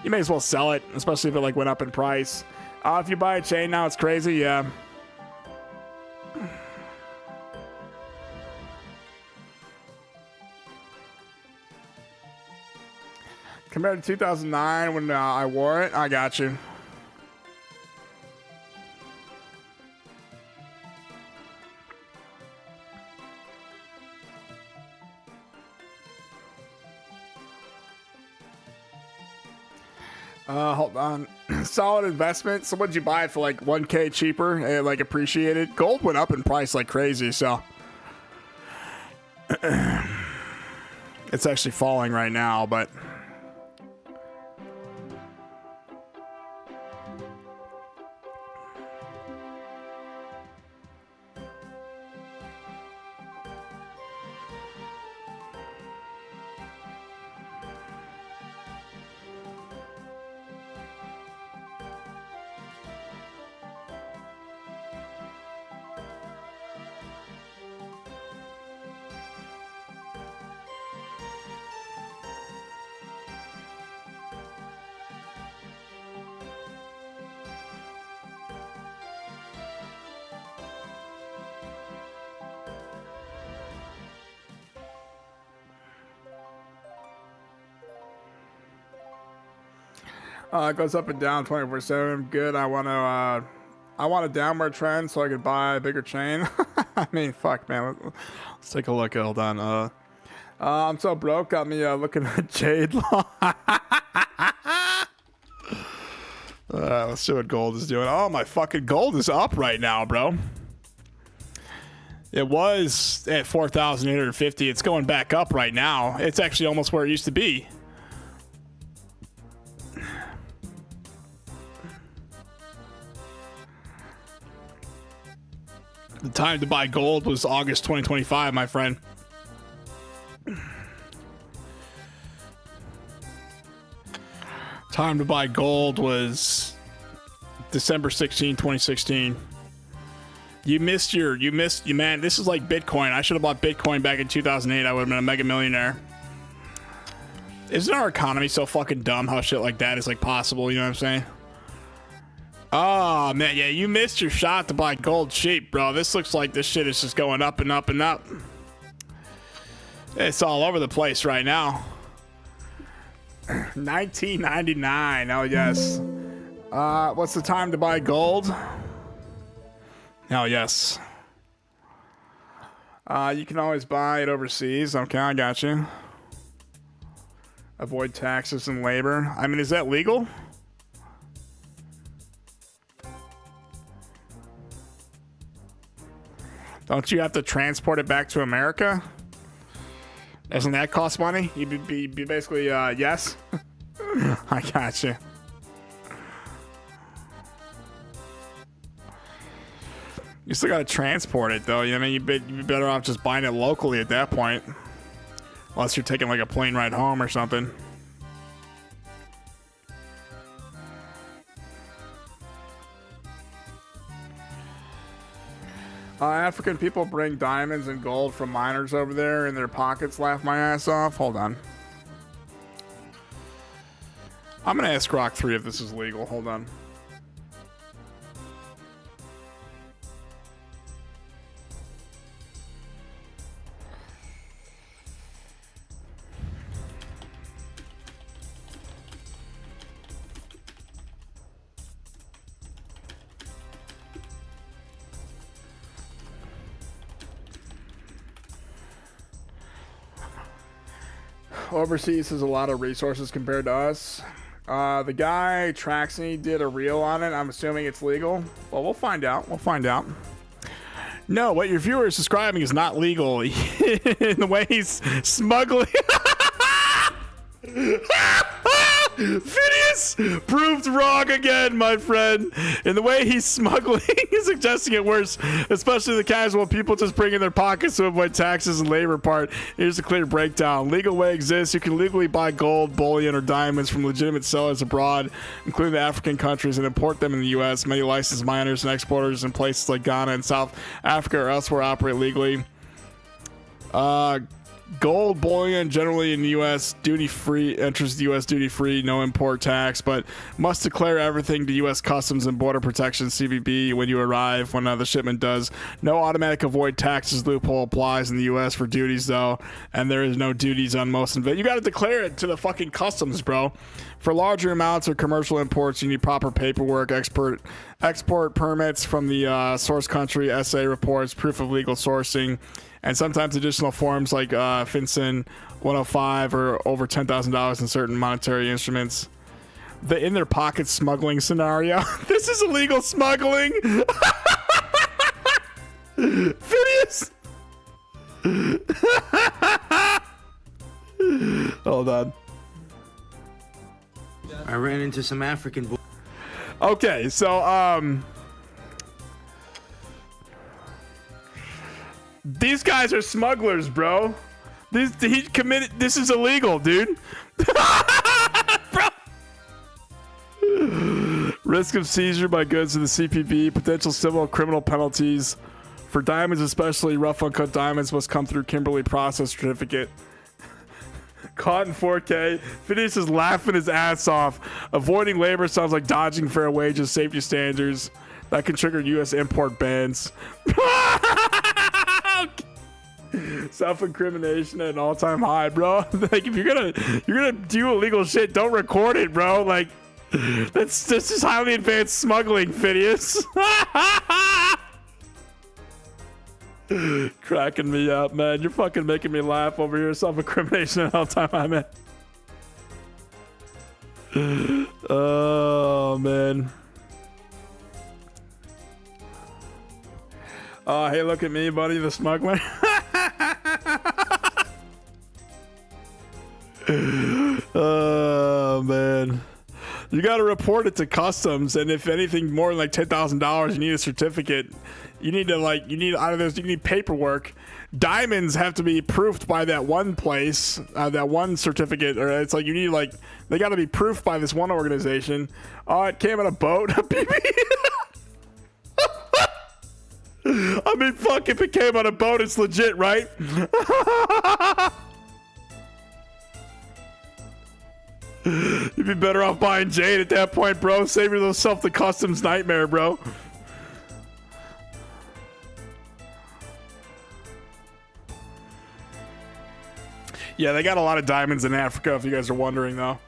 You may as well sell it, especially if it like went up in price. If you buy a chain now, it's crazy, yeah. Compared to 2009 when I wore it, I got you. Hold on. Solid investment. So what'd you buy it for, like 1K cheaper and like appreciated? Gold went up in price like crazy, so it's actually falling right now, but it goes up and down 24/7. Good. I want a downward trend so I could buy a bigger chain. I mean, fuck, man. Let's take a look. Hold on. I'm so broke. Got me looking at Jade Law. Let's see what gold is doing. Oh, my fucking gold is up right now, bro. It was at 4,850. It's going back up right now. It's actually almost where it used to be. The time to buy gold was August 2025, my friend. Time to buy gold was December 16, 2016. You missed, man. This is like Bitcoin. I should have bought Bitcoin back in 2008. I would have been a mega millionaire. Isn't our economy so fucking dumb how shit like that is like possible? You know what I'm saying? Oh, man, yeah, you missed your shot to buy gold cheap, bro. This looks like this shit is just going up and up and up. It's all over the place right now. 1999, oh, yes. What's the time to buy gold? Oh, yes. You can always buy it overseas. Okay, I got you. Avoid taxes and labor. I mean, is that legal? Don't you have to transport it back to America? Doesn't that cost money? You'd be basically, yes? I got you. You still gotta transport it, though. You know what I mean? You'd be better off just buying it locally at that point. Unless you're taking, like, a plane ride home or something. African people bring diamonds and gold from miners over there in their pockets. Laugh my ass off. Hold on. I'm going to ask Rock 3 if this is legal. Hold on. overseas has a lot of resources compared to us. The guy Traxney did a reel on it. I'm assuming it's legal. Well, we'll find out. We'll find out. No, what your viewer is describing is not legal. In the way he's smuggling. Phineas proved wrong again, my friend. In the way he's smuggling, he's suggesting it worse, especially the casual people just bring in their pockets to avoid taxes and labor part. Here's a clear breakdown. Legal way exists. You can legally buy gold, bullion, or diamonds from legitimate sellers abroad, including the African countries, and import them in the U.S. Many licensed miners and exporters in places like Ghana and South Africa or elsewhere operate legally. Gold bullion generally in the U.S. duty-free, enters the U.S. duty-free, no import tax, but must declare everything to U.S. Customs and Border Protection (CBP) when you arrive. When the shipment does, no automatic avoid taxes loophole applies in the U.S. for duties though, and there is no duties on most of it. You got to declare it to the fucking customs, bro. For larger amounts or commercial imports, you need proper paperwork, export permits from the source country, SA reports, proof of legal sourcing, and sometimes additional forms like FinCEN 105 or over $10,000 in certain monetary instruments. The in their pocket smuggling scenario. This is illegal smuggling. Phineas. Hold on. I ran into some African. Okay, so these guys are smugglers, bro. He committed. This is illegal, dude. Bro. Risk of seizure by goods to the CPB. Potential civil and criminal penalties for diamonds, especially rough uncut diamonds, must come through Kimberly process certificate. Caught in 4K. Phineas is laughing his ass off. Avoiding labor sounds like dodging fair wages, safety standards that can trigger U.S. import bans. Self-incrimination at an all-time high, bro. Like if you're gonna do illegal shit, don't record it, bro. Like this is highly advanced smuggling, Phineas. Cracking me up, man. You're fucking making me laugh over here. Self-incrimination at all time high, man. Oh man. Oh, hey, look at me, buddy, the smuggler. Oh man, you got to report it to customs, and if anything more than like $10,000, you need a certificate. You need to out of those, you need paperwork. Diamonds have to be proofed by that one place, that one certificate, or it's like you need they got to be proofed by this one organization. Oh, it came on a boat. I mean, fuck, if it came on a boat, it's legit, right? You'd be better off buying Jade at that point, bro. Save yourself the customs nightmare, bro. Yeah, they got a lot of diamonds in Africa, if you guys are wondering, though.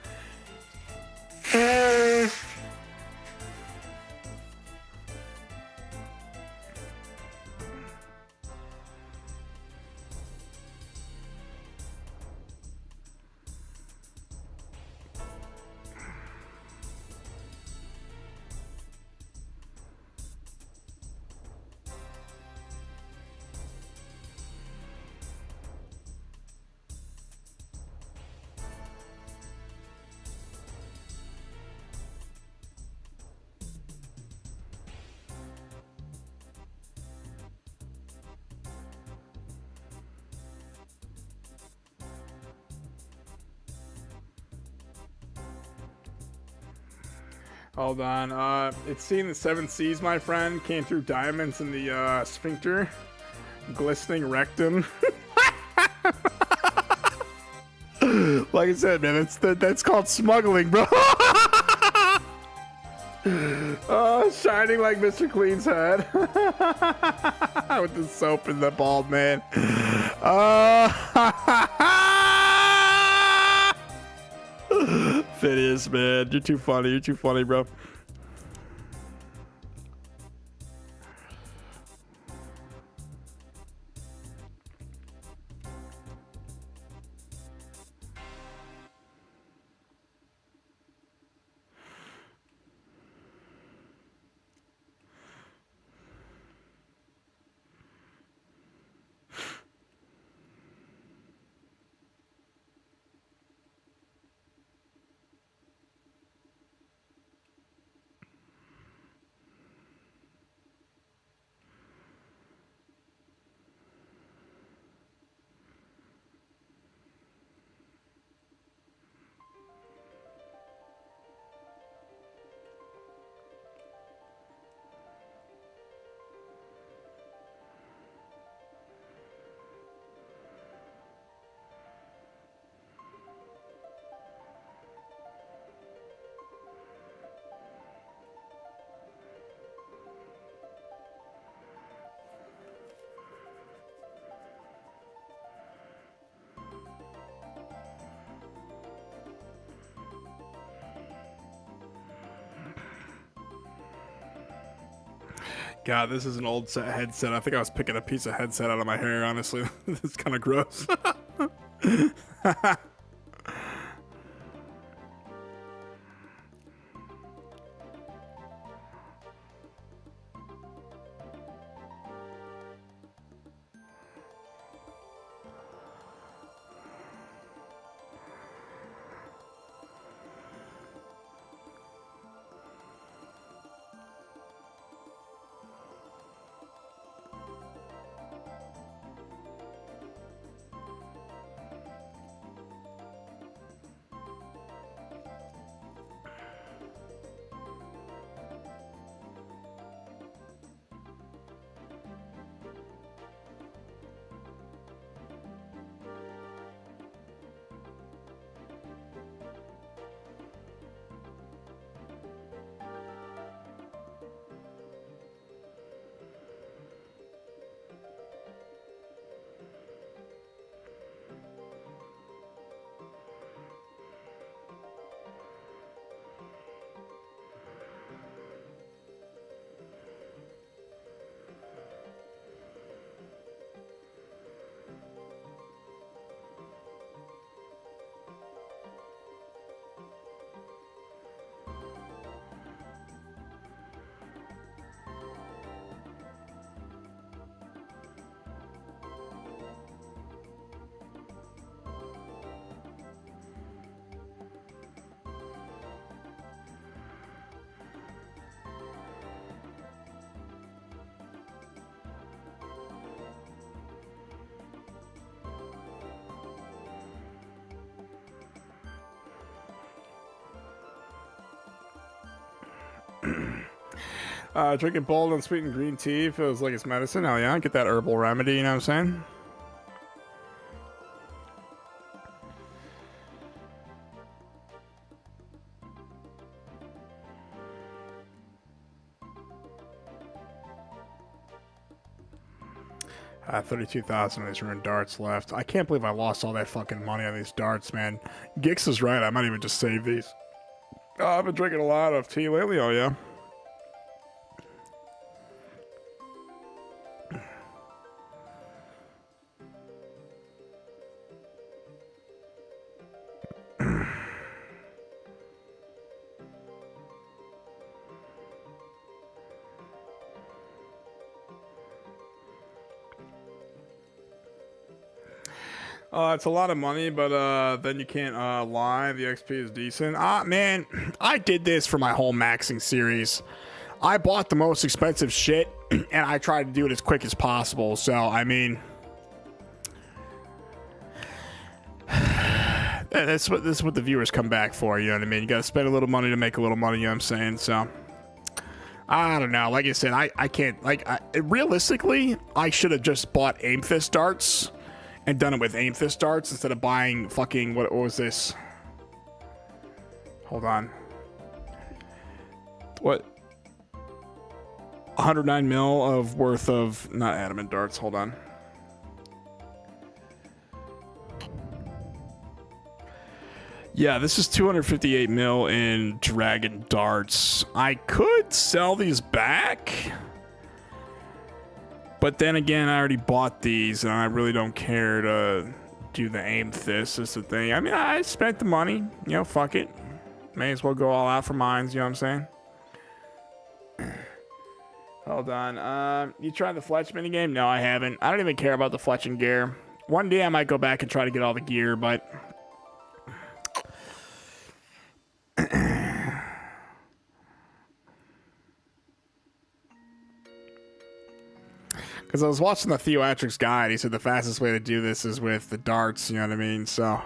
Hold on. It's seen the 7 Seas, my friend. Came through diamonds in the sphincter. Glistening rectum. Like I said, man, that's called smuggling, bro. Oh, shining like Mr. Clean's head. With the soap and the bald man. Phineas, man, you're too funny. You're too funny, bro. God, this is an old headset. I think I was picking a piece of headset out of my hair, honestly. It's kind of gross. Drinking bold and sweetened green tea feels like it's medicine. Hell yeah, get that herbal remedy, you know what I'm saying? I have 32,000 of these rune darts left. I can't believe I lost all that fucking money on these darts, man. Gix is right, I might even just save these. Oh, I've been drinking a lot of tea lately, oh yeah. It's a lot of money, but then you can't lie. The XP is decent. Man, I did this for my whole maxing series. I bought the most expensive shit, and I tried to do it as quick as possible. So, I mean, this is what the viewers come back for. You know what I mean? You got to spend a little money to make a little money. You know what I'm saying? So, I don't know. Like I said, I can't. Like, realistically, I should have just bought Amethyst darts and done it with Amethyst darts instead of buying fucking, what was this? Hold on. What? 109 mil of worth of, not adamant darts, hold on. Yeah, this is 258 mil in dragon darts. I could sell these back, but then again, I already bought these, and I really don't care to do the Amethyst. Is the thing. I mean, I spent the money. You know, fuck it. May as well go all out for mines. You know what I'm saying? Hold on. You tried the Fletch minigame? No, I haven't. I don't even care about the Fletching gear. One day I might go back and try to get all the gear, but because I was watching the Theoatrix guide, he said the fastest way to do this is with the darts, you know what I mean? So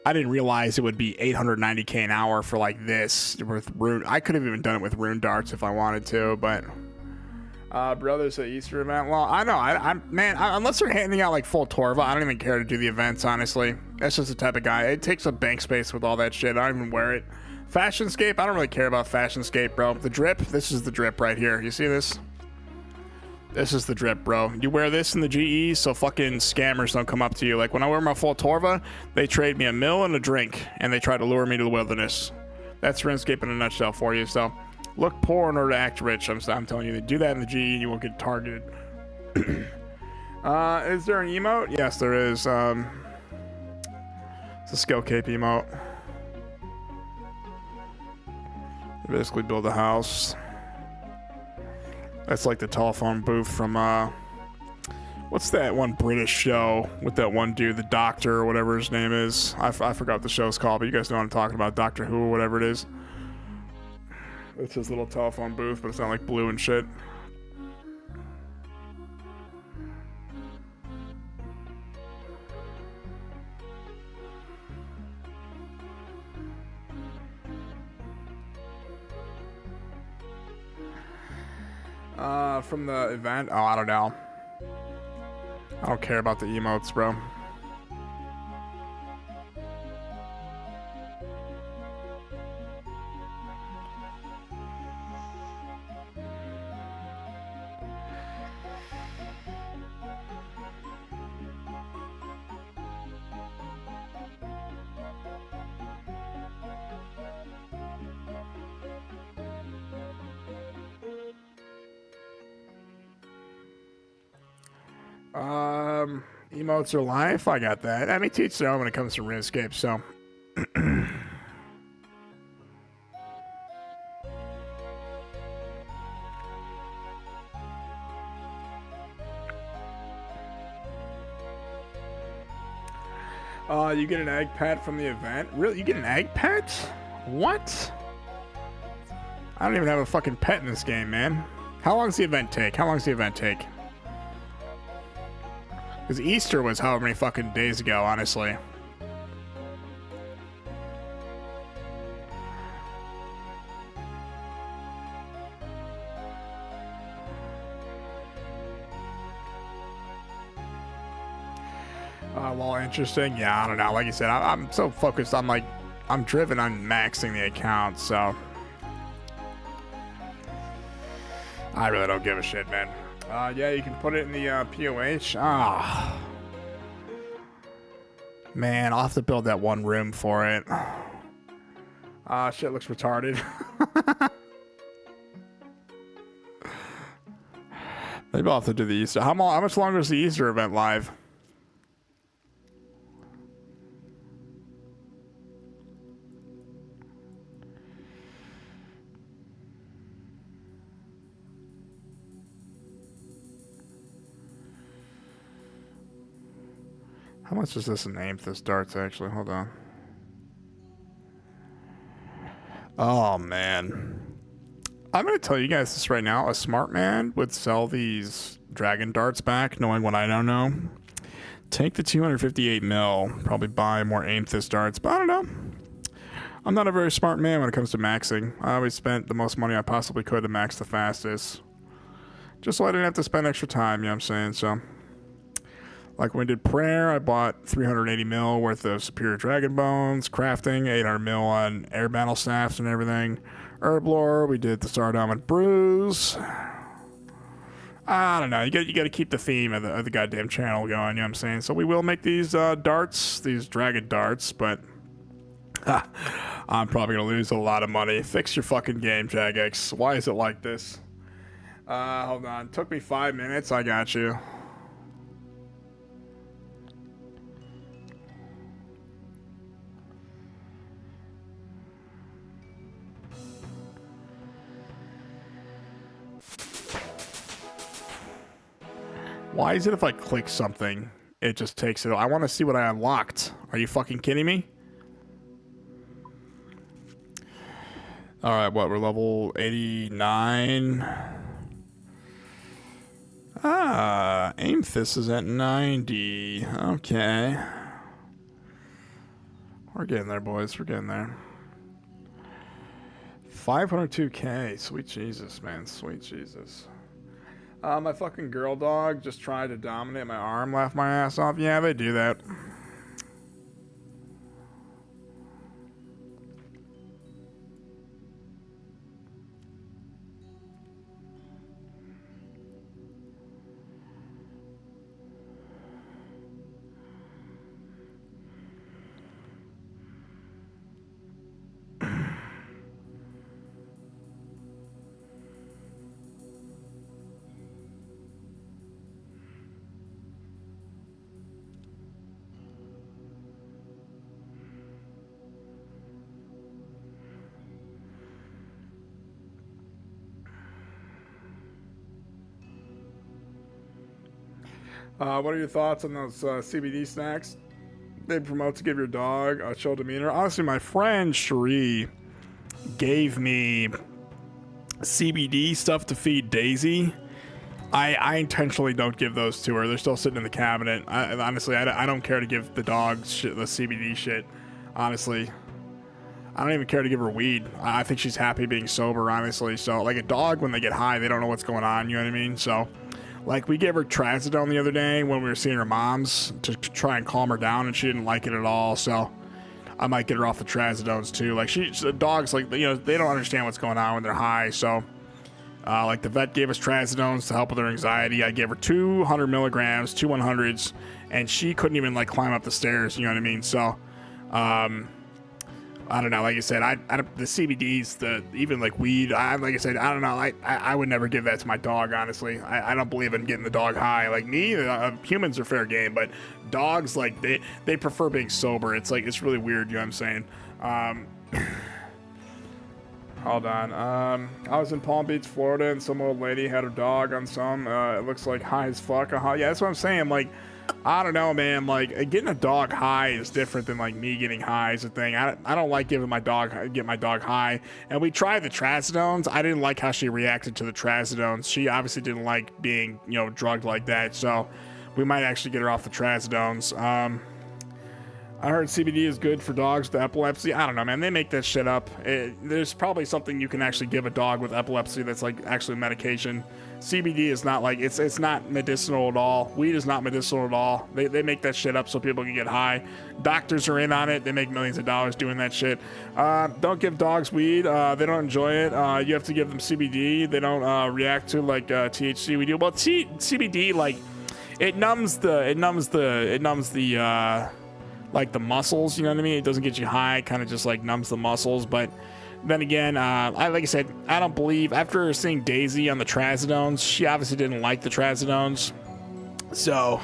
I didn't realize it would be 890k an hour for like this with Rune. I could have even done it with Rune darts if I wanted to, but brothers at Easter event. Well, I know, man, unless they're handing out like full Torva, I don't even care to do the events, honestly. That's just the type of guy. It takes up bank space with all that shit. I don't even wear it. Fashionscape, I don't really care about Fashionscape, bro. The drip, this is the drip right here. You see this? This is the drip, bro. You wear this in the GE so fucking scammers don't come up to you. Like when I wear my full Torva, they trade me a mill and a drink, and they try to lure me to the wilderness. That's RuneScape in a nutshell for you. So Look poor in order to act rich. I'm telling you, do that in the G and you won't get targeted. Is there an emote? Yes, there is. It's a skill cape emote. You basically build a house. That's like the telephone booth from what's that one British show with that one dude, the doctor or whatever his name is? I forgot what the show's called, but you guys know what I'm talking about. Doctor Who or whatever it is. It's his little telephone booth, but it's not like blue and shit. From the event? Oh, I don't know. I don't care about the emotes, bro. Emotes are life. I got that. I mean, teach their own when it comes to RuneScape, so. You get an egg pet from the event? Really? You get an egg pet? What? I don't even have a fucking pet in this game, man. How long does the event take? Because Easter was however many fucking days ago, honestly. Well, interesting. Yeah, I don't know. Like you said, I'm so focused. I'm driven on maxing the account, so. I really don't give a shit, man. Yeah, you can put it in the POH. Man, I'll have to build that one room for it. Shit looks retarded. Maybe I'll have to do the Easter. How much longer is the Easter event live? How much is this in Amethyst darts, actually? Hold on. Oh, man. I'm going to tell you guys this right now. A smart man would sell these dragon darts back, knowing what I don't know. Take the 258 mil. Probably buy more Amethyst darts, but I don't know. I'm not a very smart man when it comes to maxing. I always spent the most money I possibly could to max the fastest. Just so I didn't have to spend extra time, you know what I'm saying? So... like when we did prayer, I bought 380 mil worth of superior dragon bones, crafting, 800 mil on air battle staffs and everything. Herblore, we did the Adamant brews. I don't know, you got to keep the theme of the goddamn channel going, you know what I'm saying? So we will make these darts, these dragon darts, but I'm probably going to lose a lot of money. Fix your fucking game, Jagex. Why is it like this? Hold on, it took me 5 minutes, I got you. Why is it if I click something, it just takes it? I want to see what I unlocked. Are you fucking kidding me? All right, what? We're level 89. Amethyst is at 90. Okay. We're getting there, boys. We're getting there. 502k. Sweet Jesus, man. Sweet Jesus. My fucking girl dog just tried to dominate my arm, laugh my ass off. Yeah, they do that. What are your thoughts on those CBD snacks they promote to give your dog a chill demeanor? Honestly, my friend Cherie gave me CBD stuff to feed Daisy. I intentionally don't give those to her. They're still sitting in the cabinet. Honestly, I don't care to give the dog shit, the CBD shit. Honestly, I don't even care to give her weed. I think she's happy being sober, honestly. So, like a dog, when they get high, they don't know what's going on. You know what I mean? So, like, we gave her trazodone the other day when we were seeing her mom's to try and calm her down, and she didn't like it at all. So, I might get her off the trazodones too. Like, the dogs, like, you know, they don't understand what's going on when they're high. So, like the vet gave us trazodones to help with her anxiety. I gave her 200 milligrams, 100s, and she couldn't even like climb up the stairs. You know what I mean? So, I don't know. Like I said, the CBDs, even like weed. Like I said, I don't know. I would never give that to my dog. Honestly, I don't believe in getting the dog high. Like me, humans are fair game, but dogs, like they prefer being sober. It's like it's really weird. You know what I'm saying? Hold on. I was in Palm Beach, Florida, and some old lady had her dog on some. It looks like high as fuck. Yeah, that's what I'm saying. Like, I don't know, man. Like, getting a dog high is different than like me getting high is a thing. I don't like get my dog high. And we tried the trazodones. I didn't like how she reacted to the trazodones. She obviously didn't like being, you know, drugged like that. So we might actually get her off the trazodones. I heard CBD is good for dogs with epilepsy. I don't know, man. They make that shit up. There's probably something you can actually give a dog with epilepsy that's like actually medication. CBD is not like, it's not medicinal at all. Weed is not medicinal at all. They make that shit up so people can get high. Doctors are in on it. They make millions of dollars doing that shit. Don't give dogs weed. They don't enjoy it. You have to give them CBD. They don't react to like THC. We do. Well, CBD, like it numbs the like the muscles, you know what I mean? It doesn't get you high, kind of just like numbs the muscles. But then again, like I said, I don't believe, after seeing Daisy on the trazodones, she obviously didn't like the trazodones. So,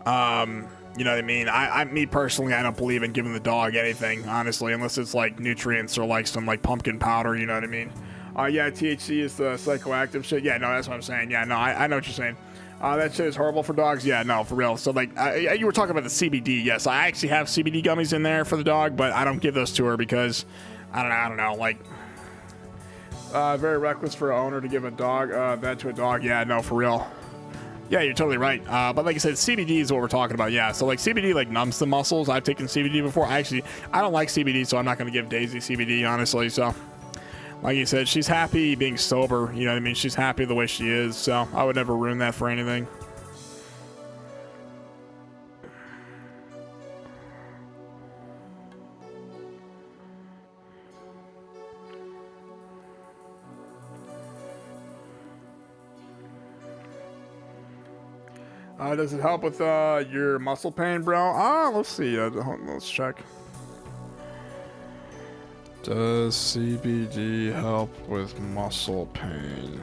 you know what I mean? Me personally, I don't believe in giving the dog anything, honestly, unless it's like nutrients or like some like pumpkin powder, you know what I mean? Yeah, THC is the psychoactive shit. Yeah, no, that's what I'm saying. Yeah, no, I know what you're saying. That shit is horrible for dogs. Yeah, no, for real. So, like, you were talking about the CBD. Yes, I actually have CBD gummies in there for the dog, but I don't give those to her because, I don't know, like, very reckless for an owner to give a dog, that to a dog. Yeah, no, for real. Yeah, you're totally right. But like I said, CBD is what we're talking about. Yeah, so, like, CBD, like, numbs the muscles. I've taken CBD before. I don't like CBD, so I'm not going to give Daisy CBD, honestly, so. Like you said, she's happy being sober, you know what I mean? She's happy the way she is, so I would never ruin that for anything. Does it help with your muscle pain, bro? Let's see. Let's check. Does CBD help with muscle pain?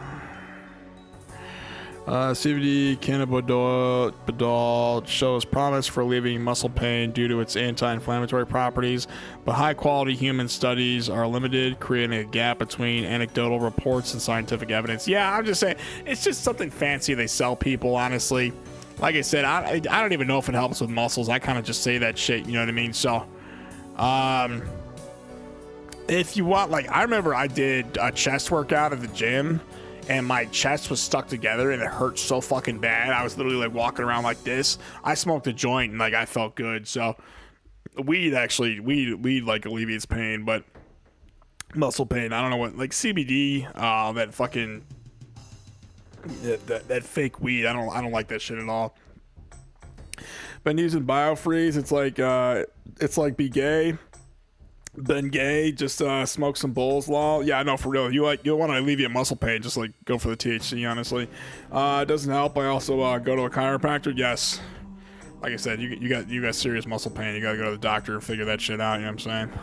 CBD cannabidiol shows promise for alleviating muscle pain due to its anti-inflammatory properties, but high-quality human studies are limited, creating a gap between anecdotal reports and scientific evidence. Yeah, I'm just saying, it's just something fancy they sell people, honestly. Like I said, I don't even know if it helps with muscles. I kind of just say that shit, you know what I mean? So, if you want, like, I remember I did a chest workout at the gym and my chest was stuck together and it hurt so fucking bad. I was literally like walking around like this. I smoked a joint and like I felt good. So weed like alleviates pain, but muscle pain, I don't know what, like CBD, that fucking that fake weed, I don't like that shit at all. Been using BioFreeze. It's like be gay. Been gay, just smoke some bowls, lol. Yeah, no, for real. You want to alleviate muscle pain, just like go for the THC, honestly. It doesn't help. I also go to a chiropractor. Yes, like I said, you got serious muscle pain. You gotta go to the doctor and figure that shit out. You know what I'm saying?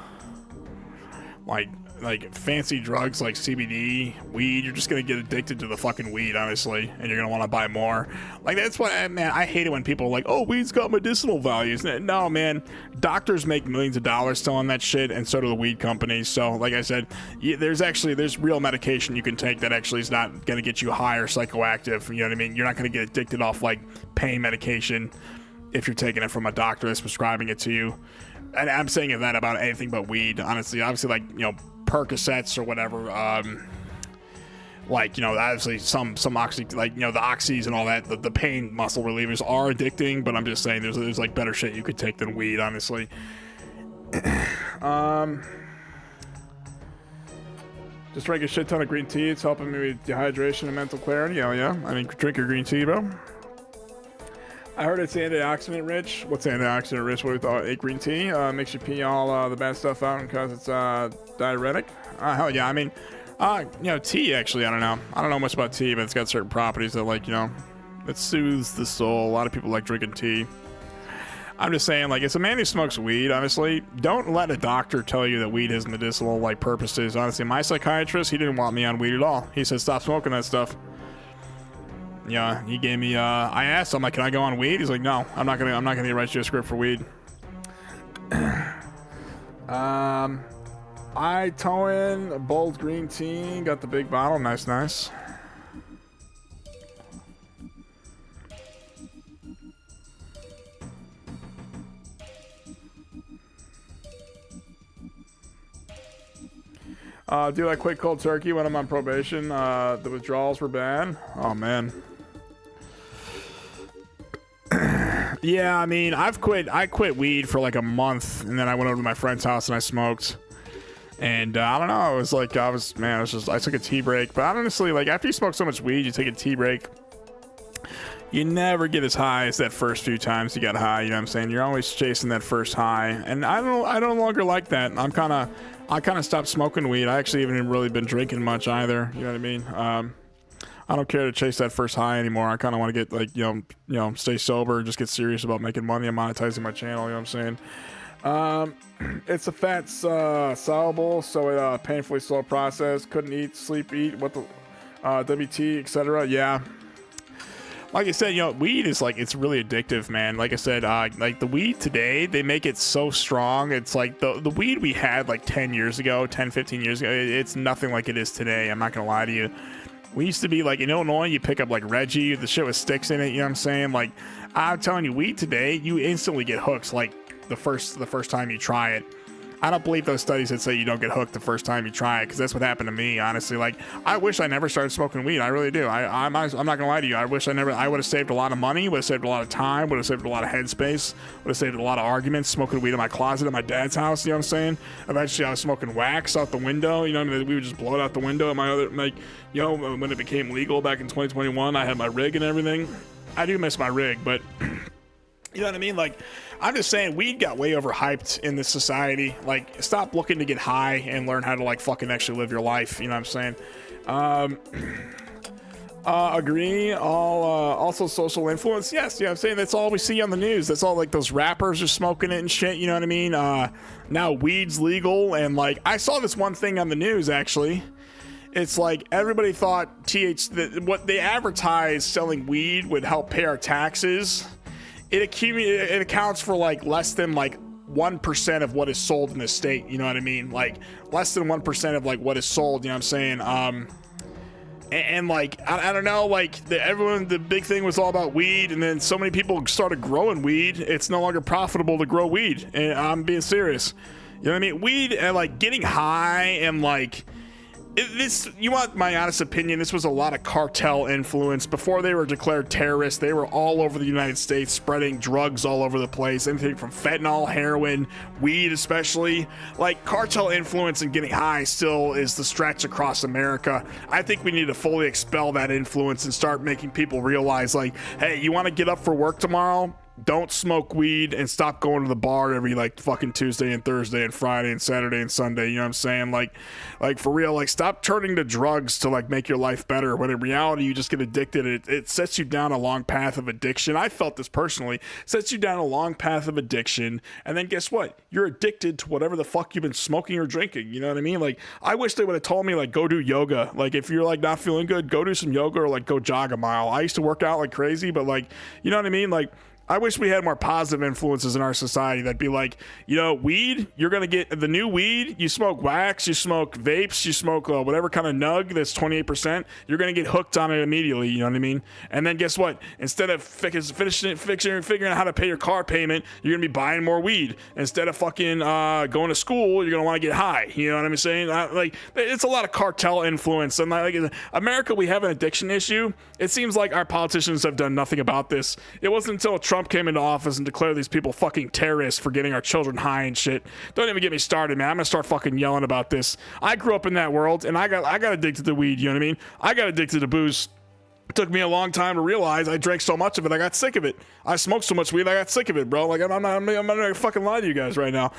Like, like fancy drugs like CBD, weed, you're just gonna get addicted to the fucking weed, honestly, and you're gonna want to buy more. Like, that's why, man, I hate it when people are like, oh, weed's got medicinal values. No, man, doctors make millions of dollars selling that shit, and so do the weed companies. So like I said, there's real medication you can take that actually is not gonna get you high or psychoactive. You know what I mean? You're not gonna get addicted off like pain medication if you're taking it from a doctor that's prescribing it to you. And I'm saying that about anything but weed, honestly. Obviously, like, you know, Percocets or whatever, like, you know, obviously some oxy, like, you know, the oxys and all that, the pain muscle relievers are addicting, but I'm just saying there's like better shit you could take than weed, honestly. Just drink a shit ton of green tea. It's helping me with dehydration and mental clarity. Oh yeah, I mean, drink your green tea, bro. I heard it's antioxidant rich. What's antioxidant rich? What do you thought? Green tea makes you pee all the bad stuff out because it's diuretic. Hell yeah. I mean, you know, tea actually. I don't know much about tea, but it's got certain properties that, like, you know, it soothes the soul. A lot of people like drinking tea. I'm just saying, like, as a man who smokes weed, honestly, don't let a doctor tell you that weed has medicinal like purposes. Honestly, my psychiatrist, he didn't want me on weed at all. He said stop smoking that stuff. Yeah, he gave me, I asked him, like, can I go on weed? He's like, no, I'm not gonna write you a script for weed. I towing bold green tea, got the big bottle, nice. Dude, I quit cold turkey when I'm on probation. The withdrawals were bad. Oh man. Yeah, I mean, I quit weed for like a month, and then I went over to my friend's house and I smoked. And I don't know, it was like, I took a tea break. But honestly, like, after you smoke so much weed, you take a tea break, you never get as high as that first few times you got high. You know what I'm saying? You're always chasing that first high, and I no longer like that. I kind of stopped smoking weed. I actually haven't really been drinking much either. You know what I mean? I don't care to chase that first high anymore. I kind of want to get, like, you know, stay sober, just get serious about making money and monetizing my channel. You know what I'm saying? It's a fat soluble, so it painfully slow process. Couldn't eat, sleep, eat. What the WT, etc. Yeah. Like I said, you know, weed is like, it's really addictive, man. Like I said, like the weed today, they make it so strong. It's like the weed we had like 10 years ago, 10, 15 years ago. It's nothing like it is today. I'm not going to lie to you. We used to be like, in Illinois, you pick up like Reggie, the shit with sticks in it. You know what I'm saying? Like, I'm telling you, weed today, you instantly get hooked like the first time you try it. I don't believe those studies that say you don't get hooked the first time you try it, because that's what happened to me, honestly. Like, I wish I never started smoking weed. I really do. I'm not gonna lie to you. I wish I would have saved a lot of money, would have saved a lot of time, would have saved a lot of headspace, would have saved a lot of arguments, smoking weed in my closet at my dad's house. You know what I'm saying? Eventually, I was smoking wax out the window. You know what I mean? We would just blow it out the window at my other, like, you know, when it became legal back in 2021, I had my rig and everything. I do miss my rig, but you know what I mean? Like, I'm just saying, weed got way overhyped in this society. Like, stop looking to get high and learn how to, like, fucking actually live your life. You know what I'm saying? Agree. Also social influence. Yes, you know what I'm saying? That's all we see on the news. That's all, like, those rappers are smoking it and shit. You know what I mean? Now weed's legal. And, like, I saw this one thing on the news, actually. It's like everybody thought what they advertised selling weed would help pay our taxes. It accounts for like less than like 1% of what is sold in the state. You know what I mean? Like less than 1% of like what is sold. You know what I'm saying? And like I don't know, like the big thing was all about weed, and then so many people started growing weed. It's no longer profitable to grow weed, and I'm being serious. You know what I mean? Weed and like getting high and like. This, you want my honest opinion, this was a lot of cartel influence. Before they were declared terrorists, they were all over the United States spreading drugs all over the place. Anything from fentanyl, heroin, weed especially. Like, cartel influence and getting high still is the stretch across America. I think we need to fully expel that influence and start making people realize, like, hey, you want to get up for work tomorrow? don't smoke weed and stop going to the bar every like fucking Tuesday and Thursday and Friday and Saturday and Sunday. You know what I'm saying? Like for real, like stop turning to drugs to like make your life better, when in reality you just get addicted. It sets you down a long path of addiction. I felt this personally. Sets you down a long path of addiction, and then guess what? You're addicted to whatever the fuck you've been smoking or drinking. You know what I mean? Like I wish they would have told me like go do yoga. Like if you're like not feeling good, go do some yoga, or like go jog a mile. I used to work out like crazy, but like, you know what I mean? Like I wish we had more positive influences in our society that'd be like, you know, weed, you're going to get the new weed. You smoke wax, you smoke vapes, you smoke whatever kind of nug that's 28%. You're going to get hooked on it immediately. You know what I mean? And then guess what? Instead of figuring out how to pay your car payment, you're going to be buying more weed. Instead of fucking going to school, you're going to want to get high. You know what I'm saying? Like, it's a lot of cartel influence. And like America, we have an addiction issue. It seems like our politicians have done nothing about this. It wasn't until Trump came into office and declared these people fucking terrorists for getting our children high and shit. Don't even get me started, man. I'm gonna start fucking yelling about this. I grew up in that world, and I got addicted to weed. You know what I mean? I got addicted to booze. It took me a long time to realize I drank so much of it, I got sick of it. I smoked so much weed, I got sick of it, bro. Like I'm not gonna fucking lie to you guys right now.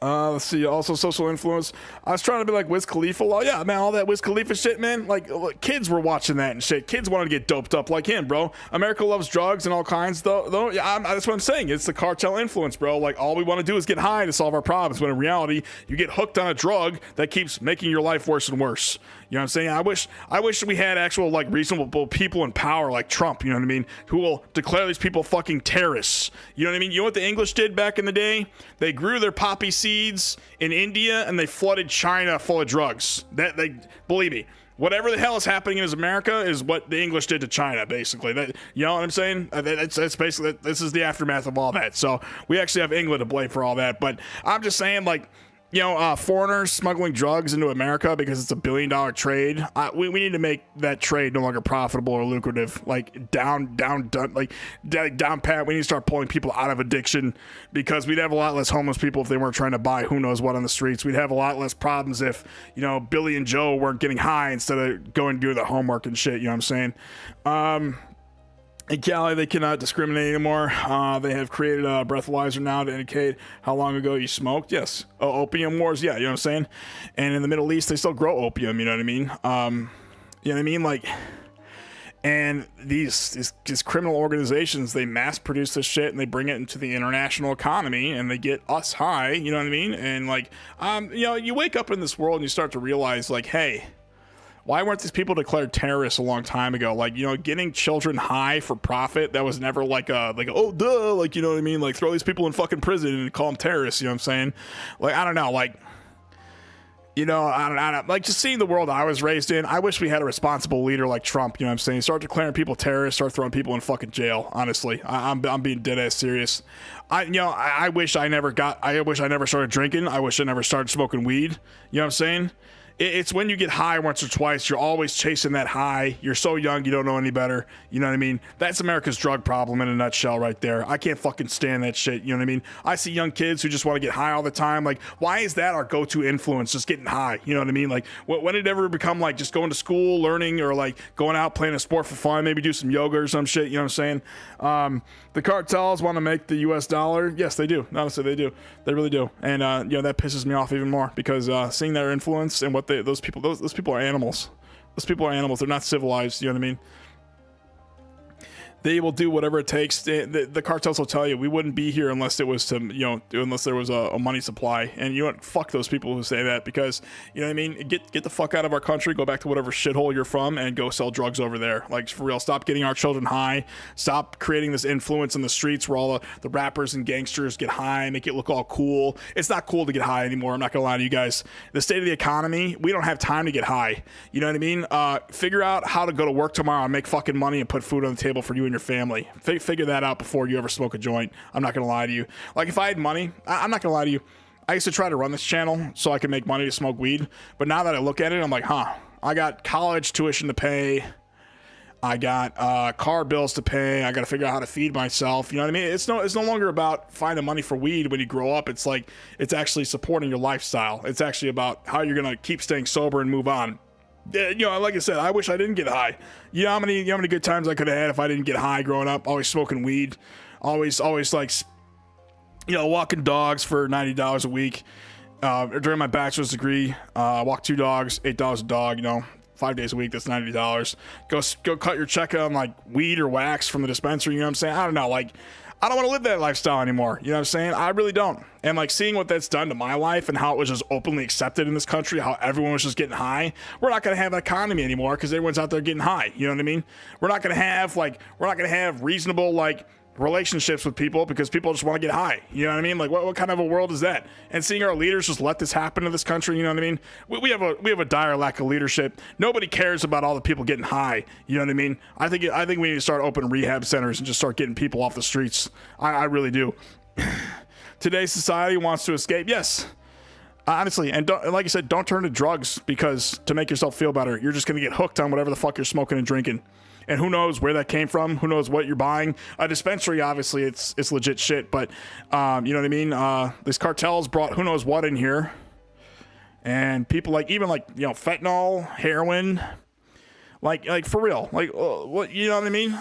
Let's see. Also, social influence. I was trying to be like Wiz Khalifa. Well, yeah, man, all that Wiz Khalifa shit, man. Like, kids were watching that and shit. Kids wanted to get doped up like him, bro. America loves drugs and all kinds, though. Yeah, that's what I'm saying. It's the cartel influence, bro. Like, all we want to do is get high to solve our problems. When in reality, you get hooked on a drug that keeps making your life worse and worse. You know what I'm saying? I wish we had actual like reasonable people in power like Trump, you know what I mean, who will declare these people fucking terrorists. You know what I mean? You know what the English did back in the day? They grew their poppy seeds in India and they flooded China full of drugs. That they believe me. Whatever the hell is happening in America is what the English did to China, basically. You know what I'm saying? That's basically, this is the aftermath of all that. So we actually have England to blame for all that. But I'm just saying, like, you know, foreigners smuggling drugs into America because it's $1 billion trade. We need to make that trade no longer profitable or lucrative. Like down pat. We need to start pulling people out of addiction, because we'd have a lot less homeless people if they weren't trying to buy who knows what on the streets. We'd have a lot less problems if, you know, Billy and Joe weren't getting high instead of going to do their homework and shit. You know what I'm saying? In Cali, they cannot discriminate anymore. They have created a breathalyzer now to indicate how long ago you smoked. Yes. Opium wars. Yeah, you know what I'm saying? And in the Middle East, they still grow opium. You know what I mean? You know what I mean? Like, and these criminal organizations, they mass produce this shit and they bring it into the international economy and they get us high. You know what I mean? And like, you know, you wake up in this world and you start to realize, like, hey, why weren't these people declared terrorists a long time ago? Like, you know, getting children high for profit, that was never like oh, duh, like, you know what I mean? Like, throw these people in fucking prison and call them terrorists, you know what I'm saying? Like, I don't know, like, you know, I don't like, just seeing the world I was raised in, I wish we had a responsible leader like Trump, you know what I'm saying? Start declaring people terrorists, start throwing people in fucking jail, honestly. I'm being dead ass serious. I wish I never started drinking. I wish I never started smoking weed, you know what I'm saying? It's when you get high once or twice, you're always chasing that high. You're so young, you don't know any better. You know what I mean? That's America's drug problem in a nutshell right there. I can't fucking stand that shit. You know what I mean? I see young kids who just want to get high all the time. Like, why is that our go-to influence? Just getting high. You know what I mean? Like, when did it ever become like just going to school, learning, or like going out playing a sport for fun, maybe do some yoga or some shit? You know what I'm saying? The cartels want to make the U.S. dollar. Yes, they do. Honestly, they do. They really do. And, you know, that pisses me off even more, because seeing their influence and what those people are animals. Those people are animals. They're not civilized. You know what I mean? They will do whatever it takes. The cartels will tell you we wouldn't be here unless it was unless there was a money supply. And you know what? Fuck those people who say that, because you know what I mean. Get the fuck out of our country. Go back to whatever shithole you're from and go sell drugs over there. Like, for real. Stop getting our children high. Stop creating this influence in the streets where all the rappers and gangsters get high, make it look all cool. It's not cool to get high anymore. I'm not gonna lie to you guys. The state of the economy, we don't have time to get high. You know what I mean? Figure out how to go to work tomorrow and make fucking money and put food on the table for you and your family. Figure that out before you ever smoke a joint. I'm not gonna lie to you. Like, if I had money, I'm not gonna lie to you, I used to try to run this channel so I could make money to smoke weed, but now that I look at it, I'm like, I got college tuition to pay, I got car bills to pay, I gotta figure out how to feed myself. You know what I mean? It's no longer about finding money for weed when you grow up. It's like, it's actually supporting your lifestyle. It's actually about how you're gonna keep staying sober and move on. You know, like I said, I wish I didn't get high. You know how many good times I could have had if I didn't get high growing up? Always smoking weed, always like, you know, walking dogs for $90 a week. During my bachelor's degree, I walked 2 dogs, $8 a dog. You know, 5 days a week. That's $90. Go cut your check on like weed or wax from the dispensary. You know what I'm saying? I don't know, like. I don't want to live that lifestyle anymore. You know what I'm saying? I really don't. And like seeing what that's done to my life and how it was just openly accepted in this country, how everyone was just getting high. We're not going to have an economy anymore because everyone's out there getting high. You know what I mean? We're not going to have reasonable like relationships with people because people just want to get high. You know what I mean? Like what kind of a world is that? And seeing our leaders just let this happen to this country, you know what I mean? We have a dire lack of leadership. Nobody cares about all the people getting high. You know what I mean? I think we need to start opening rehab centers and just start getting people off the streets. I really do. Today's society wants to escape. Yes. Honestly, and like I said, don't turn to drugs because to make yourself feel better. You're just going to get hooked on whatever the fuck you're smoking and drinking. And who knows where that came from? Who knows what you're buying? A dispensary, obviously, it's legit shit. But you know what I mean? These cartels brought who knows what in here, and people even fentanyl, heroin, like for real, what you know what I mean?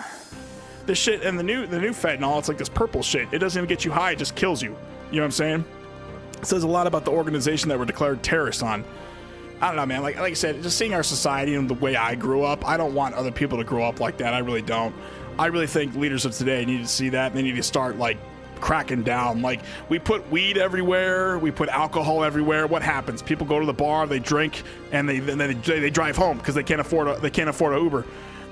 This shit and the new fentanyl, it's like this purple shit. It doesn't even get you high; it just kills you. You know what I'm saying? It says a lot about the organization that we're declared terrorists on. I don't know, man. Like I said, just seeing our society and the way I grew up, I don't want other people to grow up like that. I really don't. I really think leaders of today need to see that. And they need to start cracking down. Like we put weed everywhere, we put alcohol everywhere. What happens? People go to the bar, they drink, and they drive home because they can't afford a Uber.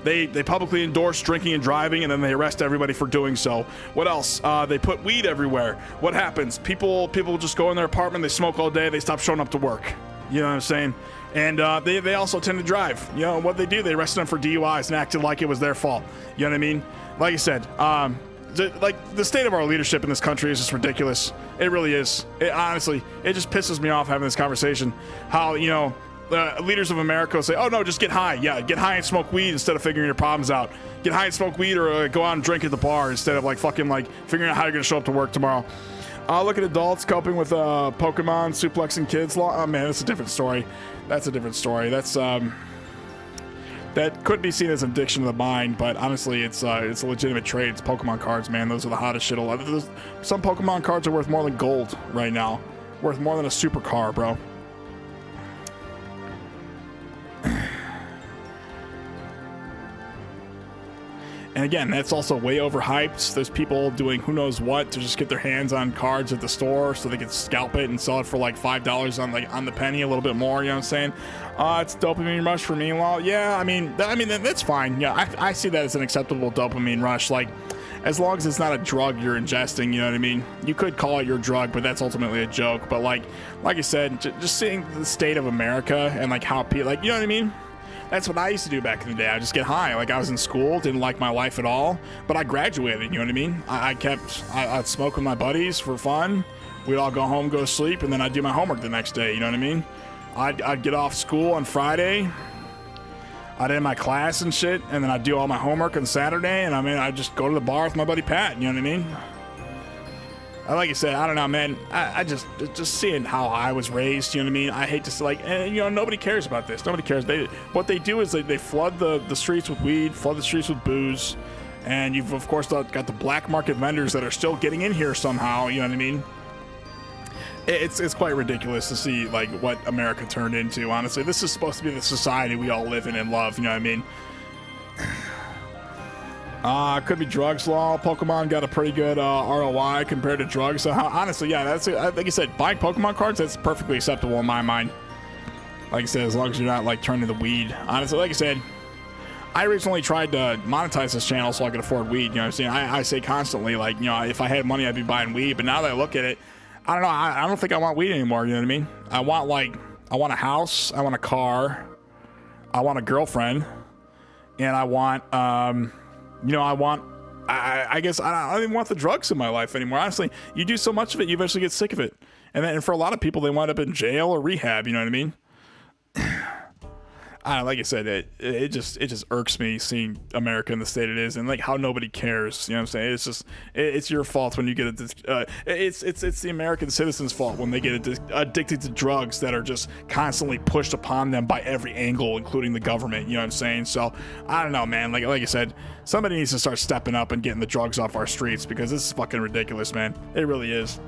They publicly endorse drinking and driving, and then they arrest everybody for doing so. What else? They put weed everywhere. What happens? People just go in their apartment, they smoke all day, they stop showing up to work. You know what I'm saying? And they also tend to drive. You know what they do? They arrested them for DUIs and acted like it was their fault. You know what I mean? Like I said, the state of our leadership in this country is just ridiculous. It really is. Honestly, it just pisses me off having this conversation. How, you know, leaders of America say, oh no, just get high. Yeah, get high and smoke weed instead of figuring your problems out. Get high and smoke weed or go out and drink at the bar instead of figuring out how you're going to show up to work tomorrow. Look at adults coping with Pokemon suplexing kids. Oh man, that's a different story. That's a different story. That's that could be seen as an addiction of the mind, but honestly, it's a legitimate trade. It's Pokemon cards, man. Those are the hottest shit alive. Some Pokemon cards are worth more than gold right now. Worth more than a supercar, bro. And again, that's also way overhyped. There's people doing who knows what to just get their hands on cards at the store so they can scalp it and sell it for like $5 on the penny, a little bit more. You know what I'm saying? It's dopamine rush for me. Well, yeah, I mean that's fine. Yeah, I see that as an acceptable dopamine rush. Like, as long as it's not a drug you're ingesting, you know what I mean? You could call it your drug, but that's ultimately a joke. But like I said, just seeing the state of America and how people, you know what I mean? That's what I used to do back in the day. I just get high. I was in school, didn't like my life at all, but I graduated, you know what I mean? I'd smoke with my buddies for fun. We'd all go home, go to sleep, and then I'd do my homework the next day, you know what I mean? I'd get off school on Friday, I'd end my class and shit, and then I'd do all my homework on Saturday, and I'd just go to the bar with my buddy Pat, you know what I mean? Like I said, I don't know, man. I just seeing how I was raised, you know what I mean? I hate to nobody cares about this. Nobody cares. What they do is they flood the streets with weed, flood the streets with booze, and you've of course got the black market vendors that are still getting in here somehow. You know what I mean? It's quite ridiculous to see what America turned into. Honestly, this is supposed to be the society we all live in and love. You know what I mean? Could be drugs law. Pokemon got a pretty good ROI compared to drugs. So honestly, yeah, that's it. Like you said, buying Pokemon cards, that's perfectly acceptable in my mind. Like I said, as long as you're not turning the weed. Honestly, like I said, I originally tried to monetize this channel so I could afford weed. You know what I'm saying? I say constantly, if I had money, I'd be buying weed. But now that I look at it, I don't know. I don't think I want weed anymore. You know what I mean? I want a house. I want a car. I want a girlfriend, and I want I guess I don't even want the drugs in my life anymore. Honestly, you do so much of it, you eventually get sick of it. And for a lot of people, they wind up in jail or rehab, you know what I mean? I don't know, like I said, it just irks me seeing America in the state it is, and like how nobody cares. You know what I'm saying? It's just it's your fault when you get it's the American citizens' fault when they get addicted to drugs that are just constantly pushed upon them by every angle, including the government. You know what I'm saying? So I don't know, man. Like I said, somebody needs to start stepping up and getting the drugs off our streets, because this is fucking ridiculous, man. It really is.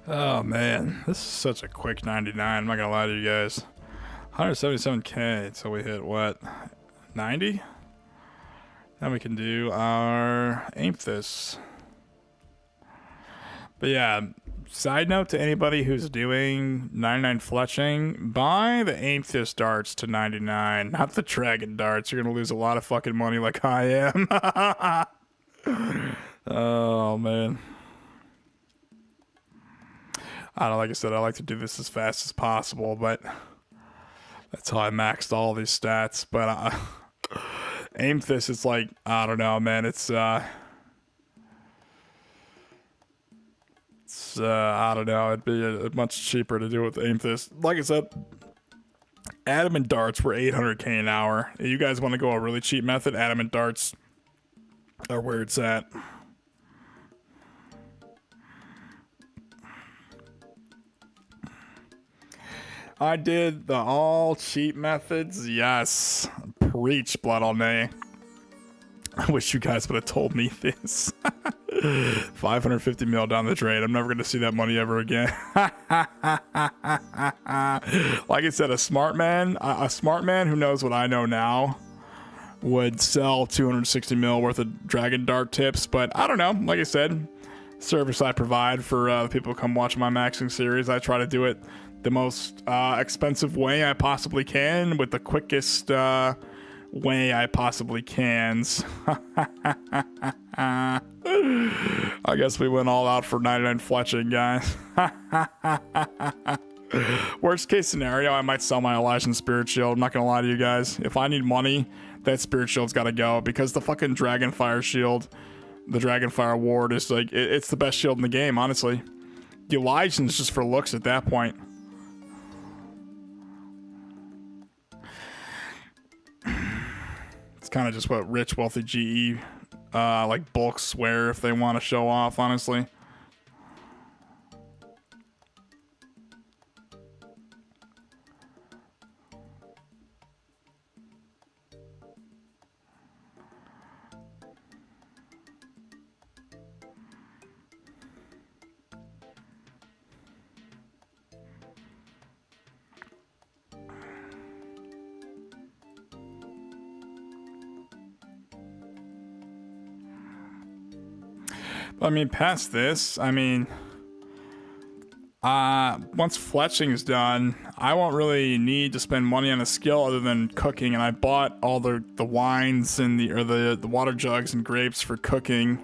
Oh man, this is such a quick 99. I'm not gonna lie to you guys. 177k until we hit what? 90? Then we can do our Amethyst. But yeah, side note to anybody who's doing 99 fletching, buy the Amethyst darts to 99, not the dragon darts. You're gonna lose a lot of fucking money like I am. Oh man. I don't know, like I said, I like to do this as fast as possible, but that's how I maxed all these stats. But Amethyst, it's like, I don't know, man. It's I don't know. It'd be much cheaper to do it with Amethyst. Like I said, Adamant darts were 800k an hour. If you guys want to go a really cheap method, Adamant darts are where it's at. I did the all cheap methods. Yes. Preach, Blood on Nay. I wish you guys would have told me this. 550 mil down the drain. I'm never going to see that money ever again. Like I said, a smart man who knows what I know now would sell 260 mil worth of dragon dart tips. But I don't know. Like I said, service I provide for the people who come watch my maxing series. I try to do it the most expensive way I possibly can with the quickest way I possibly can. I guess we went all out for 99 fletching, guys. Worst case scenario, I might sell my Elysian Spirit Shield. I'm not gonna lie to you guys. If I need money, that Spirit Shield's gotta go, because the fucking Dragonfire Shield, the Dragonfire Ward, is like, it's the best shield in the game, honestly. The Elysian's just for looks at that point. It's kind of just what rich, wealthy GE like bulks wear if they want to show off, honestly. I mean, past this, I mean, once fletching is done, I won't really need to spend money on a skill other than cooking. And I bought all the wines and the water jugs and grapes for cooking.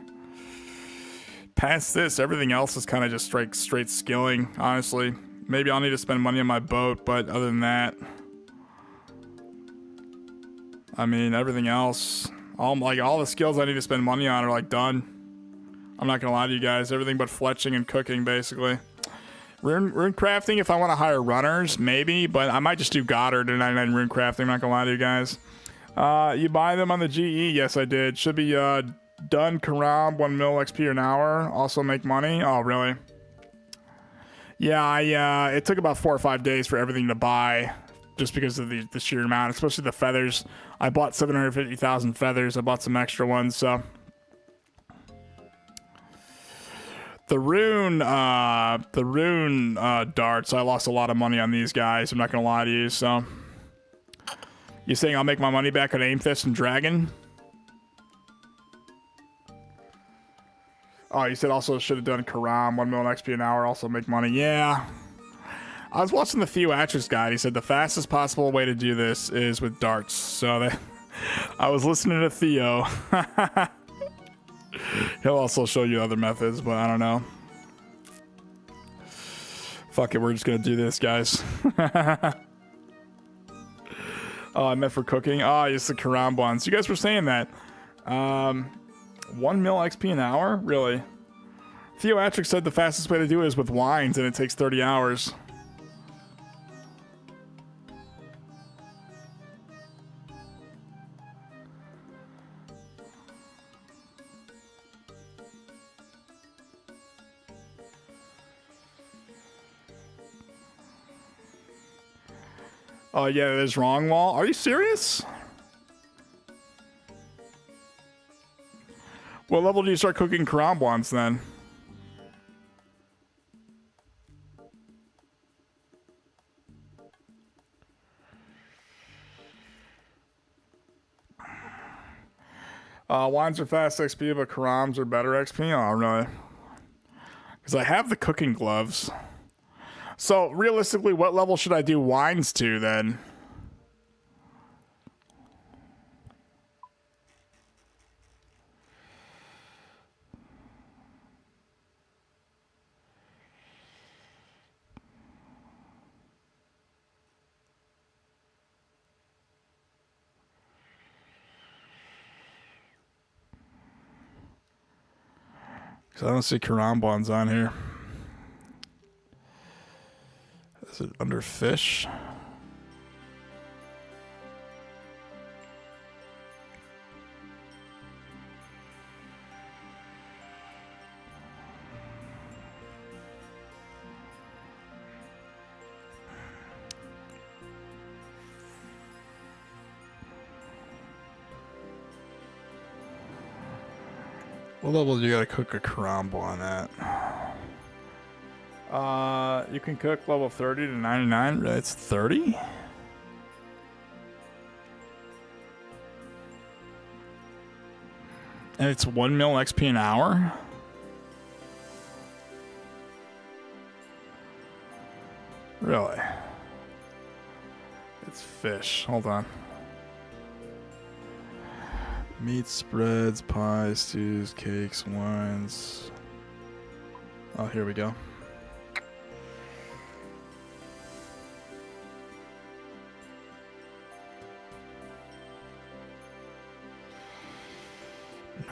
Past this, everything else is kind of just straight skilling, honestly. Maybe I'll need to spend money on my boat, but other than that, I mean, everything else, all the skills I need to spend money on are like done. I'm not gonna lie to you guys, everything but fletching and cooking, basically. Rune crafting, if I want to hire runners, maybe, but I might just do Goddard and 99 rune crafting. I'm not gonna lie to you guys. You buy them on the GE? Yes, I did. Should be done. Karam, 1 mil XP an hour. Also make money. Oh, really? Yeah, it took about 4 or 5 days for everything to buy, just because of the sheer amount, especially the feathers. I bought 750,000 feathers. I bought some extra ones, so. The rune darts, I lost a lot of money on these guys. I'm not gonna lie to you. So, you saying I'll make my money back on Amethyst and Dragon? Oh, you said also should have done Karam, 1 million XP an hour, also make money. Yeah, I was watching the Theoatrix guide. He said the fastest possible way to do this is with darts. So I was listening to Theo. He'll also show you other methods, but I don't know. Fuck it, we're just gonna do this, guys. Oh, I meant for cooking. Oh, it's the Karam ones. You guys were saying that. 1 mil XP an hour? Really? Theoatrix said the fastest way to do it is with wines, and it takes 30 hours. Oh, yeah, that is wrong, Wall. Are you serious? What level do you start cooking Karam ones then? Wines are fast XP, but Karams are better XP. Oh, really? Because I have the cooking gloves. So realistically, what level should I do wines to then? I don't see Karambons on here. Is it under fish? What level do you gotta cook a Karambon at? You can cook level 30 to 99. It's 30? And it's 1 mil XP an hour? Really? It's fish. Hold on. Meat spreads, pies, stews, cakes, wines. Oh, here we go.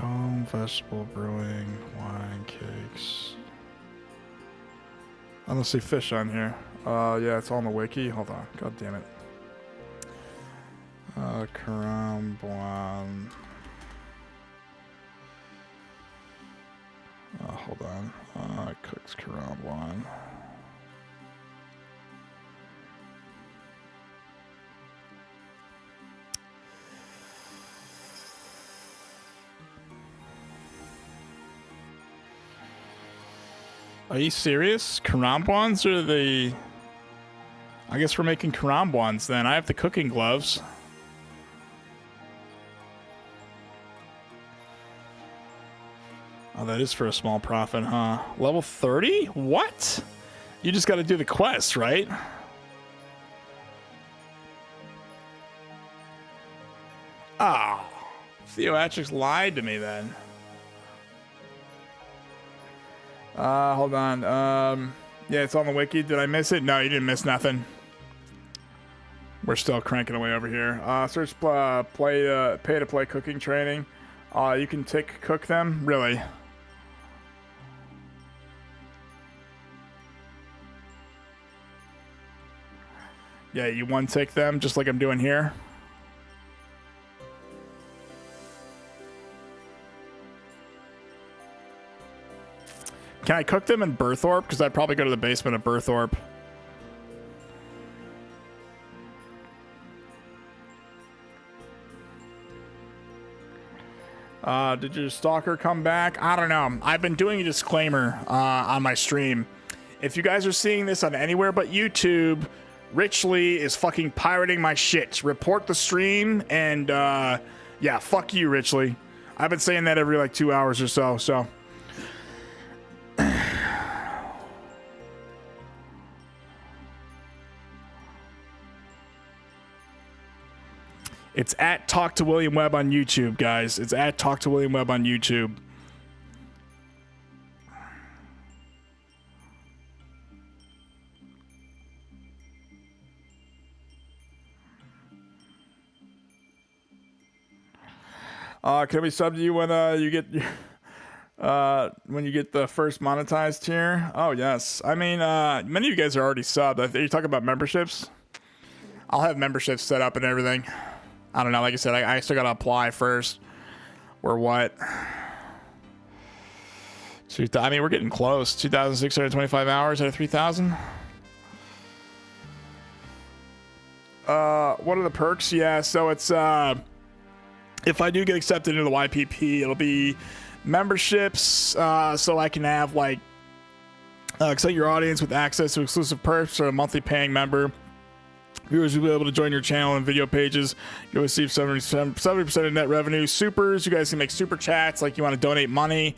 No vegetable brewing, wine, cakes. I don't see fish on here. Yeah, it's on the wiki. Hold on. God damn it. Karambon. Hold on. Cooks Karambon. Are you serious? Karambons are the... I guess we're making Karambons then. I have the cooking gloves. Oh, that is for a small profit, huh? Level 30? What? You just got to do the quest, right? Oh. Theoatrix lied to me then. Hold on. Yeah, it's on the wiki. Did I miss it? No, you didn't miss nothing. We're still cranking away over here. Search pay to play cooking training. You can cook them? Really? Yeah, you one tick them just like I'm doing here. Can I cook them in Berthorpe? Because I'd probably go to the basement of Berthorpe. Did your stalker come back? I don't know. I've been doing a disclaimer on my stream. If you guys are seeing this on anywhere but YouTube, Richley is fucking pirating my shit. Report the stream and yeah, fuck you, Richley. I've been saying that every like 2 hours or so. It's at Talk to William Webb on YouTube, guys. It's at Talk to William Webb on YouTube. Can we sub to you when you get the first monetized tier? Oh yes. I mean, many of you guys are already subbed. Are you talking about memberships? I'll have memberships set up and everything. I don't know. Like I said, I still gotta apply first. Or what? I mean, we're getting close. 2,625 hours out of 3,000. What are the perks? Yeah, so it's if I do get accepted into the YPP, it'll be memberships, so I can have like excite your audience with access to exclusive perks or a monthly paying member. Viewers will be able to join your channel and video pages. You'll receive 70% of net revenue. Supers, you guys can make super chats like you want to donate money.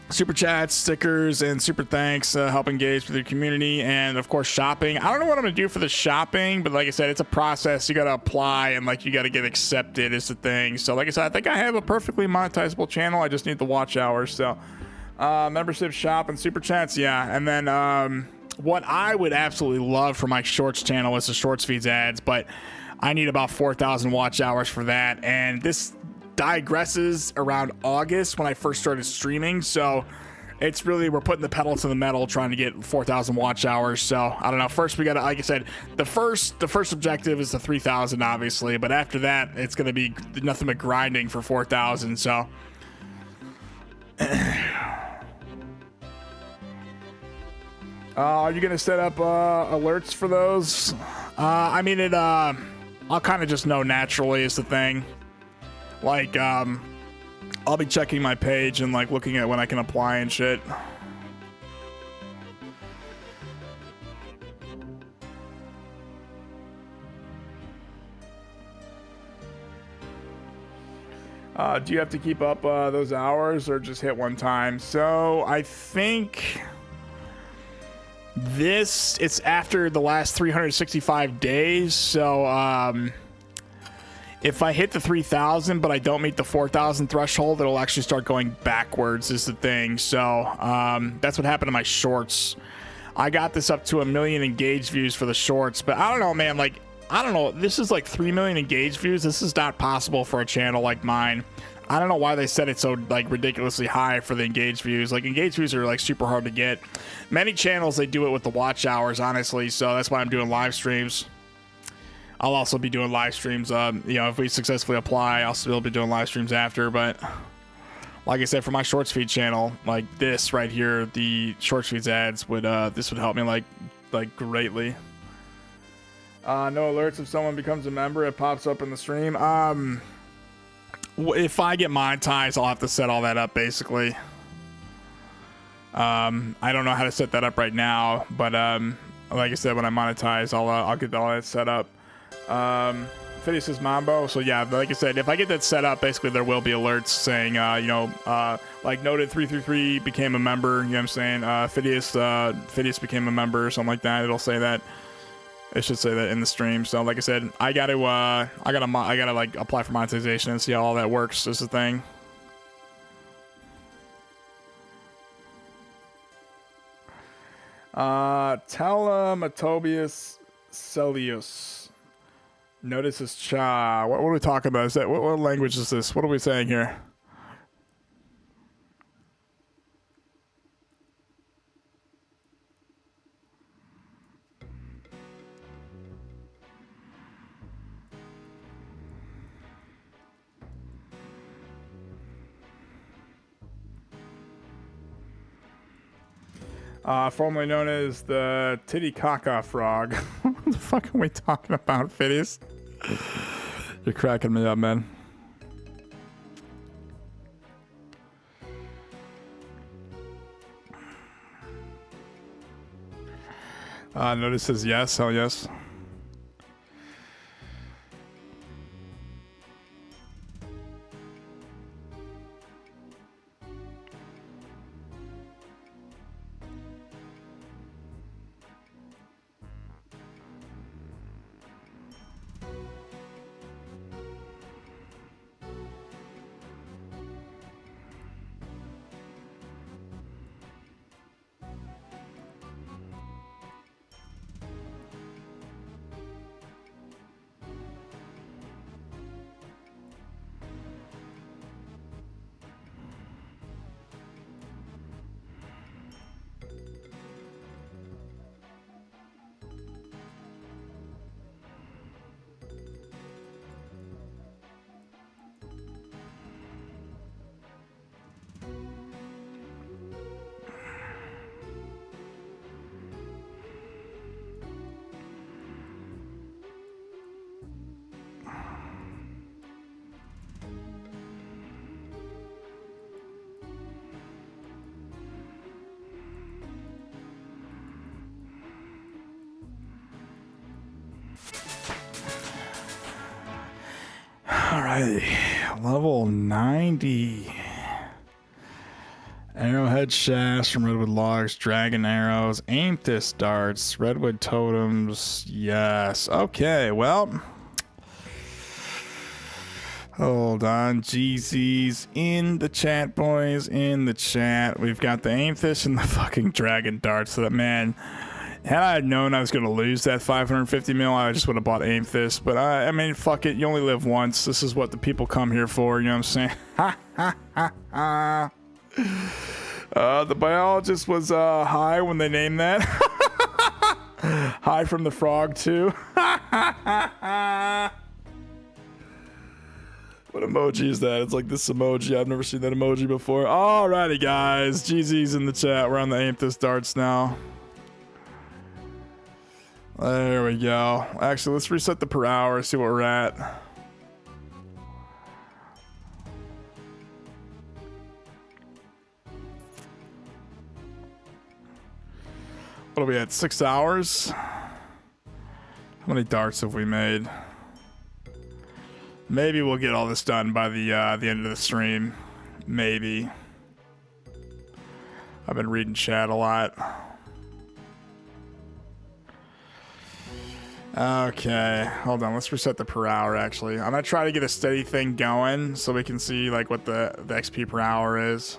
Super chats, stickers, and super thanks help engage with your community. And of course, shopping. I don't know what I'm gonna do for the shopping, but like I said, it's a process. You gotta apply and like you gotta get accepted is the thing. So like I said, I think I have a perfectly monetizable channel. I just need the watch hours. So membership, shop, and super chats, yeah. And then what I would absolutely love for my shorts channel is the shorts feeds ads, but I need about 4,000 watch hours for that. And this digresses around August when I first started streaming, so it's really, we're putting the pedal to the metal trying to get 4,000 watch hours. So I don't know, first we gotta, like I said, the first objective is the 3,000 obviously, but after that it's gonna be nothing but grinding for 4,000. So are you gonna set up alerts for those? I mean, I'll kind of just know naturally is the thing. Like, I'll be checking my page and like looking at when I can apply and shit. Do you have to keep up those hours or just hit one time? So I think it's after the last 365 days. So, if I hit the 3,000 but I don't meet the 4,000 threshold, it'll actually start going backwards is the thing. So that's what happened to my shorts. I got this up to 1 million engaged views for the shorts, but I don't know, man. Like, I don't know. This is like 3 million engaged views. This is not possible for a channel like mine. I don't know why they set it so like ridiculously high for the engaged views. Like, engaged views are like super hard to get. Many channels, they do it with the watch hours, honestly. So that's why I'm doing live streams. I'll also be doing live streams. You know, if we successfully apply, I'll still be doing live streams after. But like I said, for my shorts feed channel, like this right here, the shorts feeds ads would this would help me like greatly. No alerts if someone becomes a member. It pops up in the stream. If I get monetized, I'll have to set all that up basically. I don't know how to set that up right now, but like I said, when I monetize, I'll get all that set up. Phineas is Mambo. So yeah, like I said, if I get that set up, basically there will be alerts saying, you know, like noted 333 became a member. You know what I'm saying? Phineas became a member or something like that. It'll say that. It should say that in the stream. So like I said, I gotta like apply for monetization and see how all that works. Is the thing. Telematobius Celius. Notice this cha. What are we talking about? Is that what language is this? What are we saying here? Formerly known as the Titicaca frog. What the fuck are we talking about, Phineas? You're cracking me up, man. Notice says yes. Hell yes. Alright, level 90. Arrowhead shafts from redwood logs, dragon arrows, amethyst darts, redwood totems. Yes. Okay, well. Hold on. GZ's in the chat, boys. In the chat. We've got the amethyst and the fucking dragon darts. So that, man, had I known I was going to lose that 550 mil, I just would have bought amethyst. But I mean, fuck it. You only live once. This is what the people come here for. You know what I'm saying? Ha ha ha ha. The biologist was high when they named that. High from the frog too. What emoji is that? It's like this emoji. I've never seen that emoji before. Alrighty, guys. GZ's in the chat. We're on the amethyst darts now. There we go. Actually, let's reset the per hour. See what we're at. What are we at? 6 hours? How many darts have we made? Maybe we'll get all this done by the end of the stream. Maybe. I've been reading chat a lot. Okay, hold on. Let's reset the per hour. Actually, I'm gonna try to get a steady thing going so we can see like what the XP per hour is.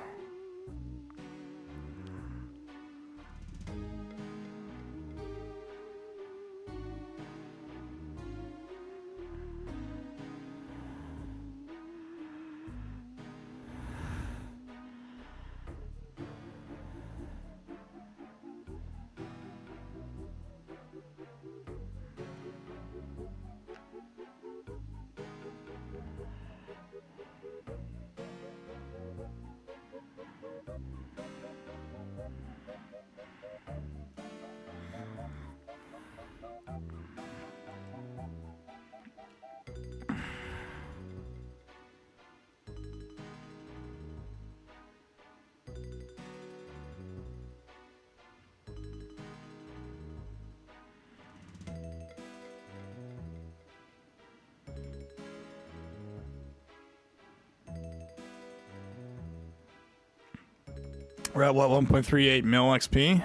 We're at what, 1.38 mil XP?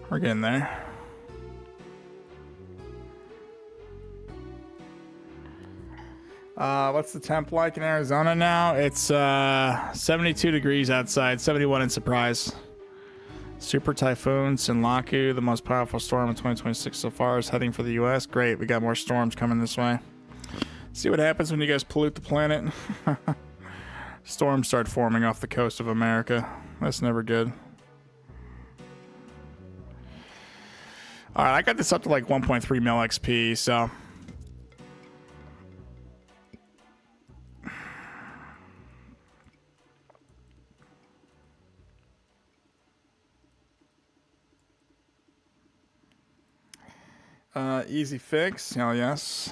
We're getting there. What's the temp like in Arizona now? It's 72 degrees outside, 71 in Surprise. Super Typhoon Sinlaku, the most powerful storm in 2026 so far, is heading for the US. Great, we got more storms coming this way. See what happens when you guys pollute the planet. Storms start forming off the coast of America. That's never good. Alright, I got this up to like 1.3 mil XP, so... easy fix, hell yes.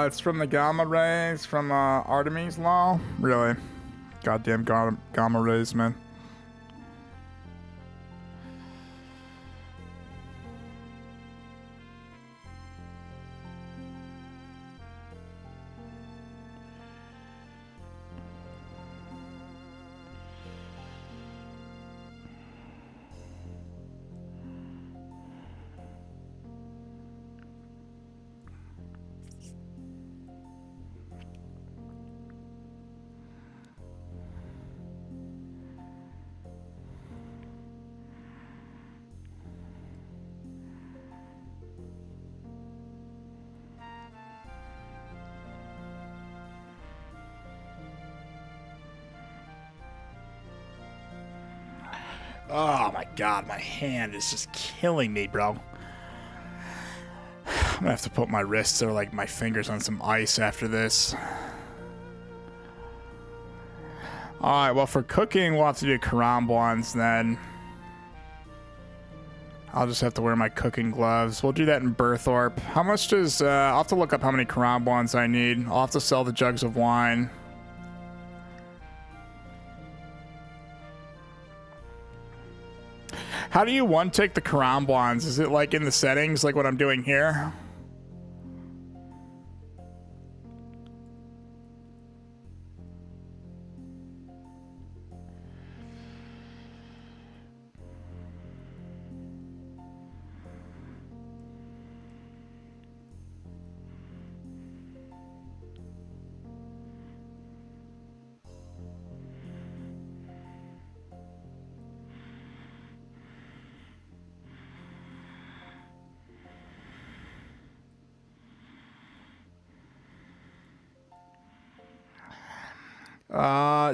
It's from the gamma rays from Artemis Law. Really? Goddamn gamma rays, man. Oh my god, my hand is just killing me, bro. I'm gonna have to put my wrists or like my fingers on some ice after this. Alright, well for cooking we'll have to do karambwans then. I'll just have to wear my cooking gloves. We'll do that in Berthorpe. How much does... I'll have to look up how many Karambwans I need. I'll have to sell the jugs of wine. How do you one-tick the Karambwans? Is it like in the settings, like what I'm doing here?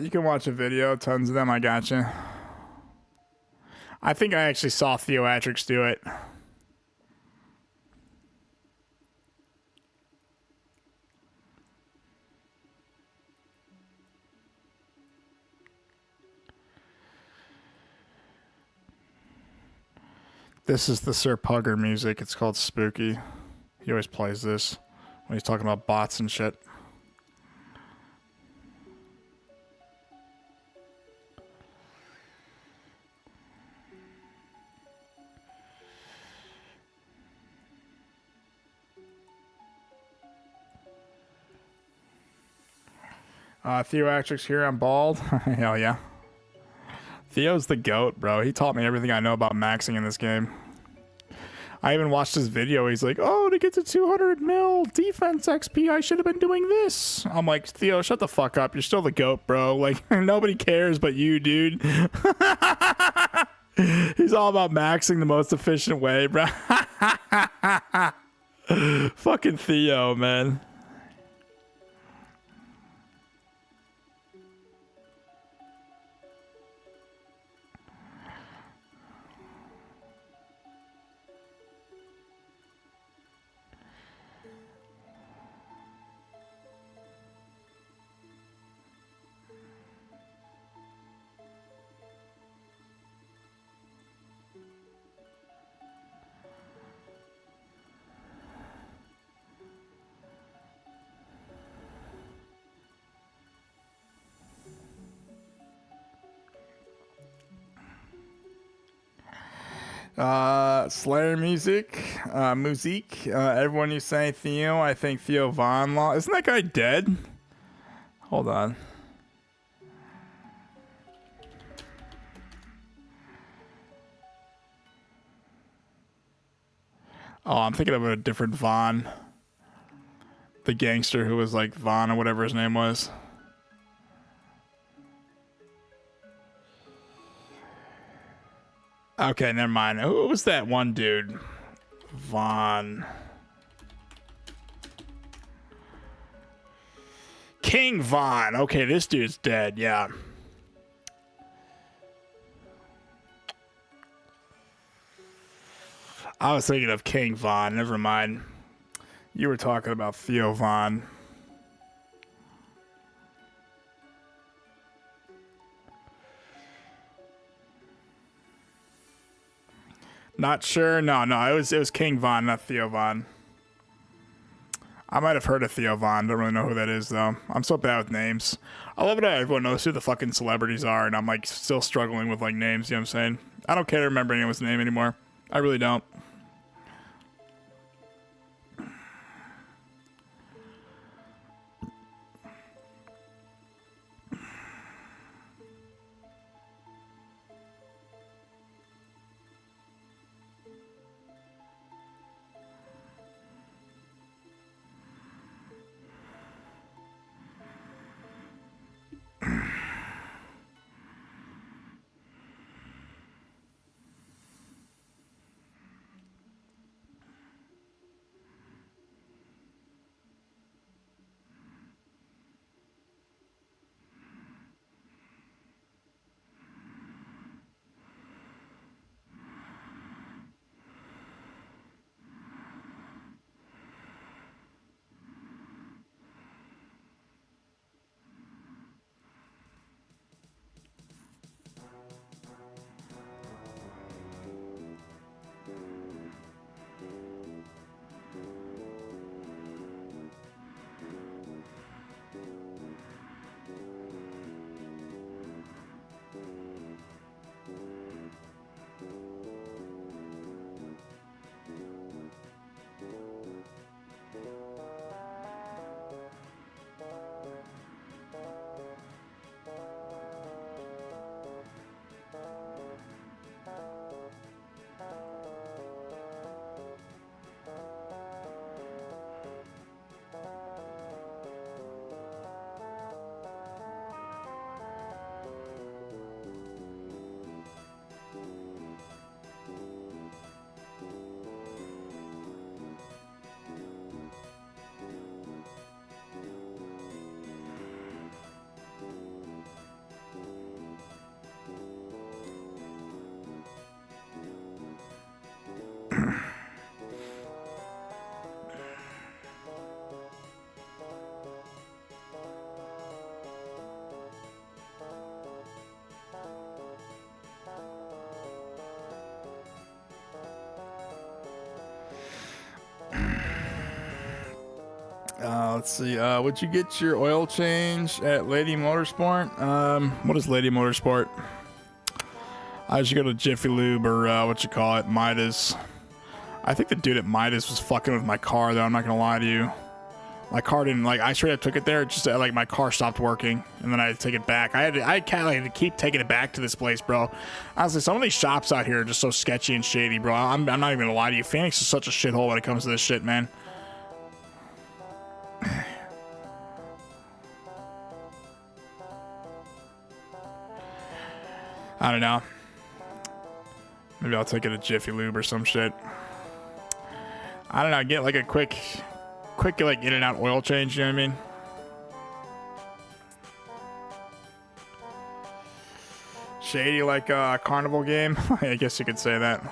You can watch a video, tons of them, I gotcha. I think I actually saw Theoatrix do it. This is the Sir Pugger music, it's called Spooky. He always plays this when he's talking about bots and shit. Theoatrix here, I'm bald. Hell yeah. Theo's the GOAT, bro. He taught me everything I know about maxing in this game. I even watched his video. He's like, oh, to get to 200 mil defense XP, I should have been doing this. I'm like, Theo, shut the fuck up. You're still the GOAT, bro. Like, nobody cares but you, dude. He's all about maxing the most efficient way, bro. Fucking Theo, man. Slayer music, everyone you say Theo, I think Theo Von Law. Isn't that guy dead? Hold on. Oh, I'm thinking of a different Von. The gangster who was like Von or whatever his name was. Okay, never mind. Who was that one dude? Von. King Von. Okay, this dude's dead, yeah. I was thinking of King Von. Never mind. You were talking about Theo Von. Not sure. No, it was King Von, not Theo Von. I might have heard of Theo Von. Don't really know who that is though. I'm so bad with names. I love it how everyone knows who the fucking celebrities are, and I'm like still struggling with like names. You know what I'm saying? I don't care to remember anyone's name anymore. I really don't. Let's see. Would you get your oil change at Lady Motorsport? What is Lady Motorsport? I should go to Jiffy Lube or what you call it, Midas. I think the dude at Midas was fucking with my car though. I'm not gonna lie to you. My car didn't like. I straight up took it there. Just like my car stopped working, and then I had to take it back. I had to keep taking it back to this place, bro. Honestly, some of these shops out here are just so sketchy and shady, bro. I'm not even gonna lie to you. Phoenix is such a shithole when it comes to this shit, man. I don't know. Maybe I'll take it to Jiffy Lube or some shit. I don't know. Get like a quick like in and out oil change. You know what I mean? Shady like a carnival game. I guess you could say that.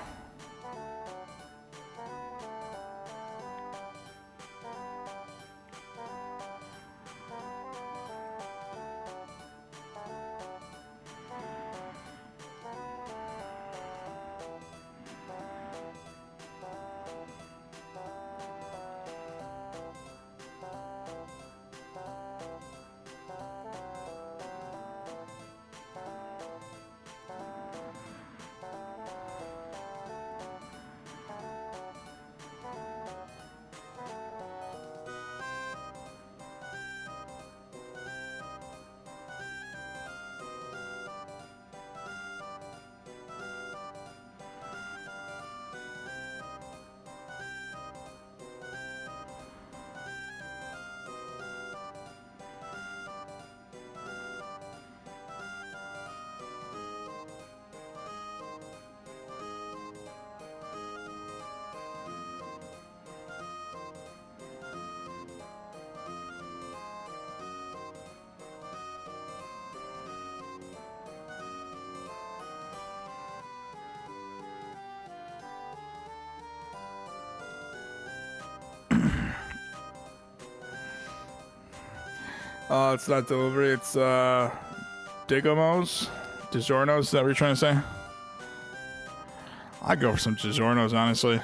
It's not delivery, it's Digomos? DiGiorno's, is that what you're trying to say? I'd go for some DiGiorno's, honestly.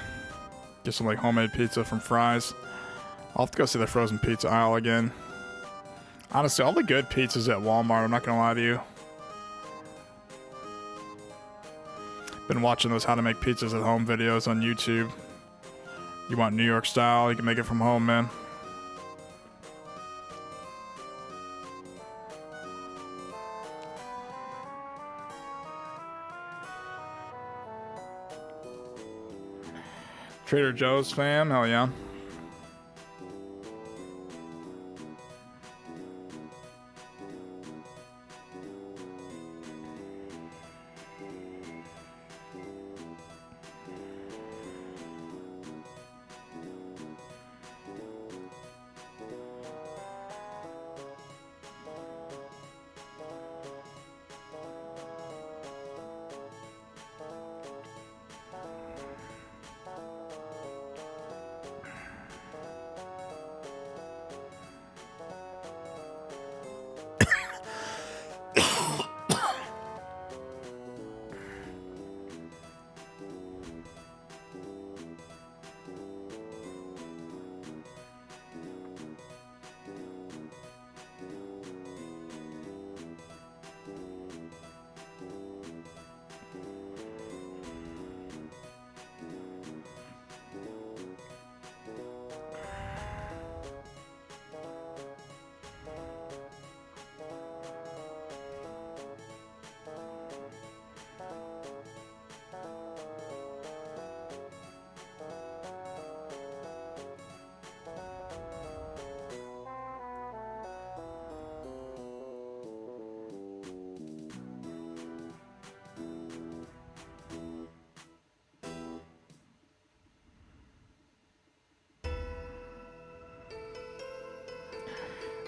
Get some like homemade pizza from Fry's. I'll have to go see the frozen pizza aisle again. Honestly, all the good pizzas at Walmart, I'm not gonna lie to you. Been watching those how to make pizzas at home videos on YouTube. You want New York style, you can make it from home, man. Trader Joe's fan? Hell yeah.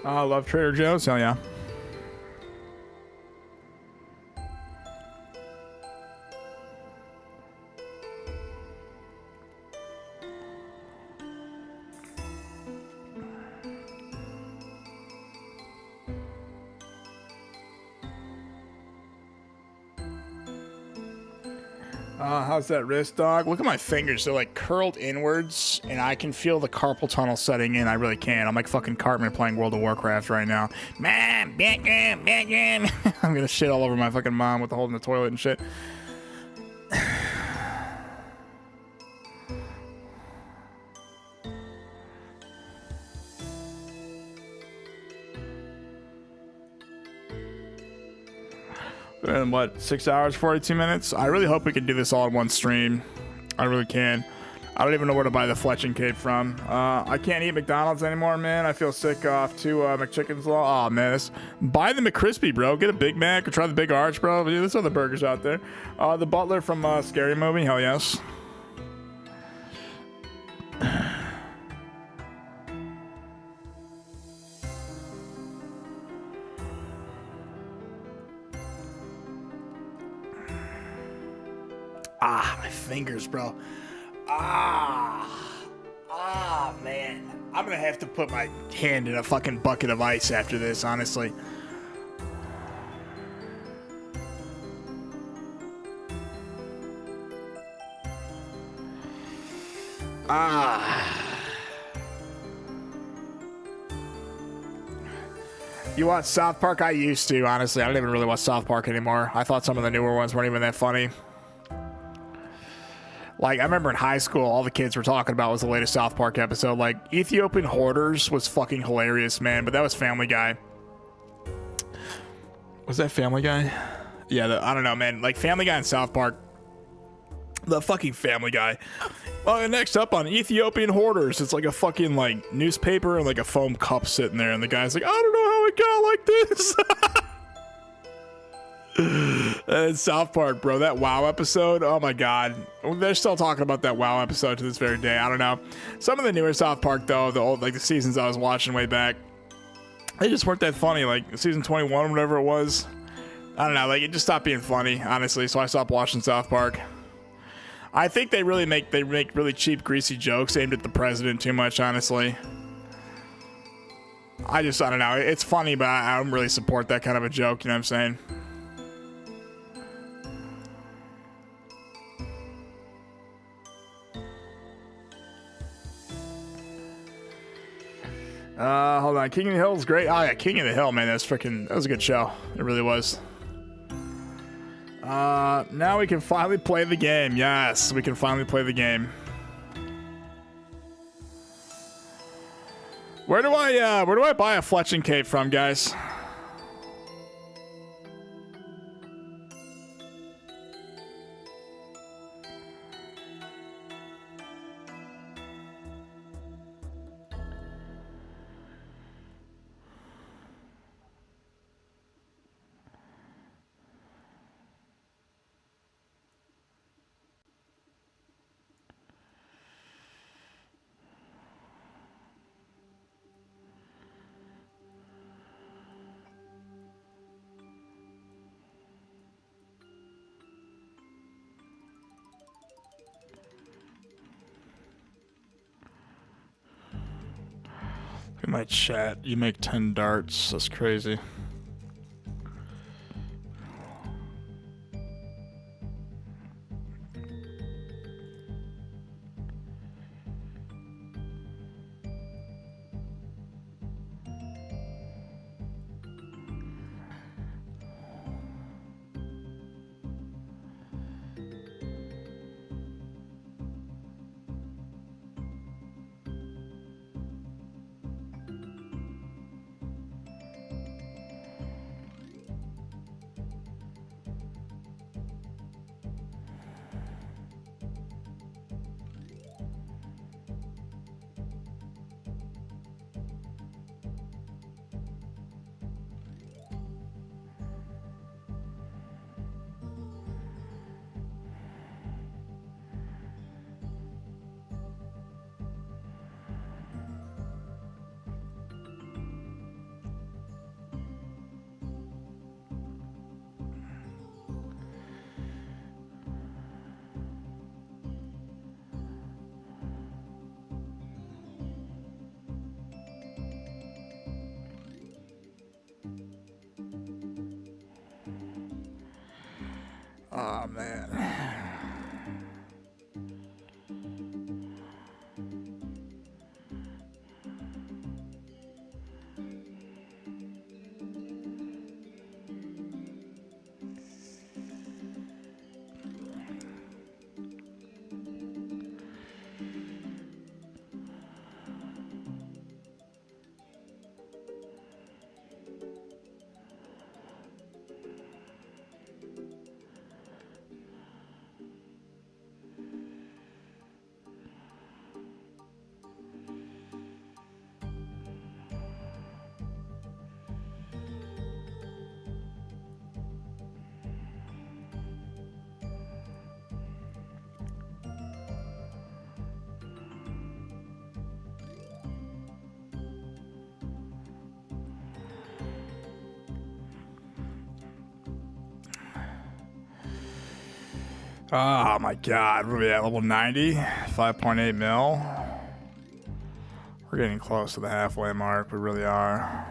I love Trader Joe's. Hell yeah. How's that wrist, dog? Look at my fingers. They're like curled inwards, and I can feel the carpal tunnel setting in. I really can. I'm like fucking Cartman playing World of Warcraft right now. Mom, Batman, Batman. I'm gonna shit all over my fucking mom with the hole in the toilet and shit. And what, 6 hours, 42 minutes? I really hope we can do this all in one stream. I really can. I don't even know where to buy the Fletching cape from. I can't eat McDonald's anymore, man. I feel sick off two McChickens. Oh, man. Buy the McCrispy, bro. Get a Big Mac or try the Big Arch, bro. There's other burgers out there. The Butler from Scary Movie. Hell yes. My fingers, bro. Man. I'm gonna have to put my hand in a fucking bucket of ice after this, honestly. You watch South Park? I used to, honestly. I don't even really watch South Park anymore. I thought some of the newer ones weren't even that funny. Like, I remember in high school, all the kids were talking about was the latest South Park episode. Like, Ethiopian Hoarders was fucking hilarious, man. But that was Family Guy. Was that Family Guy? Yeah, I don't know, man. Like, Family Guy and South Park. The fucking Family Guy. Well, next up on Ethiopian Hoarders, it's like a fucking, like, newspaper and, like, a foam cup sitting there. And the guy's like, I don't know how it got like this. And South Park, bro, that WoW episode, oh my god, they're still talking about that WoW episode to this very day. I don't know. Some of the newer South Park, though, the old, like the seasons I was watching way back, they just weren't that funny. Like season 21, whatever it was, I don't know. Like it just stopped being funny, honestly. So I stopped watching South Park. I think they make really cheap, greasy jokes aimed at the president too much, honestly. I don't know. It's funny, but I don't really support that kind of a joke. You know what I'm saying? Hold on. King of the Hill is great. Oh yeah, King of the Hill, man. That was a good show. It really was. Now we can finally play the game. Yes, we can finally play the game. Where do I buy a Fletching cape from, guys? Look at my chat. You make 10 darts. That's crazy. Oh man. Oh my god, what are we at, level 90? 5.8 mil? We're getting close to the halfway mark, we really are.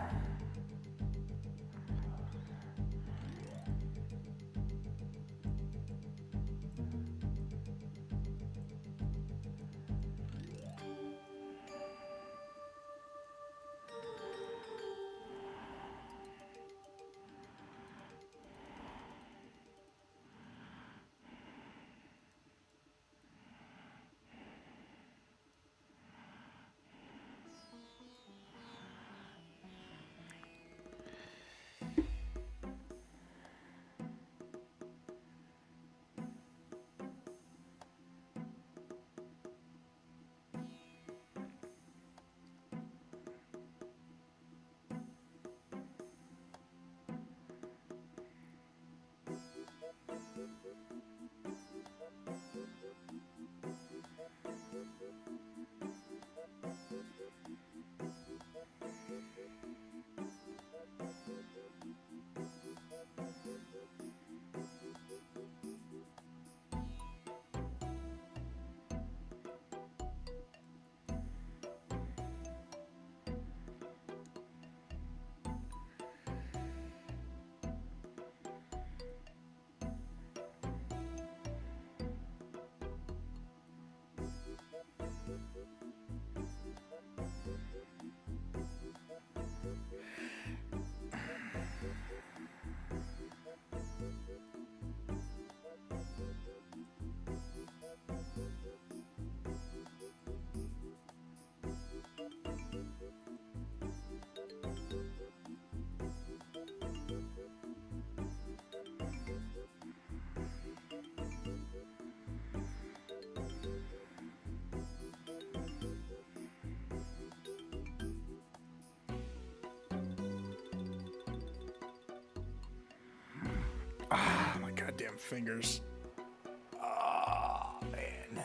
Ah, my goddamn fingers. Oh, man.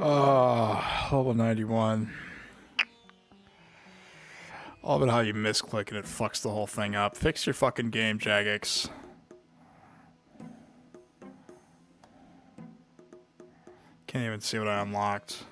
Oh, level 91. All about how you misclick and it fucks the whole thing up. Fix your fucking game, Jagex. Can't even see what I unlocked.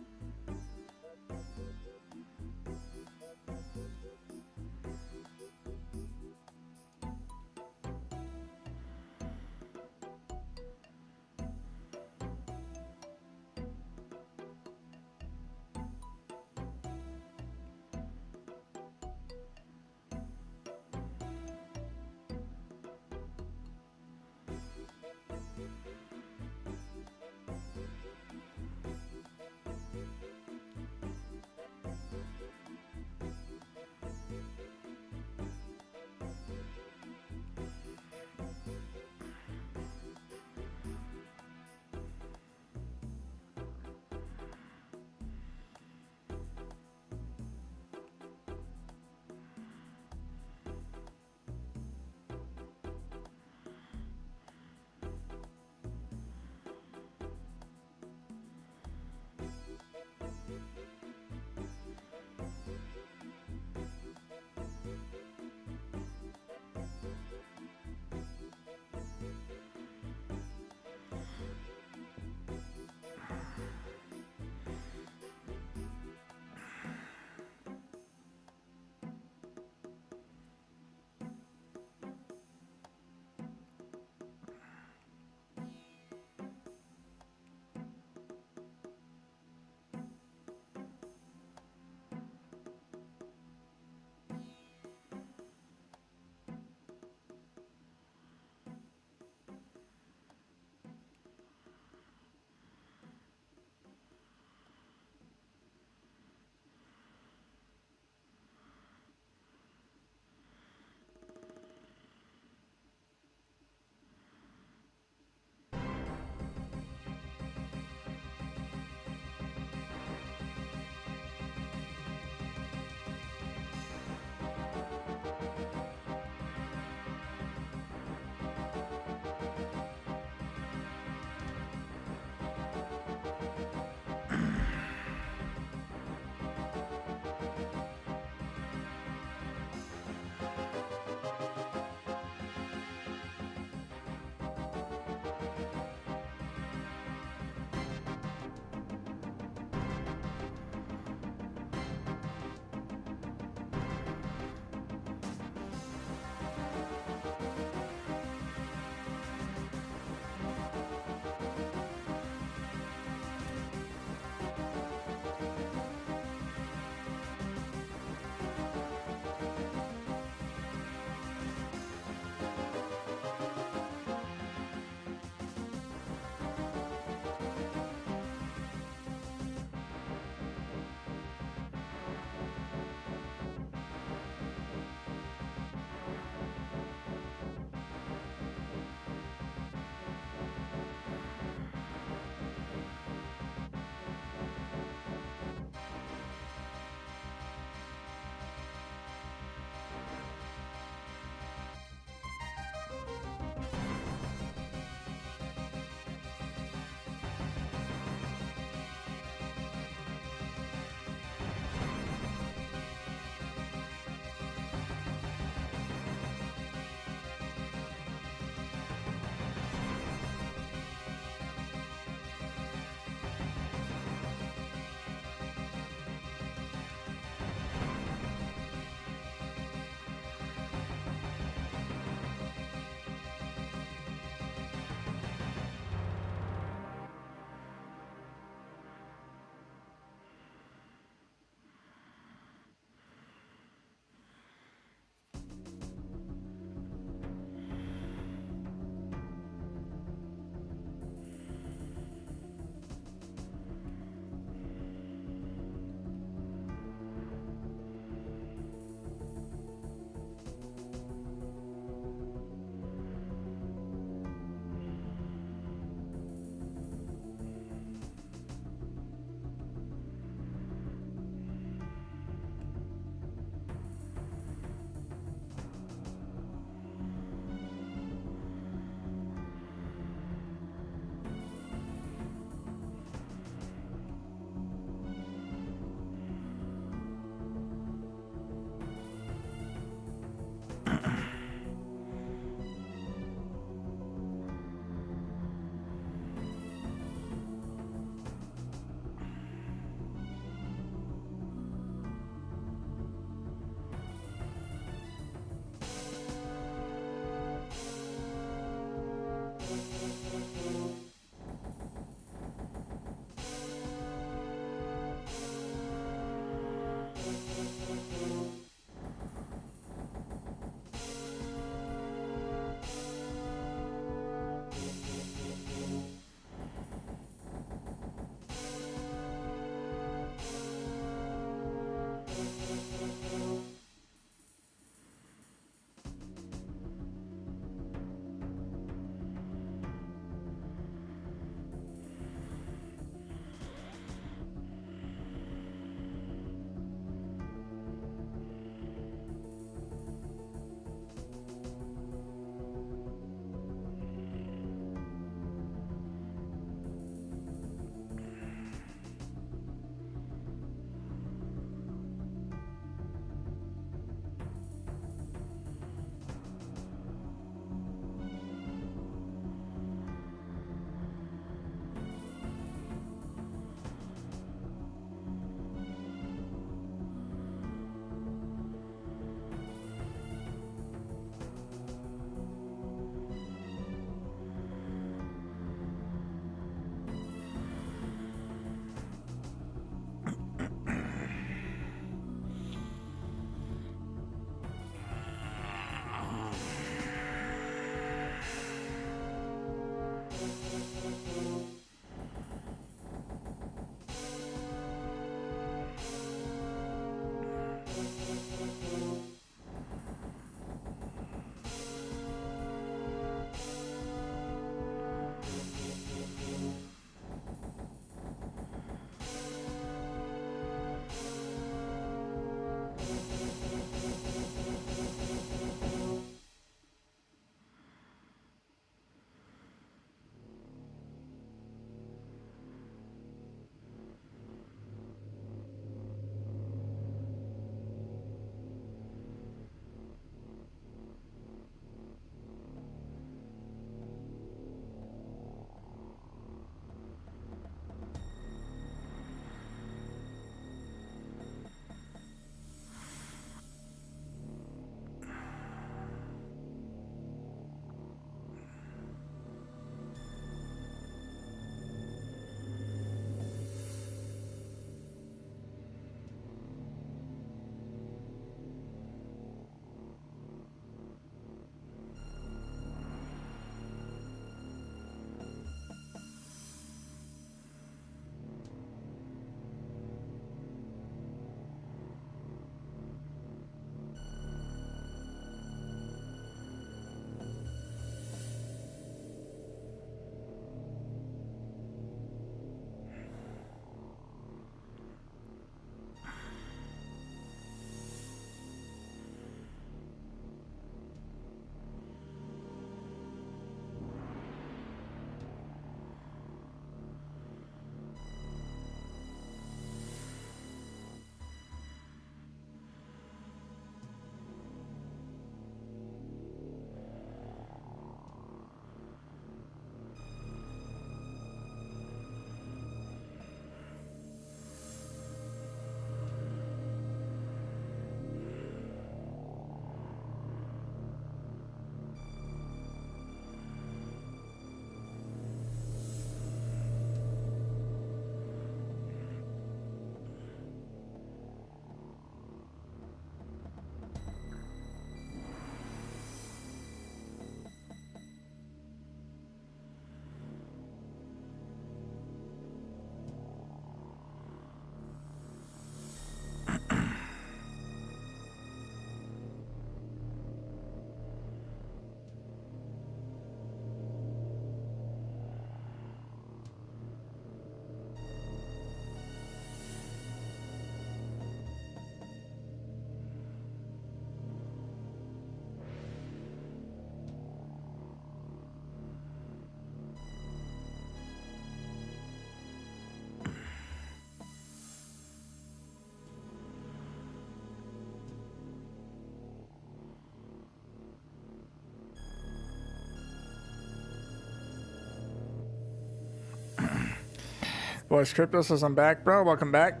Boys Crypto says I'm back, bro. Welcome back.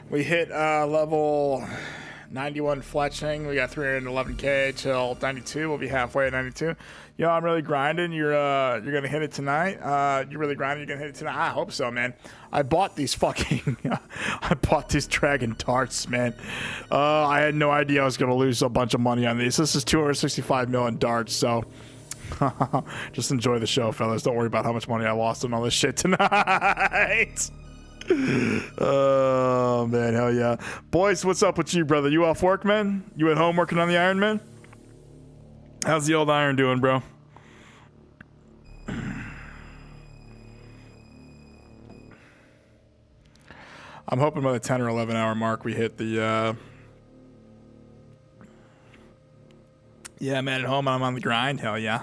We hit level 91 fletching. We got 311k till 92. We'll be halfway at 92. Yo, I'm really grinding. You're gonna hit it tonight. You're really grinding. You're gonna hit it tonight. I hope so, man. I bought these fucking I bought these dragon darts, man. I had no idea I was gonna lose a bunch of money on these. This is 265 million darts, so just enjoy the show, fellas. Don't worry about how much money I lost on all this shit tonight. Oh man, hell yeah. Boys, what's up with you, brother? You off work, man? You at home working on the iron, man? How's the old iron doing, bro? I'm hoping by the 10 or 11 hour mark we hit the yeah, man, at home I'm on the grind. Hell yeah.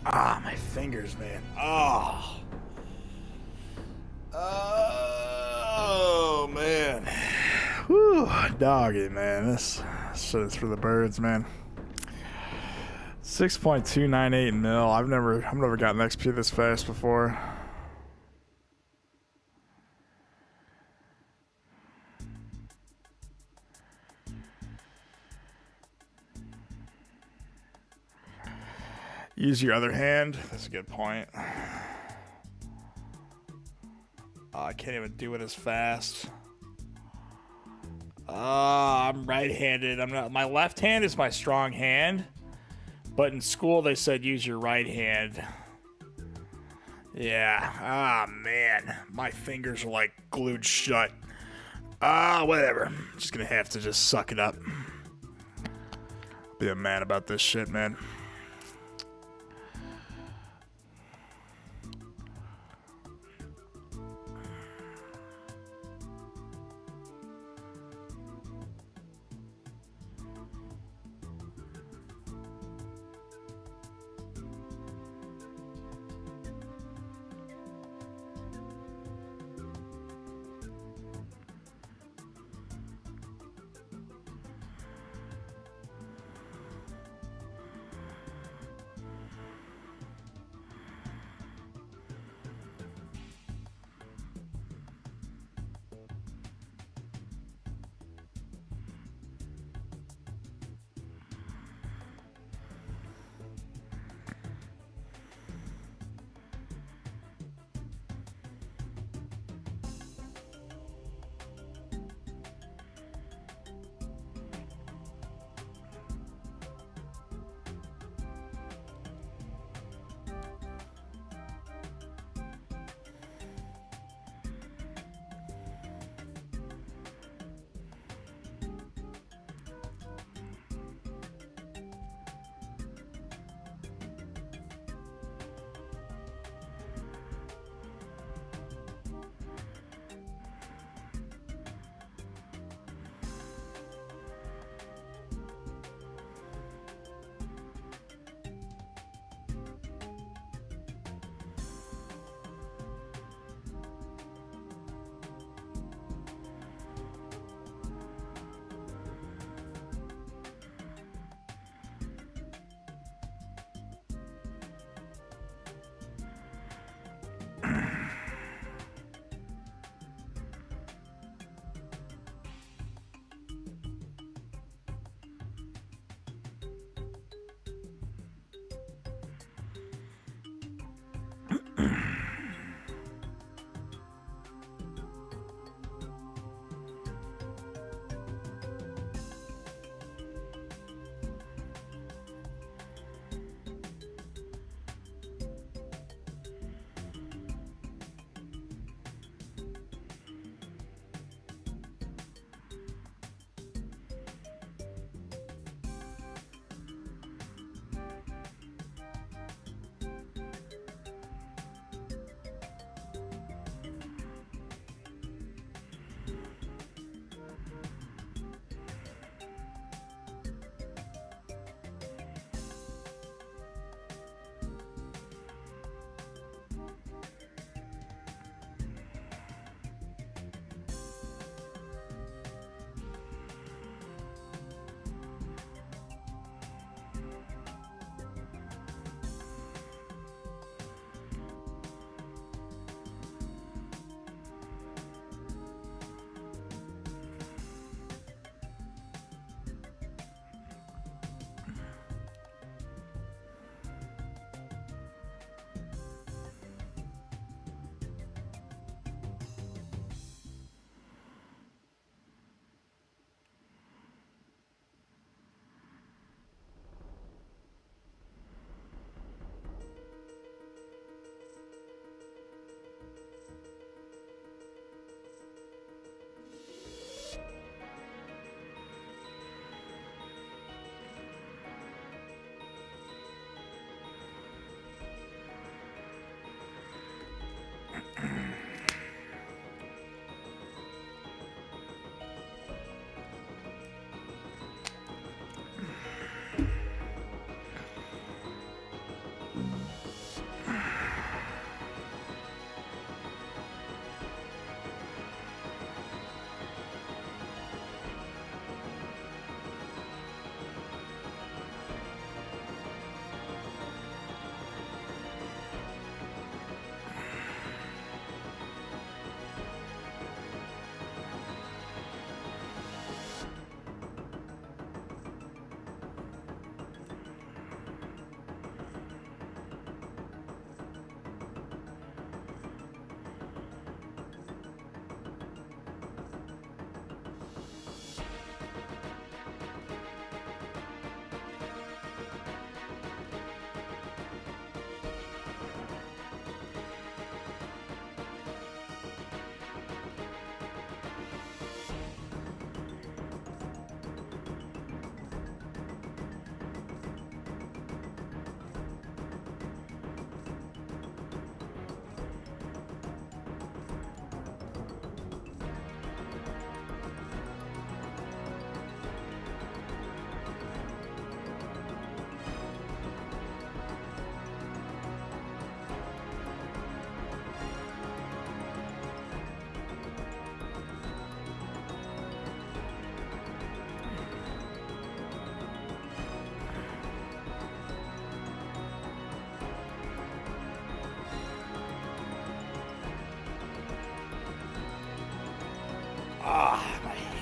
Ah, my fingers, man. Oh. Oh, man. Whew, doggy, man. This shit is for the birds, man. 6.298 mil. I've never gotten XP this fast before. Use your other hand. That's a good point. Oh, I can't even do it as fast. I'm right-handed. I'm not. My left hand is my strong hand, but in school they said use your right hand. Yeah. Ah, man, my fingers are like glued shut. Whatever. I'm just gonna have to just suck it up. Be a man about this shit, man.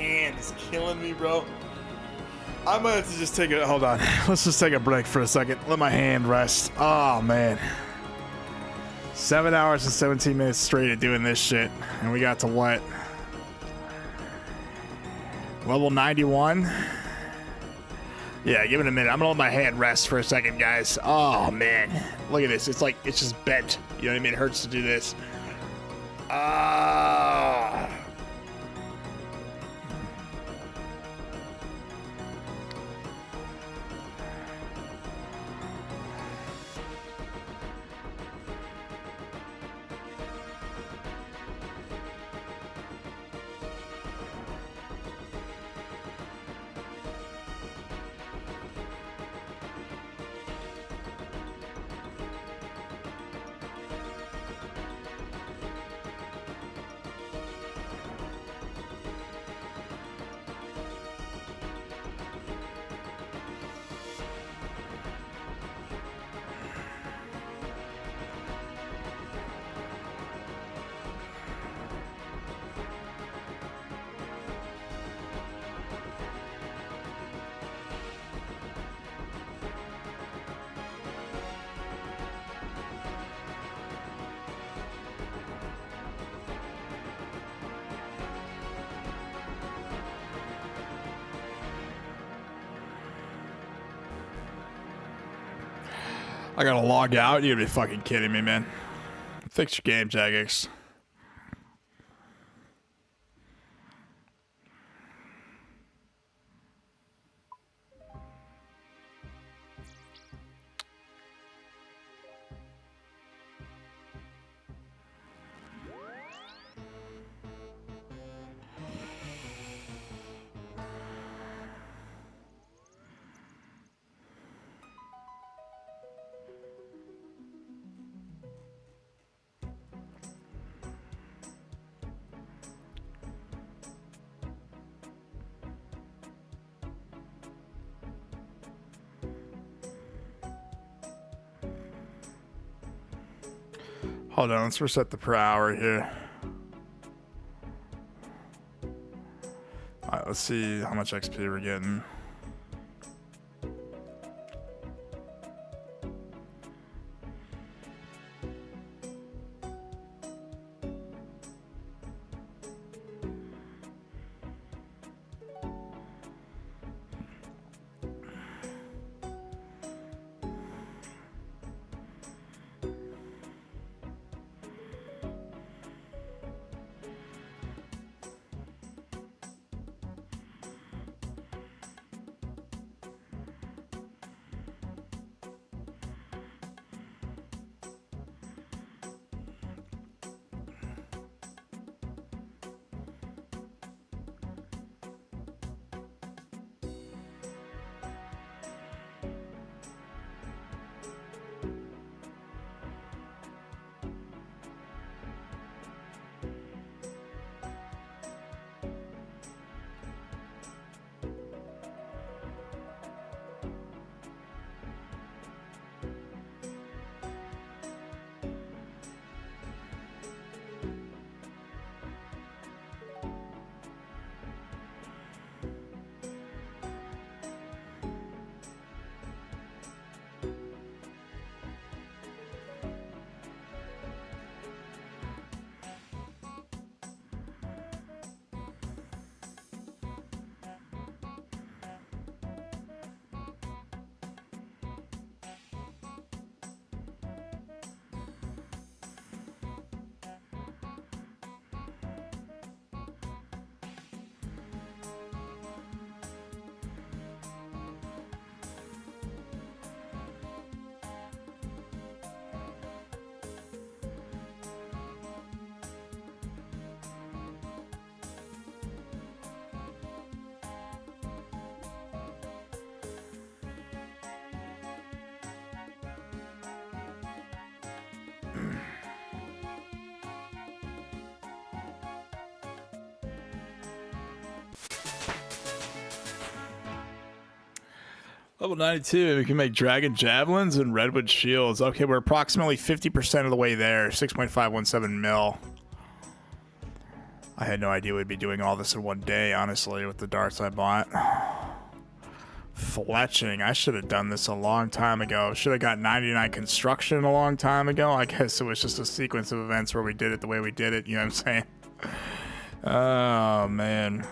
hand is killing me, bro. I might have to just take a, hold on. Let's just take a break for a second. Let my hand rest. Oh, man. 7 hours and 17 minutes straight of doing this shit. And we got to what? Level 91? Yeah, give it a minute. I'm gonna let my hand rest for a second, guys. Oh, man. Look at this. It's like, it's just bent. You know what I mean? It hurts to do this. Ah. I gotta log out. You're gonna be fucking kidding me, man. Fix your game, Jagex. Hold on, let's reset the per hour here. Alright, let's see how much XP we're getting. Level 92, we can make dragon javelins and redwood shields. Okay, we're approximately 50% of the way there. 6.517 mil. I had no idea we'd be doing all this in one day, honestly, with the darts I bought. Fletching. I should have done this a long time ago. Should have got 99 construction a long time ago. I guess it was just a sequence of events where we did it the way we did it. You know what I'm saying? Oh, man.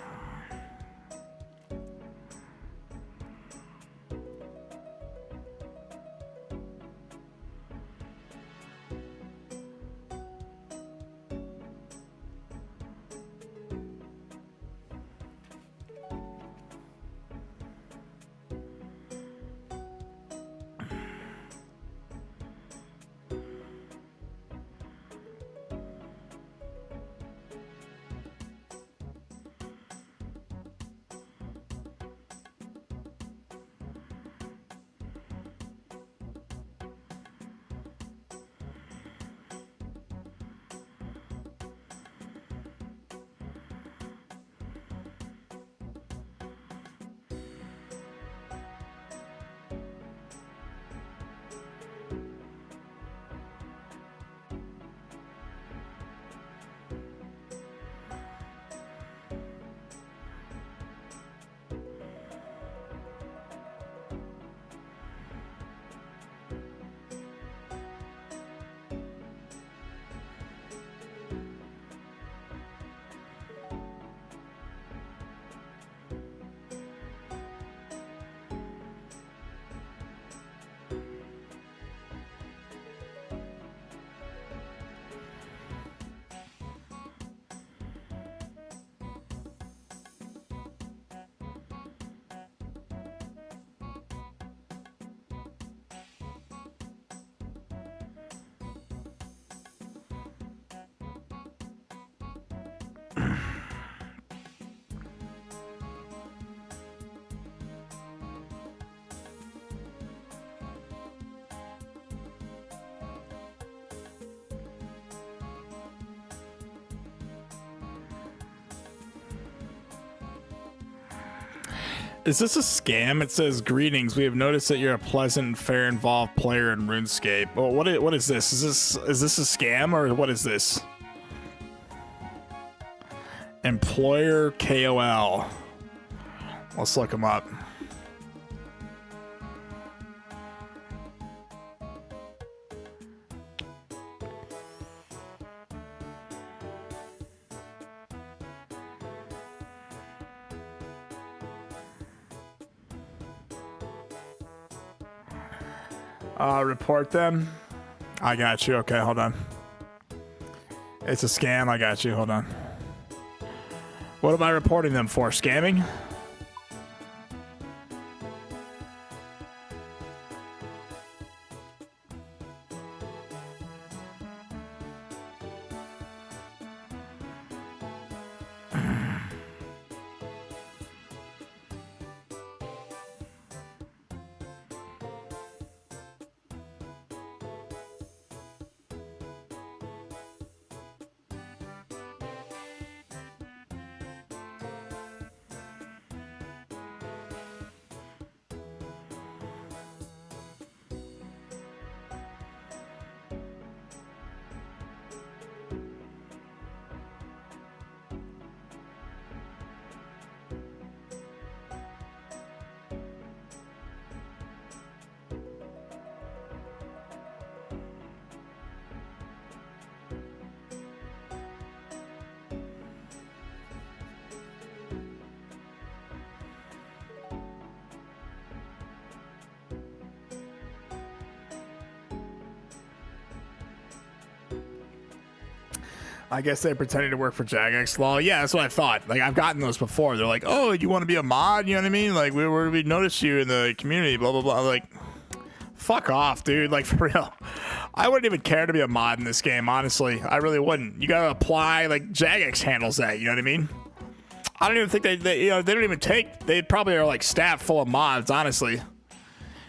Is this a scam? It says, greetings. We have noticed that you're a pleasant and fair involved player in RuneScape. Well, what is this? Is this a scam or what is this? Employer KOL. Let's look him up. Report them. I got you. Okay, hold on. It's a scam. I got you. Hold on. What am I reporting them for? Scamming? I guess they're pretending to work for Jagex Law. Yeah, that's what I thought. Like, I've gotten those before. They're like, oh, you want to be a mod? You know what I mean? Like, we noticed you in the community, blah, blah, blah. Like, fuck off, dude. Like, for real. I wouldn't even care to be a mod in this game, honestly. I really wouldn't. You got to apply, like, Jagex handles that. You know what I mean? I don't even think they you know, they don't even take, they probably are, like, staffed full of mods, honestly.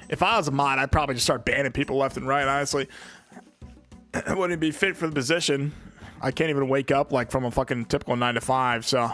If I was a mod, I'd probably just start banning people left and right, honestly. It wouldn't be fit for the position. I can't even wake up like from a fucking typical 9 to 5, so.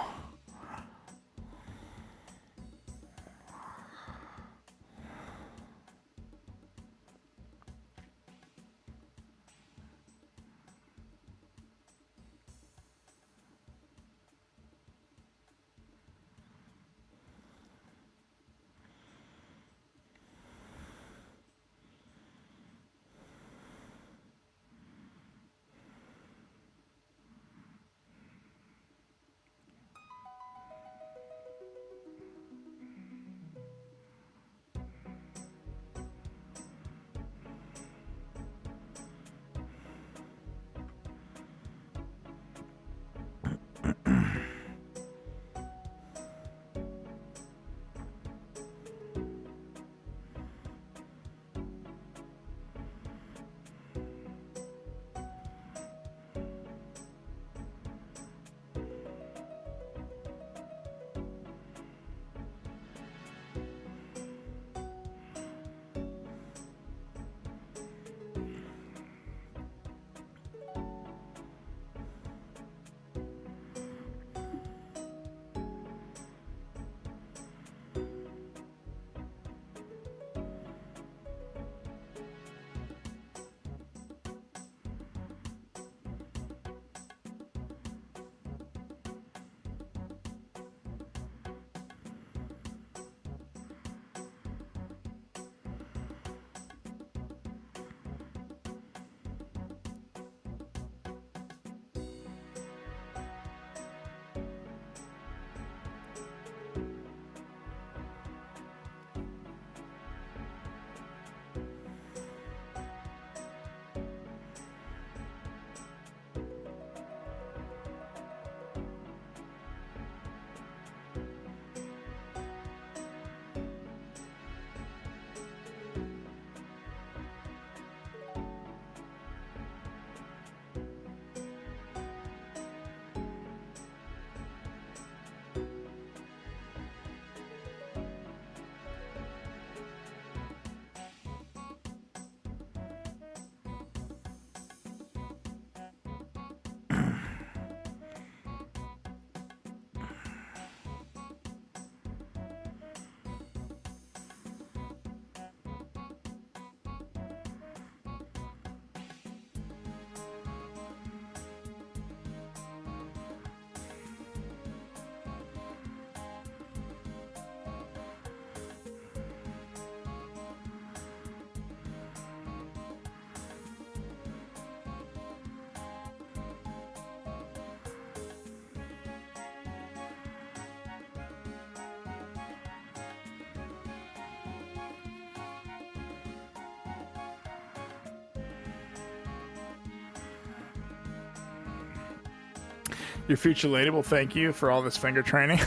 Your future lady will thank you for all this finger training.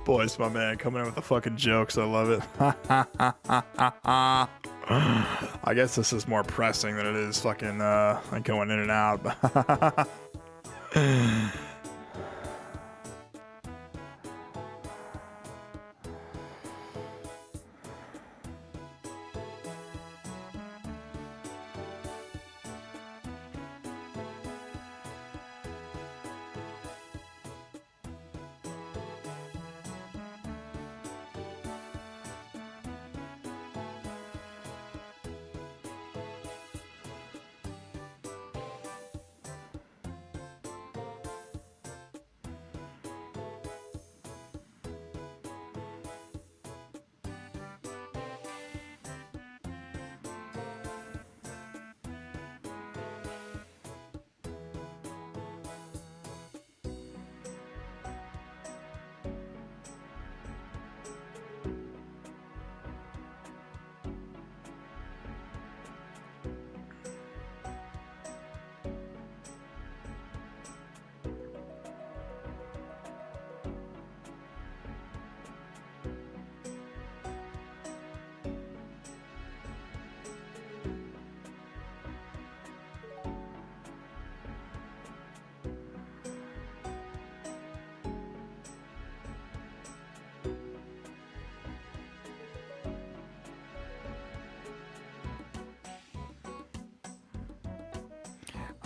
Boys, my man, coming in with the fucking jokes. I love it. I guess this is more pressing than it is fucking like going in and out.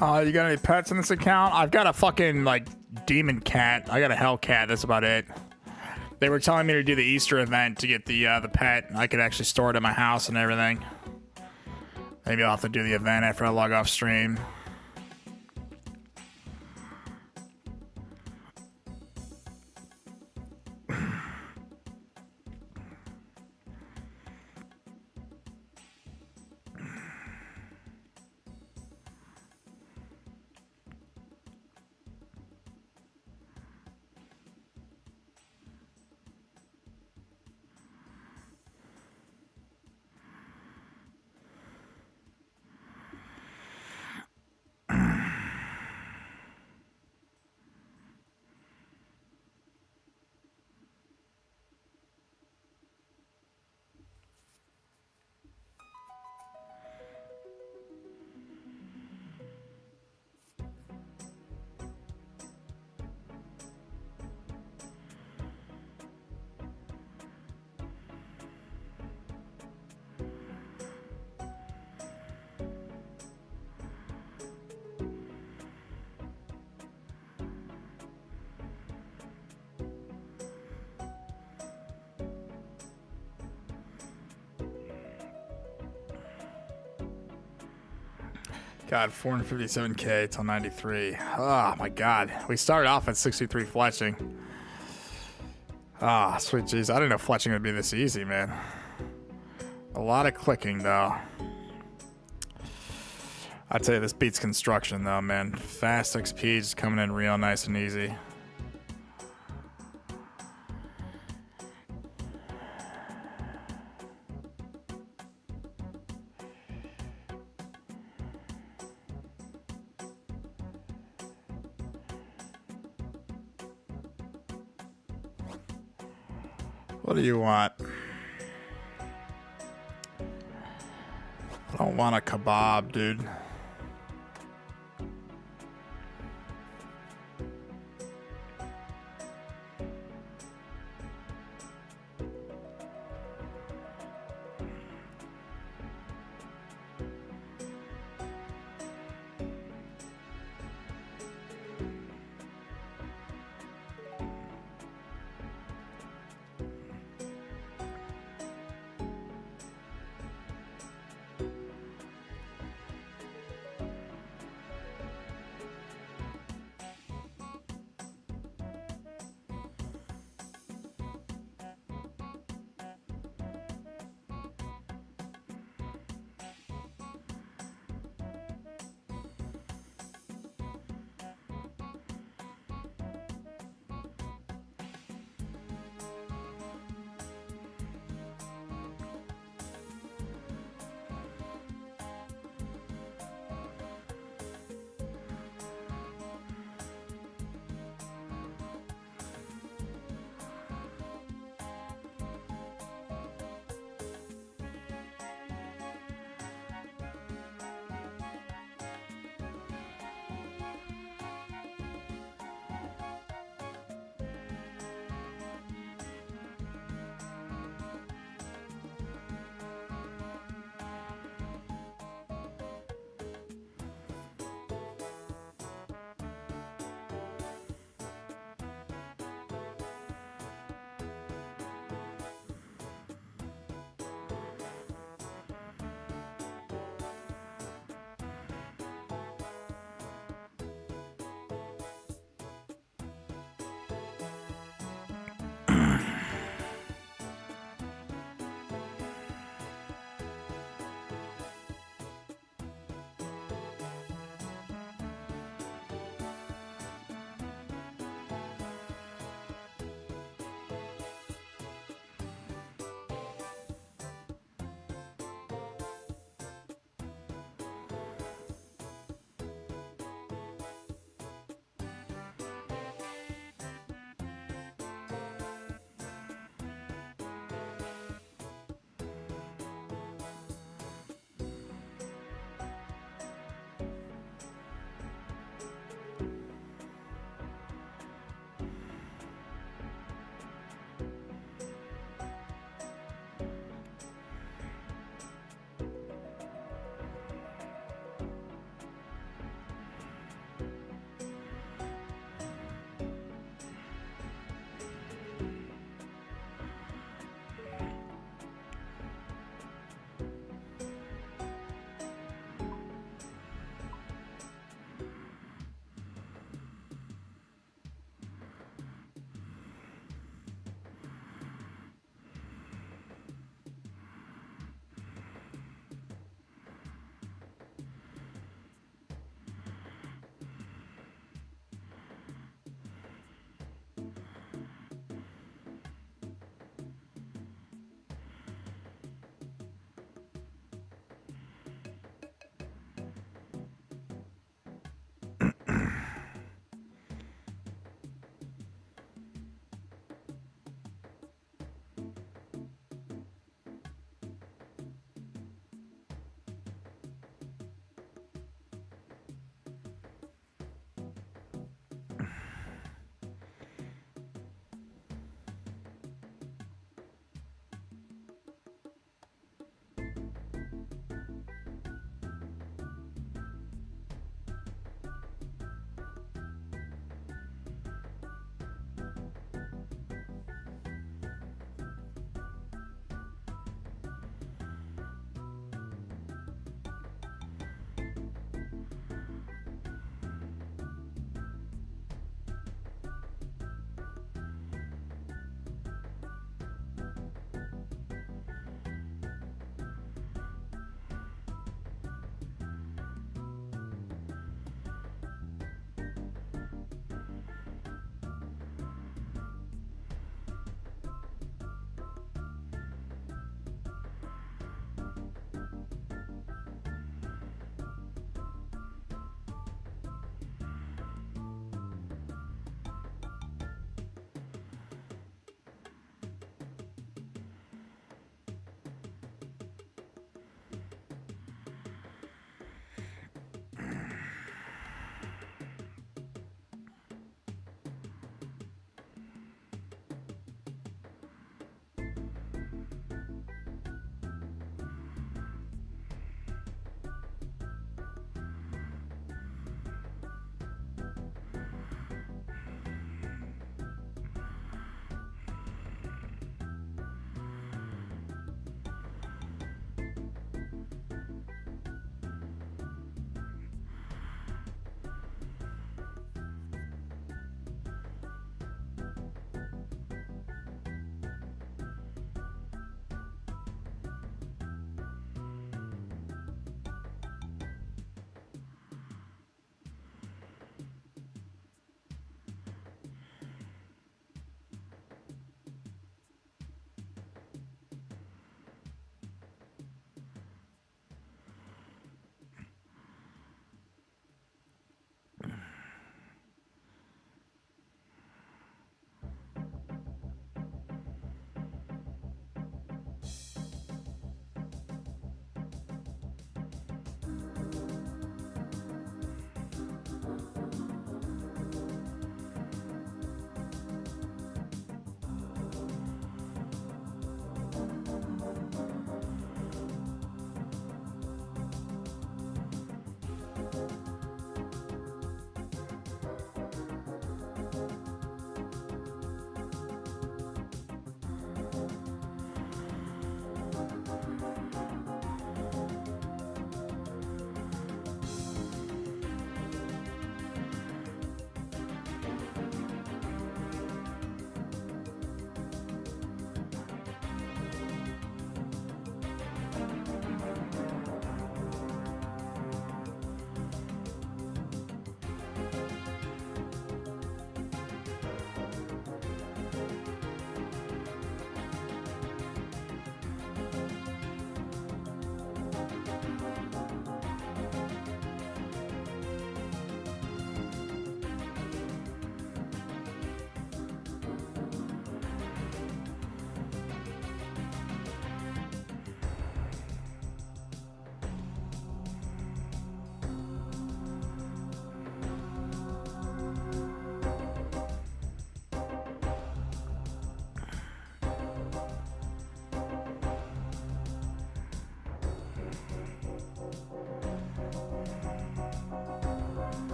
You got any pets in this account? I've got a fucking, like, demon cat. I got a hell cat. That's about it. They were telling me to do the Easter event to get the pet. I could actually store it in my house and everything. Maybe I'll have to do the event after I log off stream. God, 457k till 93. Oh my god. We started off at 63 fletching. Ah, oh, sweet jeez. I didn't know fletching would be this easy, man. A lot of clicking, though. I'd say this beats construction, though, man. Fast XP just coming in real nice and easy. What do you want? I don't want a kebab, dude.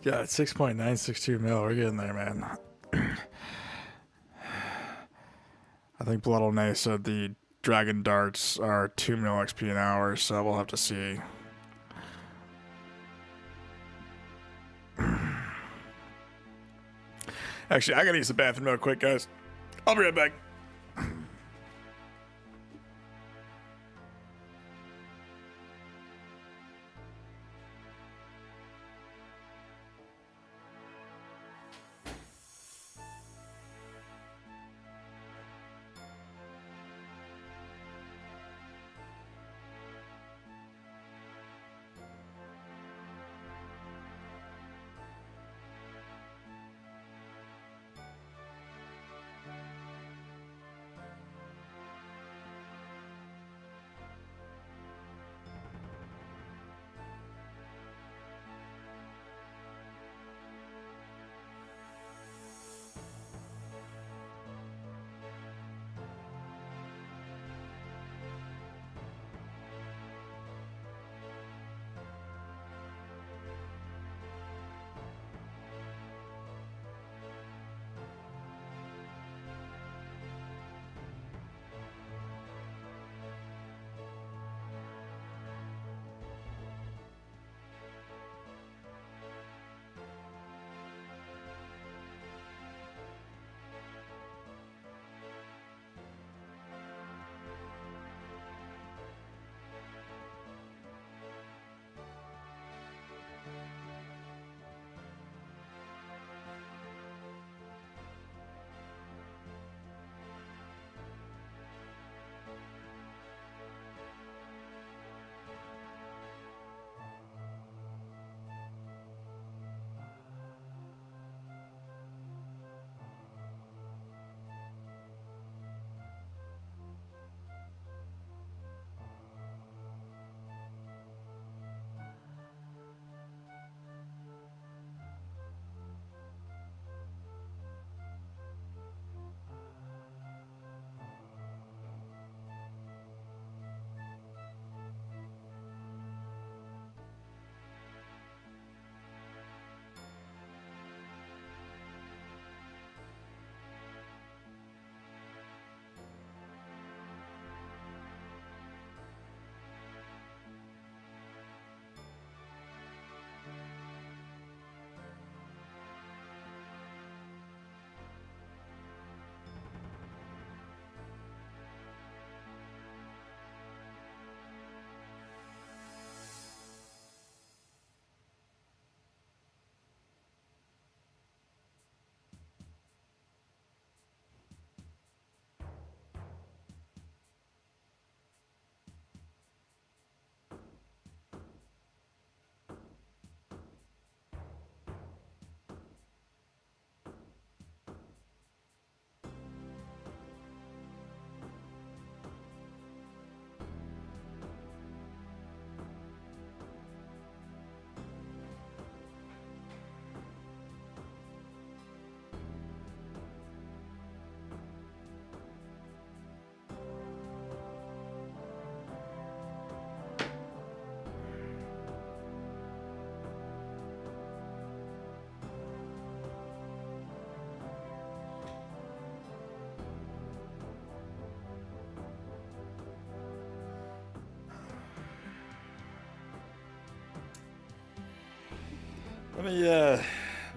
Yeah, it's 6.962 mil. We're getting there, man. I think Blood O'Nay said the Dragon Darts are 2 mil XP an hour, so we'll have to see. Actually, I gotta use the bathroom real quick, guys. I'll be right back.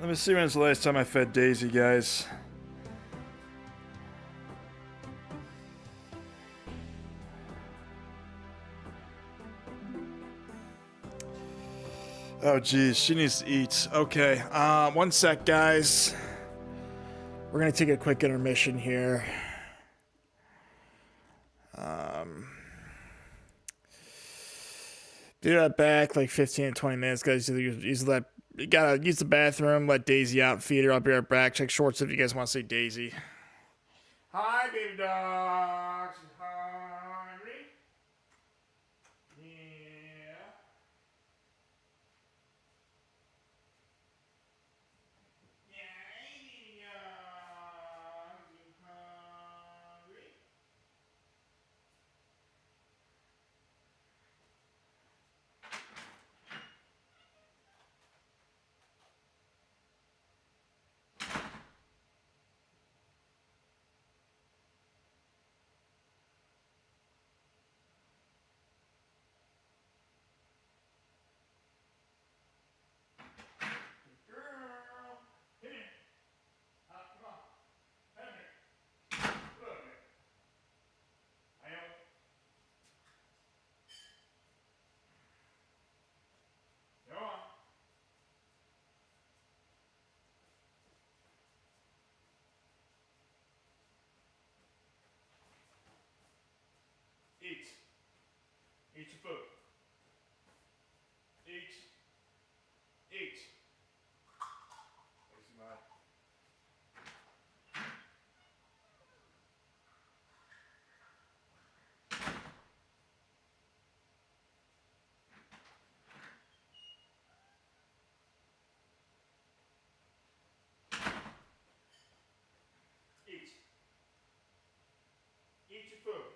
Let me see when's the last time I fed Daisy, guys. Oh, geez, she needs to eat. Okay, 1 sec, guys. We're gonna take a quick intermission here. Be right back, like 15 to 20 minutes, guys. You gotta use the bathroom, let Daisy out, feed her. I'll be right back. Check shorts if you guys want to see Daisy. Hi, baby dogs. Hungry? Yeah. Eat your food. Eat. Eat. Where's my... Eat. Eat your food.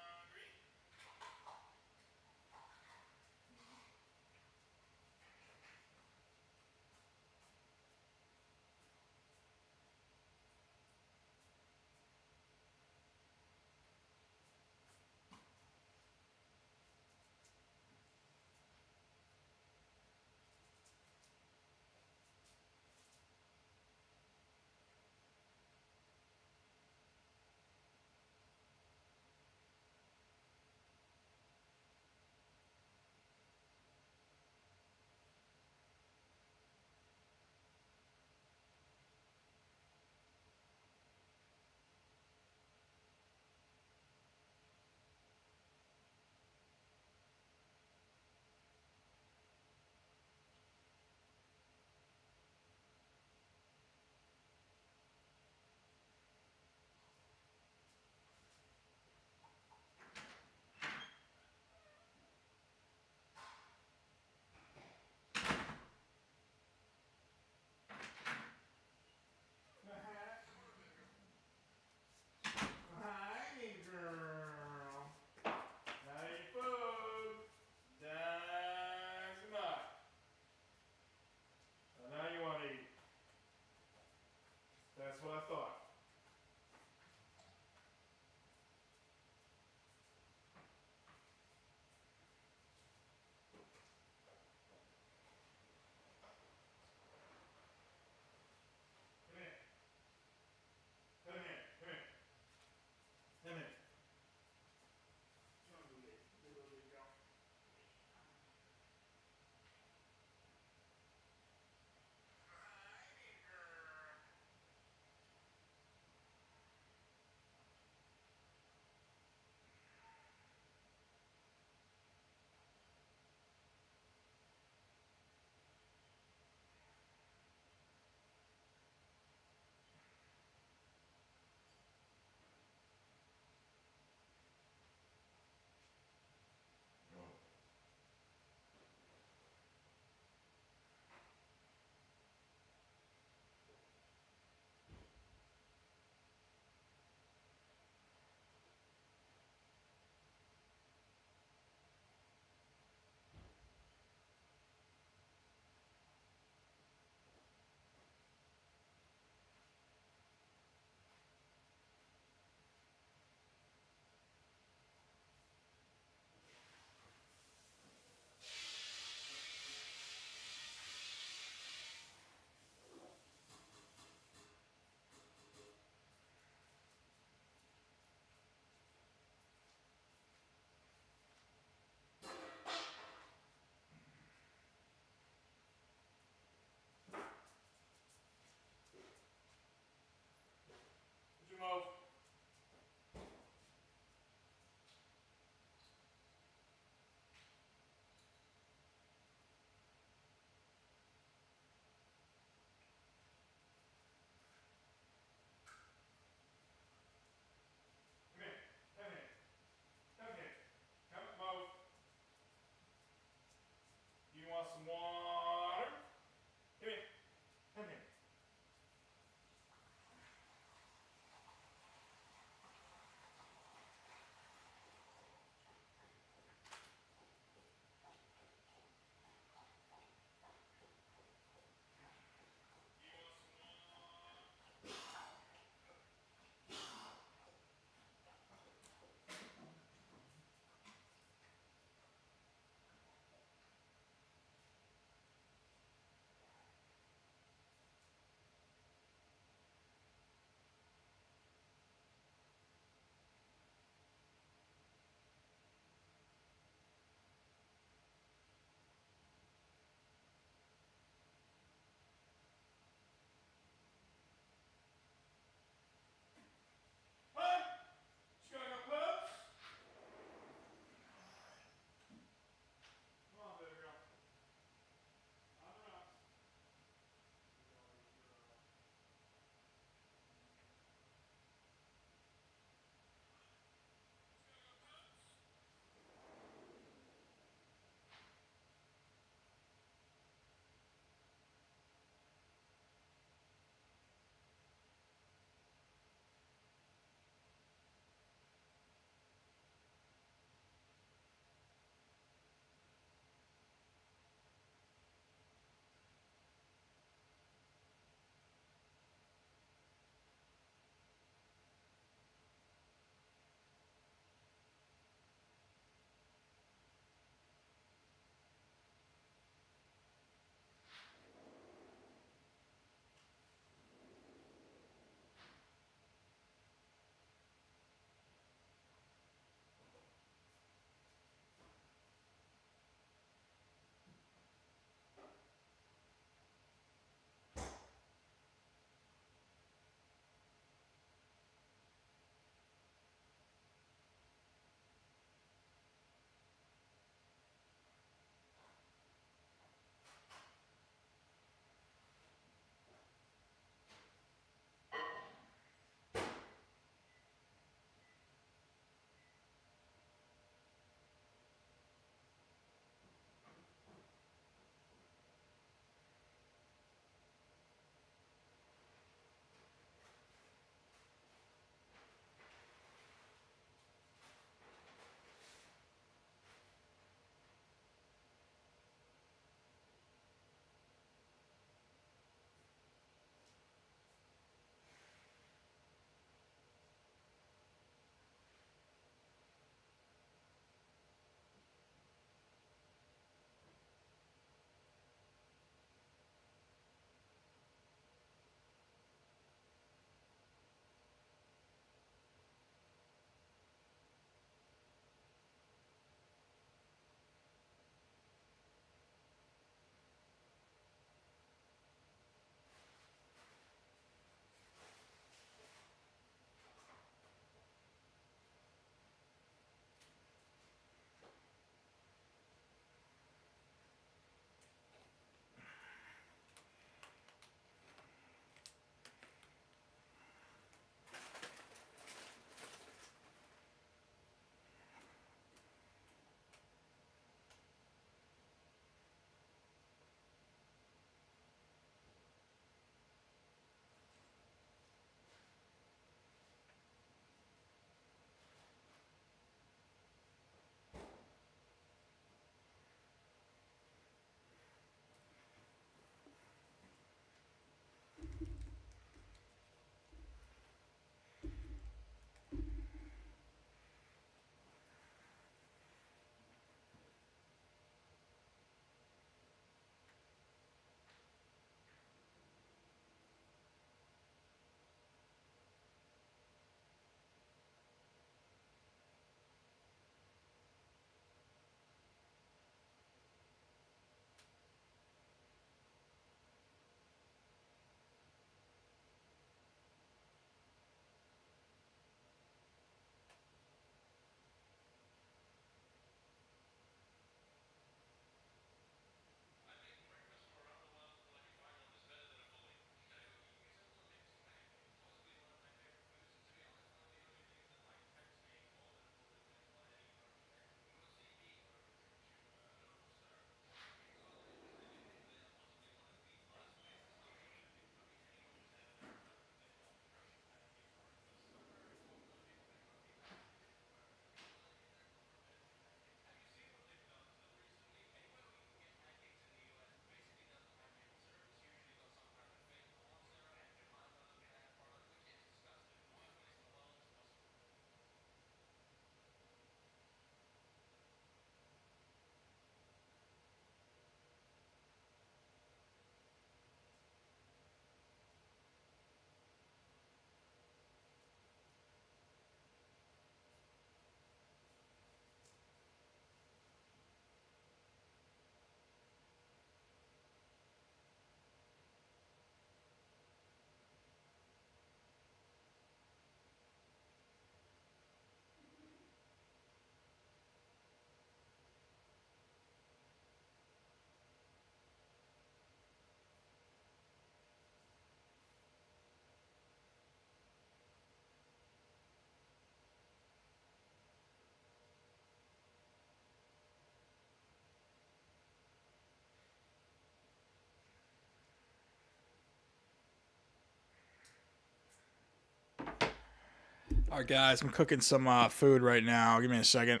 All right, guys, I'm cooking some food right now. Give me a second.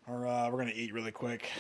Or we're gonna eat really quick.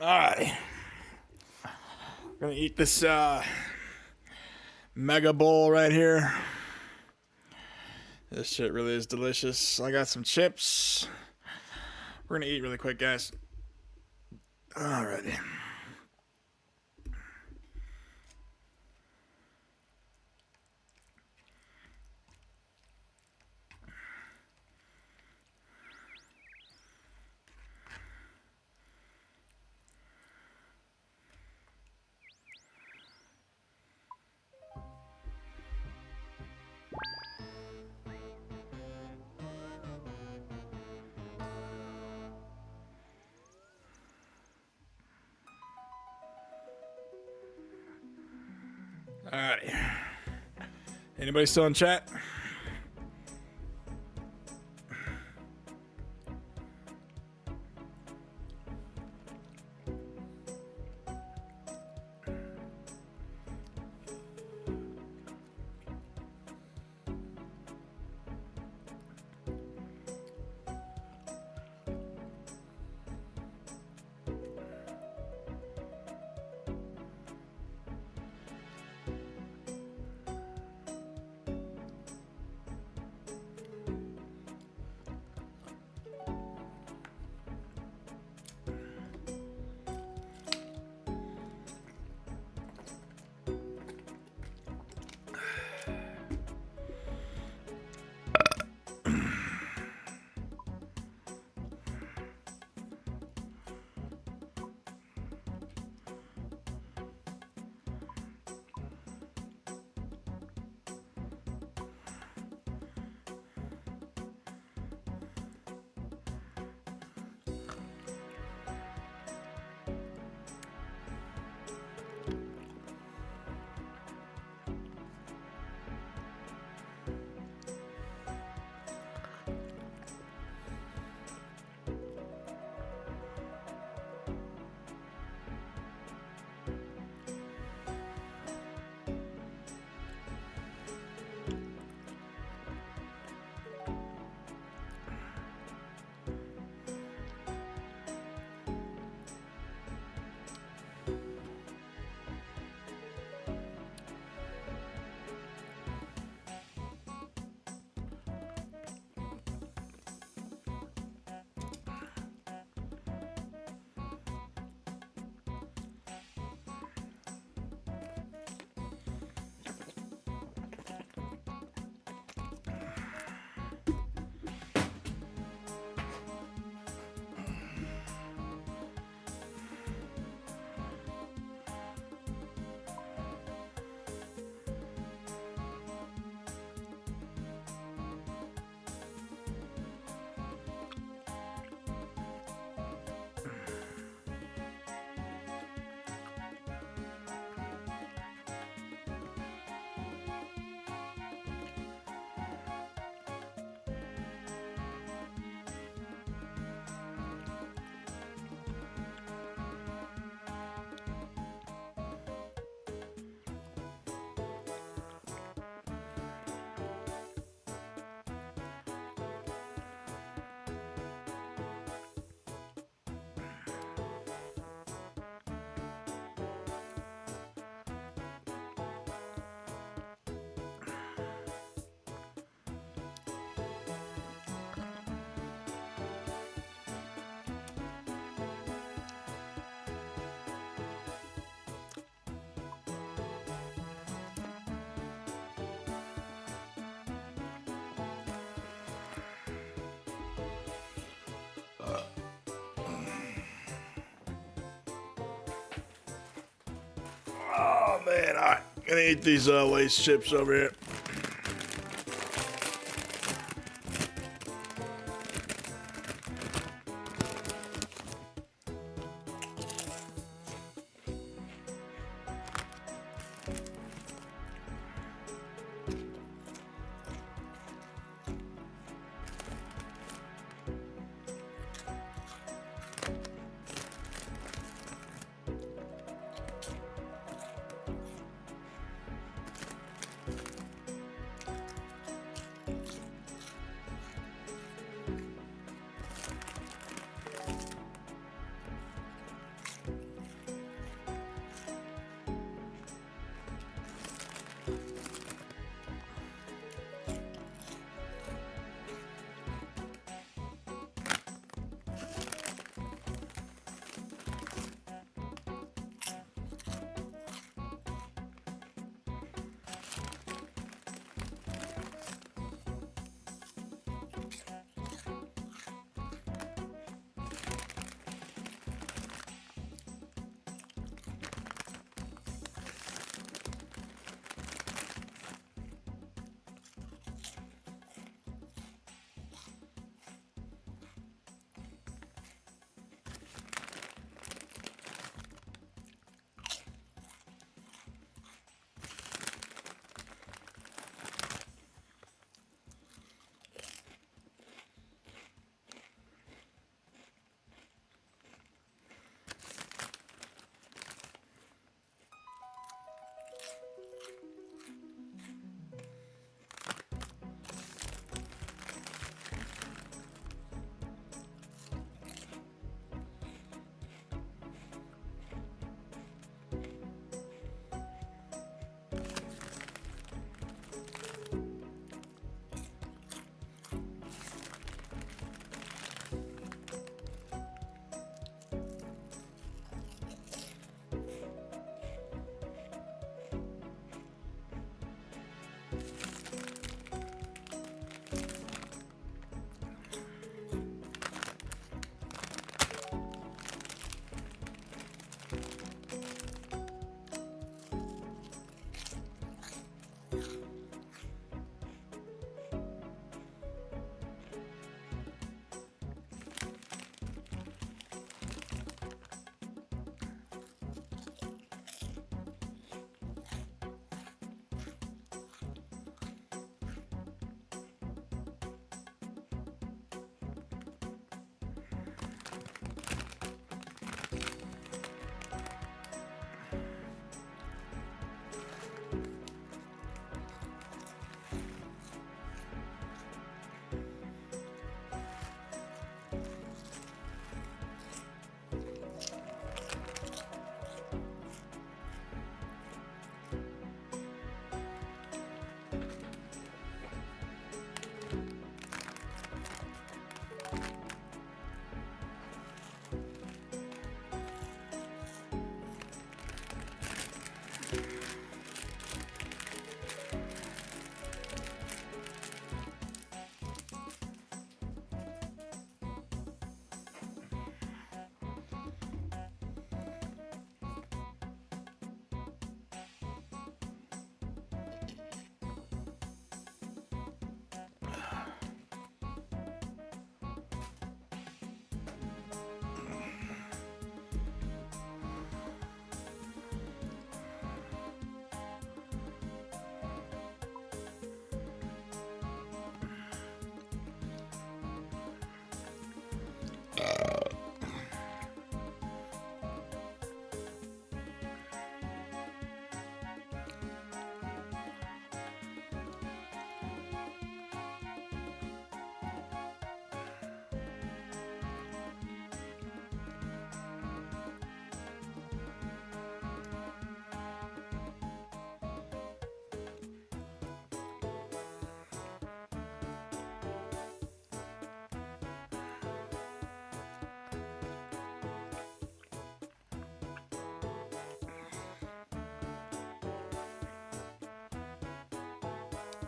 All right. We're gonna eat this mega bowl right here. This shit really is delicious. I got some chips. We're gonna eat really quick, guys. Alrighty. Alrighty. Anybody still in chat? Oh man, alright. Gonna eat these Lay's chips over here.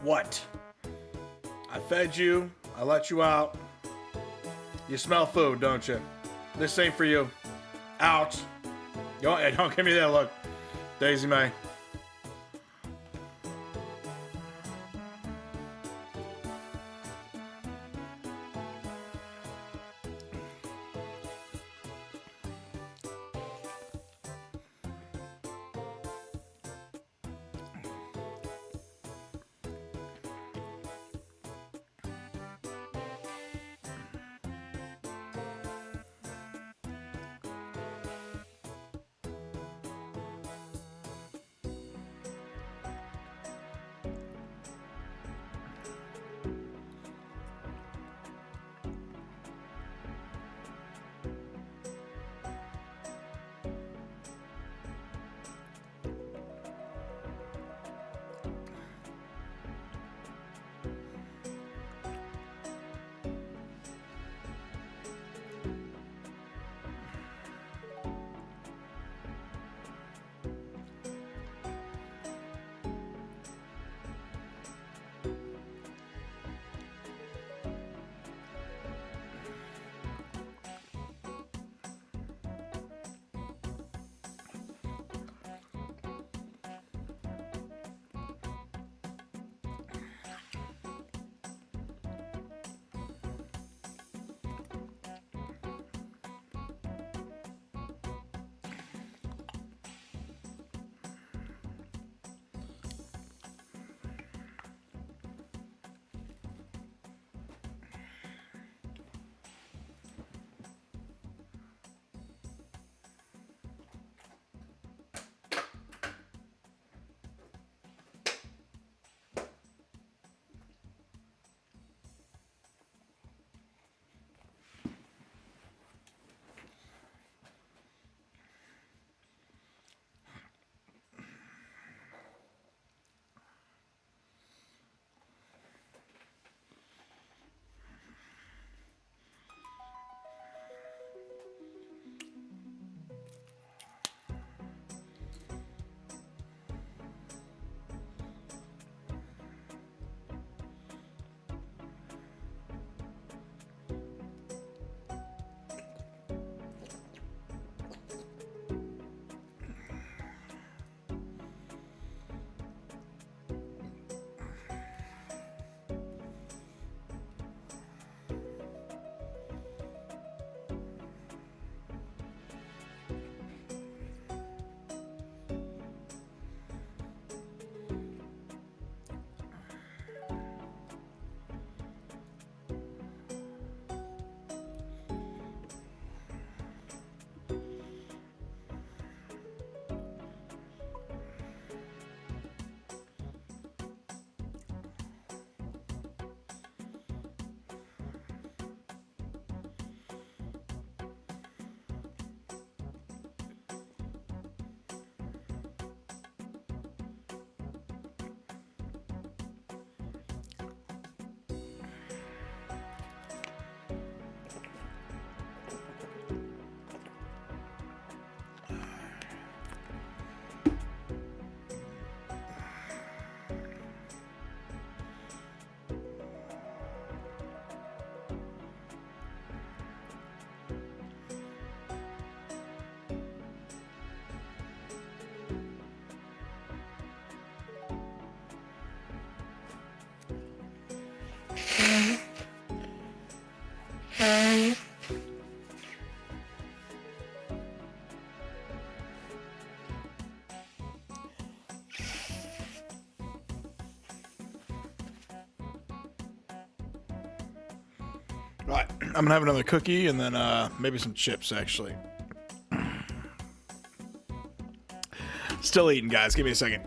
What? I fed you. I let you out. You smell food, don't you? This ain't for you. Out. Don't give me that look. Daisy May. Right, I'm gonna have another cookie and then maybe some chips actually. Still eating, guys. Give me a second.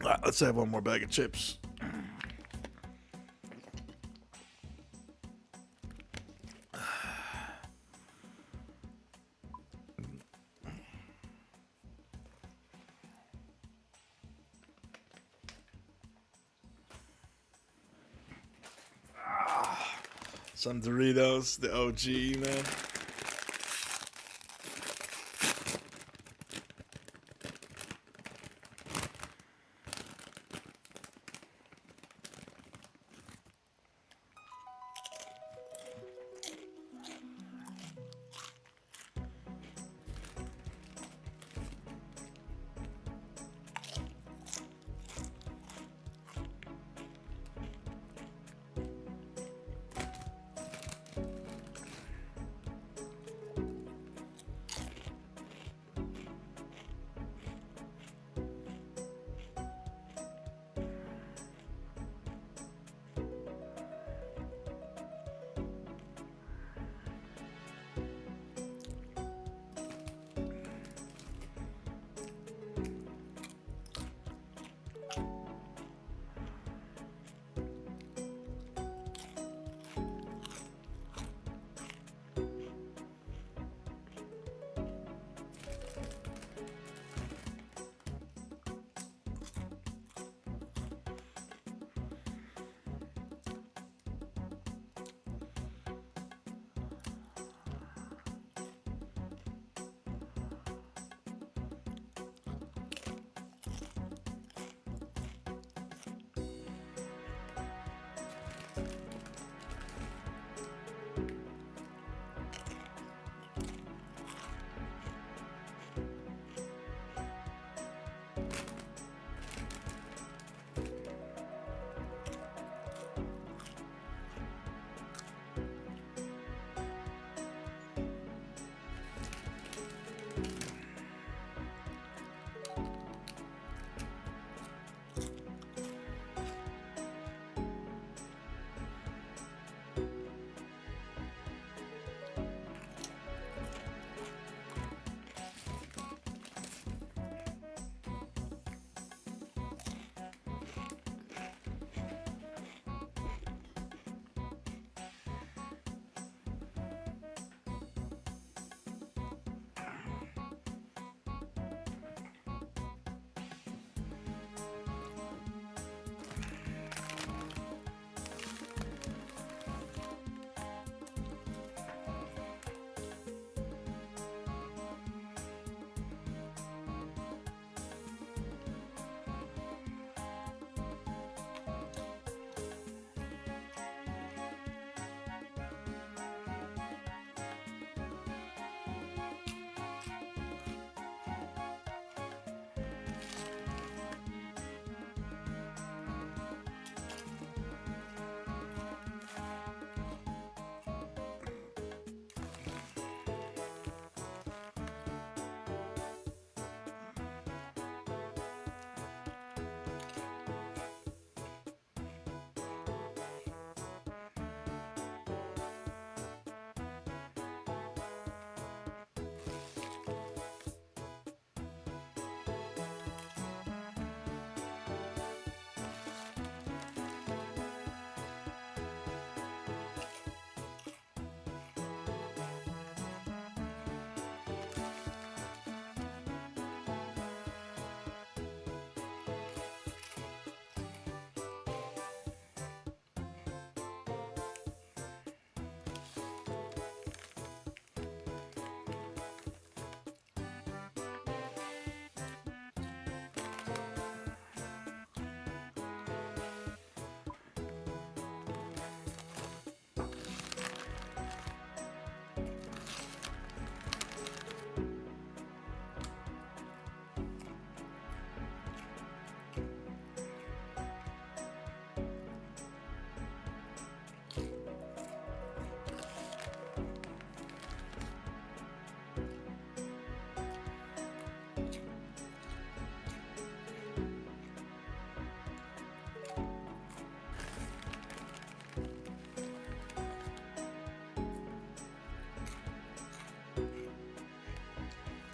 All right, let's have one more bag of chips. Some Doritos, the OG, man.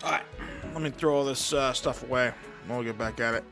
All right, let me throw all this stuff away. We'll get back at it.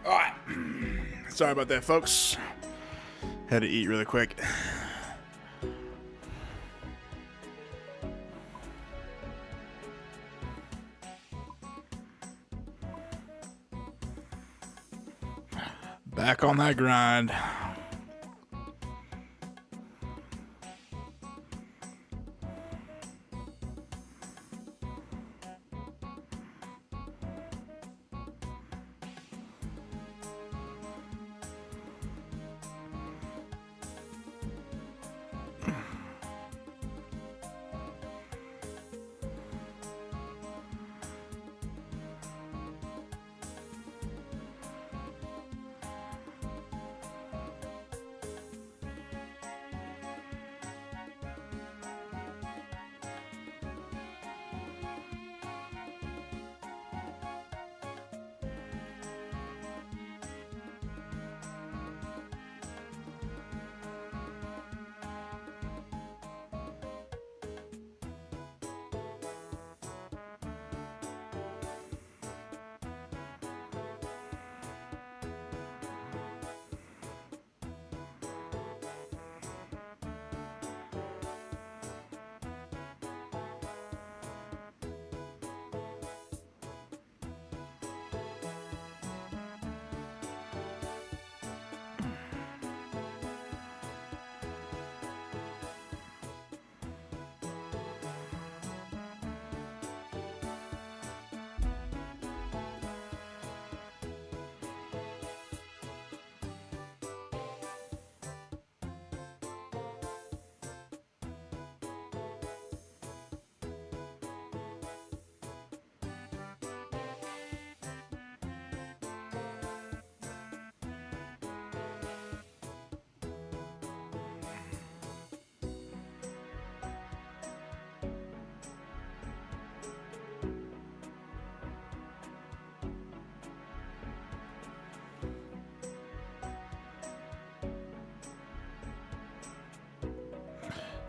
All right. Sorry about that, folks. Had to eat really quick. Back on that grind.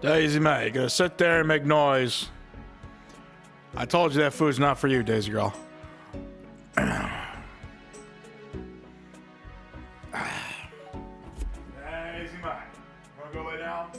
Daisy May, gonna sit there and make noise. I told you that food's not for you, Daisy girl. Daisy May, wanna go lay down?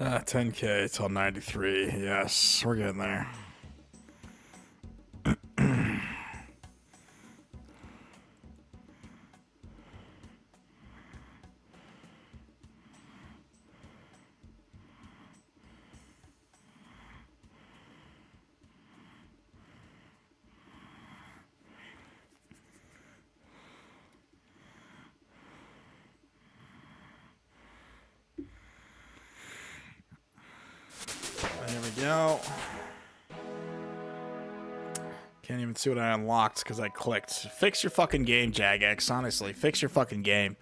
10K till 93. Yes, we're getting there. There we go. Can't even see what I unlocked because I clicked. Fix your fucking game, Jagex. Honestly, fix your fucking game.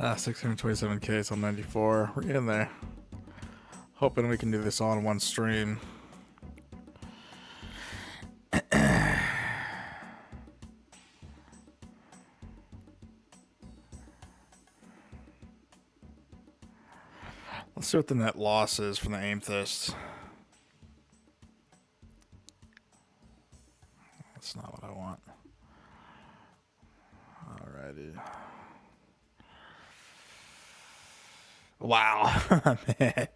627k till 94. We're getting there. Hoping we can do this all in one stream. Let's see what the net loss is from the Amethyst. That's not what I want. Alrighty. Wow. Man.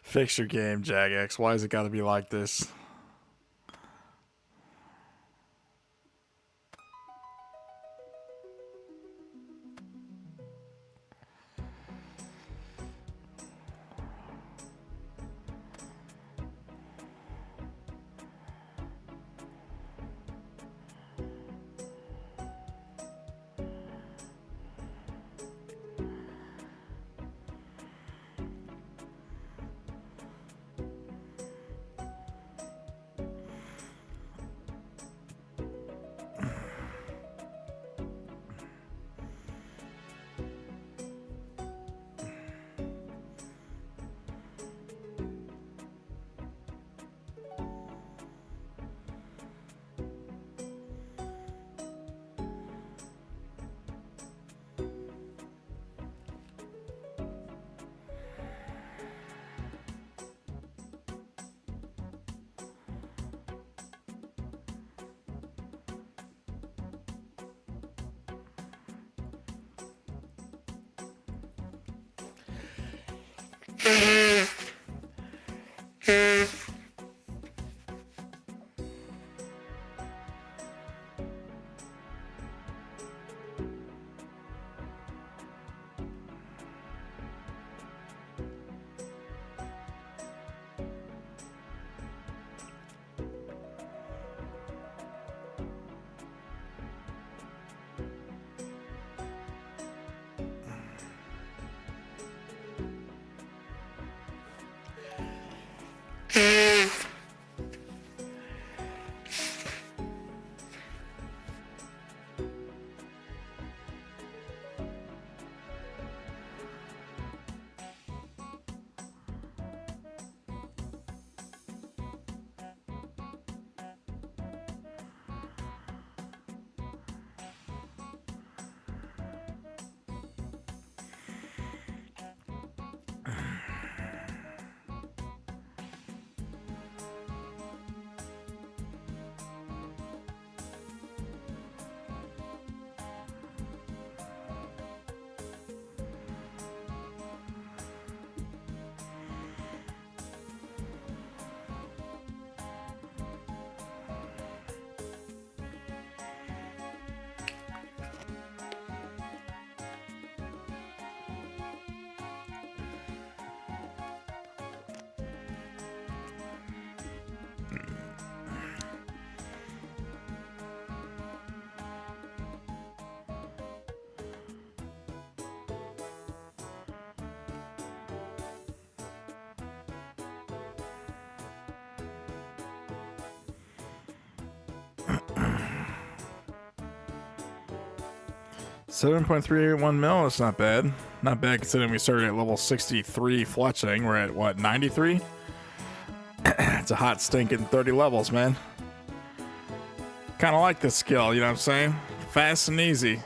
Fix your game, Jagex. Why has it got to be like this? $7.381 mil. It's not bad. Not bad considering we started at level 63 fletching. We're at what, 93? It's a hot stinking 30 levels, man. Kind of like this skill, you know what I'm saying? Fast and easy.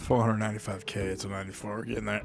495K. It's a 94. We're getting there.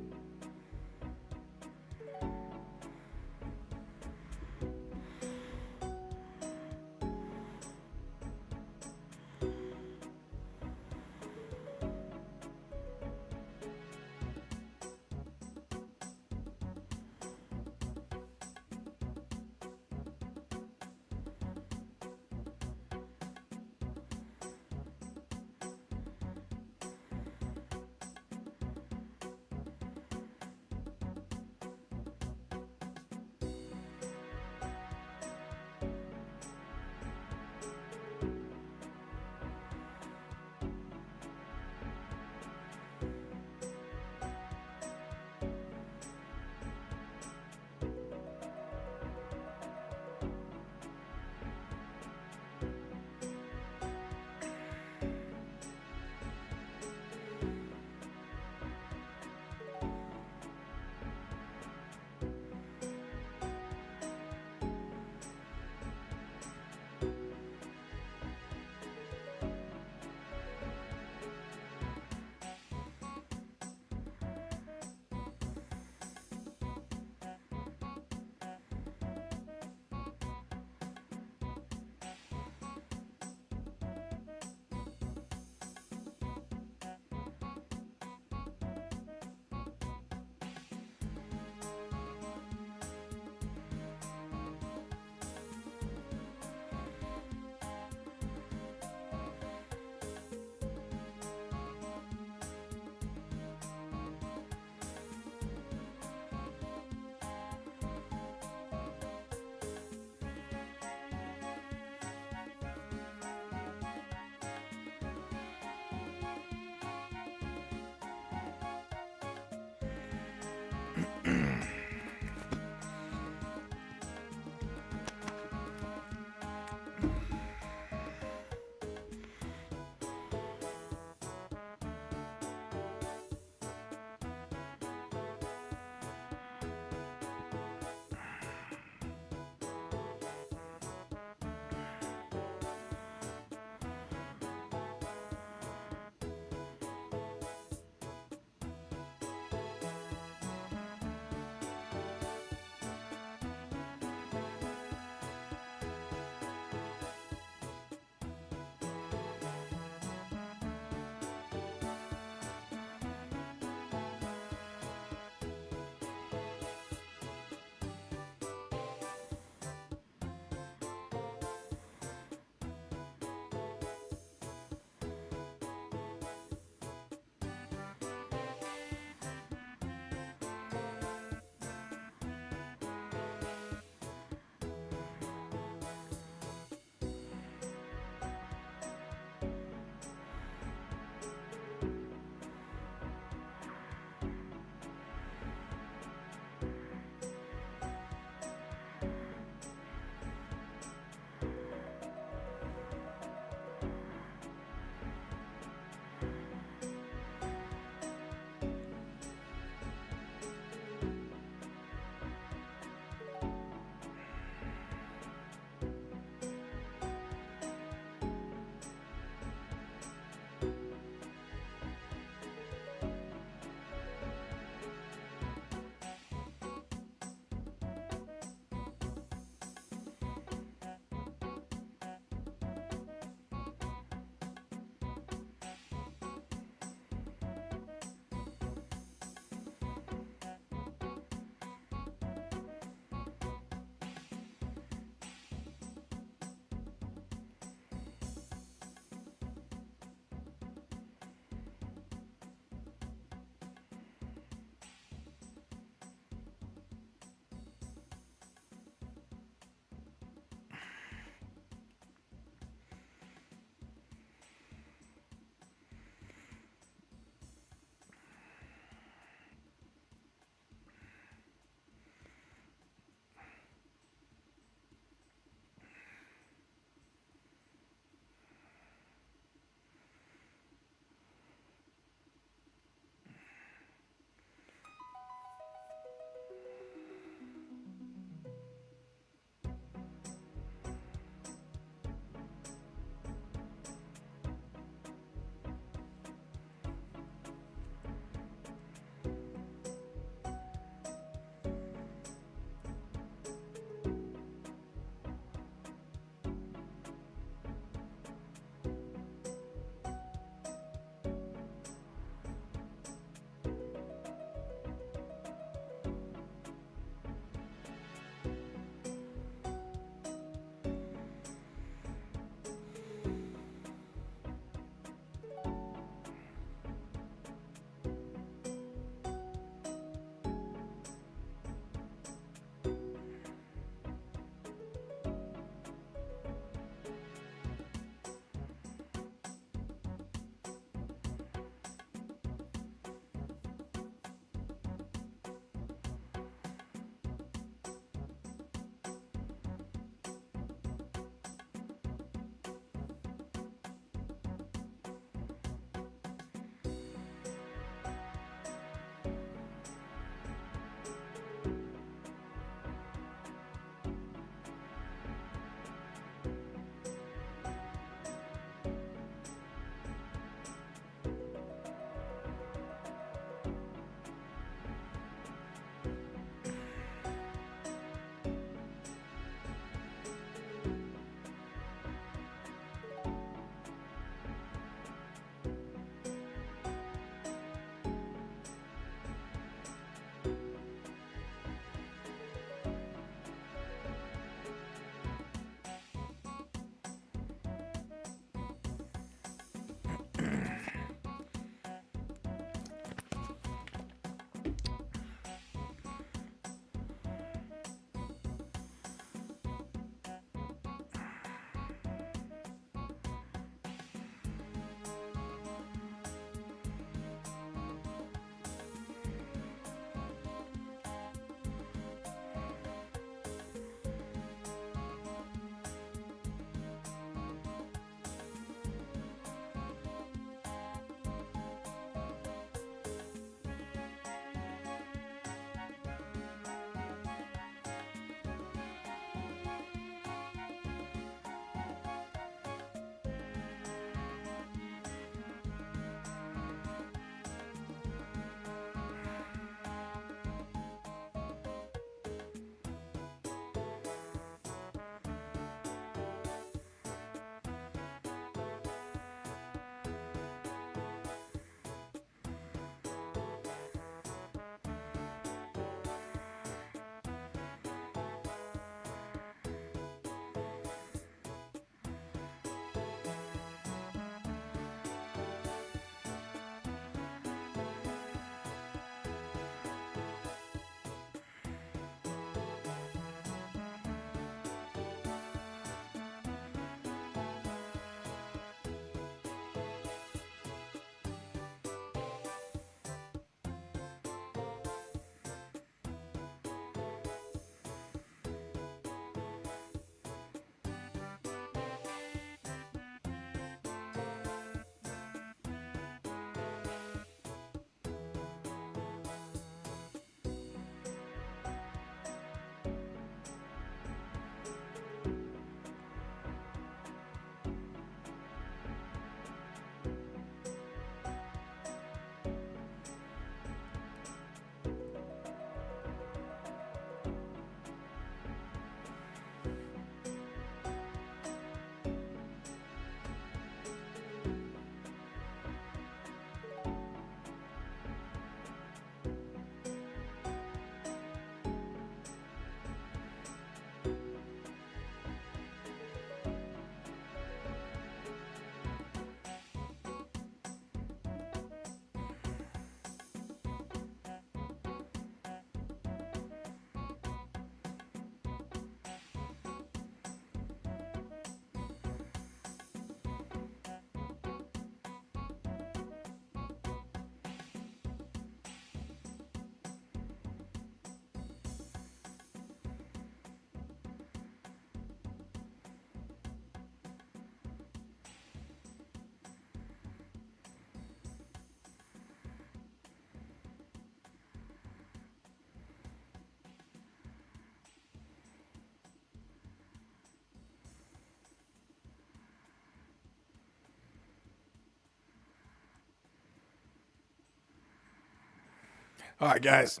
All right, guys.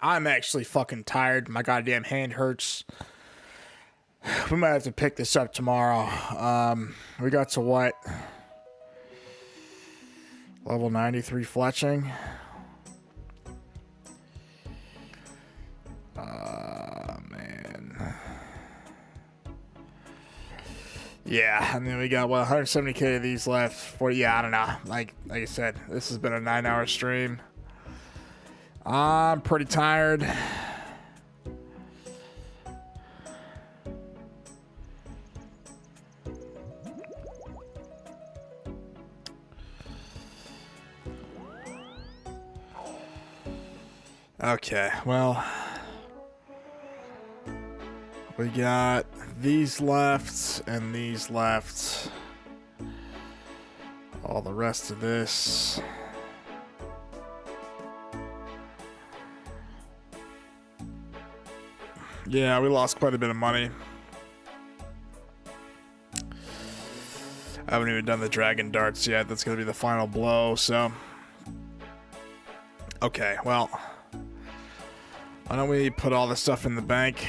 I'm actually fucking tired. My goddamn hand hurts. We might have to pick this up tomorrow. We got to what? Level 93 fletching. Man. Yeah, and then we got, what, 170k of these left. Yeah, I don't know. Like I said, this has been a 9-hour stream. I'm pretty tired. Okay, well, we got these left and these left. All the rest of this. Yeah, we lost quite a bit of money. I haven't even done the dragon darts yet. That's going to be the final blow, so. Okay, well. Why don't we put all this stuff in the bank?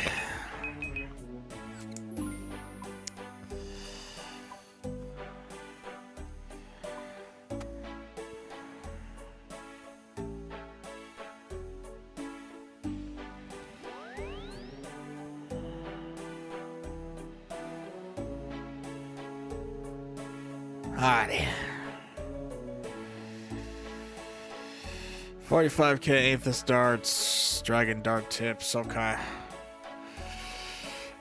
Alrighty. 45k Amethyst darts, dragon dart tips, okay.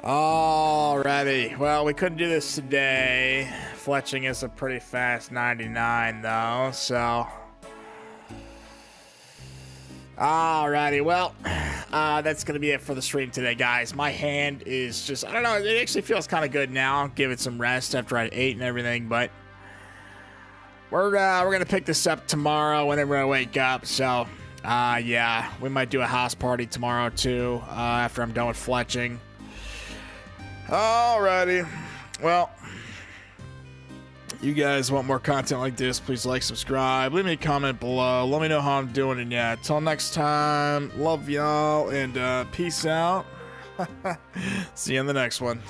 Alrighty. Well, we couldn't do this today. Fletching is a pretty fast 99 though, so. Alrighty, well, that's gonna be it for the stream today, guys. My hand is just, I don't know, it actually feels kind of good now. Give it some rest after I ate and everything, but we're gonna pick this up tomorrow whenever I wake up. So, yeah, we might do a house party tomorrow too. After I'm done with fletching. Alrighty, well, you guys want more content like this? Please like, subscribe, leave me a comment below. Let me know how I'm doing. And yeah, till next time, love y'all and peace out. See you in the next one.